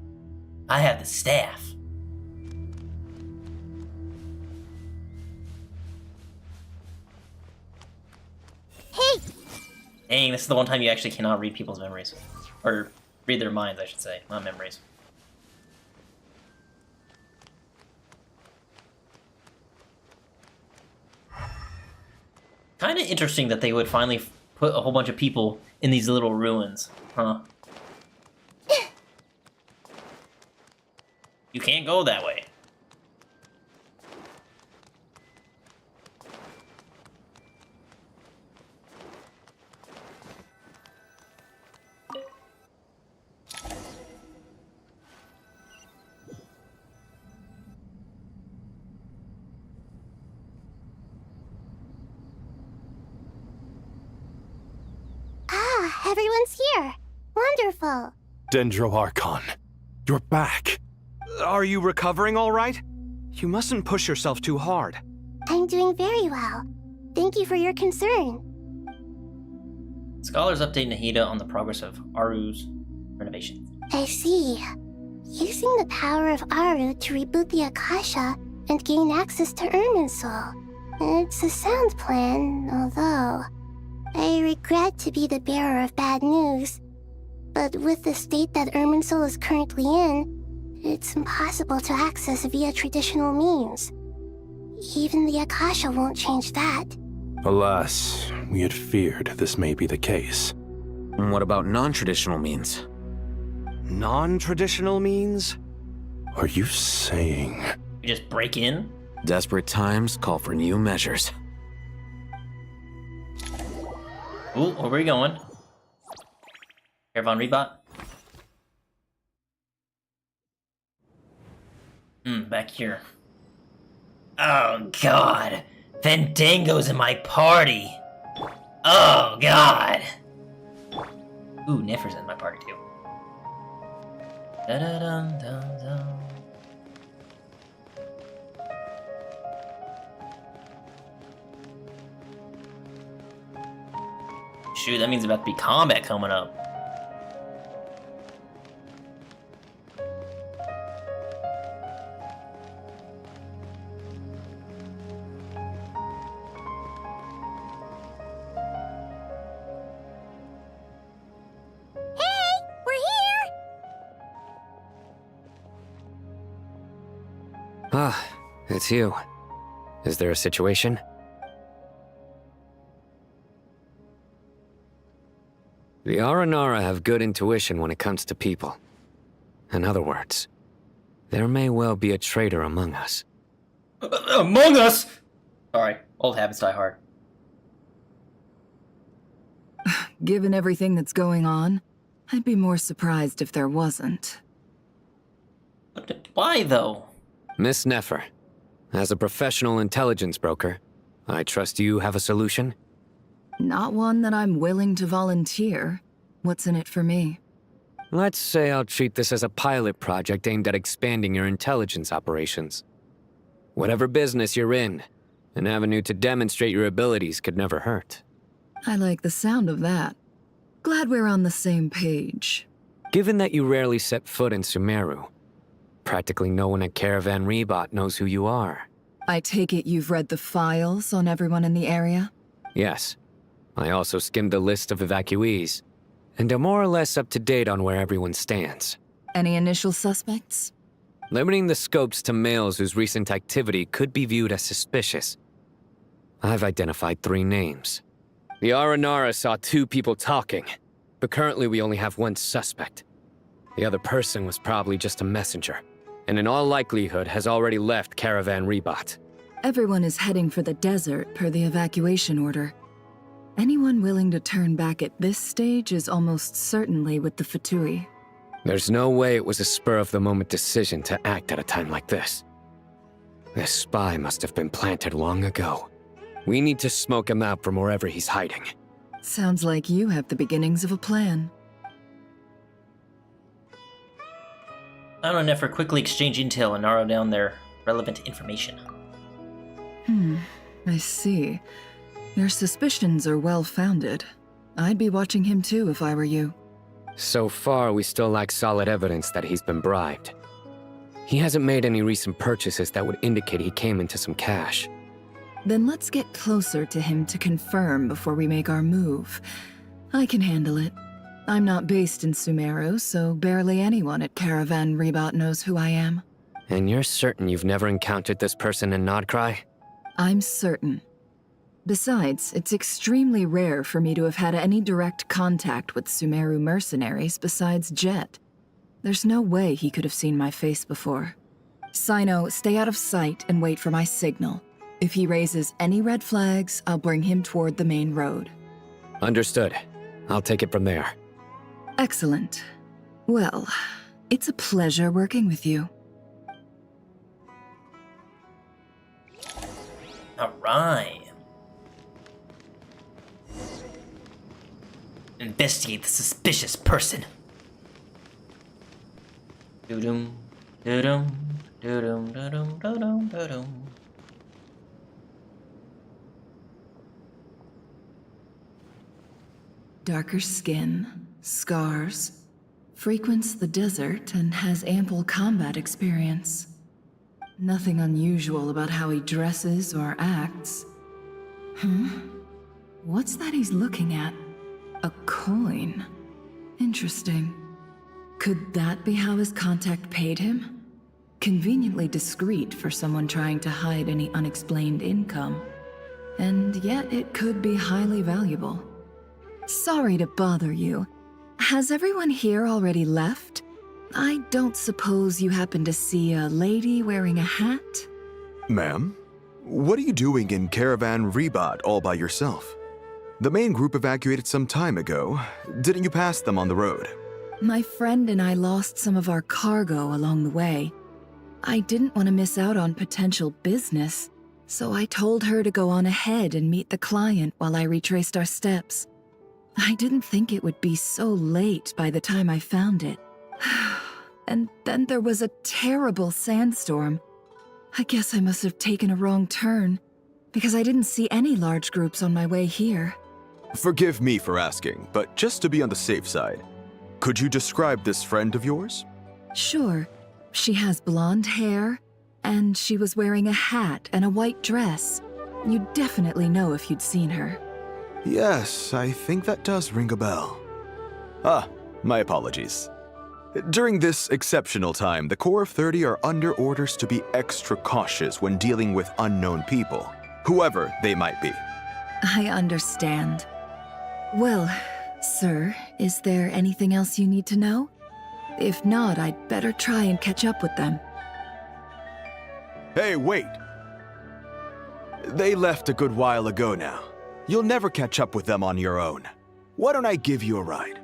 I have the staff. Hey! Dang, this is the one time you actually cannot read people's memories. Or read their minds, I should say, not memories. Kind of interesting that they would finally put a whole bunch of people in these little ruins, huh? You can't go that way. Everyone's here. Wonderful. Dendro Archon, you're back. Are you recovering all right? You mustn't push yourself too hard. I'm doing very well. Thank you for your concern. Scholars update Nahida on the progress of Aru's renovations. I see. Using the power of Aru to reboot the Akasha and gain access to Irminsul. It's a sound plan, although I regret to be the bearer of bad news. But with the state that Irminsul is currently in, it's impossible to access via traditional means. Even the Akasha won't change that. Alas, we had feared this may be the case. And what about non-traditional means? Non-traditional means? Are you saying... You just break in? Desperate times call for new measures. Ooh, where are we going? Caravan Rebot? Back here. Oh, God. Fandango's in my party. Oh, God. Ooh, Niffer's in my party, too. Da-da-dum-dum-dum. Shoot, that means about to be combat coming up. Ah, it's you. Is there a situation? The Aranara have good intuition when it comes to people. In other words, there may well be a traitor among us. Among us? Sorry, old habits die hard. Given everything that's going on, I'd be more surprised if there wasn't. Why, though? Miss Nefer, as a professional intelligence broker, I trust you have a solution? Not one that I'm willing to volunteer. What's in it for me? Let's say I'll treat this as a pilot project aimed at expanding your intelligence operations. Whatever business you're in, an avenue to demonstrate your abilities could never hurt. I like the sound of that. Glad we're on the same page. Given that you rarely set foot in Sumeru, practically no one at Caravan Rebot knows who you are. I take it you've read the files on everyone in the area? Yes. I also skimmed the list of evacuees, and am more or less up to date on where everyone stands. Any initial suspects? Limiting the scopes to males whose recent activity could be viewed as suspicious. I've identified 3 names. The Aranara saw 2 people talking, but currently we only have 1 suspect. The other person was probably just a messenger, and in all likelihood has already left Caravan Rebot. Everyone is heading for the desert per the evacuation order. Anyone willing to turn back at this stage is almost certainly with the Fatui. There's no way it was a spur-of-the-moment decision to act at a time like this. This spy must have been planted long ago. We need to smoke him out from wherever he's hiding. Sounds like you have the beginnings of a plan. I don't know, Nefer quickly exchange intel and narrow down their relevant information. I see. Your suspicions are well-founded. I'd be watching him too if I were you. So far, we still lack solid evidence that he's been bribed. He hasn't made any recent purchases that would indicate he came into some cash. Then let's get closer to him to confirm before we make our move. I can handle it. I'm not based in Sumeru, so barely anyone at Caravan Rebot knows who I am. And you're certain you've never encountered this person in Nodcry? I'm certain. Besides, it's extremely rare for me to have had any direct contact with Sumeru mercenaries besides Jet. There's no way he could have seen my face before. Sino, stay out of sight and wait for my signal. If he raises any red flags, I'll bring him toward the main road. Understood. I'll take it from there. Excellent. Well, it's a pleasure working with you. All right. Investigate the suspicious person. Doo-dum, doo-dum, doo-dum, doo-dum, doo-dum, doo-dum. Darker skin, scars, frequents the desert and has ample combat experience. Nothing unusual about how he dresses or acts. What's that he's looking at? A coin. Interesting. Could that be how his contact paid him? Conveniently discreet for someone trying to hide any unexplained income. And yet it could be highly valuable. Sorry to bother you. Has everyone here already left? I don't suppose you happen to see a lady wearing a hat? Ma'am, what are you doing in Caravan Rebat all by yourself? The main group evacuated some time ago. Didn't you pass them on the road? My friend and I lost some of our cargo along the way. I didn't want to miss out on potential business, so I told her to go on ahead and meet the client while I retraced our steps. I didn't think it would be so late by the time I found it. And then there was a terrible sandstorm. I guess I must have taken a wrong turn, because I didn't see any large groups on my way here. Forgive me for asking, but just to be on the safe side, could you describe this friend of yours? Sure. She has blonde hair, and she was wearing a hat and a white dress. You'd definitely know if you'd seen her. Yes, I think that does ring a bell. Ah, my apologies. During this exceptional time, the Core of 30 are under orders to be extra cautious when dealing with unknown people, whoever they might be. I understand. Well, sir, is there anything else you need to know? If not, I'd better try and catch up with them. Hey, wait! They left a good while ago now. You'll never catch up with them on your own. Why don't I give you a ride?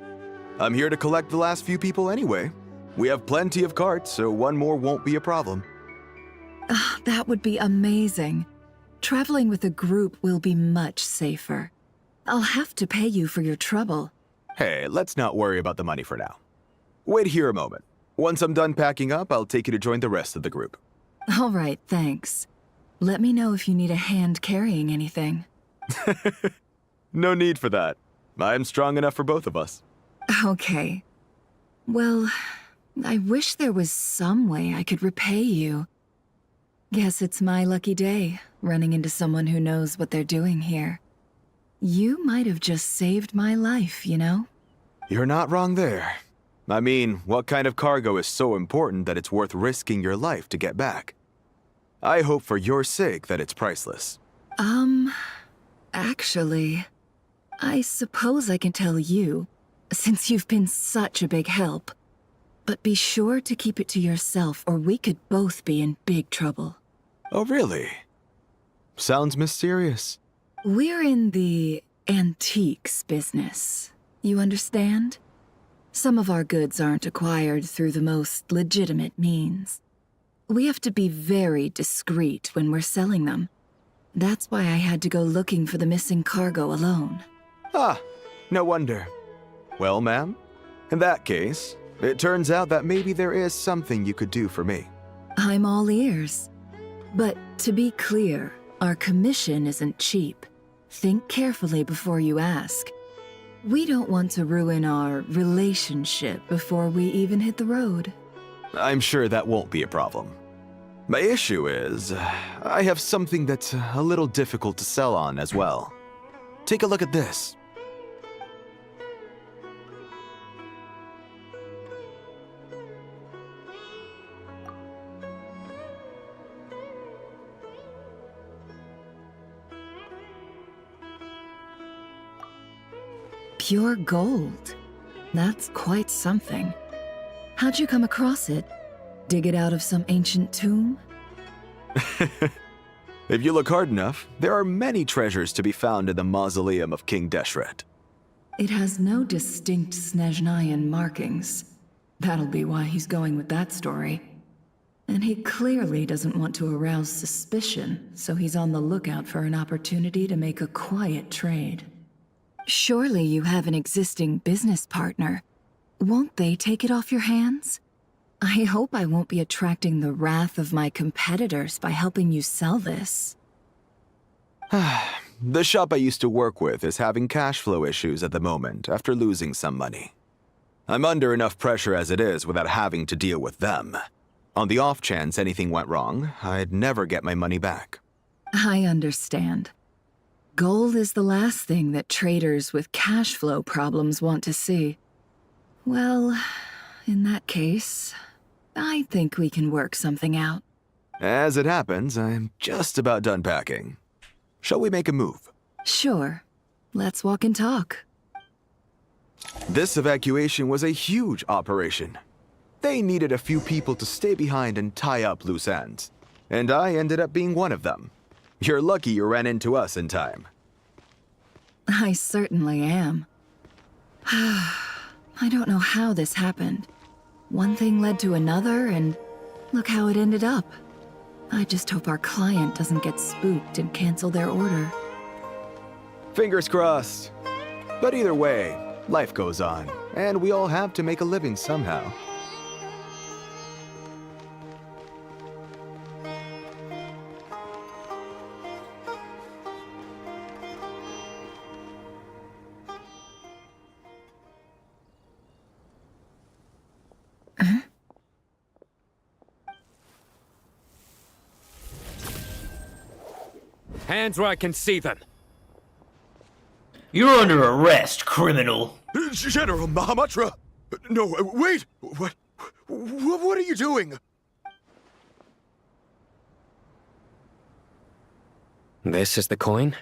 I'm here to collect the last few people anyway. We have plenty of carts, so one more won't be a problem. That would be amazing. Traveling with a group will be much safer. I'll have to pay you for your trouble. Hey, let's not worry about the money for now. Wait here a moment. Once I'm done packing up, I'll take you to join the rest of the group. All right, thanks. Let me know if you need a hand carrying anything. No need for that. I'm strong enough for both of us. Okay. Well, I wish there was some way I could repay you. Guess it's my lucky day, running into someone who knows what they're doing here. You might have just saved my life, you know? You're not wrong there. I mean, what kind of cargo is so important that it's worth risking your life to get back? I hope for your sake that it's priceless. Actually, I suppose I can tell you, since you've been such a big help. But be sure to keep it to yourself, or we could both be in big trouble. Oh, really? Sounds mysterious. We're in the antiques business. You understand? Some of our goods aren't acquired through the most legitimate means. We have to be very discreet when we're selling them. That's why I had to go looking for the missing cargo alone. Ah, no wonder. Well, ma'am, in that case, it turns out that maybe there is something you could do for me. I'm all ears. But to be clear, our commission isn't cheap. Think carefully before you ask. We don't want to ruin our relationship before we even hit the road. I'm sure that won't be a problem. My issue is, I have something that's a little difficult to sell on as well. Take a look at this. Pure gold. That's quite something. How'd you come across it? Dig it out of some ancient tomb? If you look hard enough, there are many treasures to be found in the mausoleum of King Deshret. It has no distinct Snezhnayan markings. That'll be why he's going with that story. And he clearly doesn't want to arouse suspicion, so he's on the lookout for an opportunity to make a quiet trade. Surely you have an existing business partner. Won't they take it off your hands? I hope I won't be attracting the wrath of my competitors by helping you sell this. The shop I used to work with is having cash flow issues at the moment after losing some money. I'm under enough pressure as it is without having to deal with them. On the off chance anything went wrong, I'd never get my money back. I understand. Gold is the last thing that traders with cash flow problems want to see. Well, in that case, I think we can work something out. As it happens, I'm just about done packing. Shall we make a move? Sure. Let's walk and talk. This evacuation was a huge operation. They needed a few people to stay behind and tie up loose ends. And I ended up being one of them. You're lucky you ran into us in time. I certainly am. I don't know how this happened. One thing led to another, and look how it ended up. I just hope our client doesn't get spooked and cancel their order. Fingers crossed. But either way, life goes on, and we all have to make a living somehow. Hands where I can see them. You're under arrest, criminal. General Mahamatra! No, wait! What are you doing? This is the coin?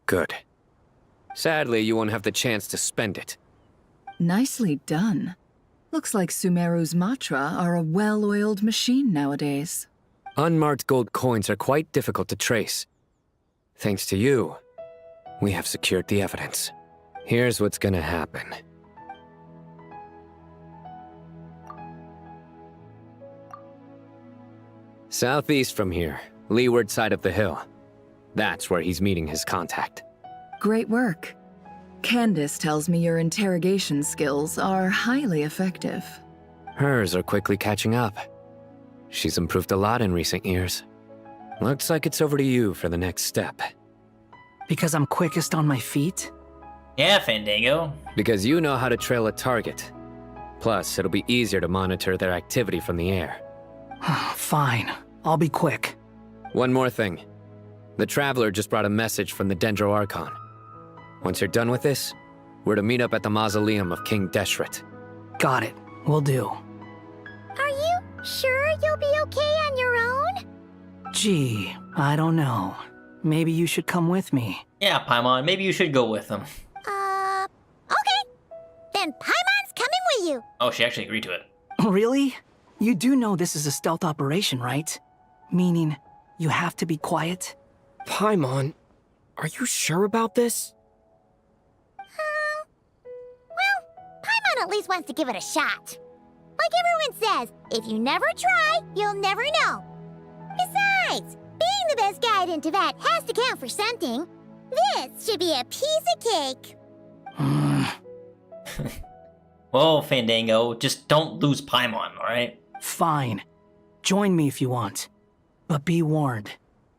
Good. Sadly, you won't have the chance to spend it. Nicely done. Looks like Sumeru's Matra are a well-oiled machine nowadays. Unmarked gold coins are quite difficult to trace. Thanks to you, we have secured the evidence. Here's what's gonna happen. Southeast from here, leeward side of the hill. That's where he's meeting his contact. Great work. Candace tells me your interrogation skills are highly effective. Hers are quickly catching up. She's improved a lot in recent years. Looks like it's over to you for the next step. Because I'm quickest on my feet? Yeah, Fandango. Because you know how to trail a target. Plus, it'll be easier to monitor their activity from the air. Fine. I'll be quick. One more thing. The Traveler just brought a message from the Dendro Archon. Once you're done with this, we're to meet up at the mausoleum of King Deshret. Got it. Will do. Are you sure you'll be okay on your own? Gee, I don't know. Maybe you should come with me. Yeah, Paimon, maybe you should go with them. Okay. Then Paimon's coming with you. Oh, she actually agreed to it. Really? You do know this is a stealth operation, right? Meaning, you have to be quiet? Paimon, are you sure about this? Well, Paimon at least wants to give it a shot. Like everyone says, if you never try, you'll never know. Besides, being the best guide in Teyvat has to count for something. This should be a piece of cake. Well, Fandango, just don't lose Paimon, alright? Fine. Join me if you want. But be warned.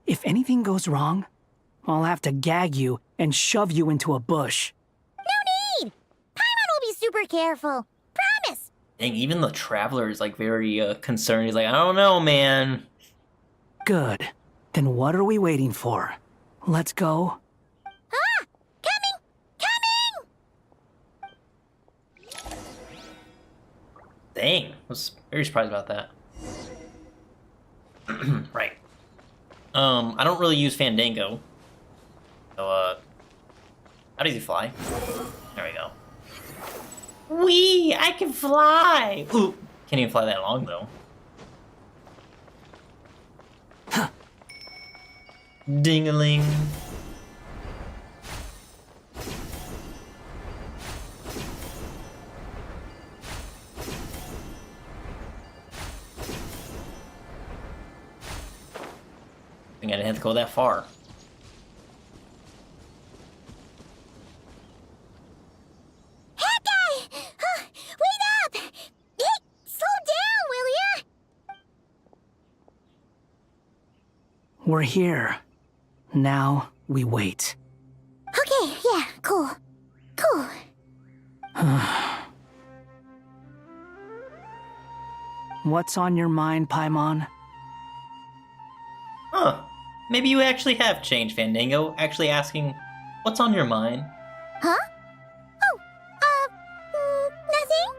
If anything goes wrong, I'll have to gag you and shove you into a bush. No need! Paimon will be super careful. Promise! Dang, even the Traveler is like very concerned. He's like, I don't know, man. Good. Then what are we waiting for? Let's go. Ah! Coming! Dang, I was very surprised about that. Right. I don't really use Fandango. So, how does he fly? There we go. Whee! I can fly! Ooh, can't even fly that long, though. Ding-a-ling. I think I didn't have to go that far. Hawkeye! Wait up! Hey, slow down, will ya? We're here. Now we wait. Okay, yeah, cool. Cool. What's on your mind, Paimon? Huh. Maybe you actually have changed, Fandango, actually asking, what's on your mind? Huh? Nothing?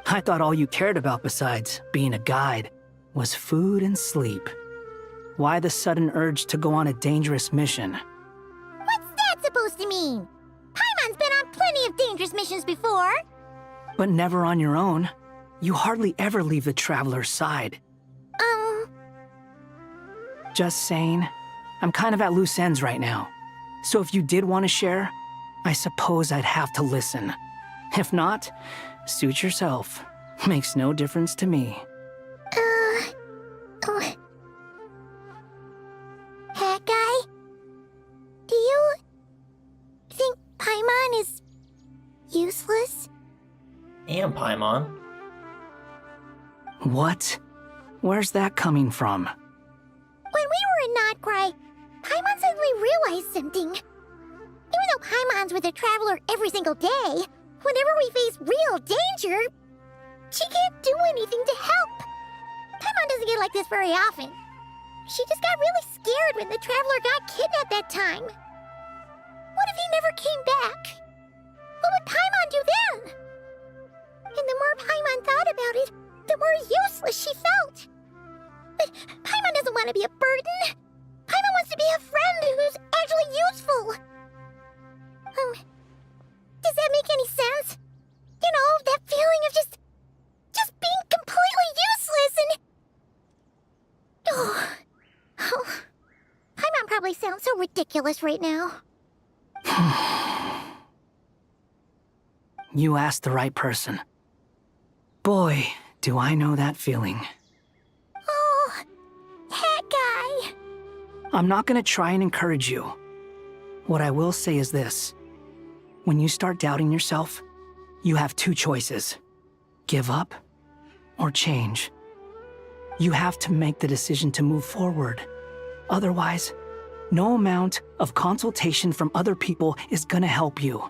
I thought all you cared about besides being a guide was food and sleep. Why the sudden urge to go on a dangerous mission? What's that supposed to mean? Paimon's been on plenty of dangerous missions before. But never on your own. You hardly ever leave the traveler's side. Just saying, I'm kind of at loose ends right now. So if you did want to share, I suppose I'd have to listen. If not, suit yourself. Makes no difference to me. Hat guy? Do you think Paimon is useless? And Paimon. What? Where's that coming from? When we were in Notcry, Paimon suddenly realized something. Even though Paimon's with a traveler every single day, whenever we face real danger, she can't do anything to help. Paimon doesn't get like this very often. She just got really scared when the traveler got kidnapped that time. What if he never came back? What would Paimon do then? And the more Paimon thought about it, the more useless she felt. But Paimon doesn't want to be a burden. Paimon wants to be a friend who's actually useful. Does that make any sense? You know, that feeling of just being completely useless and... Oh, Paimon probably sounds so ridiculous right now. You asked the right person. Boy, do I know that feeling. Oh, Hat guy. I'm not gonna try and encourage you. What I will say is this. When you start doubting yourself, you have two choices. Give up or change. You have to make the decision to move forward. Otherwise, no amount of consultation from other people is gonna help you.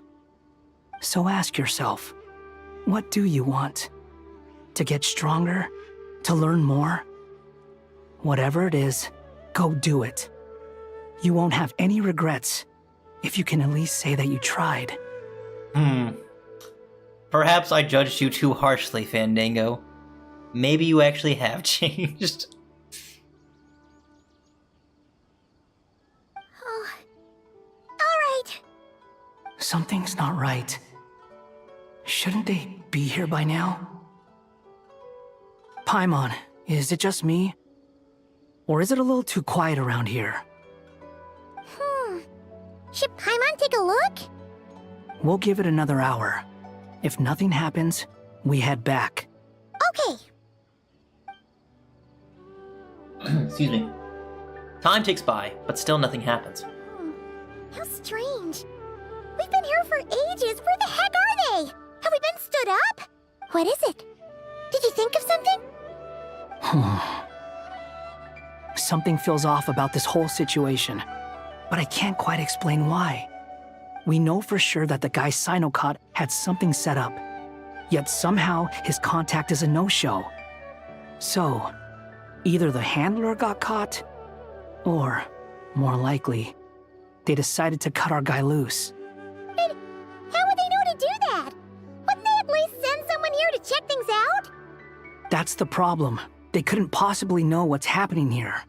So ask yourself, what do you want? To get stronger? To learn more? Whatever it is, go do it. You won't have any regrets if you can at least say that you tried. Perhaps I judged you too harshly, Fandango. Maybe you actually have changed. Oh, all right. Something's not right. Shouldn't they be here by now? Paimon, is it just me? Or is it a little too quiet around here? Should Paimon take a look? We'll give it another hour. If nothing happens, we head back. Okay. Excuse me. Time ticks by, but still nothing happens. How strange. We've been here for ages. Where the heck are they? Have we been stood up? What is it? Did you think of something? Something feels off about this whole situation, but I can't quite explain why. We know for sure that the guy Sinocot had something set up, yet somehow his contact is a no-show. So, either the handler got caught, or, more likely, they decided to cut our guy loose. But how would they know to do that? Wouldn't they at least send someone here to check things out? That's the problem. They couldn't possibly know what's happening here.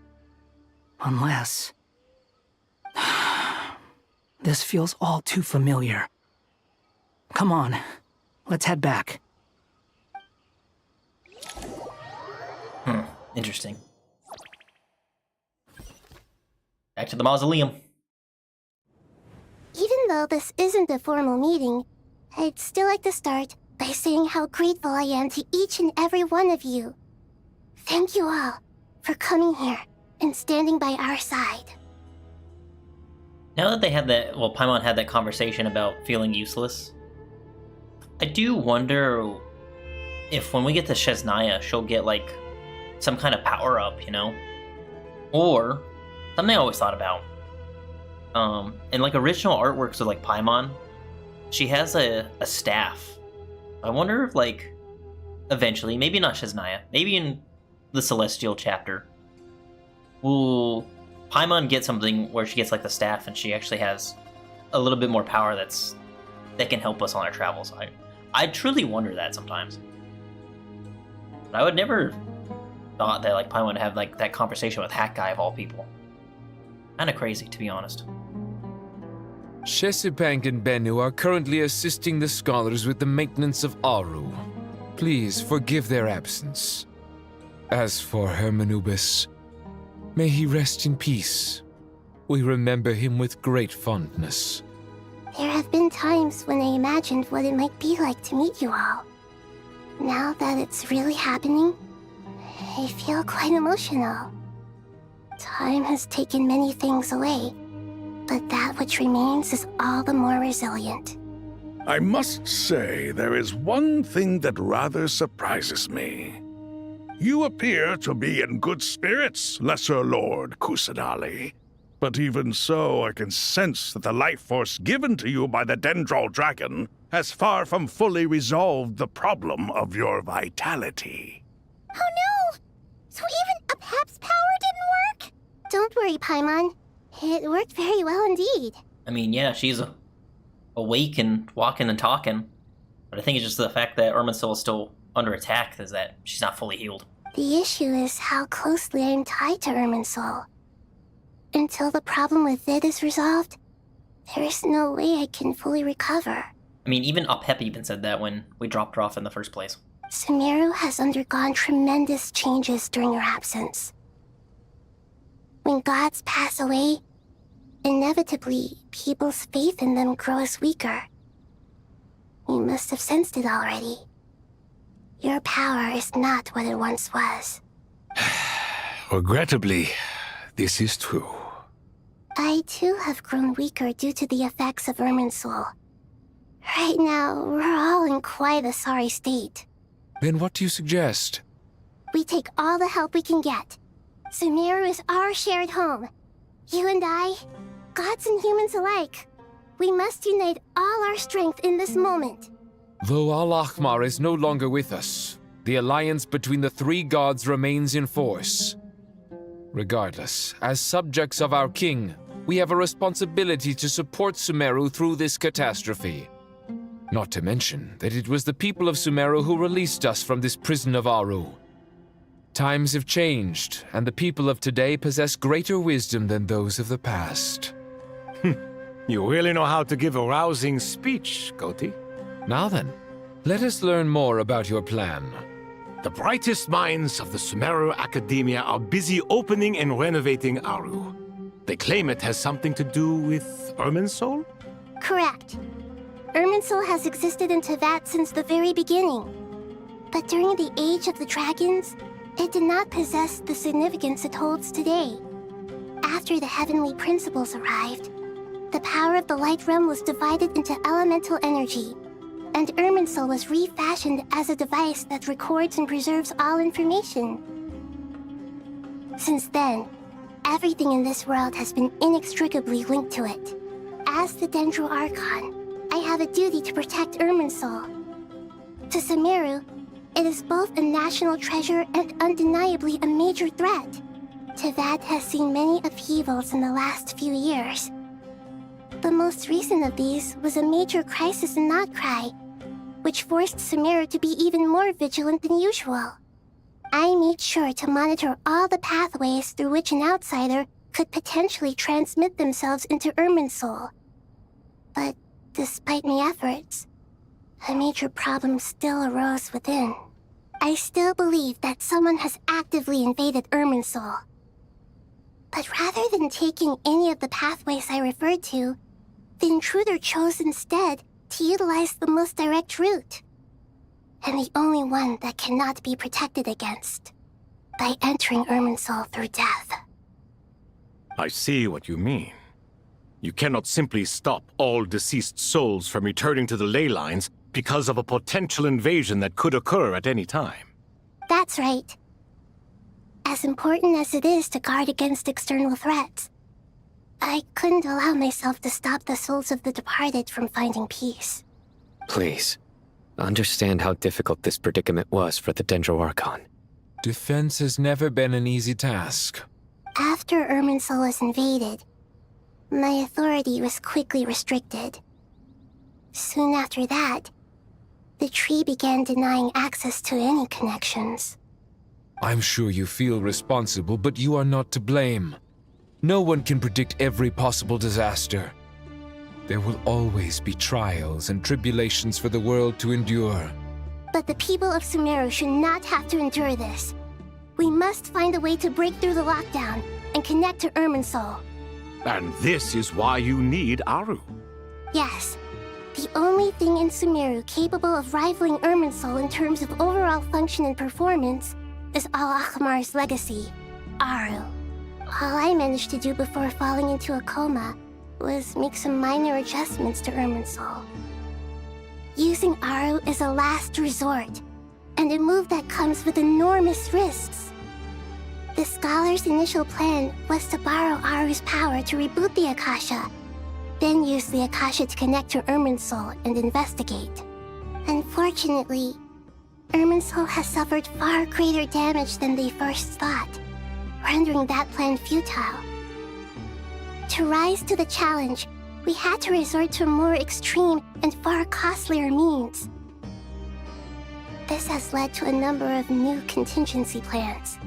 Unless... This feels all too familiar. Come on, let's head back. Interesting. Back to the mausoleum. Even though this isn't a formal meeting, I'd still like to start by saying how grateful I am to each and every one of you. Thank you all for coming here and standing by our side. Now that they had that, well, Paimon had that conversation about feeling useless, I do wonder if when we get to Shesnaya, she'll get, like, some kind of power-up, you know? Or, something I always thought about. In, like, original artworks of, like, Paimon, she has a staff. I wonder if, like, eventually, maybe not Shesnaya, maybe in the Celestial chapter, will Paimon get something where she gets like the staff and she actually has a little bit more power that can help us on our travels. I truly wonder that sometimes. But I would never thought that like Paimon would have like that conversation with Hat Guy of all people. Kinda crazy, to be honest. Shesipank and Bennu are currently assisting the scholars with the maintenance of Aru. Please forgive their absence. As for Hermanubis, may he rest in peace. We remember him with great fondness. There have been times when I imagined what it might be like to meet you all. Now that it's really happening, I feel quite emotional. Time has taken many things away, but that which remains is all the more resilient. I must say, there is one thing that rather surprises me. You appear to be in good spirits, Lesser Lord Kusanali. But even so, I can sense that the life force given to you by the Dendral Dragon has far from fully resolved the problem of your vitality. Oh no! So even Apep's power didn't work? Don't worry, Paimon. It worked very well indeed. I mean, yeah, she's awake and walking and talking, but I think it's just the fact that Irminsul is still under attack is that she's not fully healed. The issue is how closely I am tied to Irminsul. Until the problem with it is resolved, there is no way I can fully recover. I mean, even Apep even said that when we dropped her off in the first place. Sumeru has undergone tremendous changes during your absence. When gods pass away, inevitably, people's faith in them grows weaker. You must have sensed it already. Your power is not what it once was. Regrettably, this is true. I too have grown weaker due to the effects of Irminsul. Right now, we're all in quite a sorry state. Then what do you suggest? We take all the help we can get. Sumeru is our shared home. You and I, gods and humans alike. We must unite all our strength in this moment. Though Al-Ahmar is no longer with us, the alliance between the three gods remains in force. Regardless, as subjects of our king, we have a responsibility to support Sumeru through this catastrophe. Not to mention that it was the people of Sumeru who released us from this prison of Aru. Times have changed, and the people of today possess greater wisdom than those of the past. You really know how to give a rousing speech, Goti. Now then, let us learn more about your plan. The brightest minds of the Sumeru Academia are busy opening and renovating Aru. They claim it has something to do with Irminsul? Correct. Irminsul has existed in Teyvat since the very beginning. But during the Age of the Dragons, it did not possess the significance it holds today. After the heavenly principles arrived, the power of the Light Realm was divided into elemental energy, and Irminsul was refashioned as a device that records and preserves all information. Since then, everything in this world has been inextricably linked to it. As the Dendro Archon, I have a duty to protect Irminsul. To Sumeru, it is both a national treasure and undeniably a major threat. Teyvat has seen many upheavals in the last few years. The most recent of these was a major crisis in Notcry, which forced Sumeru to be even more vigilant than usual. I made sure to monitor all the pathways through which an outsider could potentially transmit themselves into Irminsul. But despite my efforts, a major problem still arose within. I still believe that someone has actively invaded Irminsul. But rather than taking any of the pathways I referred to, the intruder chose instead to utilize the most direct route, and the only one that cannot be protected against, by entering Irminsul through death. I see what you mean. You cannot simply stop all deceased souls from returning to the ley lines because of a potential invasion that could occur at any time. That's right. As important as it is to guard against external threats, I couldn't allow myself to stop the souls of the departed from finding peace. Please, understand how difficult this predicament was for the Dendro Archon. Defense has never been an easy task. After Irminsul was invaded, my authority was quickly restricted. Soon after that, the tree began denying access to any connections. I'm sure you feel responsible, but you are not to blame. No one can predict every possible disaster. There will always be trials and tribulations for the world to endure. But the people of Sumeru should not have to endure this. We must find a way to break through the lockdown and connect to Irminsul. And this is why you need Aru. Yes. The only thing in Sumeru capable of rivaling Irminsul in terms of overall function and performance is Al-Akhmar's legacy, Aru. All I managed to do before falling into a coma was make some minor adjustments to Irminsul. Using Aru is a last resort, and a move that comes with enormous risks. The Scholar's initial plan was to borrow Aru's power to reboot the Akasha, then use the Akasha to connect to Irminsul and investigate. Unfortunately, Irminsul has suffered far greater damage than they first thought, rendering that plan futile. To rise to the challenge, we had to resort to a more extreme and far costlier means. This has led to a number of new contingency plans.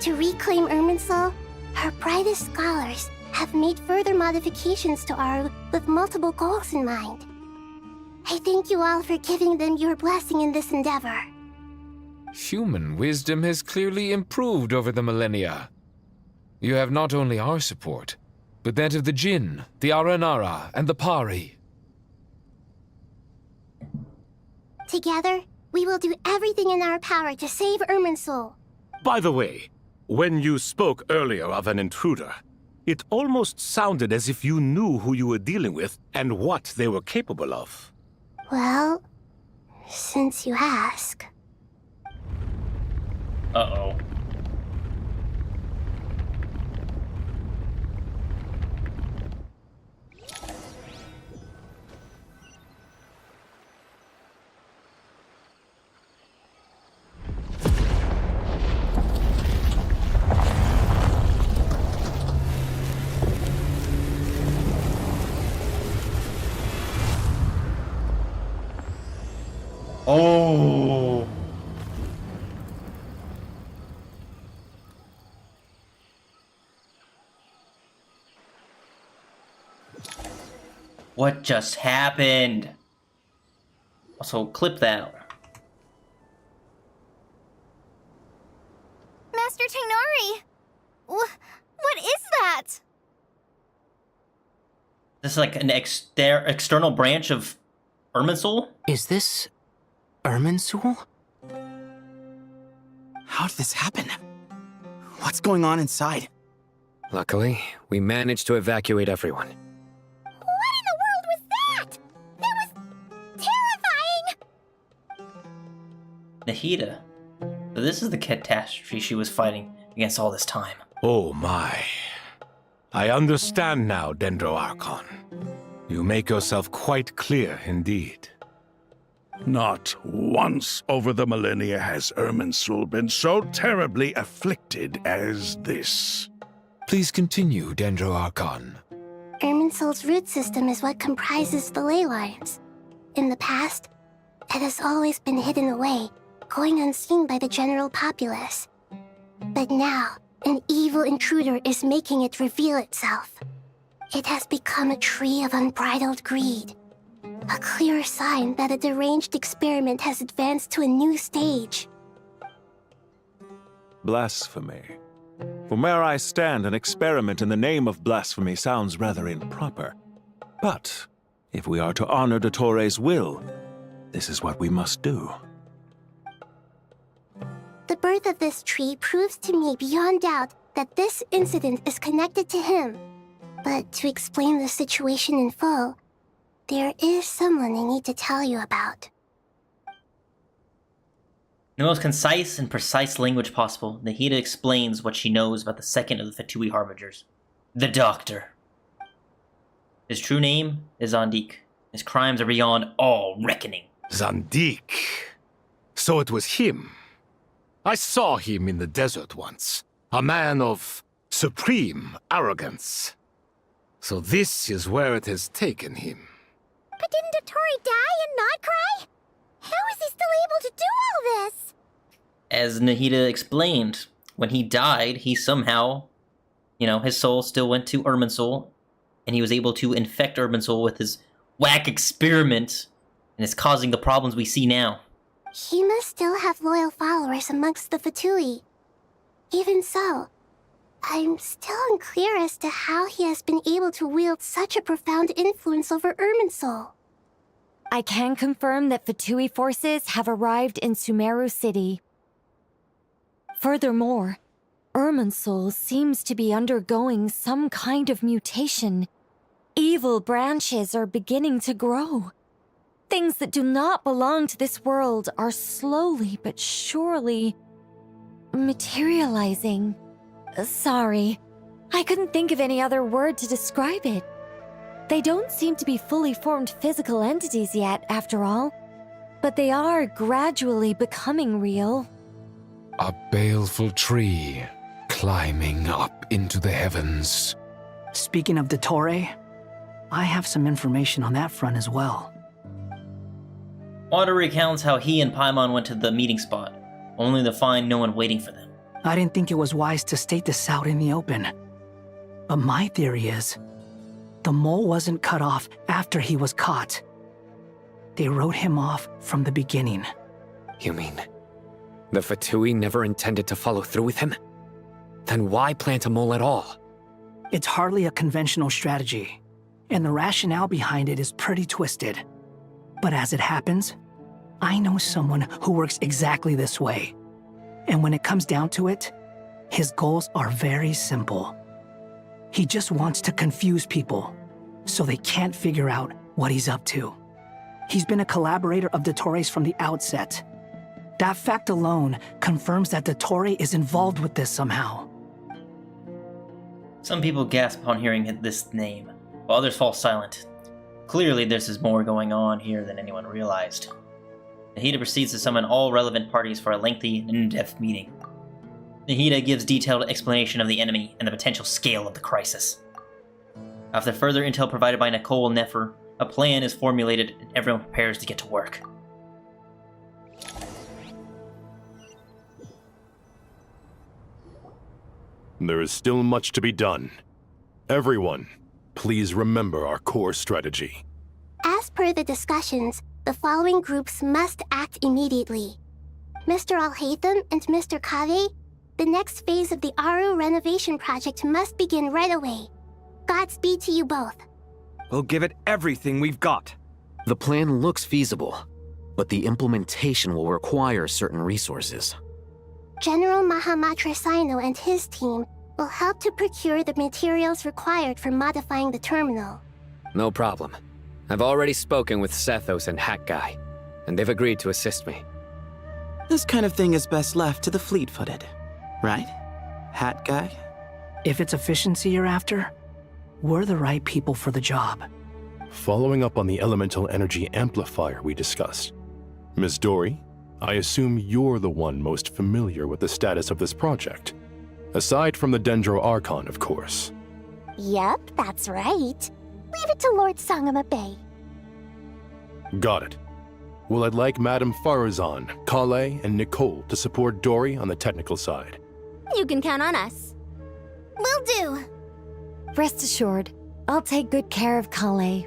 To reclaim Irminsul, our brightest scholars have made further modifications to Aru with multiple goals in mind. I thank you all for giving them your blessing in this endeavor. Human wisdom has clearly improved over the millennia. You have not only our support, but that of the Jinn, the Aranara, and the Pari. Together, we will do everything in our power to save Irminsul. By the way, when you spoke earlier of an intruder, it almost sounded as if you knew who you were dealing with and what they were capable of. Well, since you ask. Uh-oh. Oh. What just happened? Also, clip that. Master Tainari! What is that? This is like an external branch of Irminsul? Is this Irminsul? How did this happen? What's going on inside? Luckily, we managed to evacuate everyone. What in the world was that? That was terrifying! Nahida. So this is the catastrophe she was fighting against all this time. Oh my. I understand now, Dendro Archon. You make yourself quite clear indeed. Not once over the millennia has Irminsul been so terribly afflicted as this. Please continue, Dendro Archon. Irminsul's root system is what comprises the ley lines. In the past, it has always been hidden away, going unseen by the general populace. But now, an evil intruder is making it reveal itself. It has become a tree of unbridled greed. A clear sign that a deranged experiment has advanced to a new stage. Blasphemy. From where I stand, an experiment in the name of blasphemy sounds rather improper. But if we are to honor Dottores' will, this is what we must do. The birth of this tree proves to me beyond doubt that this incident is connected to him. But to explain the situation in full, there is someone I need to tell you about. In the most concise and precise language possible, Nahida explains what she knows about the second of the Fatui Harbingers. The Doctor. His true name is Andik. His crimes are beyond all reckoning. Zandik. So it was him. I saw him in the desert once. A man of supreme arrogance. So this is where it has taken him. But didn't Dottore die and not cry? How is he still able to do all this? As Nahida explained, when he died, he somehow, his soul still went to Irminsul, and he was able to infect Irminsul with his whack experiment, and it's causing the problems we see now. He must still have loyal followers amongst the Fatui. Even so, I'm still unclear as to how he has been able to wield such a profound influence over Irminsul. I can confirm that Fatui forces have arrived in Sumeru City. Furthermore, Irminsul seems to be undergoing some kind of mutation. Evil branches are beginning to grow. Things that do not belong to this world are slowly but surely materializing. Sorry, I couldn't think of any other word to describe it. They don't seem to be fully formed physical entities yet, after all, but they are gradually becoming real. A baleful tree climbing up into the heavens. Speaking of Dottore, I have some information on that front as well. Wada recounts how he and Paimon went to the meeting spot, only to find no one waiting for them. I didn't think it was wise to state this out in the open. But my theory is, the mole wasn't cut off after he was caught. They wrote him off from the beginning. You mean, the Fatui never intended to follow through with him? Then why plant a mole at all? It's hardly a conventional strategy, and the rationale behind it is pretty twisted. But as it happens, I know someone who works exactly this way. And when it comes down to it, his goals are very simple. He just wants to confuse people, so they can't figure out what he's up to. He's been a collaborator of Dottore's from the outset. That fact alone confirms that Dottore is involved with this somehow. Some people gasp upon hearing this name, while others fall silent. Clearly, this is more going on here than anyone realized. Nahida proceeds to summon all relevant parties for a lengthy and in-depth meeting. Nahida gives detailed explanation of the enemy and the potential scale of the crisis. After further intel provided by Nicole and Nefer, a plan is formulated and everyone prepares to get to work. There is still much to be done. Everyone, please remember our core strategy. As per the discussions, the following groups must act immediately. Mr. Al-Haytham and Mr. Kave, the next phase of the Aru renovation project must begin right away. Godspeed to you both. We'll give it everything we've got. The plan looks feasible, but the implementation will require certain resources. General Mahamatra Sino and his team will help to procure the materials required for modifying the terminal. No problem. I've already spoken with Sethos and Hat Guy, and they've agreed to assist me. This kind of thing is best left to the fleet-footed, right? Hat Guy? If it's efficiency you're after, we're the right people for the job. Following up on the elemental energy amplifier we discussed, Ms. Dory, I assume you're the one most familiar with the status of this project. Aside from the Dendro Archon, of course. Yep, that's right. Leave it to Lord Sangamabe. Got it. Well, I'd like Madame Farazan, Kale, and Nicole to support Dory on the technical side. You can count on us. Will do. Rest assured, I'll take good care of Kale.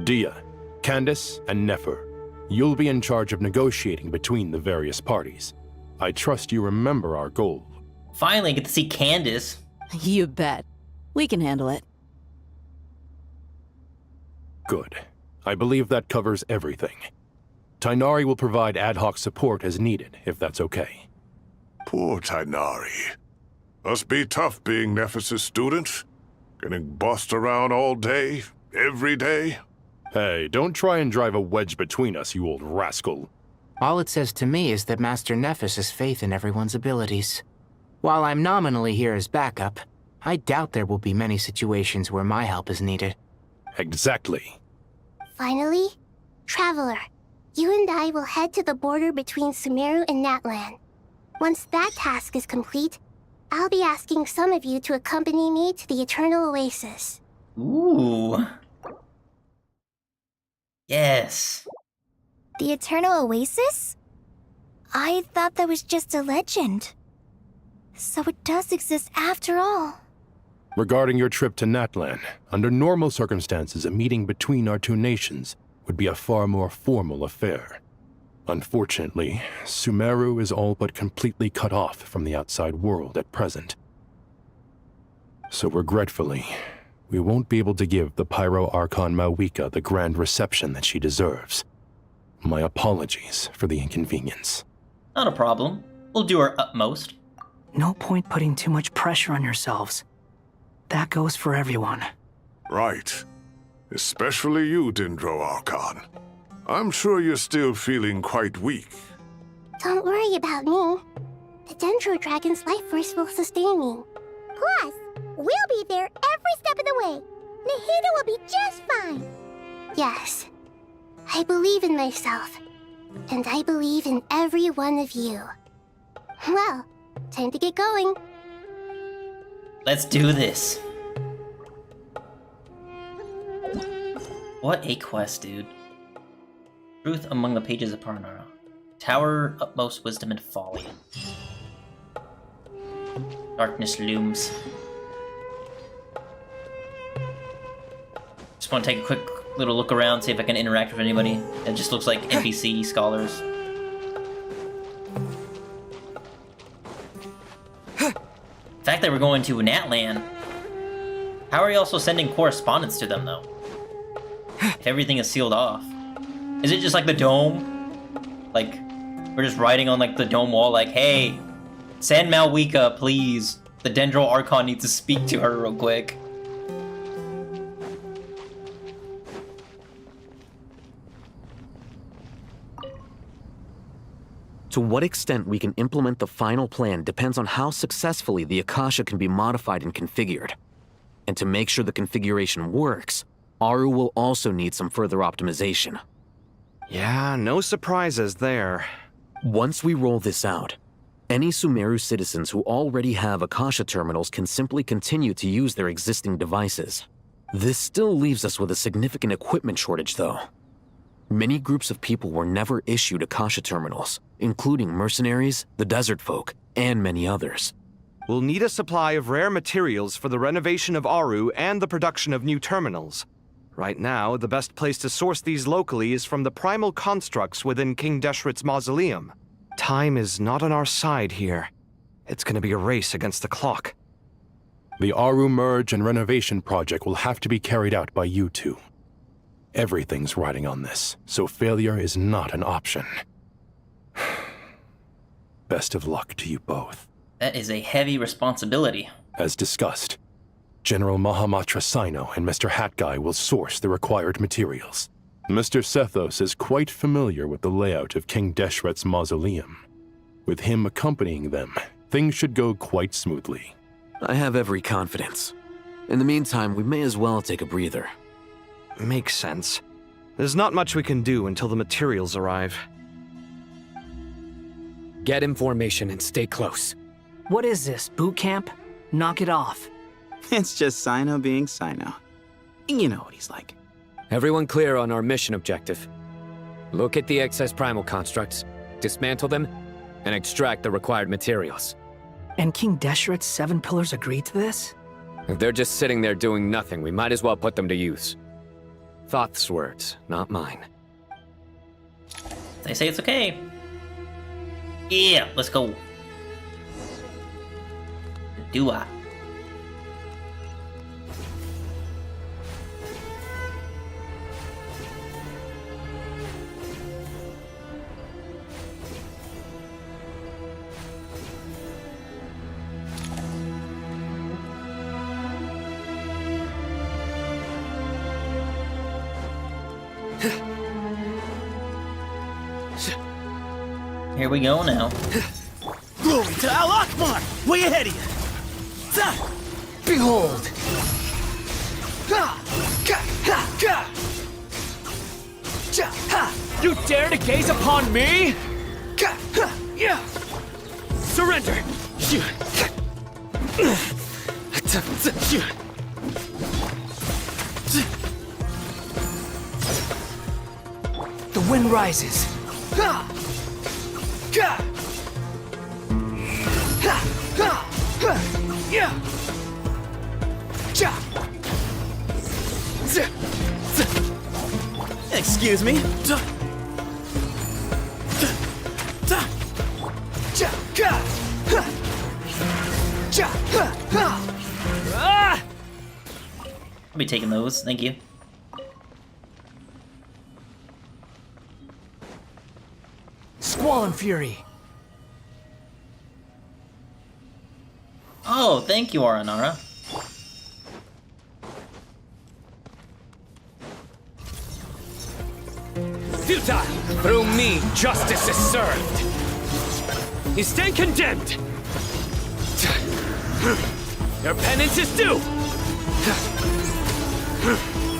Dia, Candace, and Nefer, you'll be in charge of negotiating between the various parties. I trust you remember our goal. Finally, I get to see Candace. You bet. We can handle it. Good. I believe that covers everything. Tainari will provide ad hoc support as needed, if that's okay. Poor Tainari. Must be tough being Nephis' student. Getting bossed around all day, every day. Hey, don't try and drive a wedge between us, you old rascal. All it says to me is that Master Nephis has faith in everyone's abilities. While I'm nominally here as backup, I doubt there will be many situations where my help is needed. Exactly. Finally, Traveler, you and I will head to the border between Sumeru and Natlan. Once that task is complete, I'll be asking some of you to accompany me to the Eternal Oasis. Ooh. Yes. The Eternal Oasis? I thought that was just a legend. So it does exist after all. Regarding your trip to Natlan, under normal circumstances, a meeting between our two nations would be a far more formal affair. Unfortunately, Sumeru is all but completely cut off from the outside world at present. So regretfully, we won't be able to give the Pyro Archon Mawika the grand reception that she deserves. My apologies for the inconvenience. Not a problem. We'll do our utmost. No point putting too much pressure on yourselves. That goes for everyone. Right. Especially you, Dendro Archon. I'm sure you're still feeling quite weak. Don't worry about me. The Dendro Dragon's life force will sustain me. Plus, we'll be there every step of the way. Nahida will be just fine. Yes, I believe in myself. And I believe in every one of you. Well, time to get going. Let's do this. What a quest, dude. Truth among the pages of Parnara. Tower, utmost wisdom and folly. Darkness looms. Just want to take a quick little look around, see if I can interact with anybody. It just looks like NPC scholars. The fact that we're going to Natlan. How are you also sending correspondence to them, though? If everything is sealed off. Is it just like the dome? Like, we're just writing on like the dome wall like, hey, send Malwika, please. The Dendro Archon needs to speak to her real quick. To what extent we can implement the final plan depends on how successfully the Akasha can be modified and configured. And to make sure the configuration works, Aru will also need some further optimization. Yeah, no surprises there. Once we roll this out, any Sumeru citizens who already have Akasha terminals can simply continue to use their existing devices. This still leaves us with a significant equipment shortage, though. Many groups of people were never issued Akasha terminals, including mercenaries, the desert folk, and many others. We'll need a supply of rare materials for the renovation of Aru and the production of new terminals. Right now, the best place to source these locally is from the primal constructs within King Deshret's mausoleum. Time is not on our side here. It's gonna be a race against the clock. The Aru merge and renovation project will have to be carried out by you two. Everything's riding on this, so failure is not an option. Best of luck to you both. That is a heavy responsibility. As discussed, General Mahamatra Sino and Mr. Hatguy will source the required materials. Mr. Sethos is quite familiar with the layout of King Deshret's mausoleum. With him accompanying them, things should go quite smoothly. I have every confidence. In the meantime, we may as well take a breather. Makes sense. There's not much we can do until the materials arrive. Get information and stay close. What is this, boot camp? Knock it off. It's just Sino being Sino. You know what he's like. Everyone clear on our mission objective. Look at the excess primal constructs, dismantle them, and extract the required materials. And King Deshret's 7 pillars agreed to this? If they're just sitting there doing nothing, we might as well put them to use. Thoth's words, not mine. They say it's okay. Yeah, let's go. Do I? Here we go now. Glory to Al Akbar! Way ahead of you! Behold! You dare to gaze upon me? Surrender! The wind rises. Excuse me? I'll be taking those, thank you. Squall and Fury. Oh, thank you, Aranara. Futile! Through me, justice is served. You stand condemned. Your penance is due.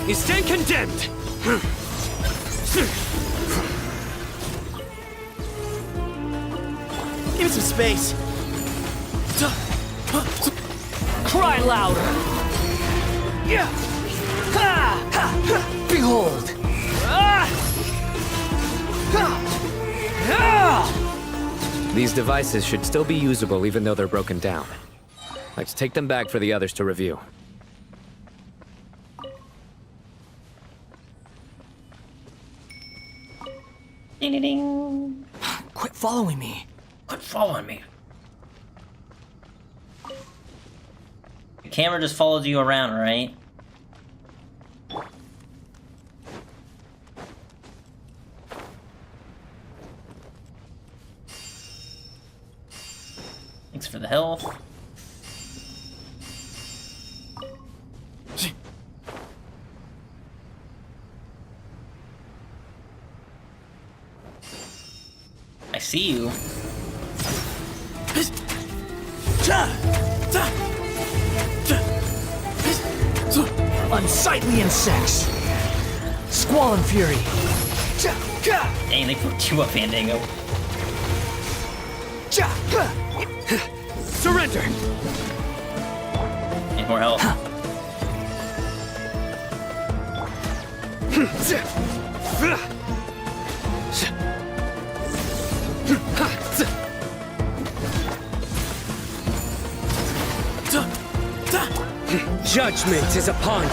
You stand condemned. Give me some space. Cry louder. Behold. These devices should still be usable even though they're broken down. Let's take them back for the others to review. Ding ding ding. Quit following me. Quit following me. The camera just follows you around, right? Thanks for the health. I see you. Unsightly insects. Squall and Fury. Dang, they fucked you up, Fandango. Surrender! Need more help. Judgment is upon you.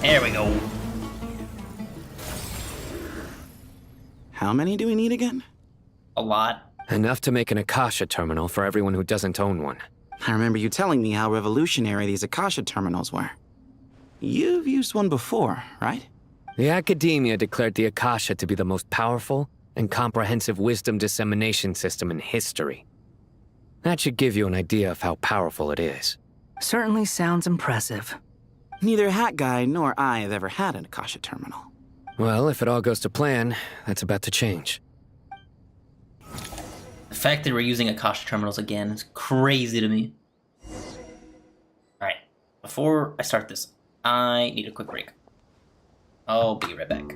There we go. How many do we need again? A lot. Enough to make an Akasha terminal for everyone who doesn't own one. I remember you telling me how revolutionary these Akasha terminals were. You've used one before, right? The Academia declared the Akasha to be the most powerful and comprehensive wisdom dissemination system in history. That should give you an idea of how powerful it is. Certainly sounds impressive. Neither Hat Guy nor I have ever had an Akasha terminal. Well, if it all goes to plan, that's about to change. The fact that we're using Akasha terminals again is crazy to me. Alright, before I start this, I need a quick break. I'll be right back.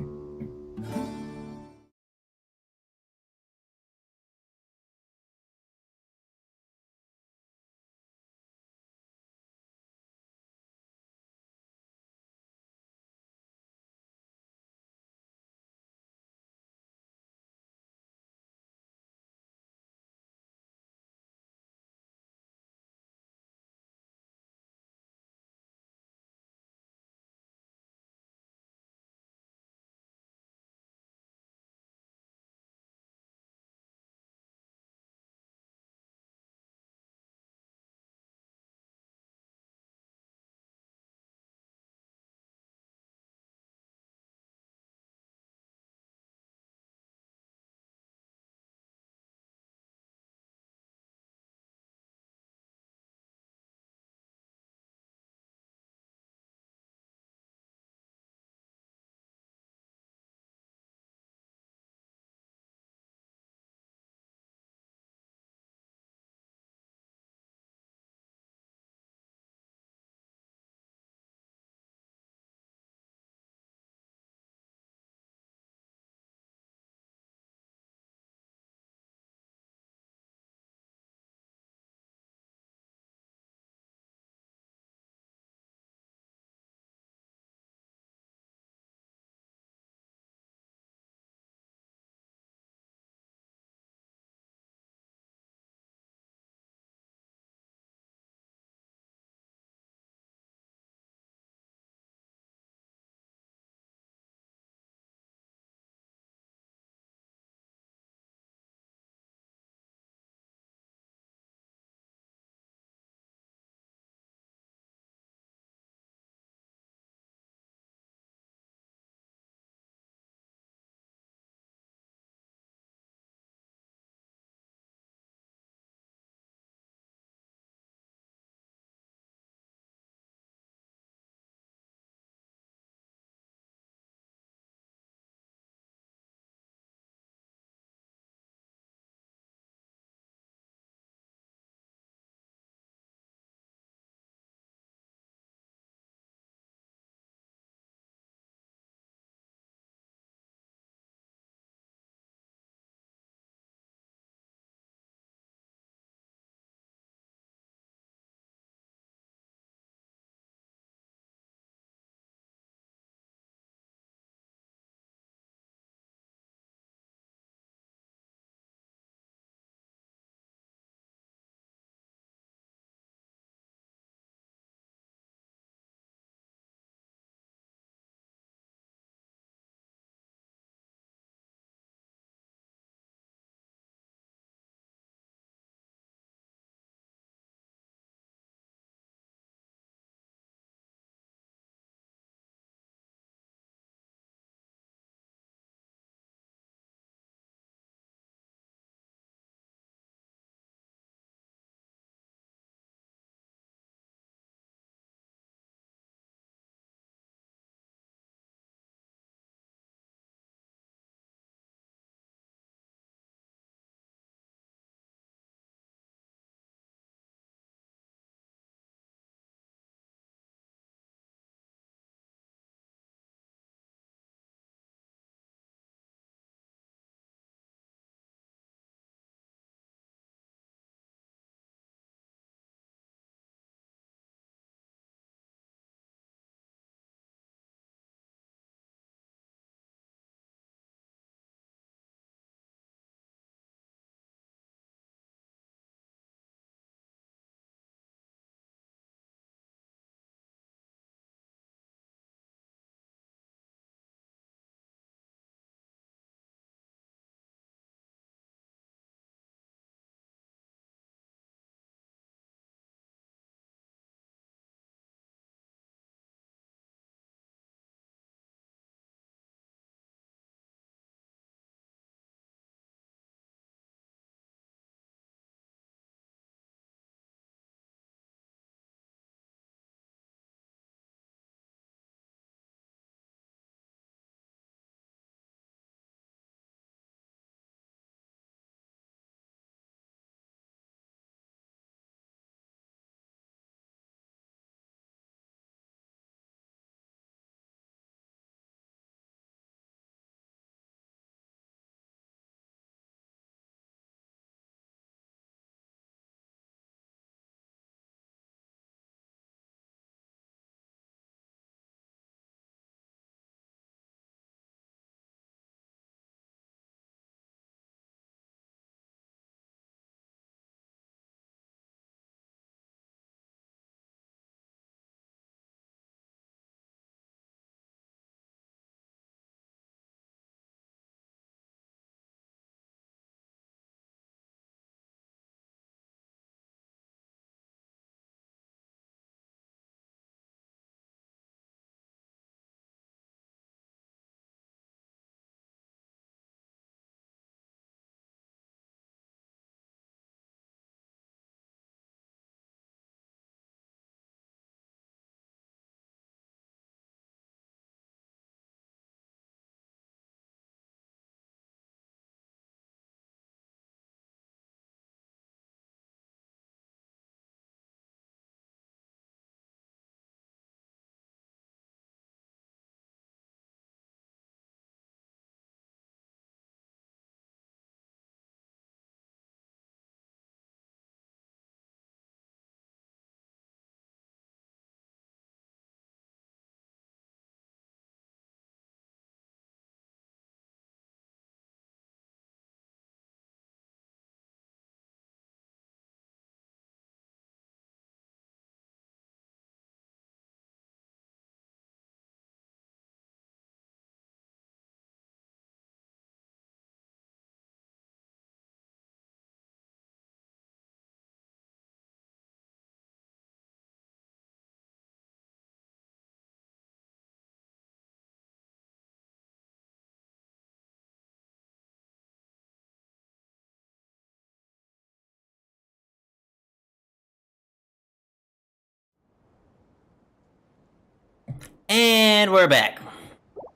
And we're back.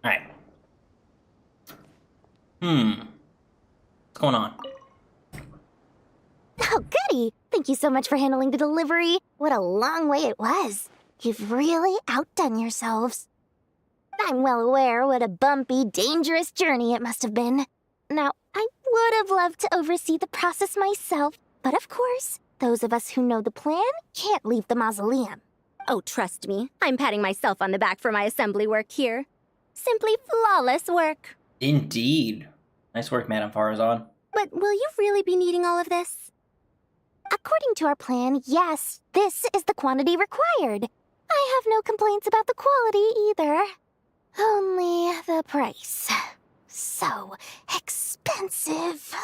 Alright. What's going on? Oh, goody! Thank you so much for handling the delivery. What a long way it was. You've really outdone yourselves. I'm well aware what a bumpy, dangerous journey it must have been. Now, I would have loved to oversee the process myself, but of course, those of us who know the plan can't leave the mausoleum. Oh, trust me, I'm patting myself on the back for my assembly work here. Simply flawless work. Indeed. Nice work, Madame Farazan. But will you really be needing all of this? According to our plan, yes, this is the quantity required. I have no complaints about the quality either. Only the price. So expensive.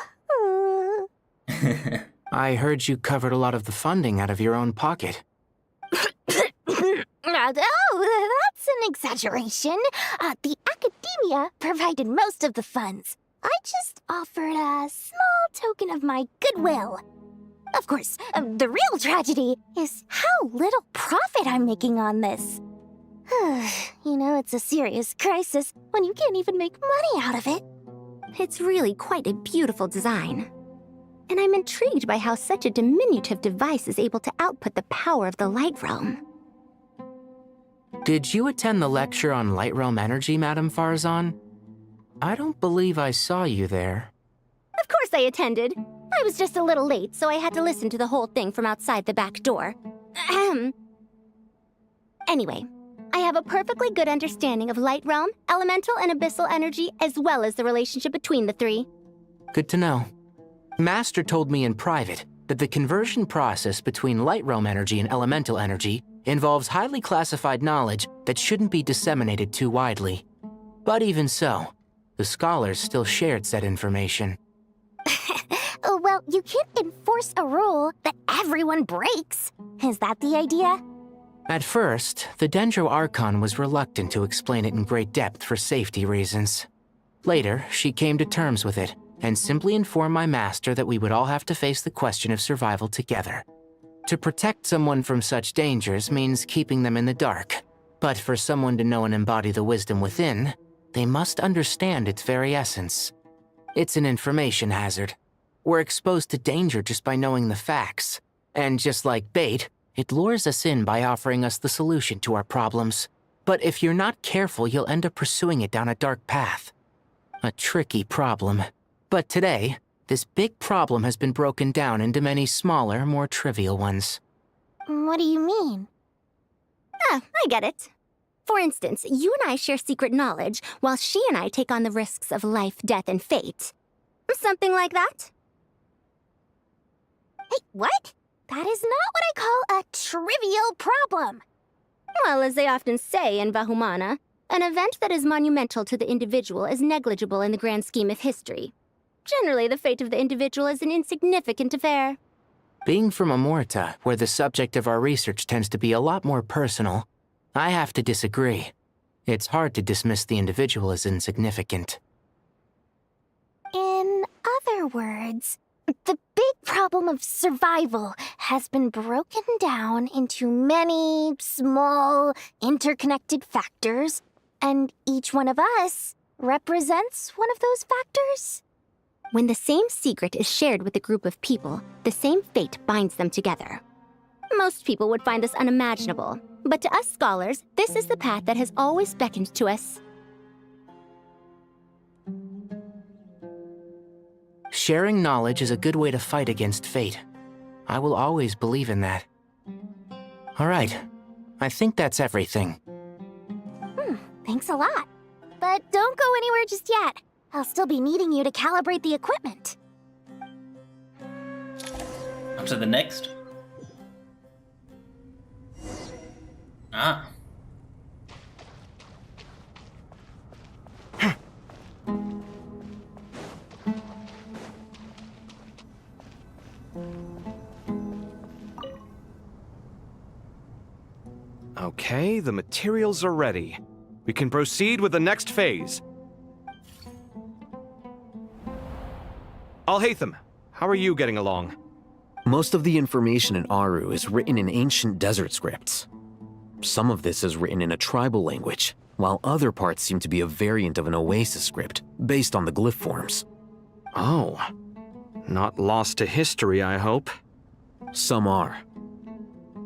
I heard you covered a lot of the funding out of your own pocket. Oh, that's an exaggeration. The academia provided most of the funds. I just offered a small token of my goodwill. Of course, the real tragedy is how little profit I'm making on this. You know, it's a serious crisis when you can't even make money out of it. It's really quite a beautiful design. And I'm intrigued by how such a diminutive device is able to output the power of the Light Realm. Did you attend the lecture on Light Realm energy, Madame Farazan? I don't believe I saw you there. Of course I attended. I was just a little late, so I had to listen to the whole thing from outside the back door. Anyway, I have a perfectly good understanding of Light Realm, elemental and abyssal energy, as well as the relationship between the three. Good to know. Master told me in private that the conversion process between Light Realm energy and elemental energy involves highly classified knowledge that shouldn't be disseminated too widely. But even so, the scholars still shared said information. Well, you can't enforce a rule that everyone breaks. Is that the idea? At first, the Dendro Archon was reluctant to explain it in great depth for safety reasons. Later, she came to terms with it, and simply informed my master that we would all have to face the question of survival together. To protect someone from such dangers means keeping them in the dark, but for someone to know and embody the wisdom within, they must understand its very essence. It's an information hazard. We're exposed to danger just by knowing the facts, and just like bait, it lures us in by offering us the solution to our problems. But if you're not careful, you'll end up pursuing it down a dark path. A tricky problem. But today, this big problem has been broken down into many smaller, more trivial ones. What do you mean? I get it. For instance, you and I share secret knowledge, while she and I take on the risks of life, death, and fate. Something like that? Hey, what? That is not what I call a trivial problem. Well, as they often say in Vahumana, an event that is monumental to the individual is negligible in the grand scheme of history. Generally, the fate of the individual is an insignificant affair. Being from Amorta, where the subject of our research tends to be a lot more personal, I have to disagree. It's hard to dismiss the individual as insignificant. In other words, the big problem of survival has been broken down into many small, interconnected factors, and each one of us represents one of those factors. When the same secret is shared with a group of people, the same fate binds them together. Most people would find this unimaginable, but to us scholars, this is the path that has always beckoned to us. Sharing knowledge is a good way to fight against fate. I will always believe in that. All right, I think that's everything. Thanks a lot. But don't go anywhere just yet. I'll still be needing you to calibrate the equipment. Up to the next. Ah. Okay, the materials are ready. We can proceed with the next phase. Alhaitham, how are you getting along? Most of the information in Aru is written in ancient desert scripts. Some of this is written in a tribal language, while other parts seem to be a variant of an Oasis script based on the glyph forms. Oh. Not lost to history, I hope. Some are.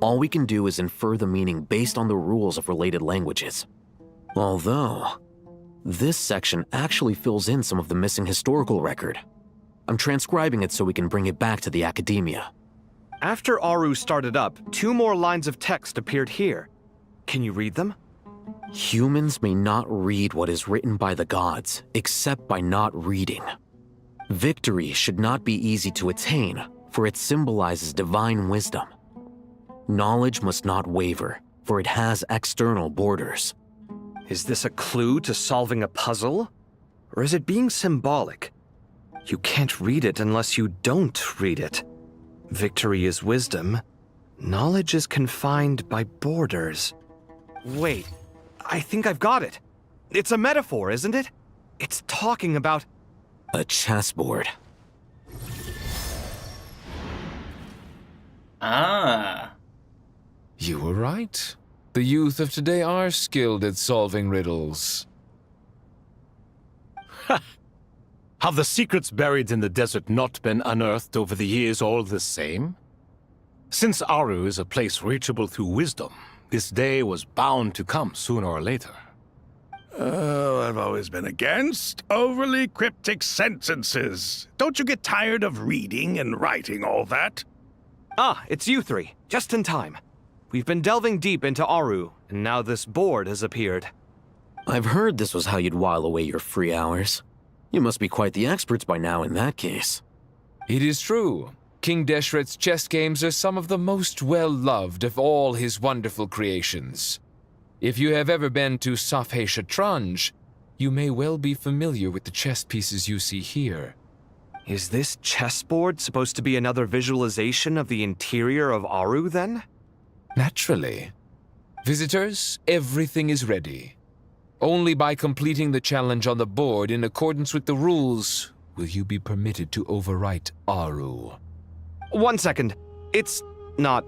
All we can do is infer the meaning based on the rules of related languages. Although, this section actually fills in some of the missing historical record. I'm transcribing it so we can bring it back to the Academia. After Aru started up, 2 more lines of text appeared here. Can you read them? Humans may not read what is written by the gods, except by not reading. Victory should not be easy to attain, for it symbolizes divine wisdom. Knowledge must not waver, for it has external borders. Is this a clue to solving a puzzle? Or is it being symbolic? You can't read it unless you don't read it. Victory is wisdom. Knowledge is confined by borders. Wait, I think I've got it. It's a metaphor, isn't it? It's talking about... a chessboard. Ah. You were right. The youth of today are skilled at solving riddles. Have the secrets buried in the desert not been unearthed over the years all the same? Since Aru is a place reachable through wisdom, this day was bound to come sooner or later. Oh, I've always been against overly cryptic sentences. Don't you get tired of reading and writing all that? Ah, it's you 3. Just in time. We've been delving deep into Aru, and now this board has appeared. I've heard this was how you'd while away your free hours. You must be quite the experts by now in that case. It is true. King Deshret's chess games are some of the most well-loved of all his wonderful creations. If you have ever been to Safhe Shatranj, you may well be familiar with the chess pieces you see here. Is this chessboard supposed to be another visualization of the interior of Aru, then? Naturally. Visitors, everything is ready. Only by completing the challenge on the board in accordance with the rules will you be permitted to overwrite Aru. 1 second. It's not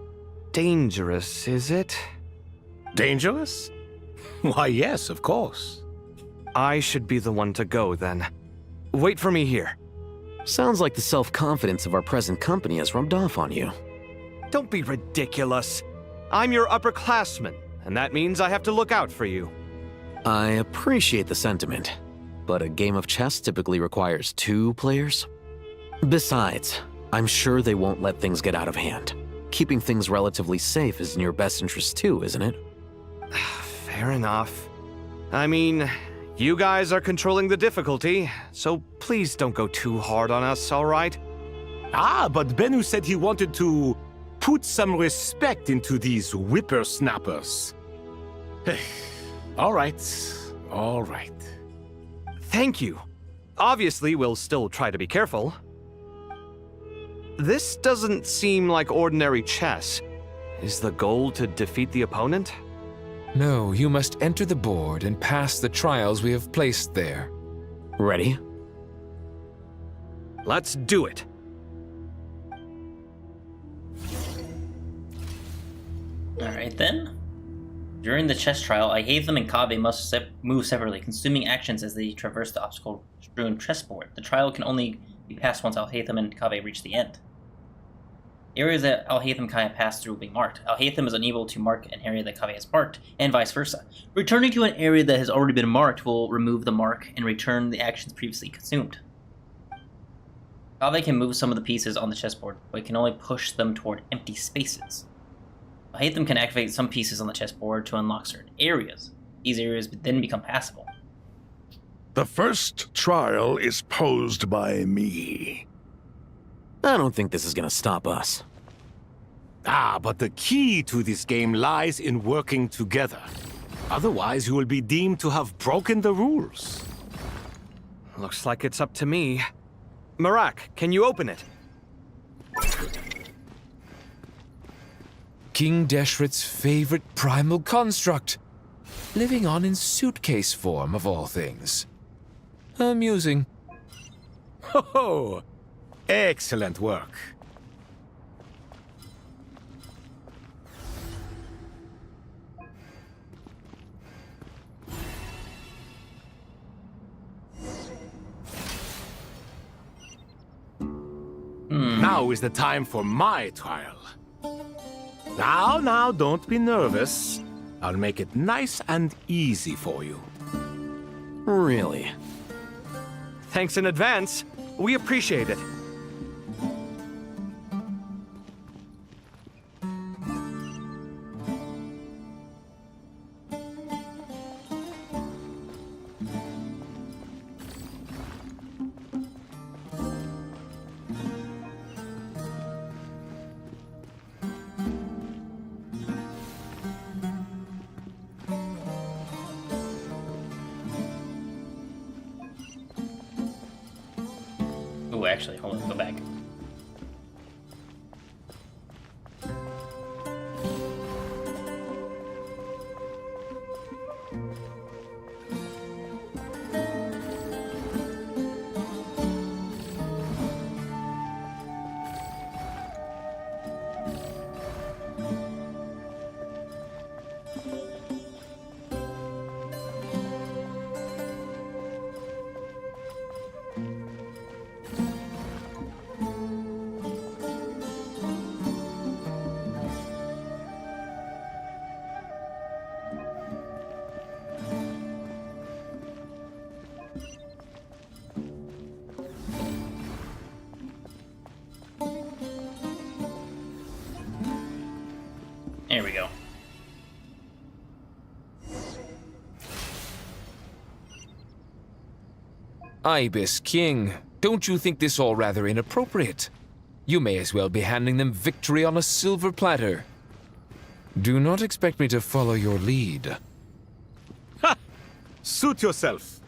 dangerous, is it? Dangerous? Why, yes, of course. I should be the one to go, then. Wait for me here. Sounds like the self-confidence of our present company has rubbed off on you. Don't be ridiculous. I'm your upperclassman, and that means I have to look out for you. I appreciate the sentiment, but a game of chess typically requires 2 players. Besides, I'm sure they won't let things get out of hand. Keeping things relatively safe is in your best interest too, isn't it? Fair enough. I mean, you guys are controlling the difficulty, so please don't go too hard on us, all right? Ah, but Bennu said he wanted to put some respect into these whippersnappers. All right, all right. Thank you. Obviously, we'll still try to be careful. This doesn't seem like ordinary chess. Is the goal to defeat the opponent? No, you must enter the board and pass the trials we have placed there. Ready? Let's do it. Alright then. During the chess trial, Alhaitham and Kaveh must move separately, consuming actions as they traverse the obstacle-strewn chessboard. The trial can only be passed once Alhaitham and Kaveh reach the end. Areas that Alhaitham and Kaveh pass through will be marked. Alhaitham is unable to mark an area that Kaveh has marked, and vice versa. Returning to an area that has already been marked will remove the mark and return the actions previously consumed. Kaveh can move some of the pieces on the chessboard, but it can only push them toward empty spaces. Alhaitham can activate some pieces on the chessboard to unlock certain areas. These areas then become passable. The first trial is posed by me. I don't think this is gonna stop us. Ah, but the key to this game lies in working together. Otherwise, you will be deemed to have broken the rules. Looks like it's up to me. Marak, can you open it? King Deshret's favorite primal construct, living on in suitcase form of all things. Amusing. Ho-ho! Excellent work. Now is the time for my trial. Now, don't be nervous. I'll make it nice and easy for you. Really? Thanks in advance. We appreciate it. Oh, actually, hold on, go back. There we go. Ibis King, don't you think this all rather inappropriate? You may as well be handing them victory on a silver platter. Do not expect me to follow your lead. Ha! Suit yourself.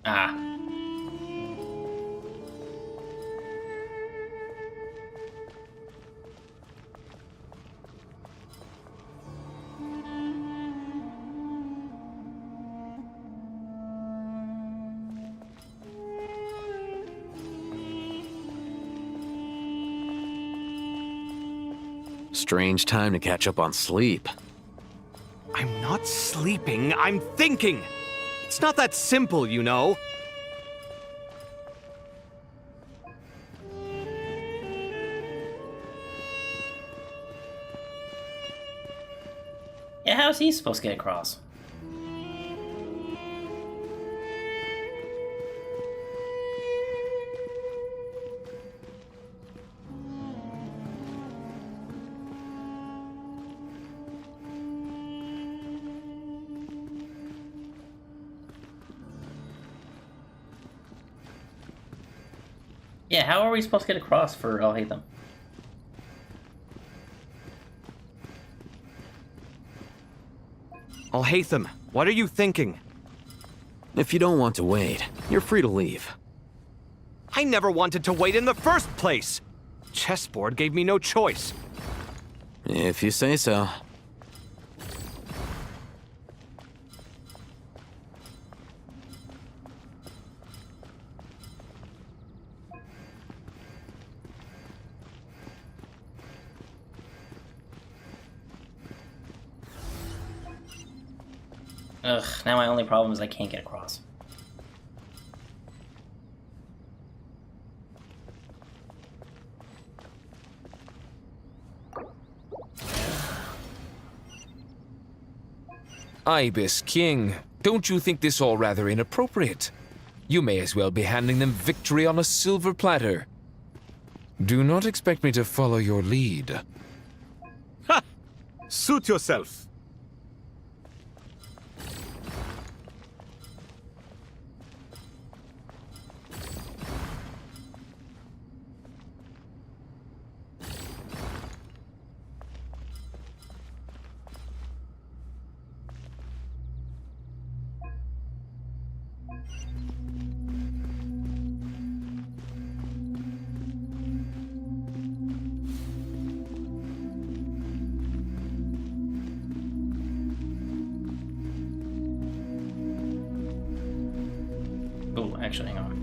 Ah. Strange time to catch up on sleep. I'm not sleeping, I'm thinking! It's not that simple, you know. Yeah, how's he supposed to get across? Yeah, how are we supposed to get across for Alhaitham? Alhaitham, what are you thinking? If you don't want to wait, you're free to leave. I never wanted to wait in the first place! Chessboard gave me no choice. If you say so. Ugh, now my only problem is I can't get across. Ibis King, don't you think this all rather inappropriate? You may as well be handing them victory on a silver platter. Do not expect me to follow your lead. Ha! Suit yourself. Oh, actually, hang on.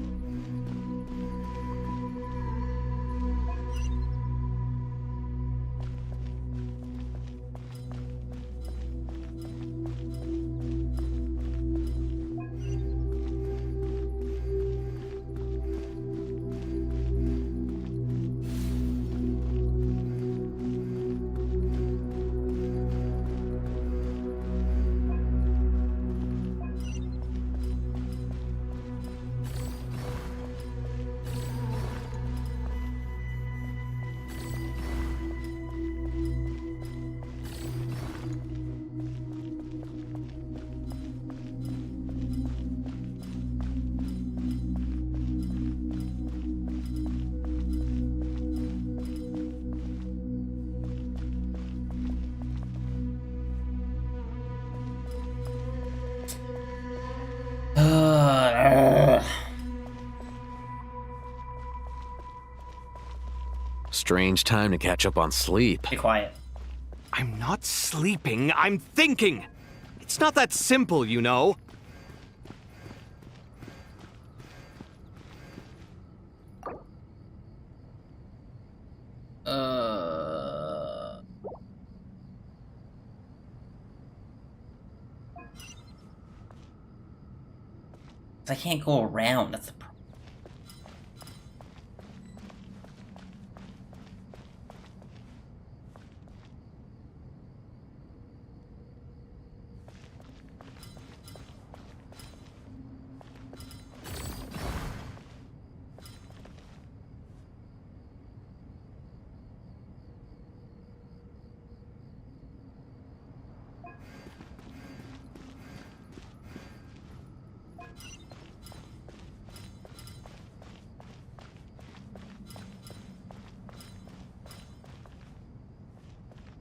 Strange time to catch up on sleep. Be quiet. I'm not sleeping, I'm thinking. It's not that simple, you know. I can't go around. That's the problem.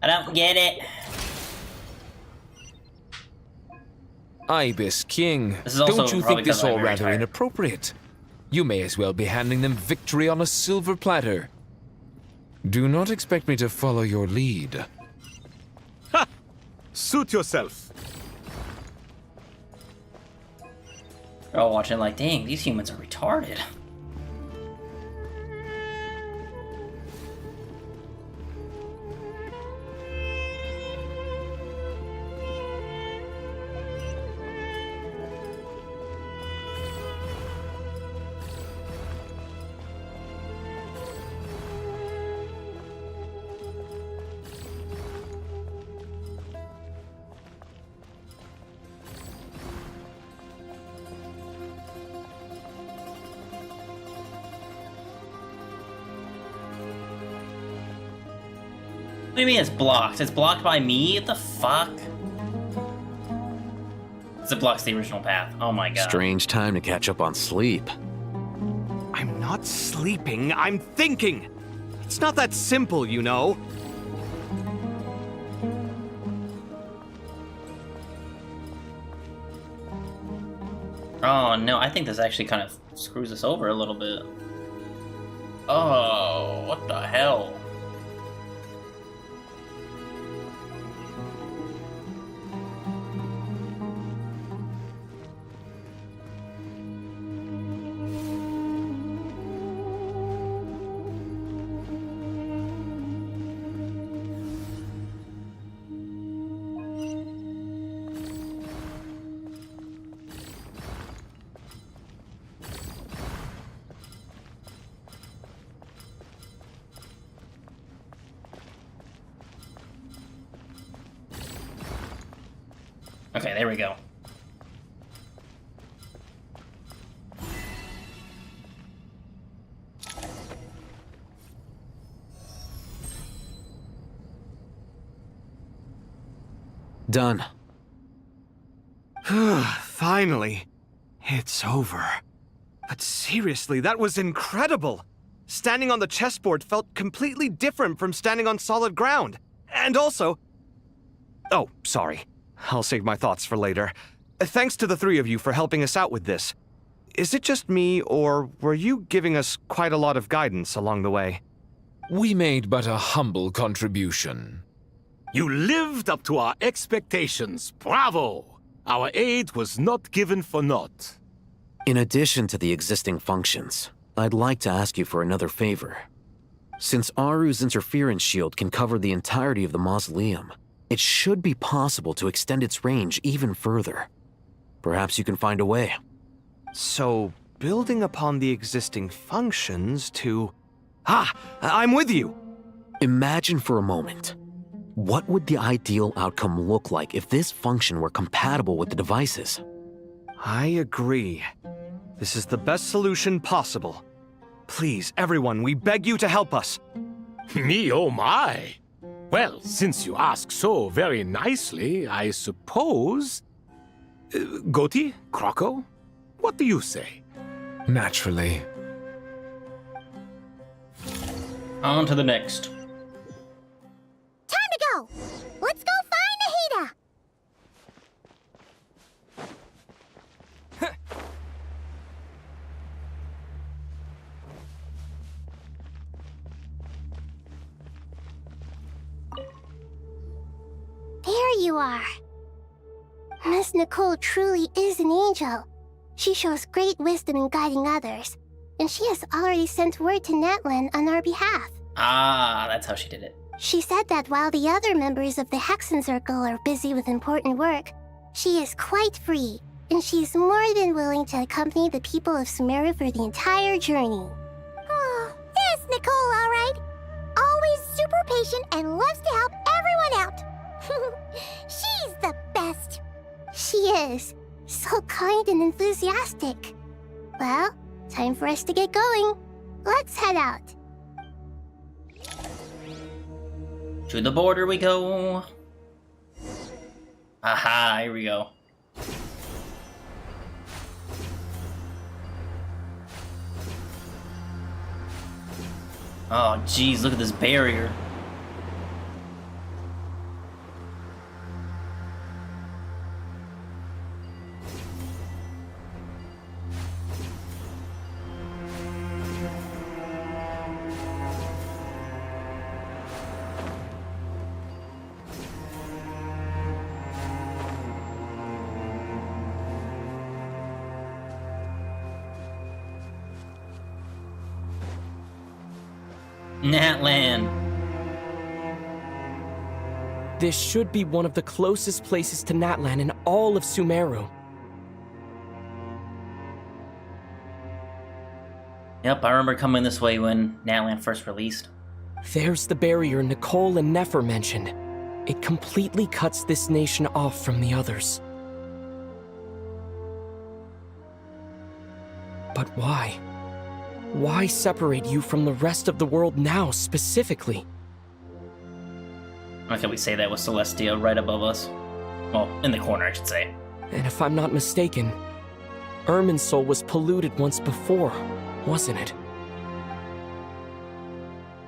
I don't get it. Ibis King, This is also don't you probably think this 'cause I'm all very rather tired. inappropriate? You may as well be handing them victory on a silver platter. Do not expect me to follow your lead. Ha! Suit yourself. They're all watching like, dang, these humans are retarded. What do you mean it's blocked? It's blocked by me? What the fuck? It blocks the original path. Oh my god. Strange time to catch up on sleep. I'm not sleeping, I'm thinking. It's not that simple, you know. Oh no, I think this actually kind of screws us over a little bit. Oh, what the hell? Okay, there we go. Done. Finally. It's over. But seriously, that was incredible! Standing on the chessboard felt completely different from standing on solid ground. And also... Oh, sorry. I'll save my thoughts for later. Thanks to the three of you for helping us out with this. Is it just me, or were you giving us quite a lot of guidance along the way? We made but a humble contribution. You lived up to our expectations. Bravo! Our aid was not given for naught. In addition to the existing functions, I'd like to ask you for another favor. Since Aru's interference shield can cover the entirety of the mausoleum, it should be possible to extend its range even further. Perhaps you can find a way. So, building upon the existing functions to... I'm with you! Imagine for a moment. What would the ideal outcome look like if this function were compatible with the devices? I agree. This is the best solution possible. Please, everyone, we beg you to help us. Me, oh my! Well, since you ask so very nicely, I suppose... Goti? Croco? What do you say? Naturally. On to the next. Time to go! Let's go find Nahida! There you are. Miss Nicole truly is an angel. She shows great wisdom in guiding others, and she has already sent word to Natlan on our behalf. Ah, that's how she did it. She said that while the other members of the Hexen Circle are busy with important work, she is quite free, and she is more than willing to accompany the people of Sumeru for the entire journey. Oh, there's Nicole, all right. Always super patient and loves to help everyone out. She's the best. She is. So kind and enthusiastic. Well, time for us to get going. Let's head out. To the border we go. Aha, here we go. Oh, geez, look at this barrier. Natlan. This should be one of the closest places to Natlan in all of Sumeru. Yep, I remember coming this way when Natlan first released. There's the barrier Nicole and Nefer mentioned. It completely cuts this nation off from the others. But why? Why separate you from the rest of the world now, specifically? How can we say that with Celestia right above us? Well, in the corner, I should say. And if I'm not mistaken, Irminsul was polluted once before, wasn't it?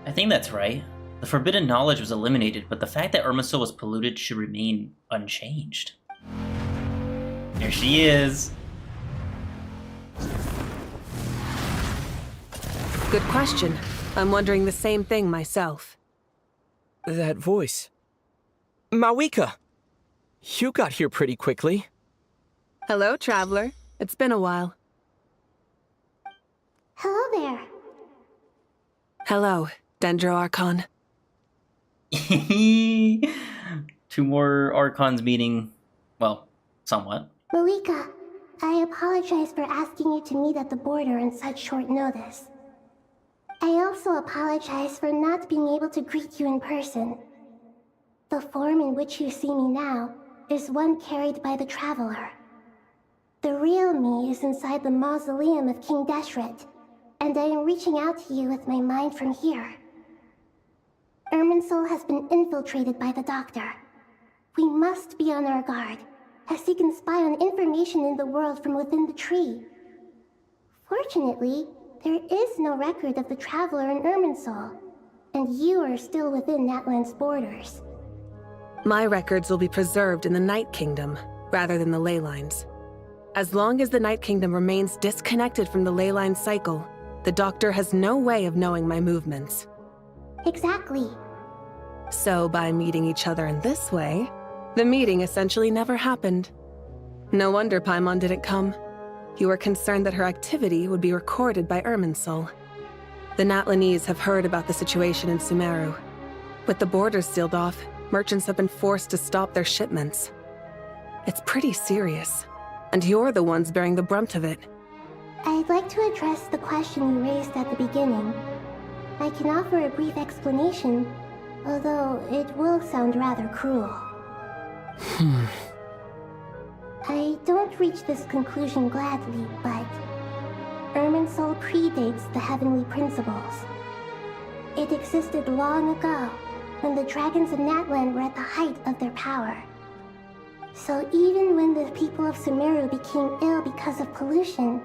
I think that's right. The forbidden knowledge was eliminated, but the fact that Irminsul was polluted should remain unchanged. Here she is. Good question. I'm wondering the same thing myself. That voice. Mawika! You got here pretty quickly. Hello, traveler. It's been a while. Hello there. Hello, Dendro Archon. 2 more Archons meeting, well, somewhat. Mawika, I apologize for asking you to meet at the border on such short notice. I also apologize for not being able to greet you in person. The form in which you see me now is one carried by the Traveler. The real me is inside the mausoleum of King Deshret, and I am reaching out to you with my mind from here. Irminsul has been infiltrated by the Doctor. We must be on our guard, as he can spy on information in the world from within the tree. Fortunately, there is no record of the Traveler in Irminsul, and you are still within Natlan's borders. My records will be preserved in the Night Kingdom, rather than the ley lines. As long as the Night Kingdom remains disconnected from the ley line cycle, the Doctor has no way of knowing my movements. Exactly. So by meeting each other in this way, the meeting essentially never happened. No wonder Paimon didn't come. You were concerned that her activity would be recorded by Irminsul. The Natlanese have heard about the situation in Sumeru. With the borders sealed off, merchants have been forced to stop their shipments. It's pretty serious, and you're the ones bearing the brunt of it. I'd like to address the question you raised at the beginning. I can offer a brief explanation, although it will sound rather cruel. I don't reach this conclusion gladly, but Irminsul predates the Heavenly Principles. It existed long ago, when the dragons of Natlan were at the height of their power. So even when the people of Sumeru became ill because of pollution,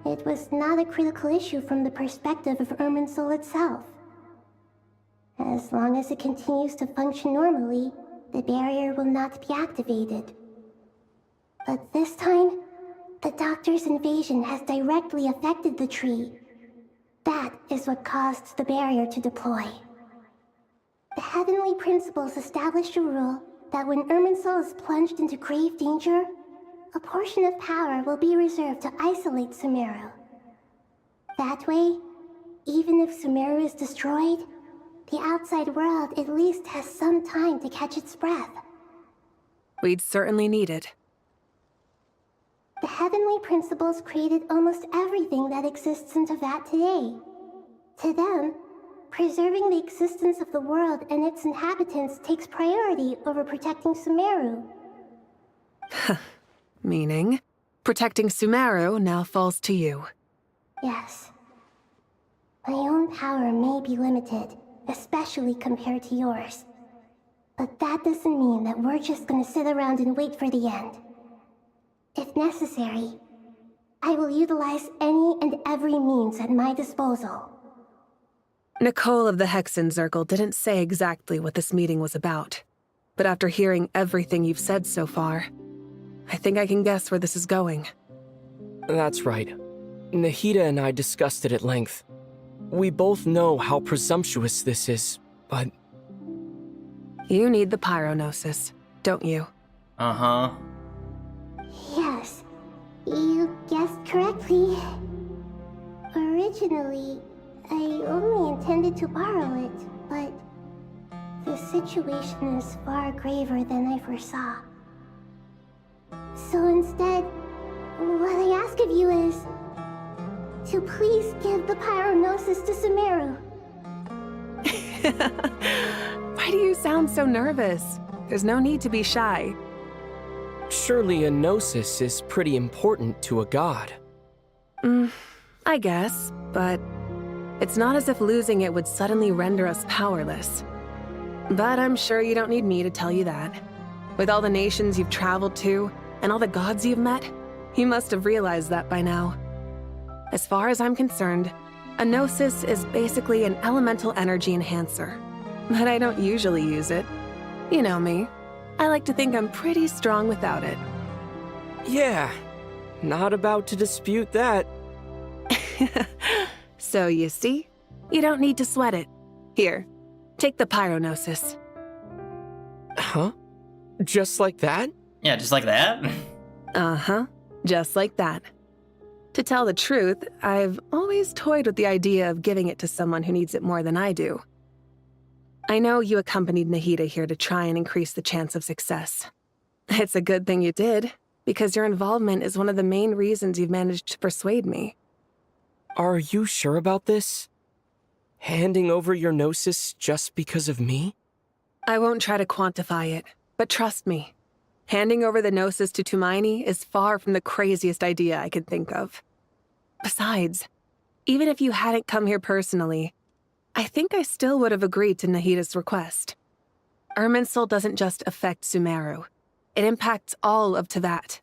it was not a critical issue from the perspective of Irminsul itself. As long as it continues to function normally, the barrier will not be activated. But this time, the Doctor's invasion has directly affected the tree. That is what caused the barrier to deploy. The Heavenly Principles established a rule that when Irminsul is plunged into grave danger, a portion of power will be reserved to isolate Sumeru. That way, even if Sumeru is destroyed, the outside world at least has some time to catch its breath. We'd certainly need it. The Heavenly Principles created almost everything that exists in Teyvat today. To them, preserving the existence of the world and its inhabitants takes priority over protecting Sumeru. Meaning, protecting Sumeru now falls to you. Yes. My own power may be limited, especially compared to yours. But that doesn't mean that we're just gonna sit around and wait for the end. If necessary, I will utilize any and every means at my disposal. Nicole of the Hexen Circle didn't say exactly what this meeting was about, but after hearing everything you've said so far, I think I can guess where this is going. That's right. Nahida and I discussed it at length. We both know how presumptuous this is, but... You need the Pyronosis, don't you? Uh-huh. Yes, you guessed correctly. Originally, I only intended to borrow it, but the situation is far graver than I foresaw. So instead, what I ask of you is to please give the Pyronosis to Sumeru. Why do you sound so nervous? There's no need to be shy. Surely a gnosis is pretty important to a god. I guess, but it's not as if losing it would suddenly render us powerless. But I'm sure you don't need me to tell you that. With all the nations you've traveled to, and all the gods you've met, you must have realized that by now. As far as I'm concerned, a gnosis is basically an elemental energy enhancer. But I don't usually use it. You know me. I like to think I'm pretty strong without it. Yeah, not about to dispute that. So you see, you don't need to sweat it. Here, take the Pyronosis. Huh? Just like that? Yeah, just like that? Uh-huh, just like that. To tell the truth, I've always toyed with the idea of giving it to someone who needs it more than I do. I know you accompanied Nahida here to try and increase the chance of success. It's a good thing you did, because your involvement is one of the main reasons you've managed to persuade me. Are you sure about this? Handing over your gnosis just because of me? I won't try to quantify it, but trust me. Handing over the Gnosis to Tumaini is far from the craziest idea I could think of. Besides, even if you hadn't come here personally, I think I still would have agreed to Nahida's request. Irminsul doesn't just affect Sumeru. It impacts all of Teyvat.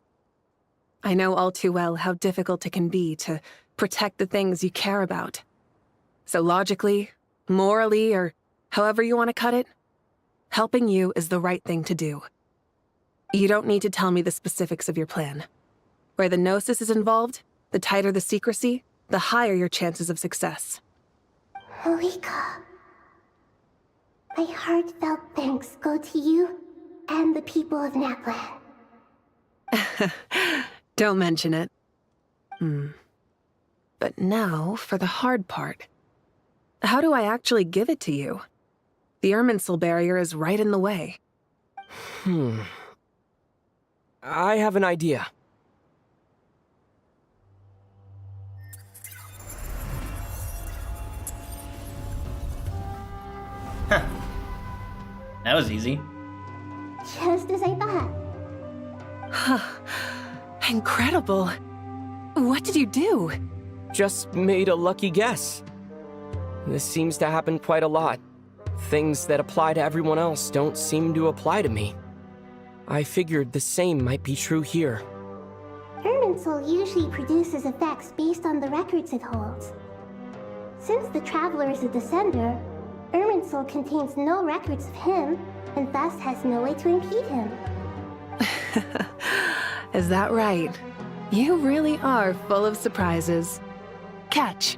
I know all too well how difficult it can be to protect the things you care about. So logically, morally, or however you want to cut it, helping you is the right thing to do. You don't need to tell me the specifics of your plan. Where the Gnosis is involved, the tighter the secrecy, the higher your chances of success. Marika, my heartfelt thanks go to you and the people of Naplan. Don't mention it. But now for the hard part. How do I actually give it to you? The Irminsul barrier is right in the way. I have an idea. That was easy. Just as I thought. Incredible. What did you do? Just made a lucky guess. This seems to happen quite a lot. Things that apply to everyone else don't seem to apply to me. I figured the same might be true here. Irminsul usually produces effects based on the records it holds. Since the Traveler is a Descender, Irminsul contains no records of him, and thus has no way to impede him. Is that right? You really are full of surprises. Catch.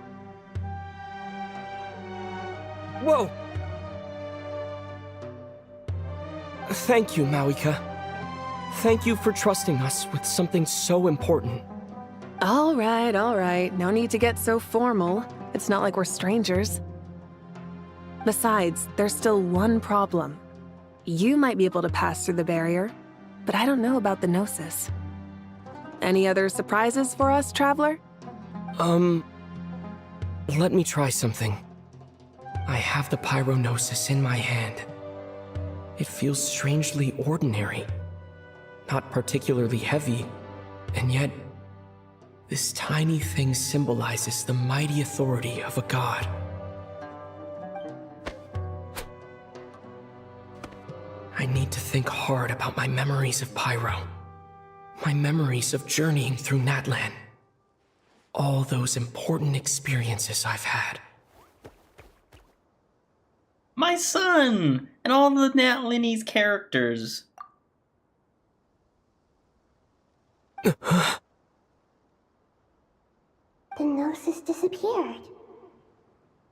Whoa! Thank you, Mawika. Thank you for trusting us with something so important. All right. No need to get so formal. It's not like we're strangers. Besides, there's still one problem. You might be able to pass through the barrier, but I don't know about the Gnosis. Any other surprises for us, Traveler? Let me try something. I have the Pyrognosis in my hand. It feels strangely ordinary. Not particularly heavy, and yet, this tiny thing symbolizes the mighty authority of a god. I need to think hard about my memories of Pyro. My memories of journeying through Natlan. All those important experiences I've had. My son! And all the Natlanese characters. The Gnosis disappeared.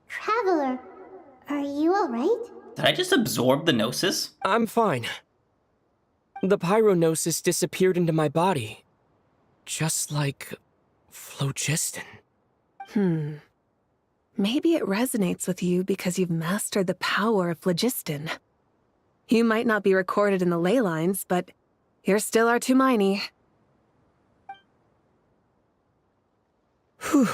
Traveler, are you alright? Did I just absorb the Gnosis? I'm fine. The Pyrognosis disappeared into my body. Just like phlogiston. Maybe it resonates with you because you've mastered the power of phlogiston. You might not be recorded in the ley lines, but you're still our Tumaini. Whew.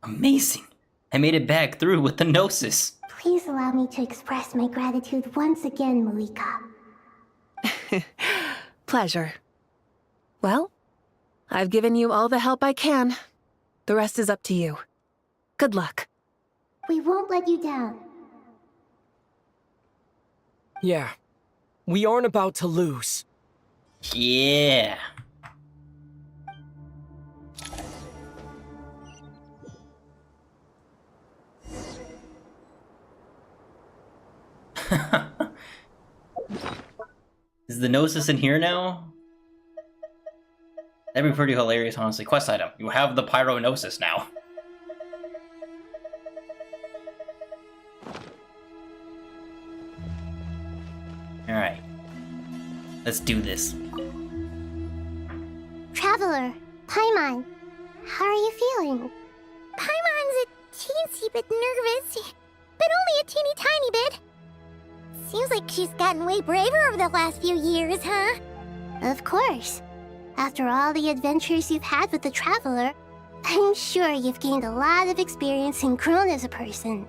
Amazing! I made it back through with the Gnosis. Please allow me to express my gratitude once again, Marika. Pleasure. Well, I've given you all the help I can. The rest is up to you. Good luck. We won't let you down. Yeah. We aren't about to lose. Yeah. Is the Gnosis in here now? That'd be pretty hilarious, honestly. Quest item. You have the Pyrognosis now. Alright. Let's do this. Traveler, Paimon, how are you feeling? Paimon's a teensy bit nervous, but only a teeny tiny bit. Seems like she's gotten way braver over the last few years, huh? Of course. After all the adventures you've had with the Traveler, I'm sure you've gained a lot of experience and grown as a person.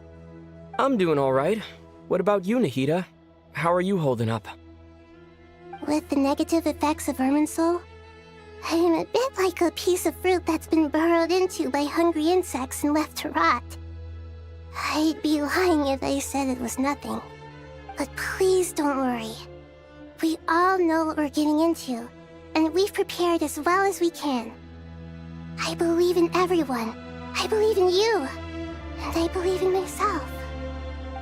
I'm doing all right. What about you, Nahida? How are you holding up? With the negative effects of Irminsul, I'm a bit like a piece of fruit that's been burrowed into by hungry insects and left to rot. I'd be lying if I said it was nothing. But please don't worry. We all know what we're getting into, and we've prepared as well as we can. I believe in everyone. I believe in you. And I believe in myself.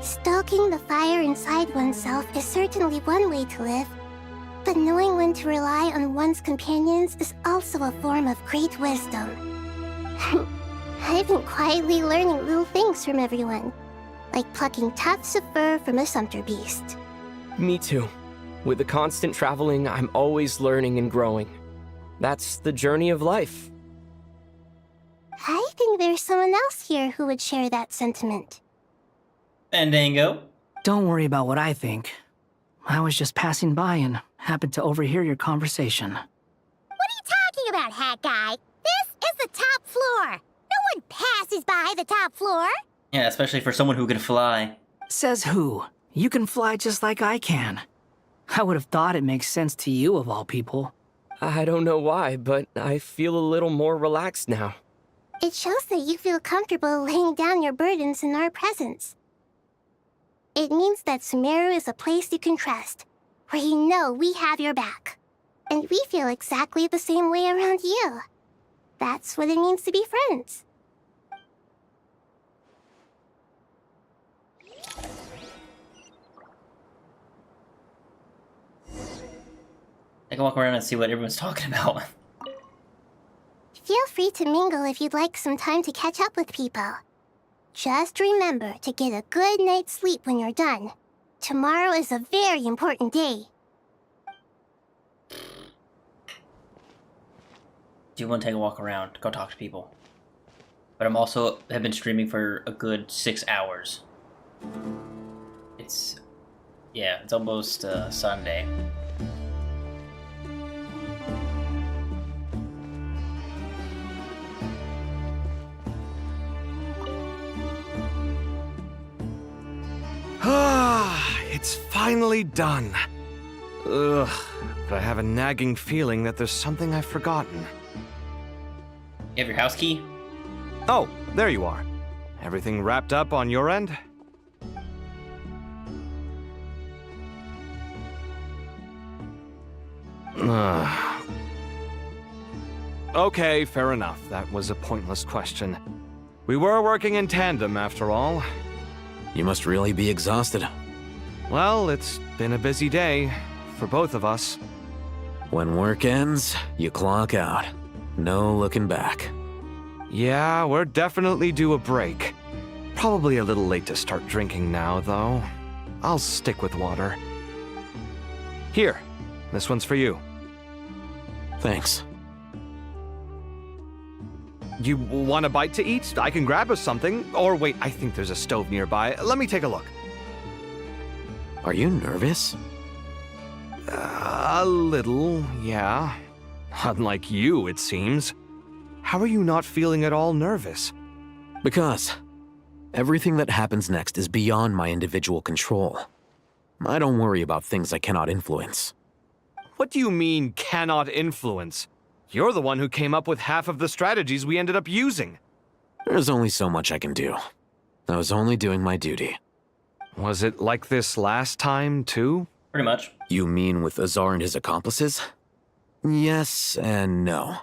Stoking the fire inside oneself is certainly one way to live, but knowing when to rely on one's companions is also a form of great wisdom. I've been quietly learning little things from everyone, like plucking tufts of fur from a sumpter beast. Me too. With the constant traveling, I'm always learning and growing. That's the journey of life. I think there's someone else here who would share that sentiment. Fandango? Don't worry about what I think. I was just passing by and happened to overhear your conversation. What are you talking about, Hat Guy? This is the top floor. No one passes by the top floor. Yeah, especially for someone who can fly. Says who? You can fly just like I can. I would have thought it makes sense to you of all people. I don't know why, but I feel a little more relaxed now. It shows that you feel comfortable laying down your burdens in our presence. It means that Sumeru is a place you can trust, where you know we have your back. And we feel exactly the same way around you. That's what it means to be friends. I can walk around and see what everyone's talking about. Feel free to mingle if you'd like some time to catch up with people. Just remember to get a good night's sleep when you're done. Tomorrow is a very important day. Do want to take a walk around, go talk to people. But I'm also have been streaming for a good 6 hours. It's almost Sunday. It's finally done. Ugh, but I have a nagging feeling that there's something I've forgotten. You have your house key? Oh, there you are. Everything wrapped up on your end? Okay, fair enough. That was a pointless question. We were working in tandem, after all. You must really be exhausted. Well, it's been a busy day for both of us. When work ends, you clock out. No looking back. Yeah, we're definitely due a break. Probably a little late to start drinking now, though. I'll stick with water. Here, this one's for you. Thanks. You want a bite to eat? I can grab us something. Or wait, I think there's a stove nearby. Let me take a look. Are you nervous? A little, yeah. Unlike you, it seems. How are you not feeling at all nervous? Because everything that happens next is beyond my individual control. I don't worry about things I cannot influence. What do you mean, cannot influence? You're the one who came up with half of the strategies we ended up using. There's only so much I can do. I was only doing my duty. Was it like this last time, too? Pretty much. You mean with Azar and his accomplices? Yes and no.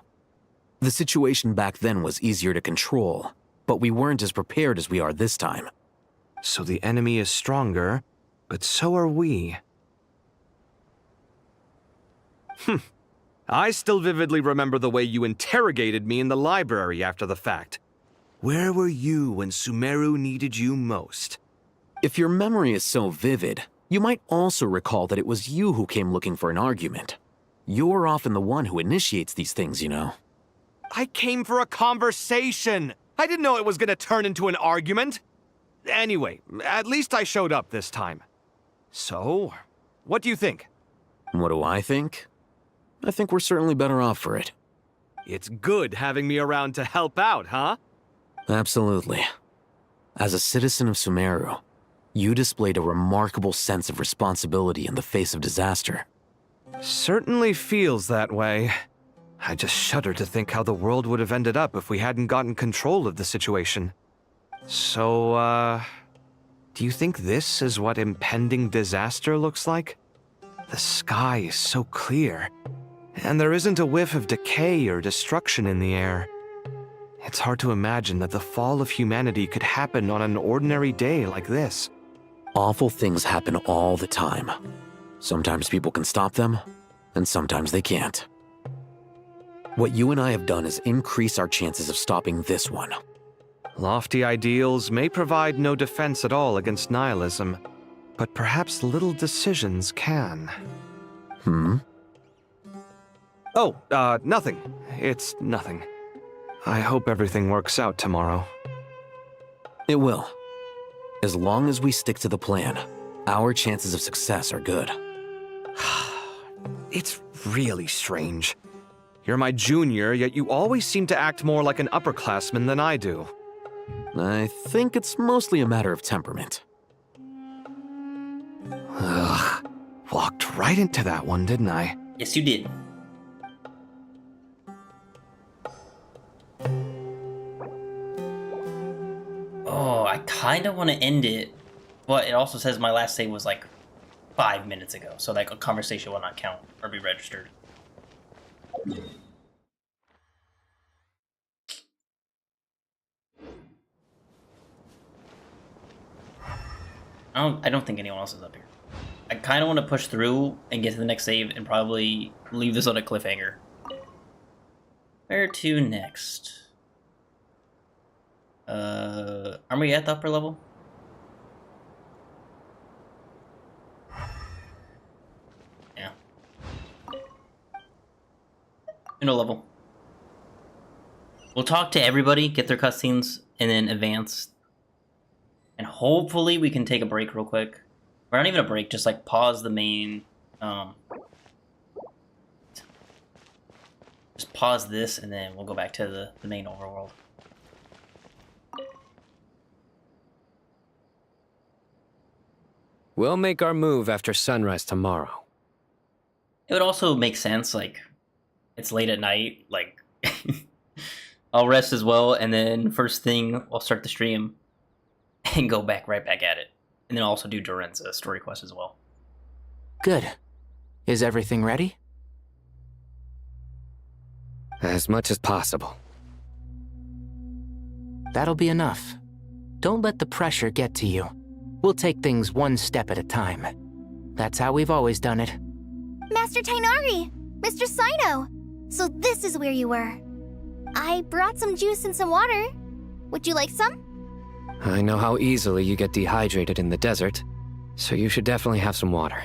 The situation back then was easier to control, but we weren't as prepared as we are this time. So the enemy is stronger, but so are we. I still vividly remember the way you interrogated me in the library after the fact. Where were you when Sumeru needed you most? If your memory is so vivid, you might also recall that it was you who came looking for an argument. You're often the one who initiates these things, you know. I came for a conversation! I didn't know it was gonna turn into an argument! Anyway, at least I showed up this time. So, what do you think? What do I think? I think we're certainly better off for it. It's good having me around to help out, huh? Absolutely. As a citizen of Sumeru, you displayed a remarkable sense of responsibility in the face of disaster. Certainly feels that way. I just shudder to think how the world would have ended up if we hadn't gotten control of the situation. So, do you think this is what impending disaster looks like? The sky is so clear, and there isn't a whiff of decay or destruction in the air. It's hard to imagine that the fall of humanity could happen on an ordinary day like this. Awful things happen all the time. Sometimes people can stop them, and sometimes they can't. What you and I have done is increase our chances of stopping this one. Lofty ideals may provide no defense at all against nihilism, but perhaps little decisions can. Oh, nothing. It's nothing. I hope everything works out tomorrow. It will. As long as we stick to the plan, our chances of success are good. It's really strange. You're my junior, yet you always seem to act more like an upperclassman than I do. I think it's mostly a matter of temperament. Ugh. Walked right into that one, didn't I? Yes, you did. Oh, I kind of want to end it, but it also says my last save was like 5 minutes ago, so like a conversation will not count or be registered. I don't think anyone else is up here. I kind of want to push through and get to the next save and probably leave this on a cliffhanger. Where to next? Are we at the upper level? Yeah. Middle level. We'll talk to everybody, get their cutscenes, and then advance. And hopefully we can take a break real quick. Or not even a break, just like pause the main, just pause this and then we'll go back to the main overworld. We'll make our move after sunrise tomorrow. It would also make sense, like, it's late at night, like, I'll rest as well, and then first thing, I'll start the stream and go right back at it. And then also do Duran's story quest as well. Good. Is everything ready? As much as possible. That'll be enough. Don't let the pressure get to you. We'll take things one step at a time. That's how we've always done it. Master Tainari! Mr. Sino! So this is where you were. I brought some juice and some water. Would you like some? I know how easily you get dehydrated in the desert, so you should definitely have some water.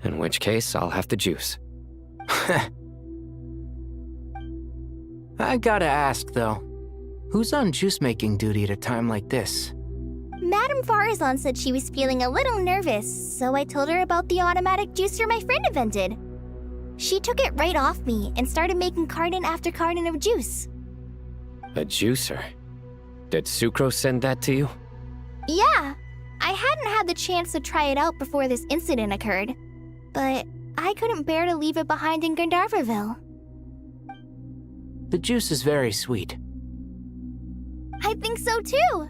In which case, I'll have the juice. I gotta ask, though. Who's on juice-making duty at a time like this? Madame Farazan said she was feeling a little nervous, so I told her about the automatic juicer my friend invented. She took it right off me and started making carton after carton of juice. A juicer? Did Sucrose send that to you? Yeah, I hadn't had the chance to try it out before this incident occurred, but I couldn't bear to leave it behind in Gandharvaville. The juice is very sweet. I think so too.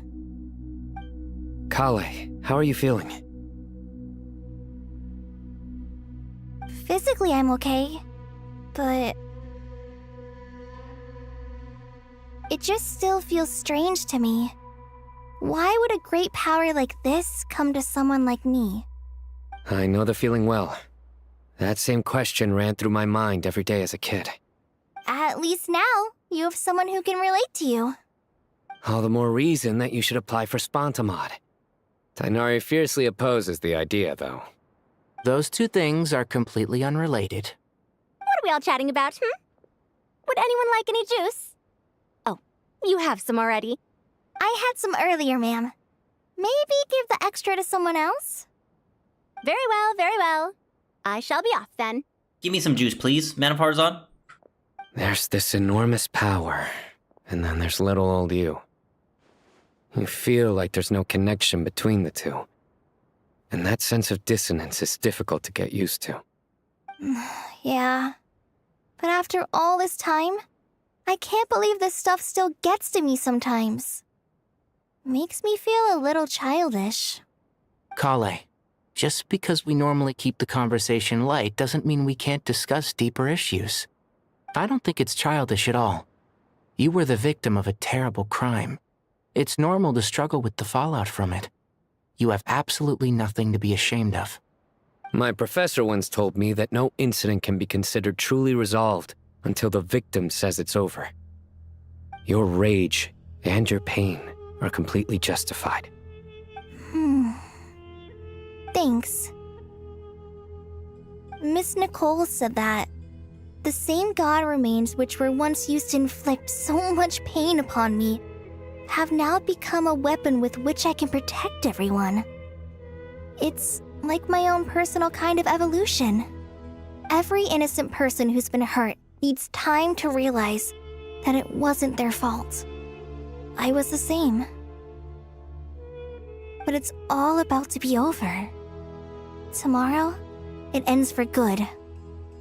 Kale, how are you feeling? Physically, I'm okay, but it just still feels strange to me. Why would a great power like this come to someone like me? I know the feeling well. That same question ran through my mind every day as a kid. At least now, you have someone who can relate to you. All the more reason that you should apply for Spontamod. Tainari fiercely opposes the idea, though. Those two things are completely unrelated. What are we all chatting about, Would anyone like any juice? Oh, you have some already. I had some earlier, ma'am. Maybe give the extra to someone else? Very well, very well. I shall be off then. Give me some juice, please, Madame Farzan. There's this enormous power, and then there's little old you. You feel like there's no connection between the two. And that sense of dissonance is difficult to get used to. Yeah. But after all this time, I can't believe this stuff still gets to me sometimes. Makes me feel a little childish. Kale, just because we normally keep the conversation light doesn't mean we can't discuss deeper issues. I don't think it's childish at all. You were the victim of a terrible crime. It's normal to struggle with the fallout from it. You have absolutely nothing to be ashamed of. My professor once told me that no incident can be considered truly resolved until the victim says it's over. Your rage and your pain are completely justified. Thanks. Miss Nicole said that the same god remains which were once used to inflict so much pain upon me have now become a weapon with which I can protect everyone. It's like my own personal kind of evolution. Every innocent person who's been hurt needs time to realize that it wasn't their fault. I was the same. But it's all about to be over. Tomorrow, it ends for good.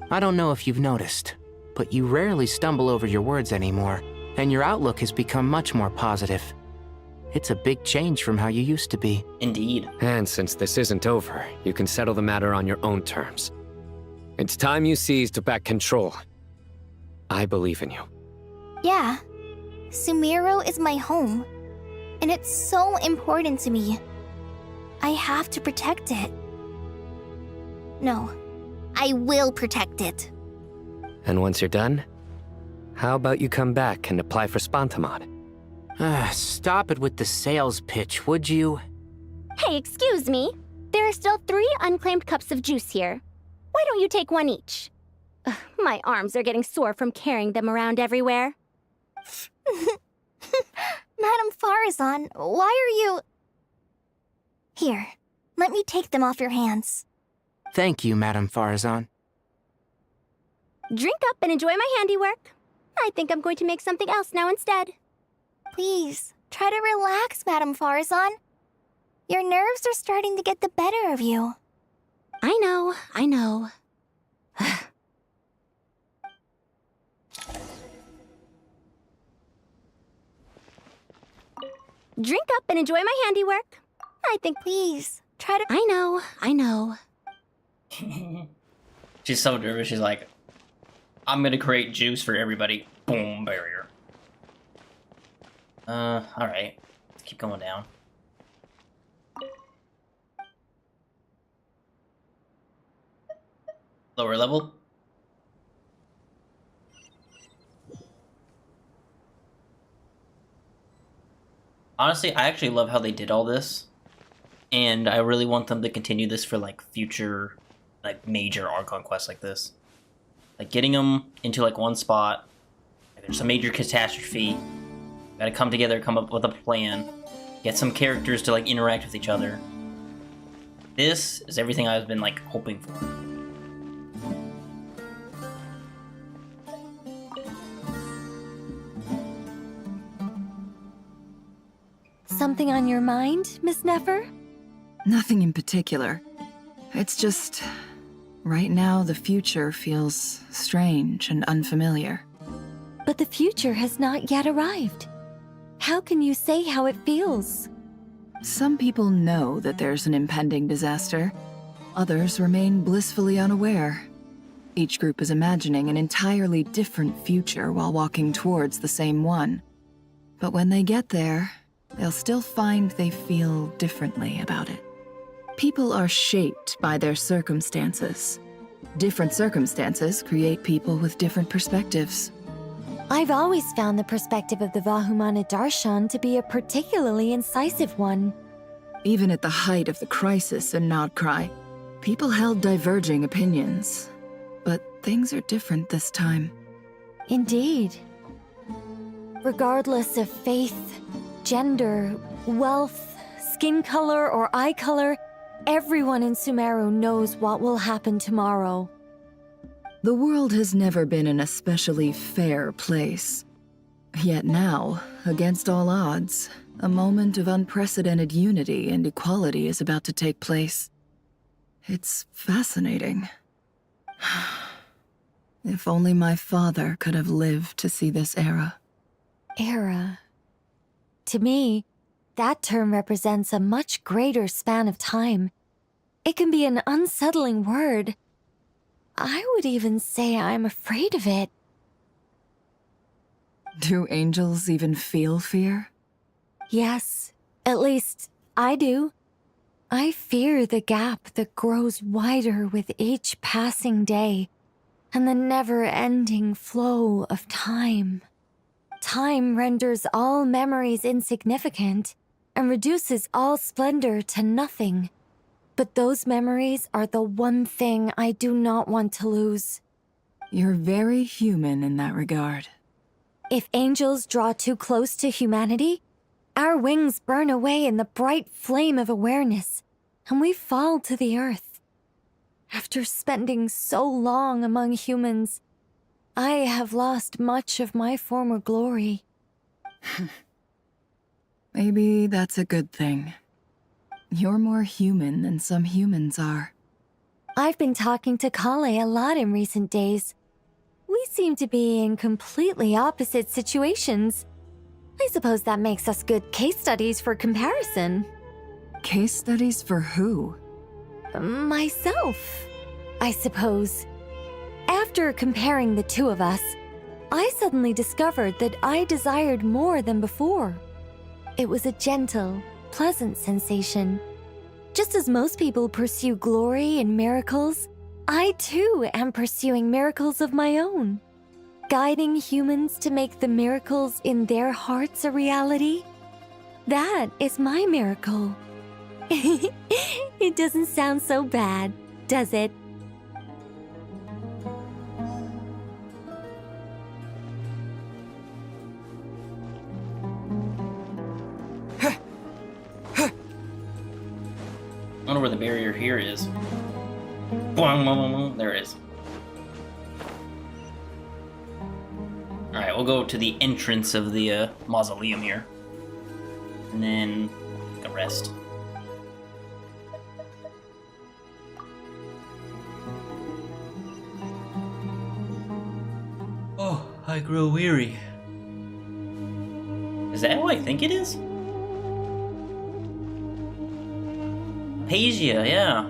I don't know if you've noticed, but you rarely stumble over your words anymore, and your outlook has become much more positive. It's a big change from how you used to be. Indeed. And since this isn't over, you can settle the matter on your own terms. It's time you seized back control. I believe in you. Yeah, Sumeru is my home, and it's so important to me. I have to protect it. No, I will protect it. And once you're done, how about you come back and apply for Spontamod? Stop it with the sales pitch, would you? Hey, excuse me. There are still 3 unclaimed cups of juice here. Why don't you take one each? Ugh, my arms are getting sore from carrying them around everywhere. Madame Farazan, why are you... Here, let me take them off your hands. Thank you, Madame Farazan. Drink up and enjoy my handiwork. I think I'm going to make something else now instead. Please, try to relax, Madame Farazan. Your nerves are starting to get the better of you. I know. Drink up and enjoy my handiwork. I think, please, try to... I know. She's so nervous, she's like, I'm gonna create juice for everybody. Boom, barrier. Alright. Let's keep going down. Lower level. Honestly, I actually love how they did all this. And I really want them to continue this for, like, future, like, major Archon quests like this. Like, getting them into, like, one spot. There's a major catastrophe. Gotta come together, come up with a plan. Get some characters to, like, interact with each other. This is everything I've been, like, hoping for. Something on your mind, Miss Nefer? Nothing in particular. It's just... right now, the future feels strange and unfamiliar. But the future has not yet arrived. How can you say how it feels? Some people know that there's an impending disaster. Others remain blissfully unaware. Each group is imagining an entirely different future while walking towards the same one. But when they get there, they'll still find they feel differently about it. People are shaped by their circumstances. Different circumstances create people with different perspectives. I've always found the perspective of the Vahumana Darshan to be a particularly incisive one. Even at the height of the crisis in Nodcry, people held diverging opinions. But things are different this time. Indeed. Regardless of faith, gender, wealth, skin color, or eye color, everyone in Sumeru knows what will happen tomorrow. The world has never been an especially fair place. Yet now, against all odds, a moment of unprecedented unity and equality is about to take place. It's fascinating. If only my father could have lived to see this era. Era. To me, that term represents a much greater span of time. It can be an unsettling word. I would even say I'm afraid of it. Do angels even feel fear? Yes, at least I do. I fear the gap that grows wider with each passing day, and the never-ending flow of time. Time renders all memories insignificant and reduces all splendor to nothing. But those memories are the one thing I do not want to lose. You're very human in that regard. If angels draw too close to humanity, our wings burn away in the bright flame of awareness, and we fall to the earth. After spending so long among humans, I have lost much of my former glory. Maybe that's a good thing. You're more human than some humans are. I've been talking to Kale a lot in recent days. We seem to be in completely opposite situations. I suppose that makes us good case studies for comparison. Case studies for who? Myself, I suppose. After comparing the two of us, I suddenly discovered that I desired more than before. It was a gentle, pleasant sensation. Just as most people pursue glory and miracles, I too am pursuing miracles of my own. Guiding humans to make the miracles in their hearts a reality. That is my miracle. It doesn't sound so bad, does it? I wonder where the barrier here is. There it is. Alright, we'll go to the entrance of the mausoleum here. And then take a rest. Oh, I grow weary. Is that who I think it is? Pasia, yeah.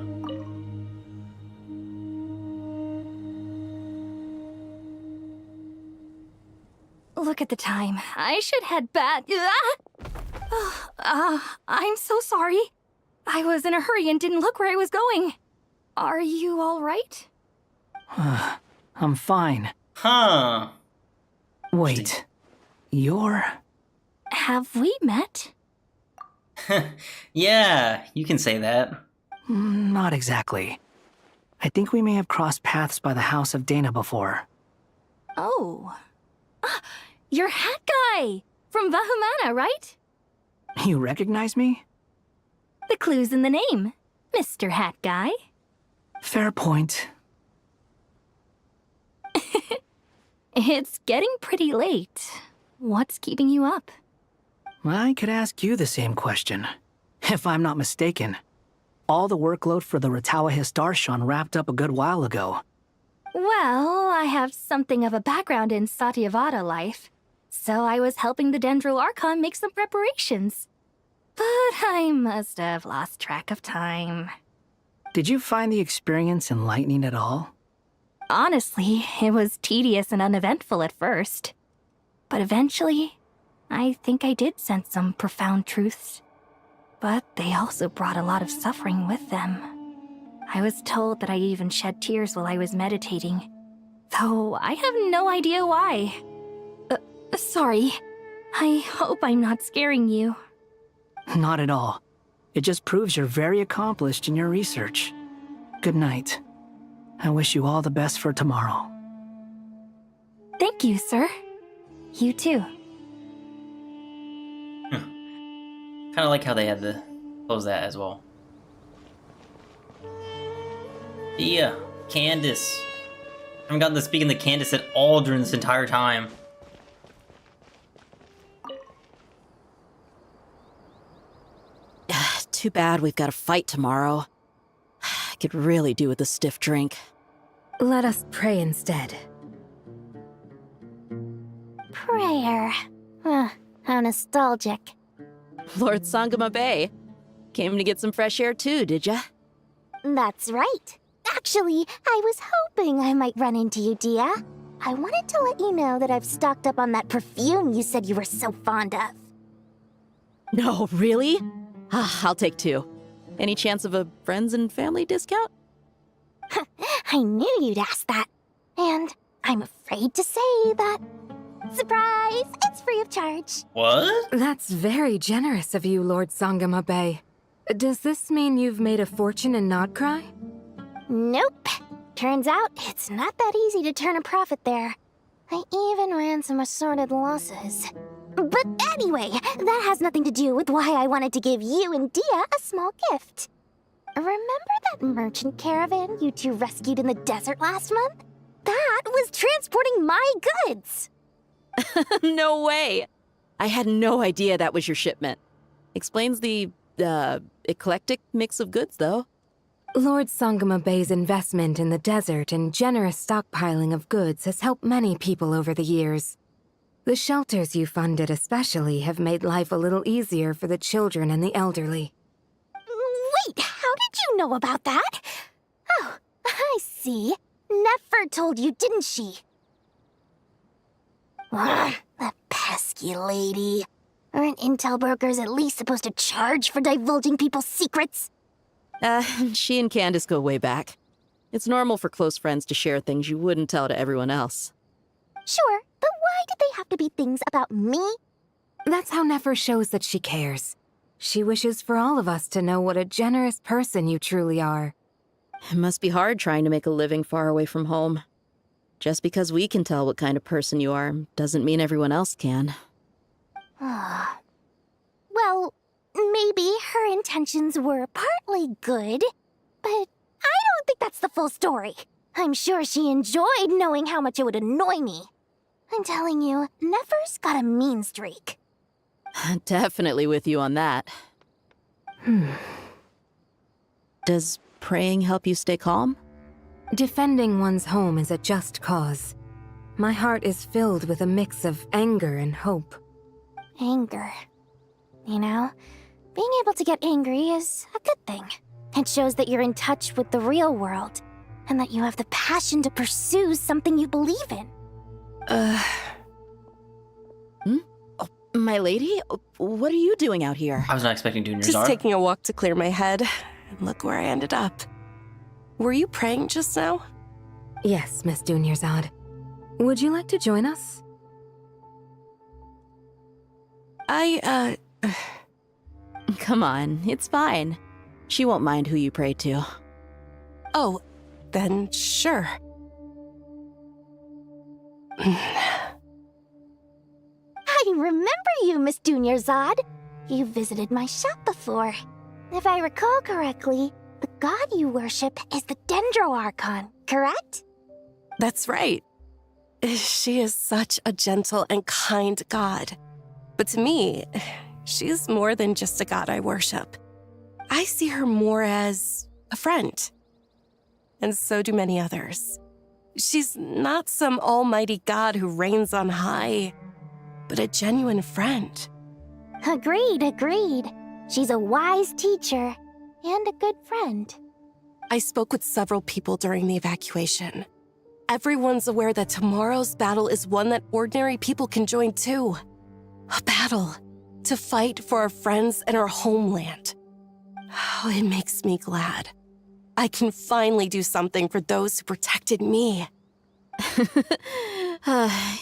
Look at the time. I should head back. I'm so sorry. I was in a hurry and didn't look where I was going. Are you all right? I'm fine. Huh. Wait. You're... Have we met? Yeah, you can say that. Not exactly. I think we may have crossed paths by the house of Dana before. Oh. You're Hat Guy! From Vahumana, right? You recognize me? The clue's in the name, Mr. Hat Guy. Fair point. It's getting pretty late. What's keeping you up? I could ask you the same question. If I'm not mistaken, all the workload for the Ratawa Histarshan wrapped up a good while ago. Well, I have something of a background in Satyavada life, so I was helping the Dendro Archon make some preparations. But I must have lost track of time. Did you find the experience enlightening at all? Honestly, it was tedious and uneventful at first. But eventually, I think I did sense some profound truths. But they also brought a lot of suffering with them. I was told that I even shed tears while I was meditating, though I have no idea why. Sorry. I hope I'm not scaring you. Not at all. It just proves you're very accomplished in your research. Good night. I wish you all the best for tomorrow. Thank you, sir. You too. Kind of like how they had to close that as well. Yeah, Candace. haven't gotten to speak in the Candace at all during this entire time. Too bad we've got a fight tomorrow. I could really do with a stiff drink. Let us pray instead. Prayer. How nostalgic. Lord Sangama Bay. Came to get some fresh air too, did ya? That's right. Actually, I was hoping I might run into you, Dia. I wanted to let you know that I've stocked up on that perfume you said you were so fond of. No, really? I'll take 2. Any chance of a friends and family discount? I knew you'd ask that. And I'm afraid to say that... Surprise! It's free of charge. What? That's very generous of you, Lord Sangama Bay. Does this mean you've made a fortune in Nodcry? Nope. Turns out it's not that easy to turn a profit there. I even ran some assorted losses. But anyway, that has nothing to do with why I wanted to give you and Dia a small gift. Remember that merchant caravan you two rescued in the desert last month? That was transporting my goods! No way! I had no idea that was your shipment. Explains the, eclectic mix of goods, though. Lord Sangama Bay's investment in the desert and generous stockpiling of goods has helped many people over the years. The shelters you funded especially have made life a little easier for the children and the elderly. Wait, how did you know about that? Oh, I see. Nefer told you, didn't she? Ugh, that pesky lady. Aren't intel brokers at least supposed to charge for divulging people's secrets? She and Candace go way back. It's normal for close friends to share things you wouldn't tell to everyone else. Sure, but why did they have to be things about me? That's how Nefer shows that she cares. She wishes for all of us to know what a generous person you truly are. It must be hard trying to make a living far away from home. Just because we can tell what kind of person you are doesn't mean everyone else can. Well, maybe her intentions were partly good, but I don't think that's the full story. I'm sure she enjoyed knowing how much it would annoy me. I'm telling you, Nefer's got a mean streak. Definitely with you on that. Does praying help you stay calm? Defending one's home is a just cause. My heart is filled with a mix of anger and hope. Anger. You know, being able to get angry is a good thing. It shows that you're in touch with the real world, and that you have the passion to pursue something you believe in. Oh, my lady? What are you doing out here? I was not expecting Dunyarzad. Just taking a walk to clear my head. And look where I ended up. Were you praying just now? Yes, Miss Dunyarzad. Would you like to join us? Come on, it's fine. She won't mind who you pray to. Oh, then sure. I remember you, Miss Dunyarzad. You visited my shop before. If I recall correctly, the god you worship is the Dendro Archon, correct? That's right. She is such a gentle and kind god. But to me, she's more than just a god I worship. I see her more as a friend. And so do many others. She's not some almighty god who reigns on high, but a genuine friend. Agreed. She's a wise teacher and a good friend. I spoke with several people during the evacuation. Everyone's aware that tomorrow's battle is one that ordinary people can join too. A battle to fight for our friends and our homeland. Oh, it makes me glad. I can finally do something for those who protected me.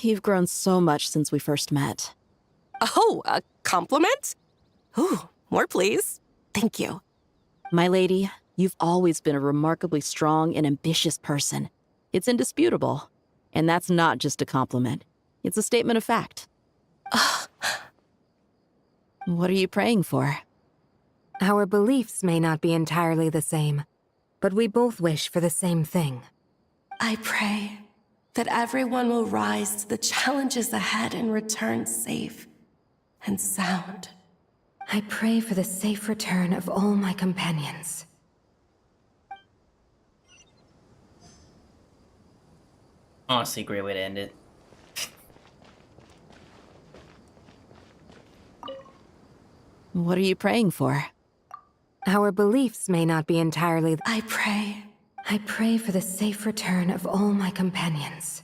You've grown so much since we first met. Oh, a compliment? Ooh, more please. Thank you. My lady, you've always been a remarkably strong and ambitious person. It's indisputable. And that's not just a compliment. It's a statement of fact. What are you praying for? Our beliefs may not be entirely the same, but we both wish for the same thing. I pray that everyone will rise to the challenges ahead and return safe and sound. I pray for the safe return of all my companions. Honestly, great way to end it. What are you praying for? Our beliefs may not be entirely... I pray for the safe return of all my companions.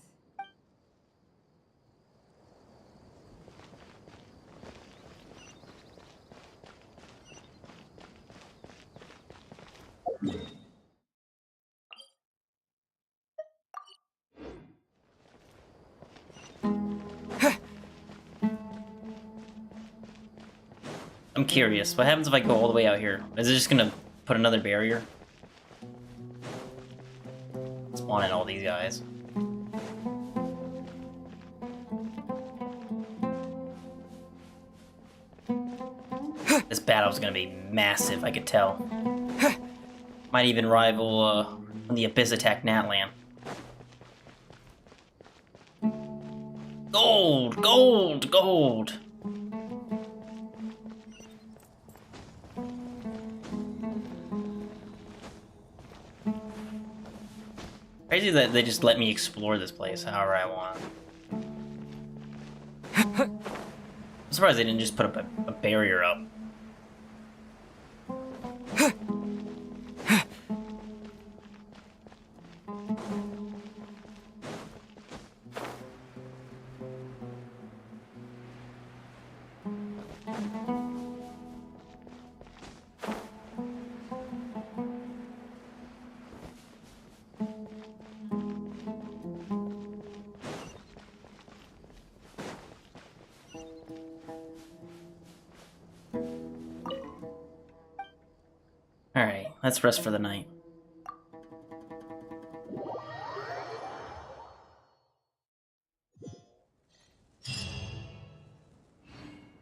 I'm curious, what happens if I go all the way out here? Is it just gonna put another barrier? Spawn in all these guys. This battle's gonna be massive, I could tell. Might even rival the Abyss Attack Natlan. Gold! Gold! Gold! Crazy that they just let me explore this place however I want. I'm surprised they didn't just put up a barrier up. Alright, let's rest for the night.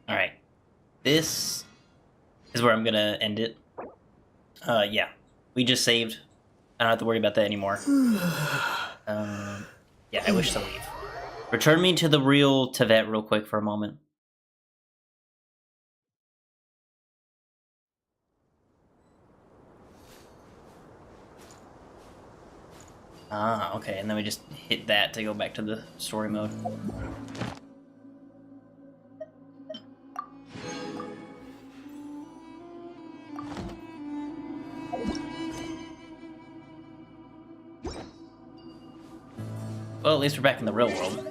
Alright. This is where I'm gonna end it. Yeah. We just saved. I don't have to worry about that anymore. Yeah, I wish to leave. Return me to the real Tevet real quick for a moment. Ah, okay, and then we just hit that to go back to the story mode. Well, at least we're back in the real world.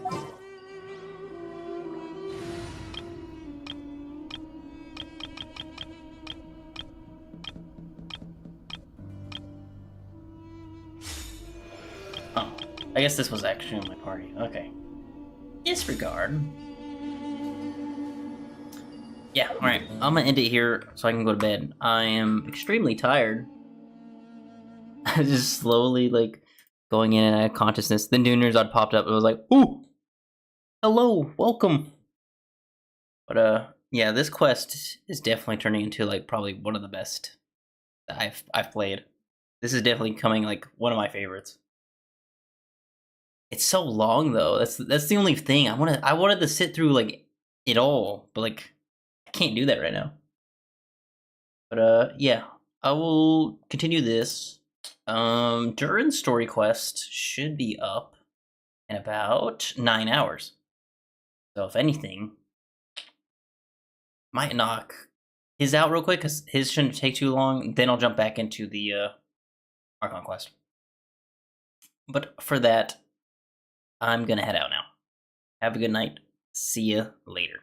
Oh, I guess this was actually my party. Okay. Disregard. Yeah, alright. I'm gonna end it here so I can go to bed. I am extremely tired. I just slowly, like, going in and out of consciousness. Then Dunerzod popped up and was like, ooh! Hello, welcome! But, yeah, this quest is definitely turning into, like, probably one of the best that I've played. This is definitely coming, like, one of my favorites. It's so long, though. That's the only thing. I wanted to sit through, like, it all, but, like, I can't do that right now. But, yeah, I will continue this. Durin's story quest should be up in about 9 hours. So if anything, might knock his out real quick, because his shouldn't take too long. Then I'll jump back into the Archon Quest. But for that, I'm gonna head out now. Have a good night. See ya later.